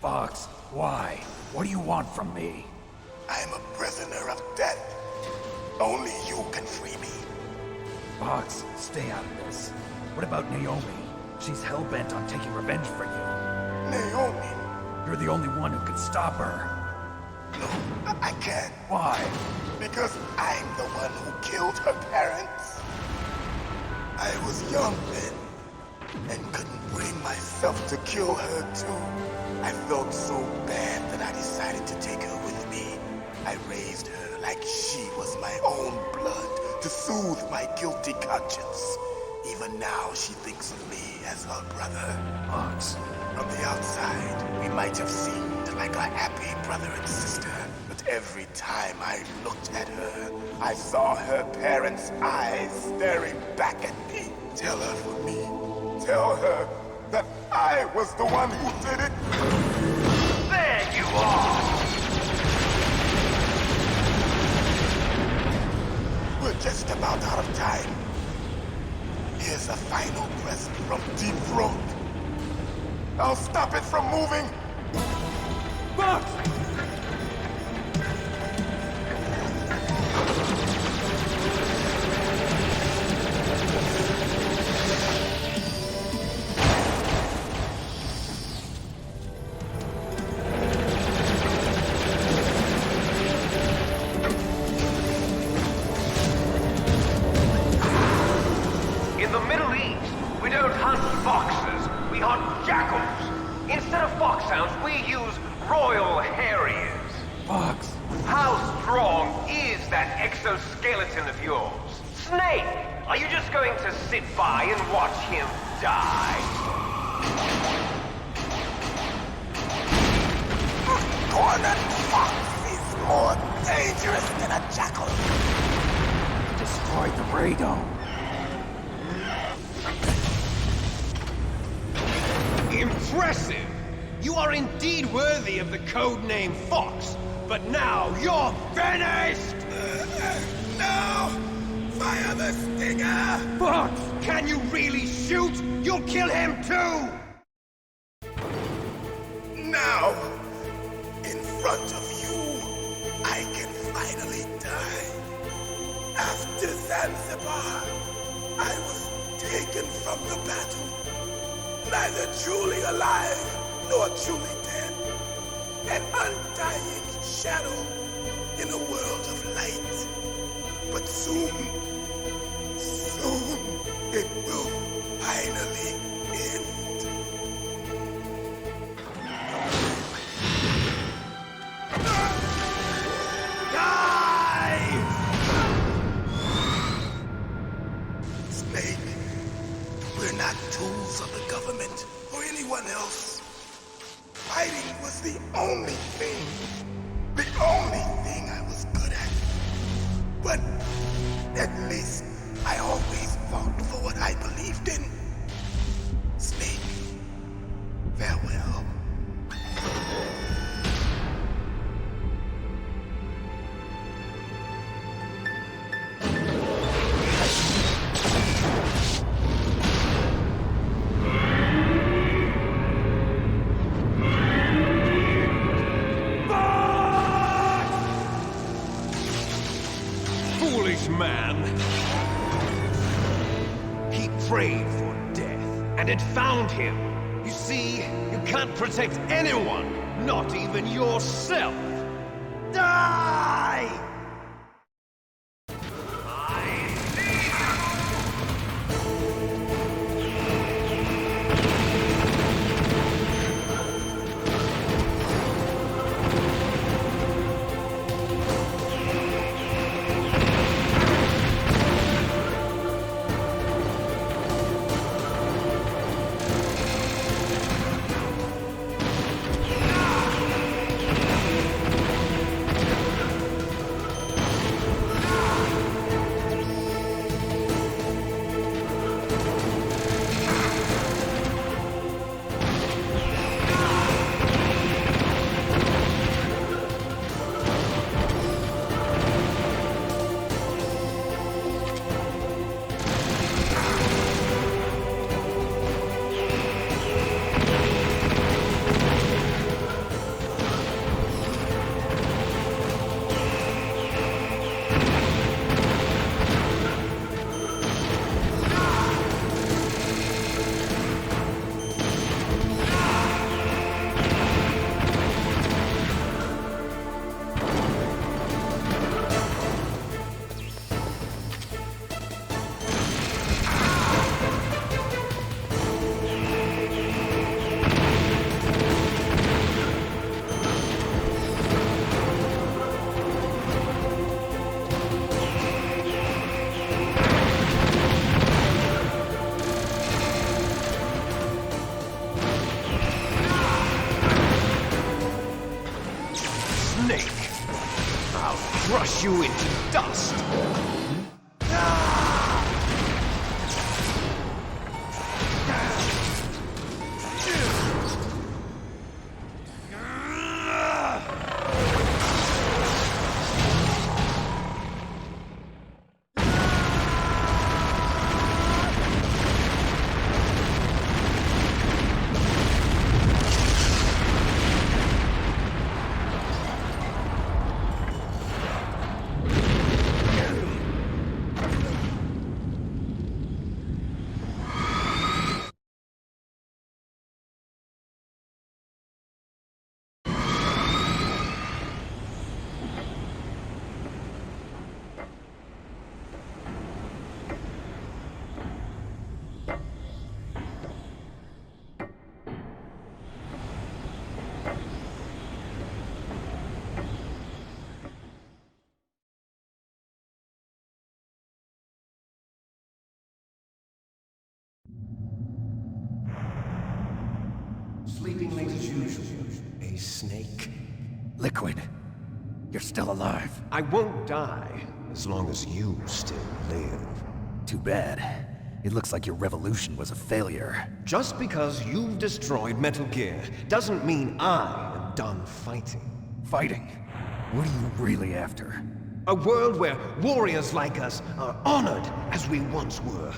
Fox, why? What do you want from me? I am a prisoner of death. Only you can free me. Fox, stay out of this. What about Naomi? She's hell-bent on taking revenge for you. Naomi? You're the only one who can stop her. No, I can't. Why? Because I'm the one who killed her parents. I was young then, and couldn't bring myself to kill her too. I felt so bad that I decided to take her with me. I raised her like she was my own blood to soothe my guilty conscience. Even now, she thinks of me as her brother. Fox. From the outside, we might have seemed like a happy brother and sister. But every time I looked at her, I saw her parents' eyes staring back at me. Tell her for me. Tell her that I was the one who did it. There you are! We're just about out of time. Here's a final present from Deep Throat. I'll stop it from moving. Fox! In the Middle East, we don't hunt foxes, we hunt jackals. Instead of foxhounds, we use Royal Harriers. Fox! How strong is that exoskeleton of yours? Snake, are you just going to sit by and watch him die? A cornered fox is more dangerous than a jackal. Destroyed the radome. Impressive! You are indeed worthy of the codename Fox, but now you're finished! No! Fire the stinger! Fox! Can you really shoot? You'll kill him too! Now, in front of you, I can finally die. After Zanzibar, I was taken from the battle. Neither truly alive, nor truly dead. An undying shadow in a world of light. But soon, it will finally end. Die! Snake, we're not tools of the government or anyone else. Fighting was the only thing I was good at. But at least I always fought for what I believed in. Snake, farewell. Foolish man! He prayed for death, and it found him. You see, you can't protect anyone, not even yourself. Die! Sleeping late as usual. A snake. Liquid, you're still alive. I won't die as long as you still live. Too bad. It looks like your revolution was a failure. Just because you've destroyed Metal Gear doesn't mean I am done fighting. Fighting? What are you really after? A world where warriors like us are honored as we once were,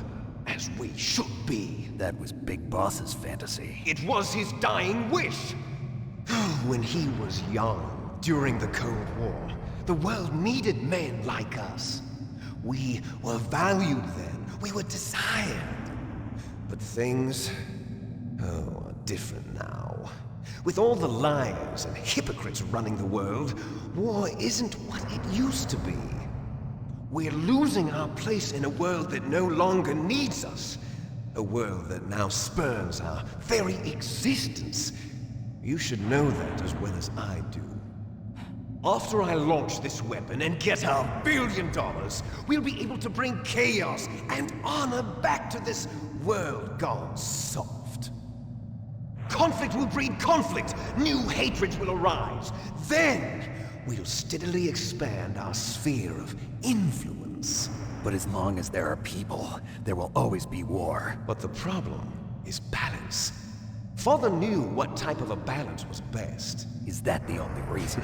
as we should be. That was Big Boss's fantasy. It was his dying wish. When he was young, during the Cold War, the world needed men like us. We were valued then. We were desired. But things, are different now. With all the liars and hypocrites running the world, war isn't what it used to be. We're losing our place in a world that no longer needs us. A world that now spurns our very existence. You should know that as well as I do. After I launch this weapon and get our $1 billion, we'll be able to bring chaos and honor back to this world gone soft. Conflict will breed conflict. New hatreds will arise. Then, we'll steadily expand our sphere of influence. But as long as there are people, there will always be war. But the problem is balance. Father knew what type of a balance was best. Is that the only reason?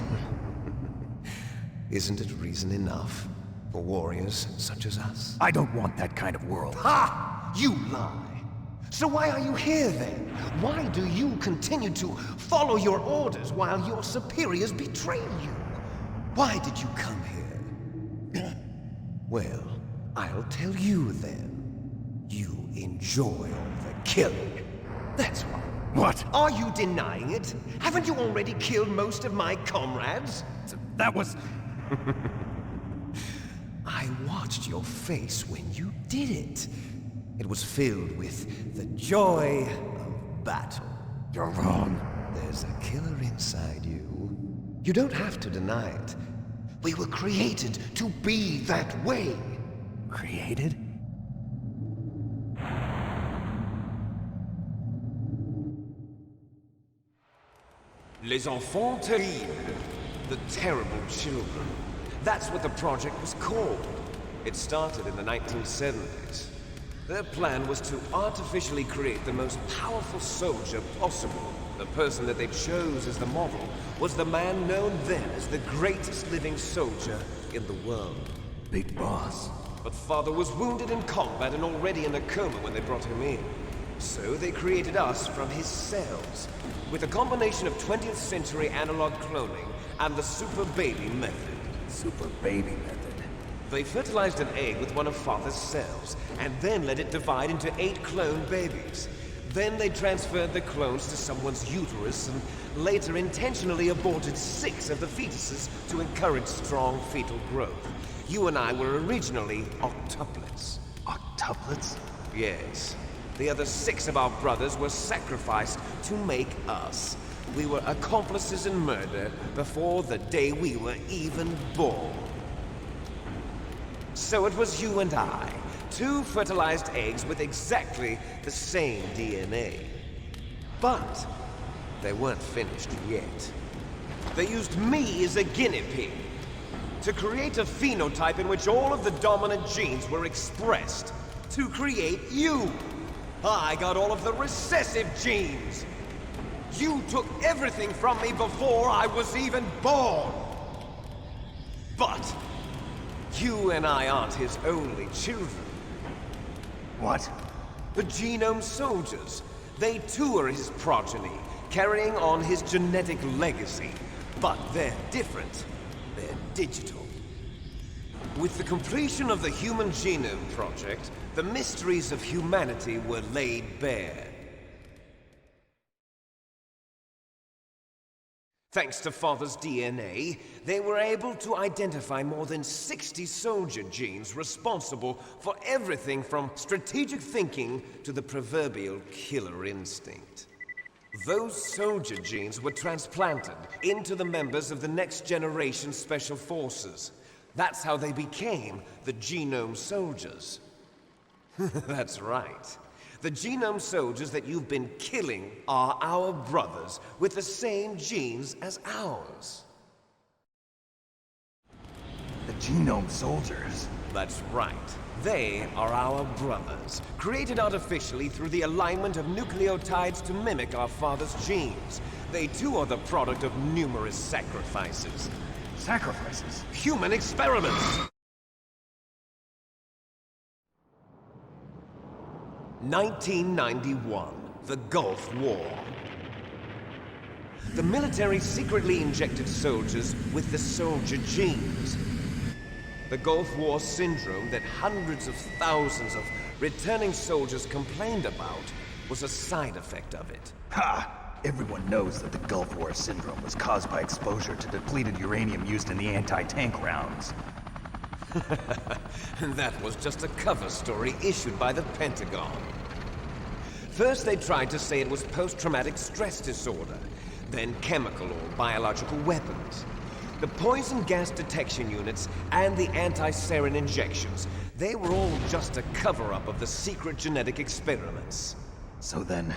Isn't it reason enough for warriors such as us? I don't want that kind of world. Ha! You lie! So why are you here then? Why do you continue to follow your orders while your superiors betray you? Why did you come here? Well, I'll tell you then. You enjoy all the killing. That's why. What? Are you denying it? Haven't you already killed most of my comrades? That was... I watched your face when you did it. It was filled with the joy of battle. You're wrong. There's a killer inside you. You don't have to deny it. We were created to be that way. Created? Les enfants terribles. The terrible children. That's what the project was called. It started in the 1970s. Their plan was to artificially create the most powerful soldier possible. The person that they chose as the model was the man known then as the greatest living soldier in the world. Big Boss. But Father was wounded in combat and already in a coma when they brought him in. So they created us from his cells, with a combination of 20th century analog cloning and the super baby method. Super baby method? They fertilized an egg with one of Father's cells, and then let it divide into 8 clone babies. Then they transferred the clones to someone's uterus, and later intentionally aborted 6 of the fetuses to encourage strong fetal growth. You and I were originally octuplets. Octuplets? Yes. The other 6 of our brothers were sacrificed to make us. We were accomplices in murder before the day we were even born. So it was you and I, 2 fertilized eggs with exactly the same DNA. But they weren't finished yet. They used me as a guinea pig to create a phenotype in which all of the dominant genes were expressed. To create you. I got all of the recessive genes. You took everything from me before I was even born. But you and I aren't his only children. What? The Genome Soldiers. They too are his progeny, carrying on his genetic legacy. But they're different. They're digital. With the completion of the Human Genome Project, the mysteries of humanity were laid bare. Thanks to Father's DNA, they were able to identify more than 60 soldier genes responsible for everything from strategic thinking to the proverbial killer instinct. Those soldier genes were transplanted into the members of the next generation Special Forces. That's how they became the Genome Soldiers. That's right. The genome soldiers that you've been killing are our brothers with the same genes as ours. The genome soldiers? That's right. They are our brothers, created artificially through the alignment of nucleotides to mimic our father's genes. They too are the product of numerous sacrifices. Sacrifices? Human experiments! 1991, the Gulf War. The military secretly injected soldiers with the soldier genes. The Gulf War syndrome that hundreds of thousands of returning soldiers complained about was a side effect of it. Ha! Everyone knows that the Gulf War syndrome was caused by exposure to depleted uranium used in the anti-tank rounds. That was just a cover story issued by the Pentagon. First they tried to say it was post-traumatic stress disorder, then chemical or biological weapons. The poison gas detection units and the anti-sarin injections, they were all just a cover-up of the secret genetic experiments. So then,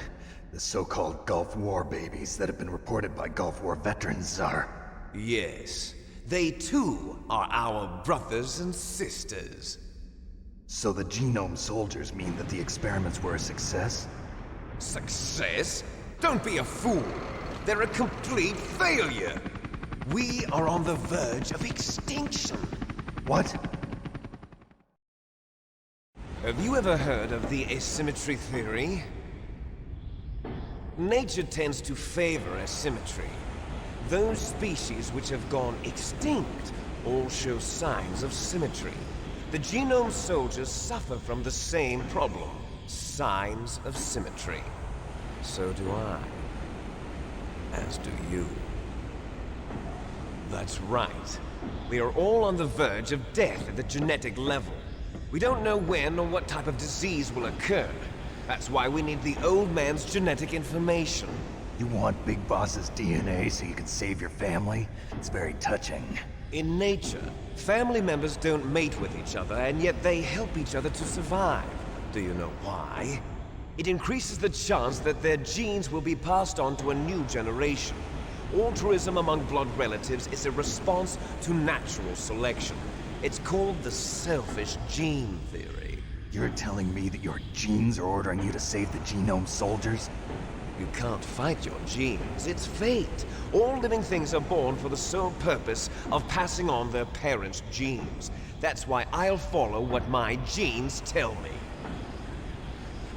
the so-called Gulf War babies that have been reported by Gulf War veterans are... Yes. They too are our brothers and sisters. So the genome soldiers mean that the experiments were a success? Success? Don't be a fool! They're a complete failure! We are on the verge of extinction. What? Have you ever heard of the asymmetry theory? Nature tends to favor asymmetry. Those species which have gone extinct all show signs of symmetry. The genome soldiers suffer from the same problem, signs of symmetry. So do I. As do you. That's right. We are all on the verge of death at the genetic level. We don't know when or what type of disease will occur. That's why we need the old man's genetic information. You want Big Boss's DNA so you can save your family? It's very touching. In nature, family members don't mate with each other, and yet they help each other to survive. Do you know why? It increases the chance that their genes will be passed on to a new generation. Altruism among blood relatives is a response to natural selection. It's called the selfish gene theory. You're telling me that your genes are ordering you to save the genome soldiers? You can't fight your genes. It's fate. All living things are born for the sole purpose of passing on their parents' genes. That's why I'll follow what my genes tell me.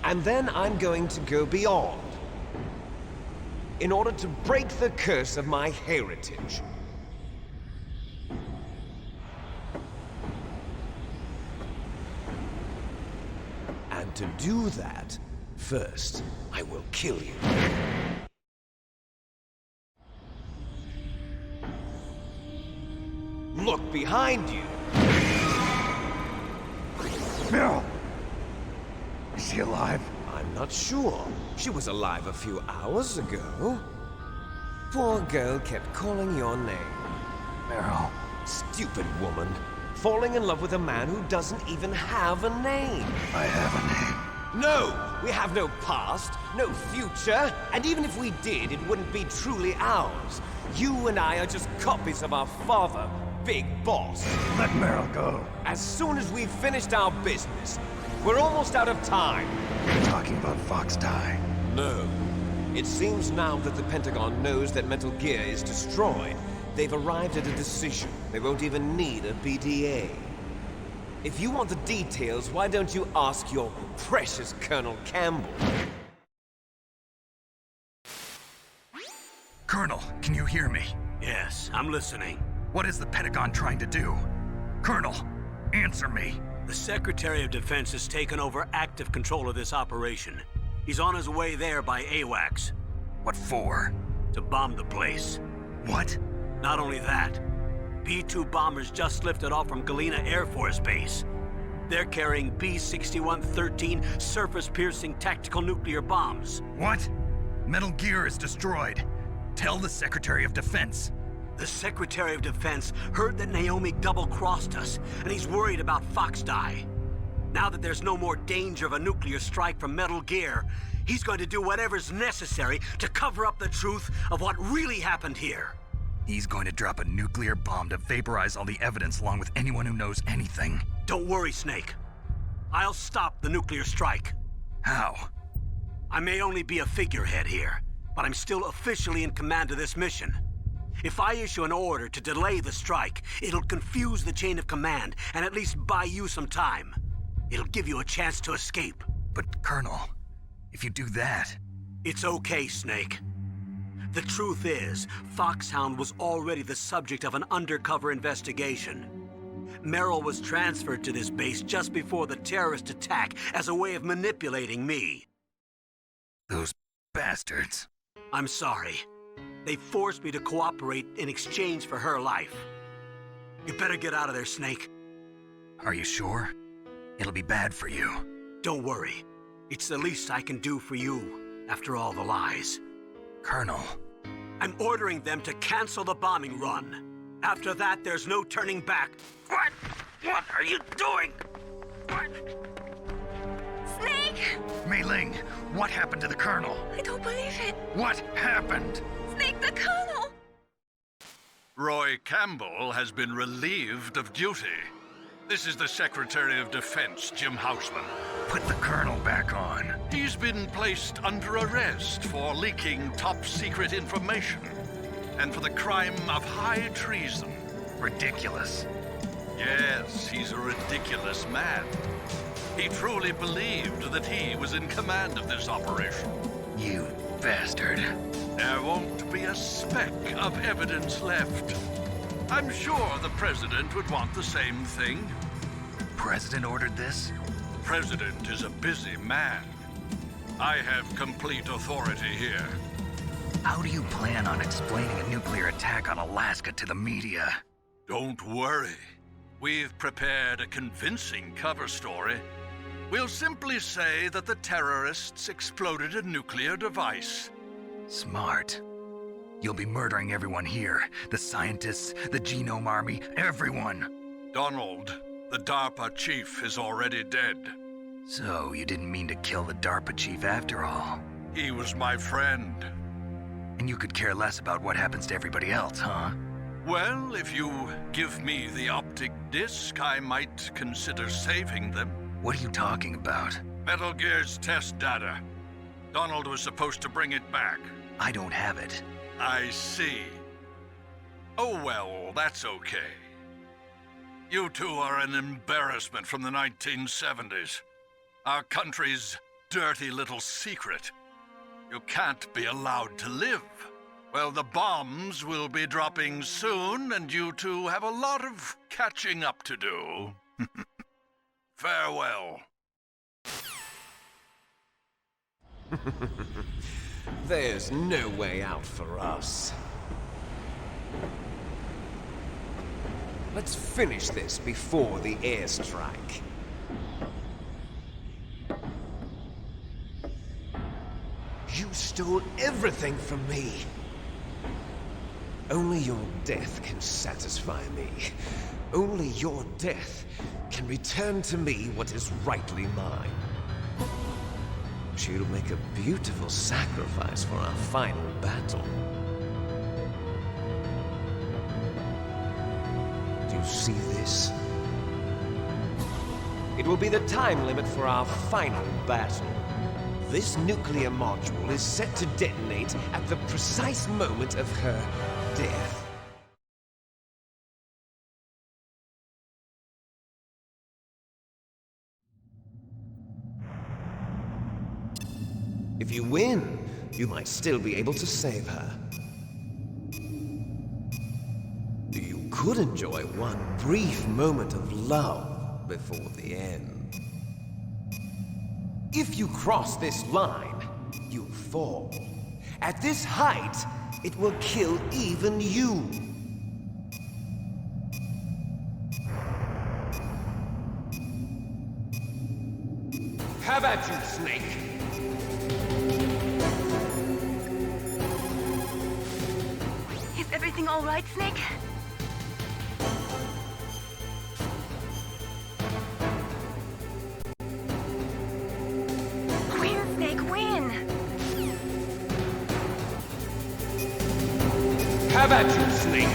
And then I'm going to go beyond. In order to break the curse of my heritage. And to do that, first, I will kill you. Look behind you! Meryl! Is she alive? I'm not sure. She was alive a few hours ago. Poor girl kept calling your name. Meryl. Stupid woman. Falling in love with a man who doesn't even have a name. I have a name. No! We have no past, no future, and even if we did, it wouldn't be truly ours. You and I are just copies of our father, Big Boss. Let Meryl go. As soon as we've finished our business, we're almost out of time. You're talking about Fox Die. No. It seems now that the Pentagon knows that Metal Gear is destroyed. They've arrived at a decision. They won't even need a BDA. If you want the details, why don't you ask your precious Colonel Campbell? Colonel, can you hear me? Yes, I'm listening. What is the Pentagon trying to do? Colonel, answer me. The Secretary of Defense has taken over active control of this operation. He's on his way there by AWACS. What for? To bomb the place. What? Not only that, B-2 bombers just lifted off from Galena Air Force Base. They're carrying B-6113 surface-piercing tactical nuclear bombs. What? Metal Gear is destroyed. Tell the Secretary of Defense. The Secretary of Defense heard that Naomi double-crossed us, and he's worried about Fox Die. Now that there's no more danger of a nuclear strike from Metal Gear, he's going to do whatever's necessary to cover up the truth of what really happened here. He's going to drop a nuclear bomb to vaporize all the evidence along with anyone who knows anything. Don't worry, Snake. I'll stop the nuclear strike. How? I may only be a figurehead here, but I'm still officially in command of this mission. If I issue an order to delay the strike, it'll confuse the chain of command and at least buy you some time. It'll give you a chance to escape. But, Colonel, if you do that... It's okay, Snake. The truth is, Foxhound was already the subject of an undercover investigation. Merrill was transferred to this base just before the terrorist attack as a way of manipulating me. Those bastards. I'm sorry. They forced me to cooperate in exchange for her life. You better get out of there, Snake. Are you sure? It'll be bad for you. Don't worry. It's the least I can do for you, after all the lies. Colonel. I'm ordering them to cancel the bombing run. After that, there's no turning back. What? What are you doing? What? Snake! Mei Ling, what happened to the Colonel? I don't believe it. What happened? Snake, the Colonel! Roy Campbell has been relieved of duty. This is the Secretary of Defense, Jim Houseman. Put the Colonel back on. He's been placed under arrest for leaking top-secret information and for the crime of high treason. Ridiculous. Yes, he's a ridiculous man. He truly believed that he was in command of this operation. You bastard. There won't be a speck of evidence left. I'm sure the President would want the same thing. President ordered this? President is a busy man. I have complete authority here. How do you plan on explaining a nuclear attack on Alaska to the media? Don't worry. We've prepared a convincing cover story. We'll simply say that the terrorists exploded a nuclear device. Smart. You'll be murdering everyone here. The scientists, the Genome Army, everyone. Donald, the DARPA chief, is already dead. So, you didn't mean to kill the DARPA chief after all? He was my friend. And you could care less about what happens to everybody else, huh? Well, if you give me the optic disc, I might consider saving them. What are you talking about? Metal Gear's test data. Donald was supposed to bring it back. I don't have it. I see. Oh well, that's okay. You two are an embarrassment from the 1970s. Our country's dirty little secret. You can't be allowed to live. Well, the bombs will be dropping soon, and you two have a lot of catching up to do. Farewell. There's no way out for us. Let's finish this before the airstrike. You stole everything from me. Only your death can satisfy me. Only your death can return to me what is rightly mine. She'll make a beautiful sacrifice for our final battle. Do you see this? It will be the time limit for our final battle. This nuclear module is set to detonate at the precise moment of her death. If you win, you might still be able to save her. You could enjoy one brief moment of love before the end. If you cross this line, you'll fall. At this height, it will kill even you. Have at you, Snake! Is everything all right, Snake? Have at you, Snake!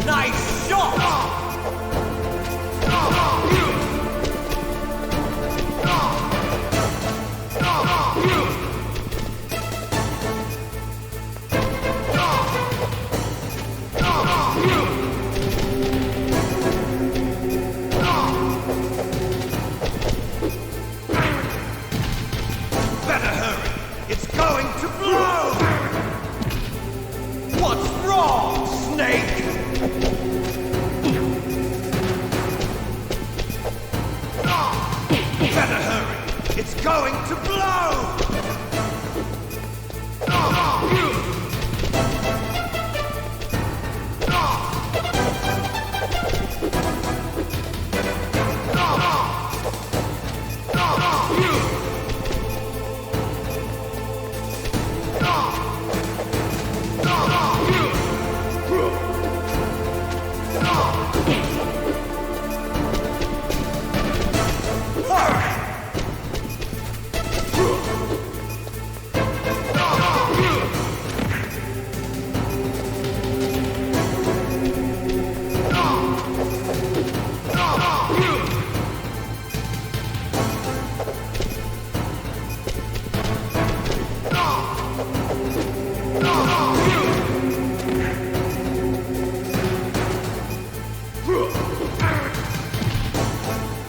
Nice shot! Better hurry! It's going to blow! What's wrong, Snake? Better hurry! It's going to blow!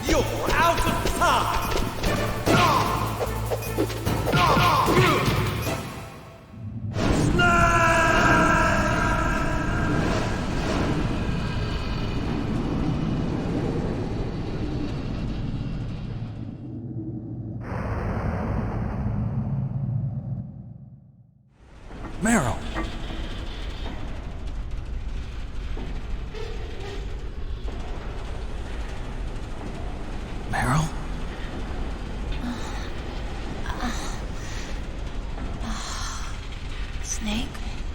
You're out of time! Meryl! Meryl? Snake,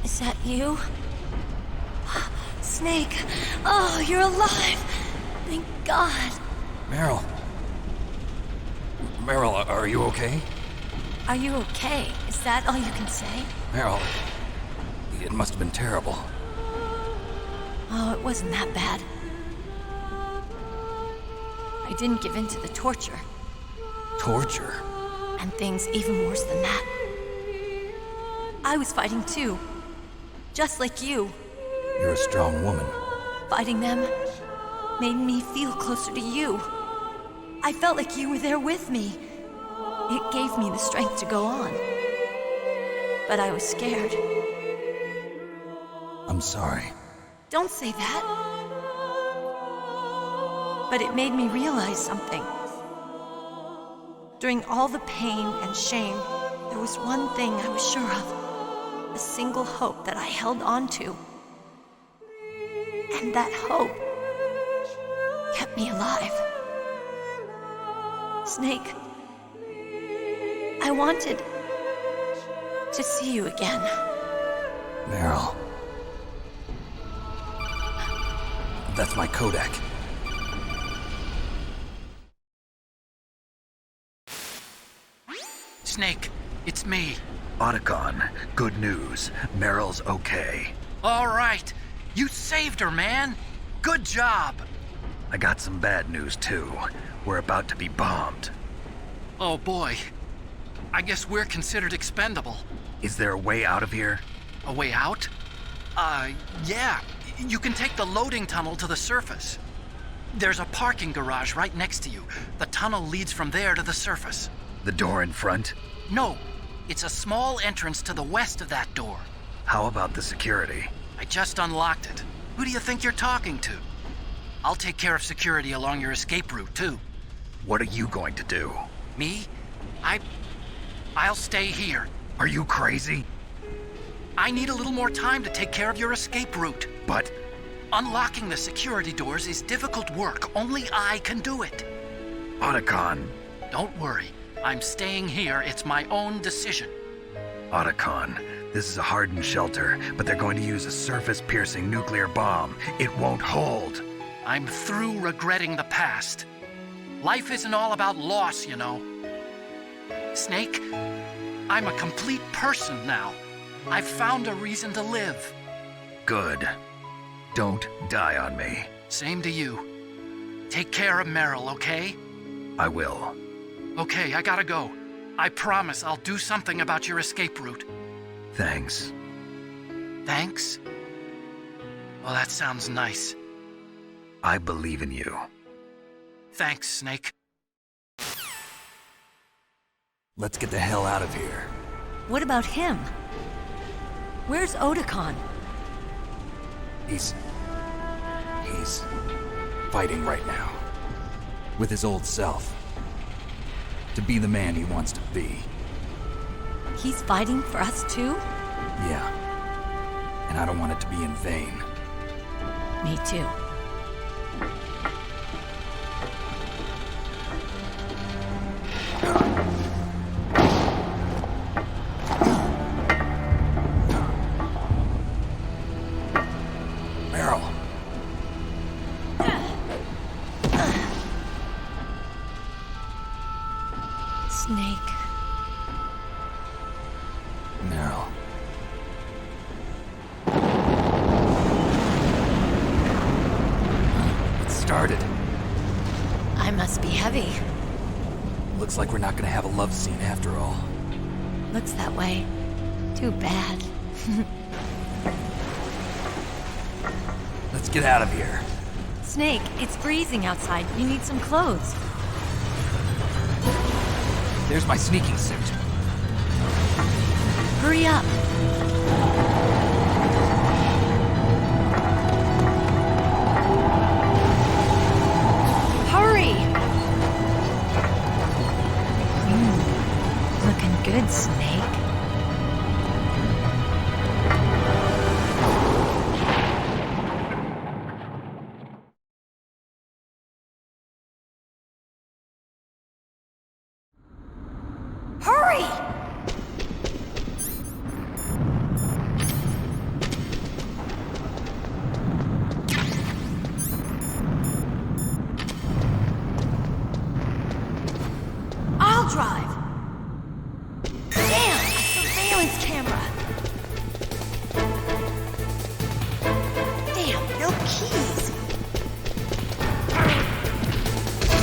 is that you? Snake, oh, you're alive! Thank God. Meryl? Meryl, are you okay? Are you okay? Is that all you can say? Meryl, it must have been terrible. Oh, it wasn't that bad. I didn't give in to the torture. Torture? And things even worse than that. I was fighting too. Just like you. You're a strong woman. Fighting them made me feel closer to you. I felt like you were there with me. It gave me the strength to go on. But I was scared. I'm sorry. Don't say that. But it made me realize something. During all the pain and shame, there was one thing I was sure of. A single hope that I held on to. And that hope kept me alive. Snake, I wanted to see you again. Meryl. That's my Kodak. Snake, it's me. Otacon, good news. Meryl's okay. All right. You saved her, man. Good job. I got some bad news, too. We're about to be bombed. Oh, boy. I guess we're considered expendable. Is there a way out of here? A way out? Yeah. You can take the loading tunnel to the surface. There's a parking garage right next to you. The tunnel leads from there to the surface. The door in front? No. It's a small entrance to the west of that door. How about the security? I just unlocked it. Who do you think you're talking to? I'll take care of security along your escape route, too. What are you going to do? Me? I'll stay here. Are you crazy? I need a little more time to take care of your escape route. But... unlocking the security doors is difficult work. Only I can do it. Otacon. Don't worry. I'm staying here. It's my own decision. Otacon, this is a hardened shelter, but they're going to use a surface-piercing nuclear bomb. It won't hold. I'm through regretting the past. Life isn't all about loss, you know. Snake, I'm a complete person now. I've found a reason to live. Good. Don't die on me. Same to you. Take care of Meryl, okay? I will. Okay, I gotta go. I promise I'll do something about your escape route. Thanks. Thanks? Well, that sounds nice. I believe in you. Thanks, Snake. Let's get the hell out of here. What about him? Where's Otacon? He's fighting right now. With his old self. To be the man he wants to be. He's fighting for us too? Yeah. And I don't want it to be in vain. Me too. Meryl. Snake. Meryl. It started. I must be heavy. Looks like we're not gonna have a love scene after all. Looks that way. Too bad. Let's get out of here. Snake, it's freezing outside. You need some clothes. There's my sneaking suit. Hurry up. Hurry! Looking good, Snake. Hurry! I'll drive. Damn, a surveillance camera. Damn, no keys.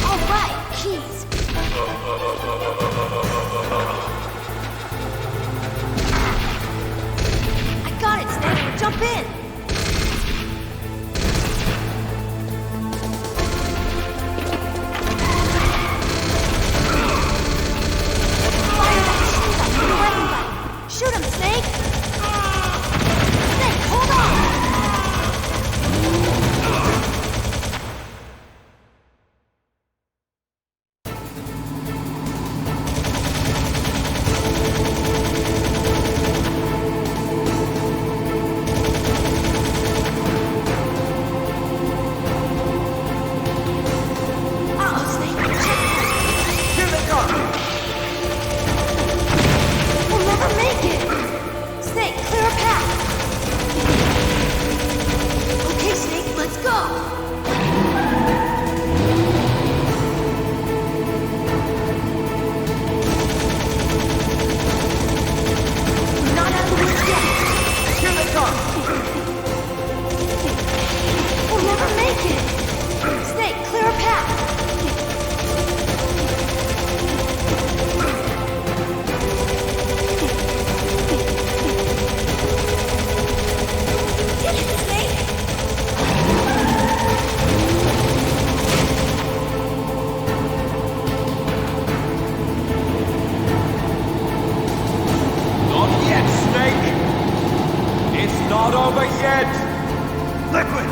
All right, keys. I got it, Snake. Jump in. Shoot him, Snake! Snake, hold on! Uh-oh, Snake. Here they come! We'll never make it! Snake, clear a path! Okay, Snake, let's go! We're not out of the woods yet! Here they come! We'll never make it! Snake, clear a path! Get it, Snake! Not yet, Snake! It's not over yet! Liquid!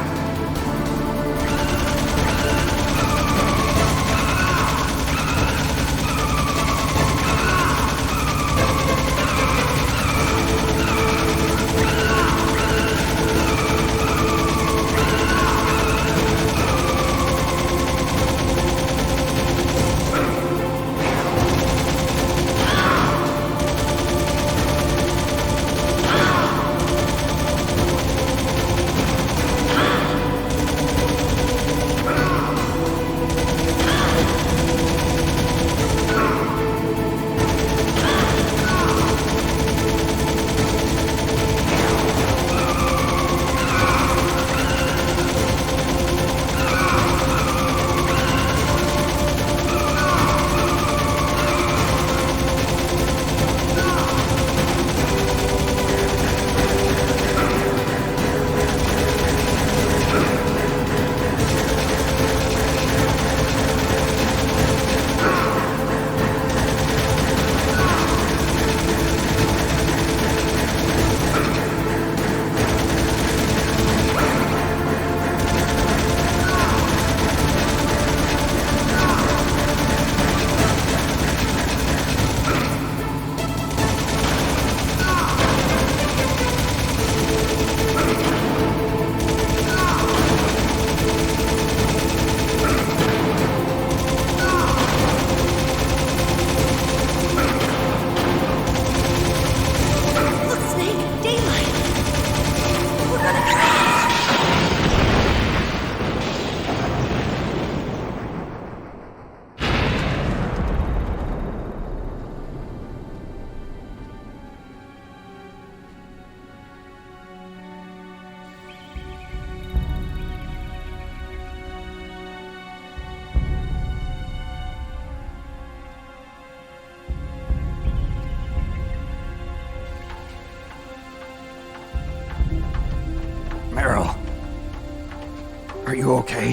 you okay?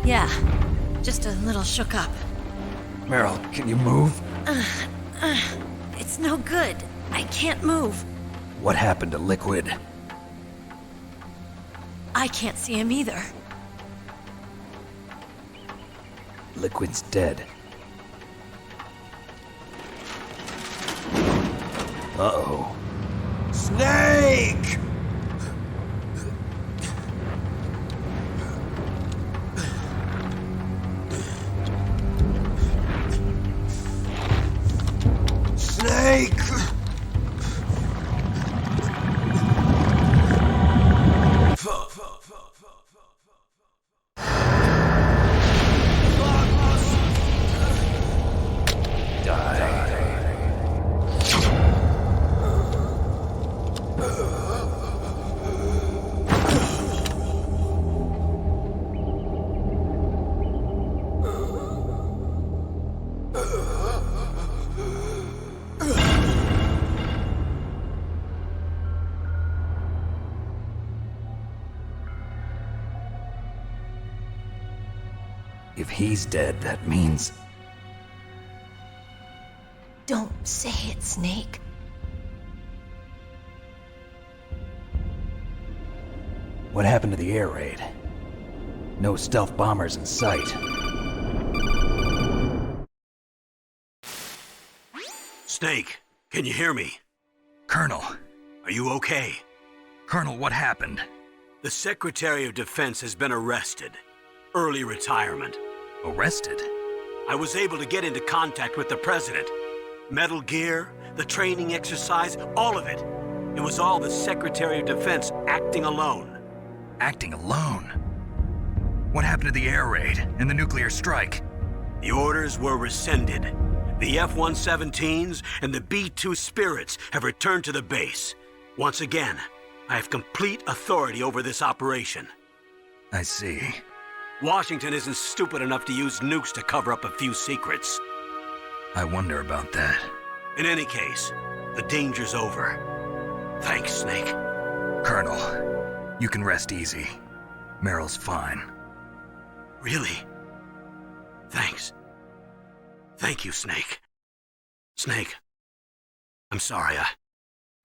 Yeah, just a little shook up. Meryl, can you move? It's no good. I can't move. What happened to Liquid? I can't see him either. Liquid's dead. Uh-oh. Snake! Snake! If he's dead, that means... Don't say it, Snake. What happened to the air raid? No stealth bombers in sight. Snake, can you hear me? Colonel. Are you okay? Colonel, what happened? The Secretary of Defense has been arrested. Early retirement. Arrested? I was able to get into contact with the President. Metal Gear, the training exercise, all of it. It was all the Secretary of Defense acting alone. Acting alone? What happened to the air raid and the nuclear strike? The orders were rescinded. The F-117s and the B-2 Spirits have returned to the base. Once again, I have complete authority over this operation. I see. Washington isn't stupid enough to use nukes to cover up a few secrets. I wonder about that. In any case, the danger's over. Thanks, Snake. Colonel, you can rest easy. Meryl's fine. Really? Thanks. Thank you, Snake. Snake, I'm sorry.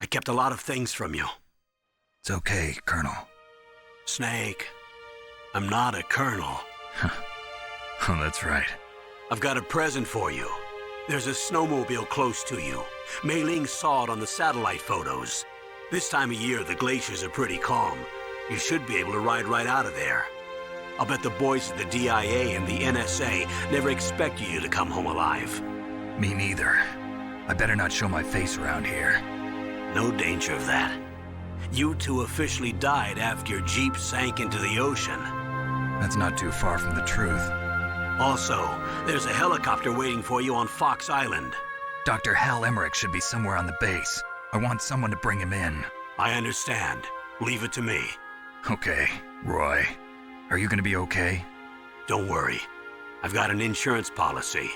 I kept a lot of things from you. It's okay, Colonel. Snake, I'm not a colonel. Oh, that's right. I've got a present for you. There's a snowmobile close to you. Mei Ling saw it on the satellite photos. This time of year, the glaciers are pretty calm. You should be able to ride right out of there. I'll bet the boys at the DIA and the NSA never expected you to come home alive. Me neither. I better not show my face around here. No danger of that. You two officially died after your Jeep sank into the ocean. That's not too far from the truth. Also, there's a helicopter waiting for you on Fox Island. Dr. Hal Emmerich should be somewhere on the base. I want someone to bring him in. I understand. Leave it to me. Okay, Roy. Are you gonna be okay? Don't worry. I've got an insurance policy.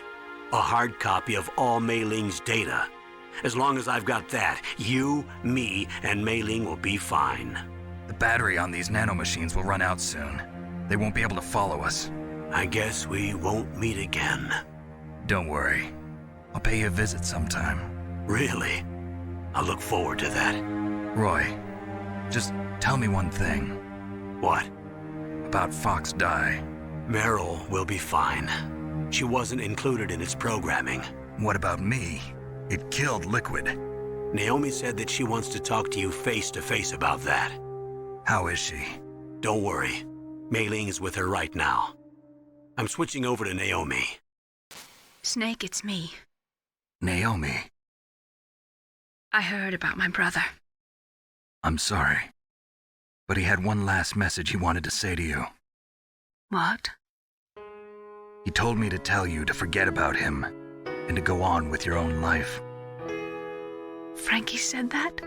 A hard copy of all Mei Ling's data. As long as I've got that, you, me, and Mei Ling will be fine. The battery on these nanomachines will run out soon. They won't be able to follow us. I guess we won't meet again. Don't worry. I'll pay you a visit sometime. Really? I look forward to that. Roy, just tell me one thing. What? About Fox Die. Meryl will be fine. She wasn't included in its programming. What about me? It killed Liquid. Naomi said that she wants to talk to you face to face about that. How is she? Don't worry. Mei Ling is with her right now. I'm switching over to Naomi. Snake, it's me. Naomi. I heard about my brother. I'm sorry. But he had one last message he wanted to say to you. What? He told me to tell you to forget about him and to go on with your own life. Frankie said that?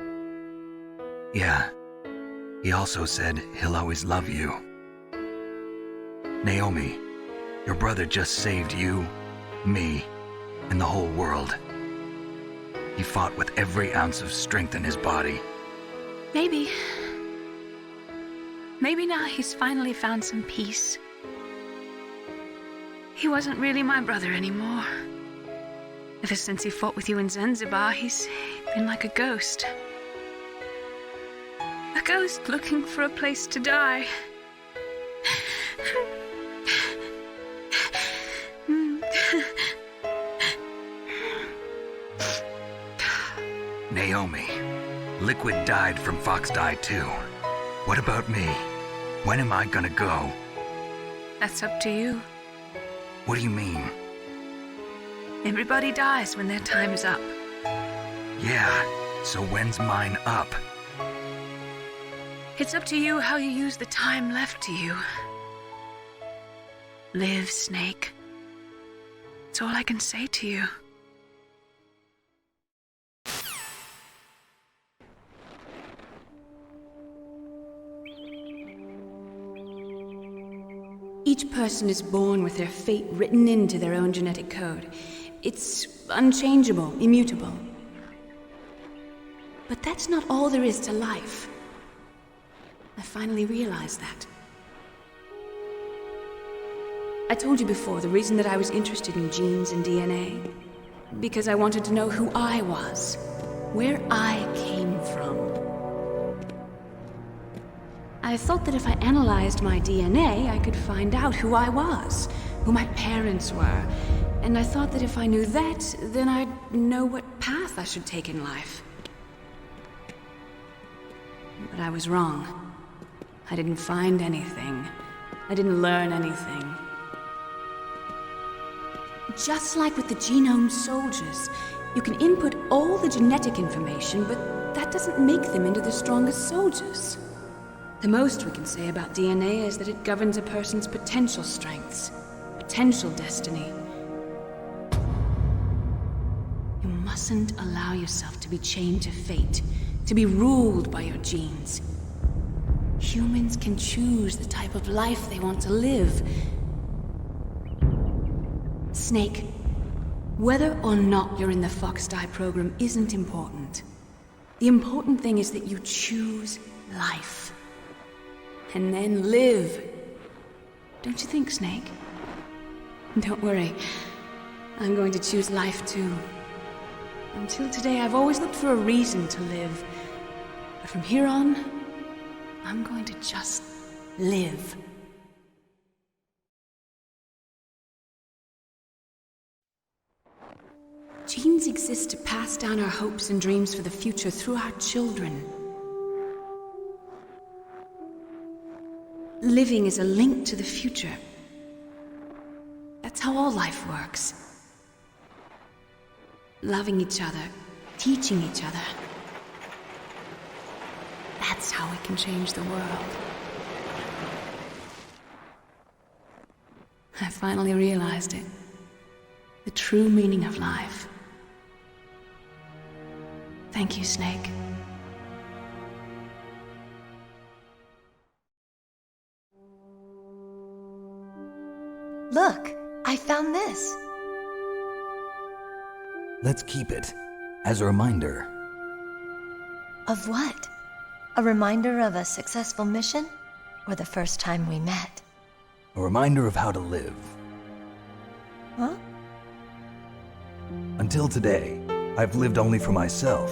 Yeah. He also said he'll always love you. Naomi, your brother just saved you, me, and the whole world. He fought with every ounce of strength in his body. Maybe. Maybe now he's finally found some peace. He wasn't really my brother anymore. Ever since he fought with you in Zanzibar, he's been like a ghost. A ghost looking for a place to die. Naomi, Liquid died from Fox died too. What about me? When am I gonna go? That's up to you. What do you mean? Everybody dies when their time's up. Yeah, so when's mine up? It's up to you how you use the time left to you. Live, Snake. That's all I can say to you. Each person is born with their fate written into their own genetic code. It's unchangeable, immutable. But that's not all there is to life. I finally realized that. I told you before the reason that I was interested in genes and DNA. Because I wanted to know who I was, where I came from. I thought that if I analyzed my DNA, I could find out who I was, who my parents were. And I thought that if I knew that, then I'd know what path I should take in life. But I was wrong. I didn't find anything. I didn't learn anything. Just like with the genome soldiers, you can input all the genetic information, but that doesn't make them into the strongest soldiers. The most we can say about DNA is that it governs a person's potential strengths, potential destiny. You mustn't allow yourself to be chained to fate, to be ruled by your genes. Humans can choose the type of life they want to live. Snake, whether or not you're in the Fox Die program isn't important. The important thing is that you choose life. And then live. Don't you think, Snake? Don't worry. I'm going to choose life too. Until today, I've always looked for a reason to live. But from here on, I'm going to just live. Genes exist to pass down our hopes and dreams for the future through our children. Living is a link to the future. That's how all life works. Loving each other, teaching each other. That's how we can change the world. I finally realized it. The true meaning of life. Thank you, Snake. Look, I found this. Let's keep it as a reminder. Of what? A reminder of a successful mission? Or the first time we met? A reminder of how to live. Huh? Until today, I've lived only for myself.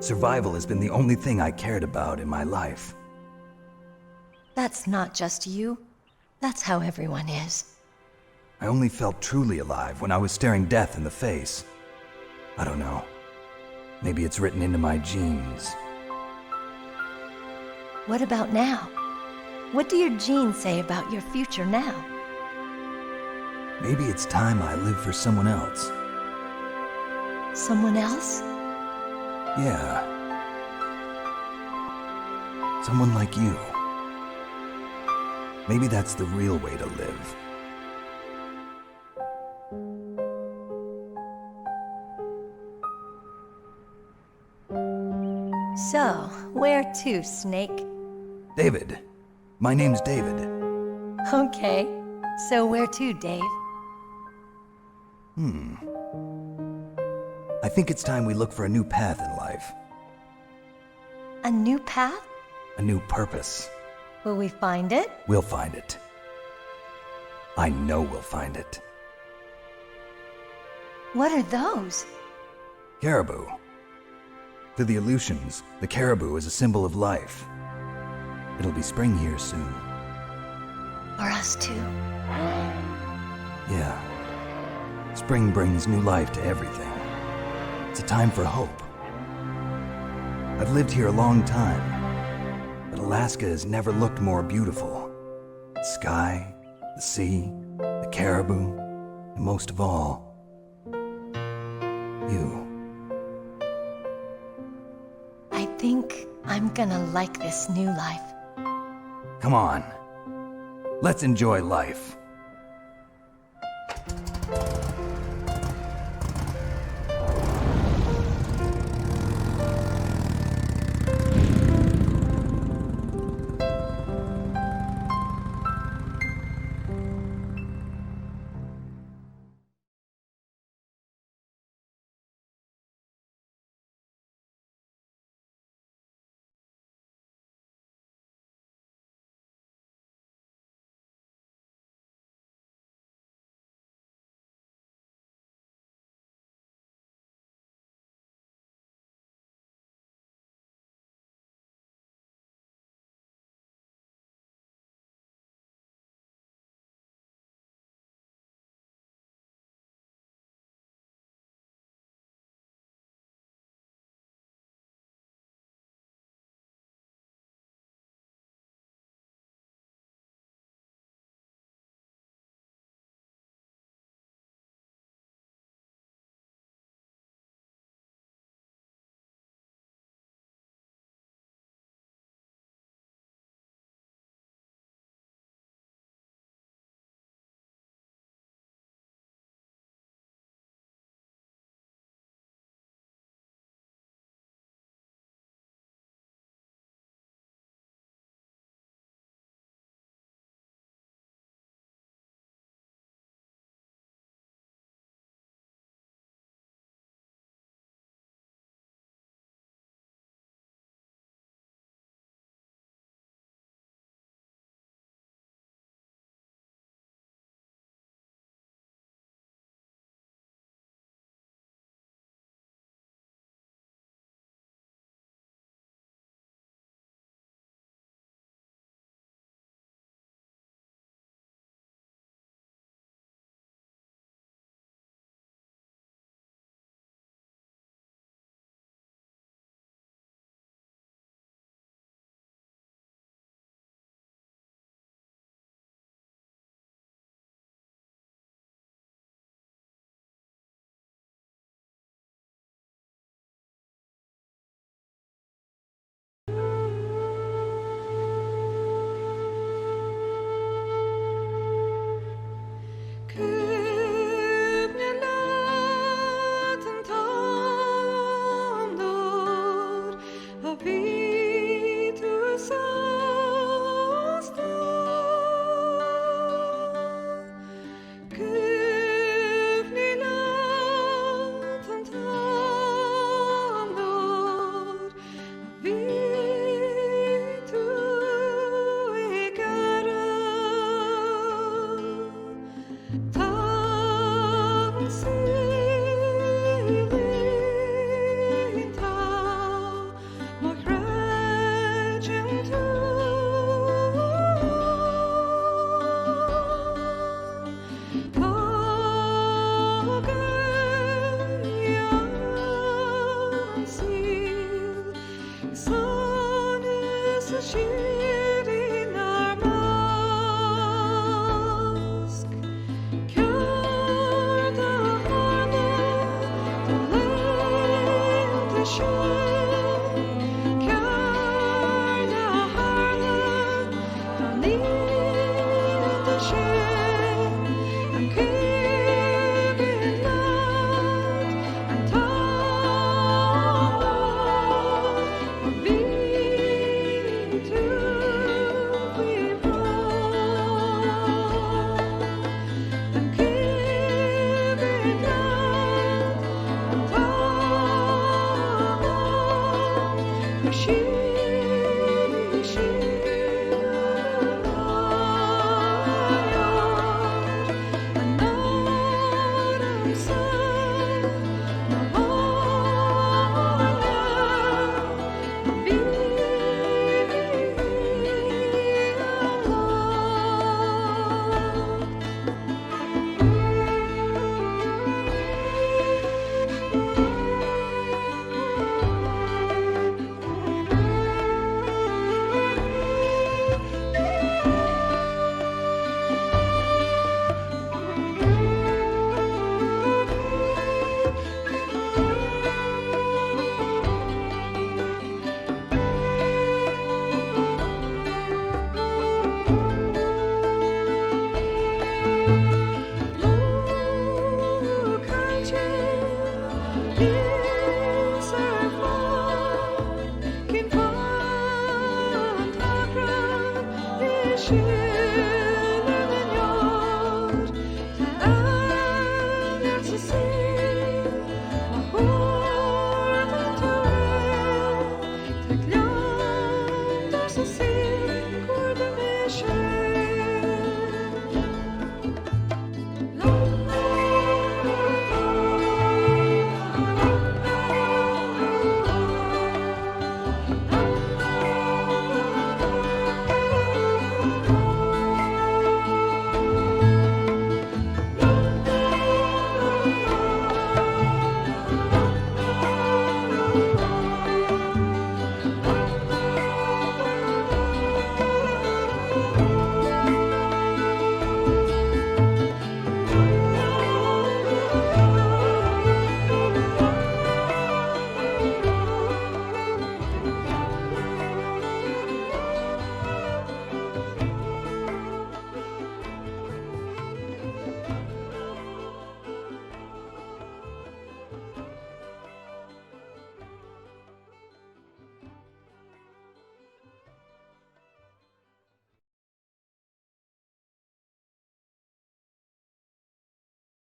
Survival has been the only thing I cared about in my life. That's not just you. That's how everyone is. I only felt truly alive when I was staring death in the face. I don't know. Maybe it's written into my genes. What about now? What do your genes say about your future now? Maybe it's time I live for someone else. Someone else? Yeah. Someone like you. Maybe that's the real way to live. So, where to, Snake? David. My name's David. Okay. So where to, Dave? I think it's time we look for a new path in life. A new path? A new purpose. Will we find it? We'll find it. I know we'll find it. What are those? Caribou. To the Aleutians, the caribou is a symbol of life. It'll be spring here soon. For us too. Yeah. Spring brings new life to everything. It's a time for hope. I've lived here a long time, but Alaska has never looked more beautiful. The sky, the sea, the caribou, and most of all, you. I think I'm gonna like this new life. Come on. Let's enjoy life. To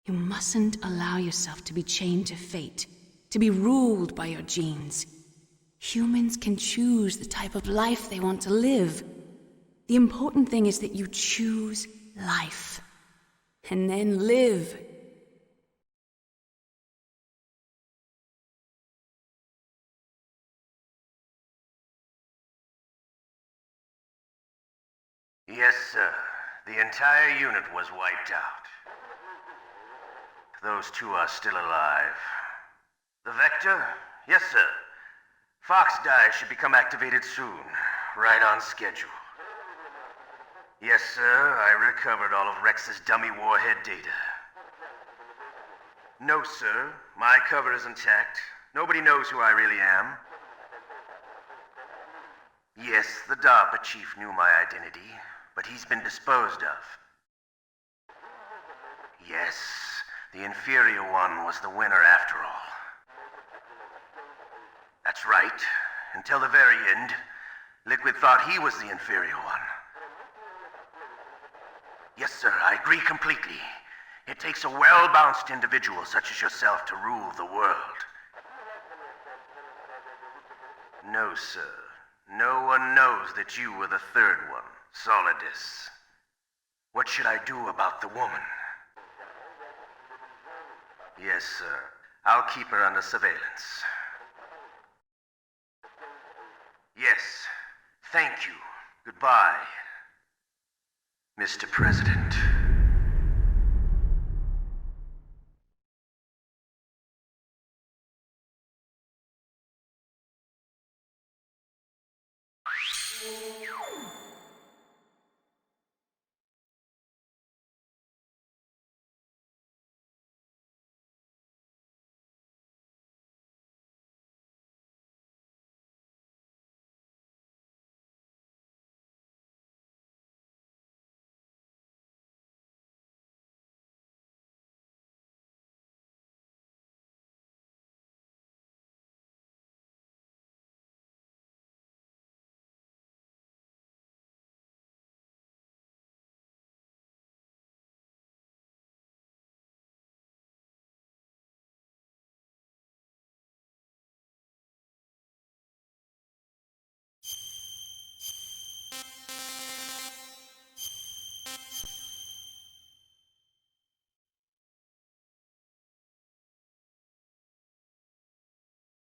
You mustn't allow yourself to be chained to fate, to be ruled by your genes. Humans can choose the type of life they want to live. The important thing is that you choose life. And then live. Yes, sir. The entire unit was wiped out. Those two are still alive. The Vector? Yes, sir. Fox die should become activated soon. Right on schedule. Yes, sir. I recovered all of Rex's dummy warhead data. No, sir. My cover is intact. Nobody knows who I really am. Yes, the DARPA chief knew my identity, but he's been disposed of. Yes, the inferior one was the winner after all. That's right. Until the very end, Liquid thought he was the inferior one. Yes, sir, I agree completely. It takes a well-balanced individual such as yourself to rule the world. No, sir. No one knows that you were the third one, Solidus. What should I do about the woman? Yes, sir. I'll keep her under surveillance. Yes. Thank you. Goodbye, Mr. President.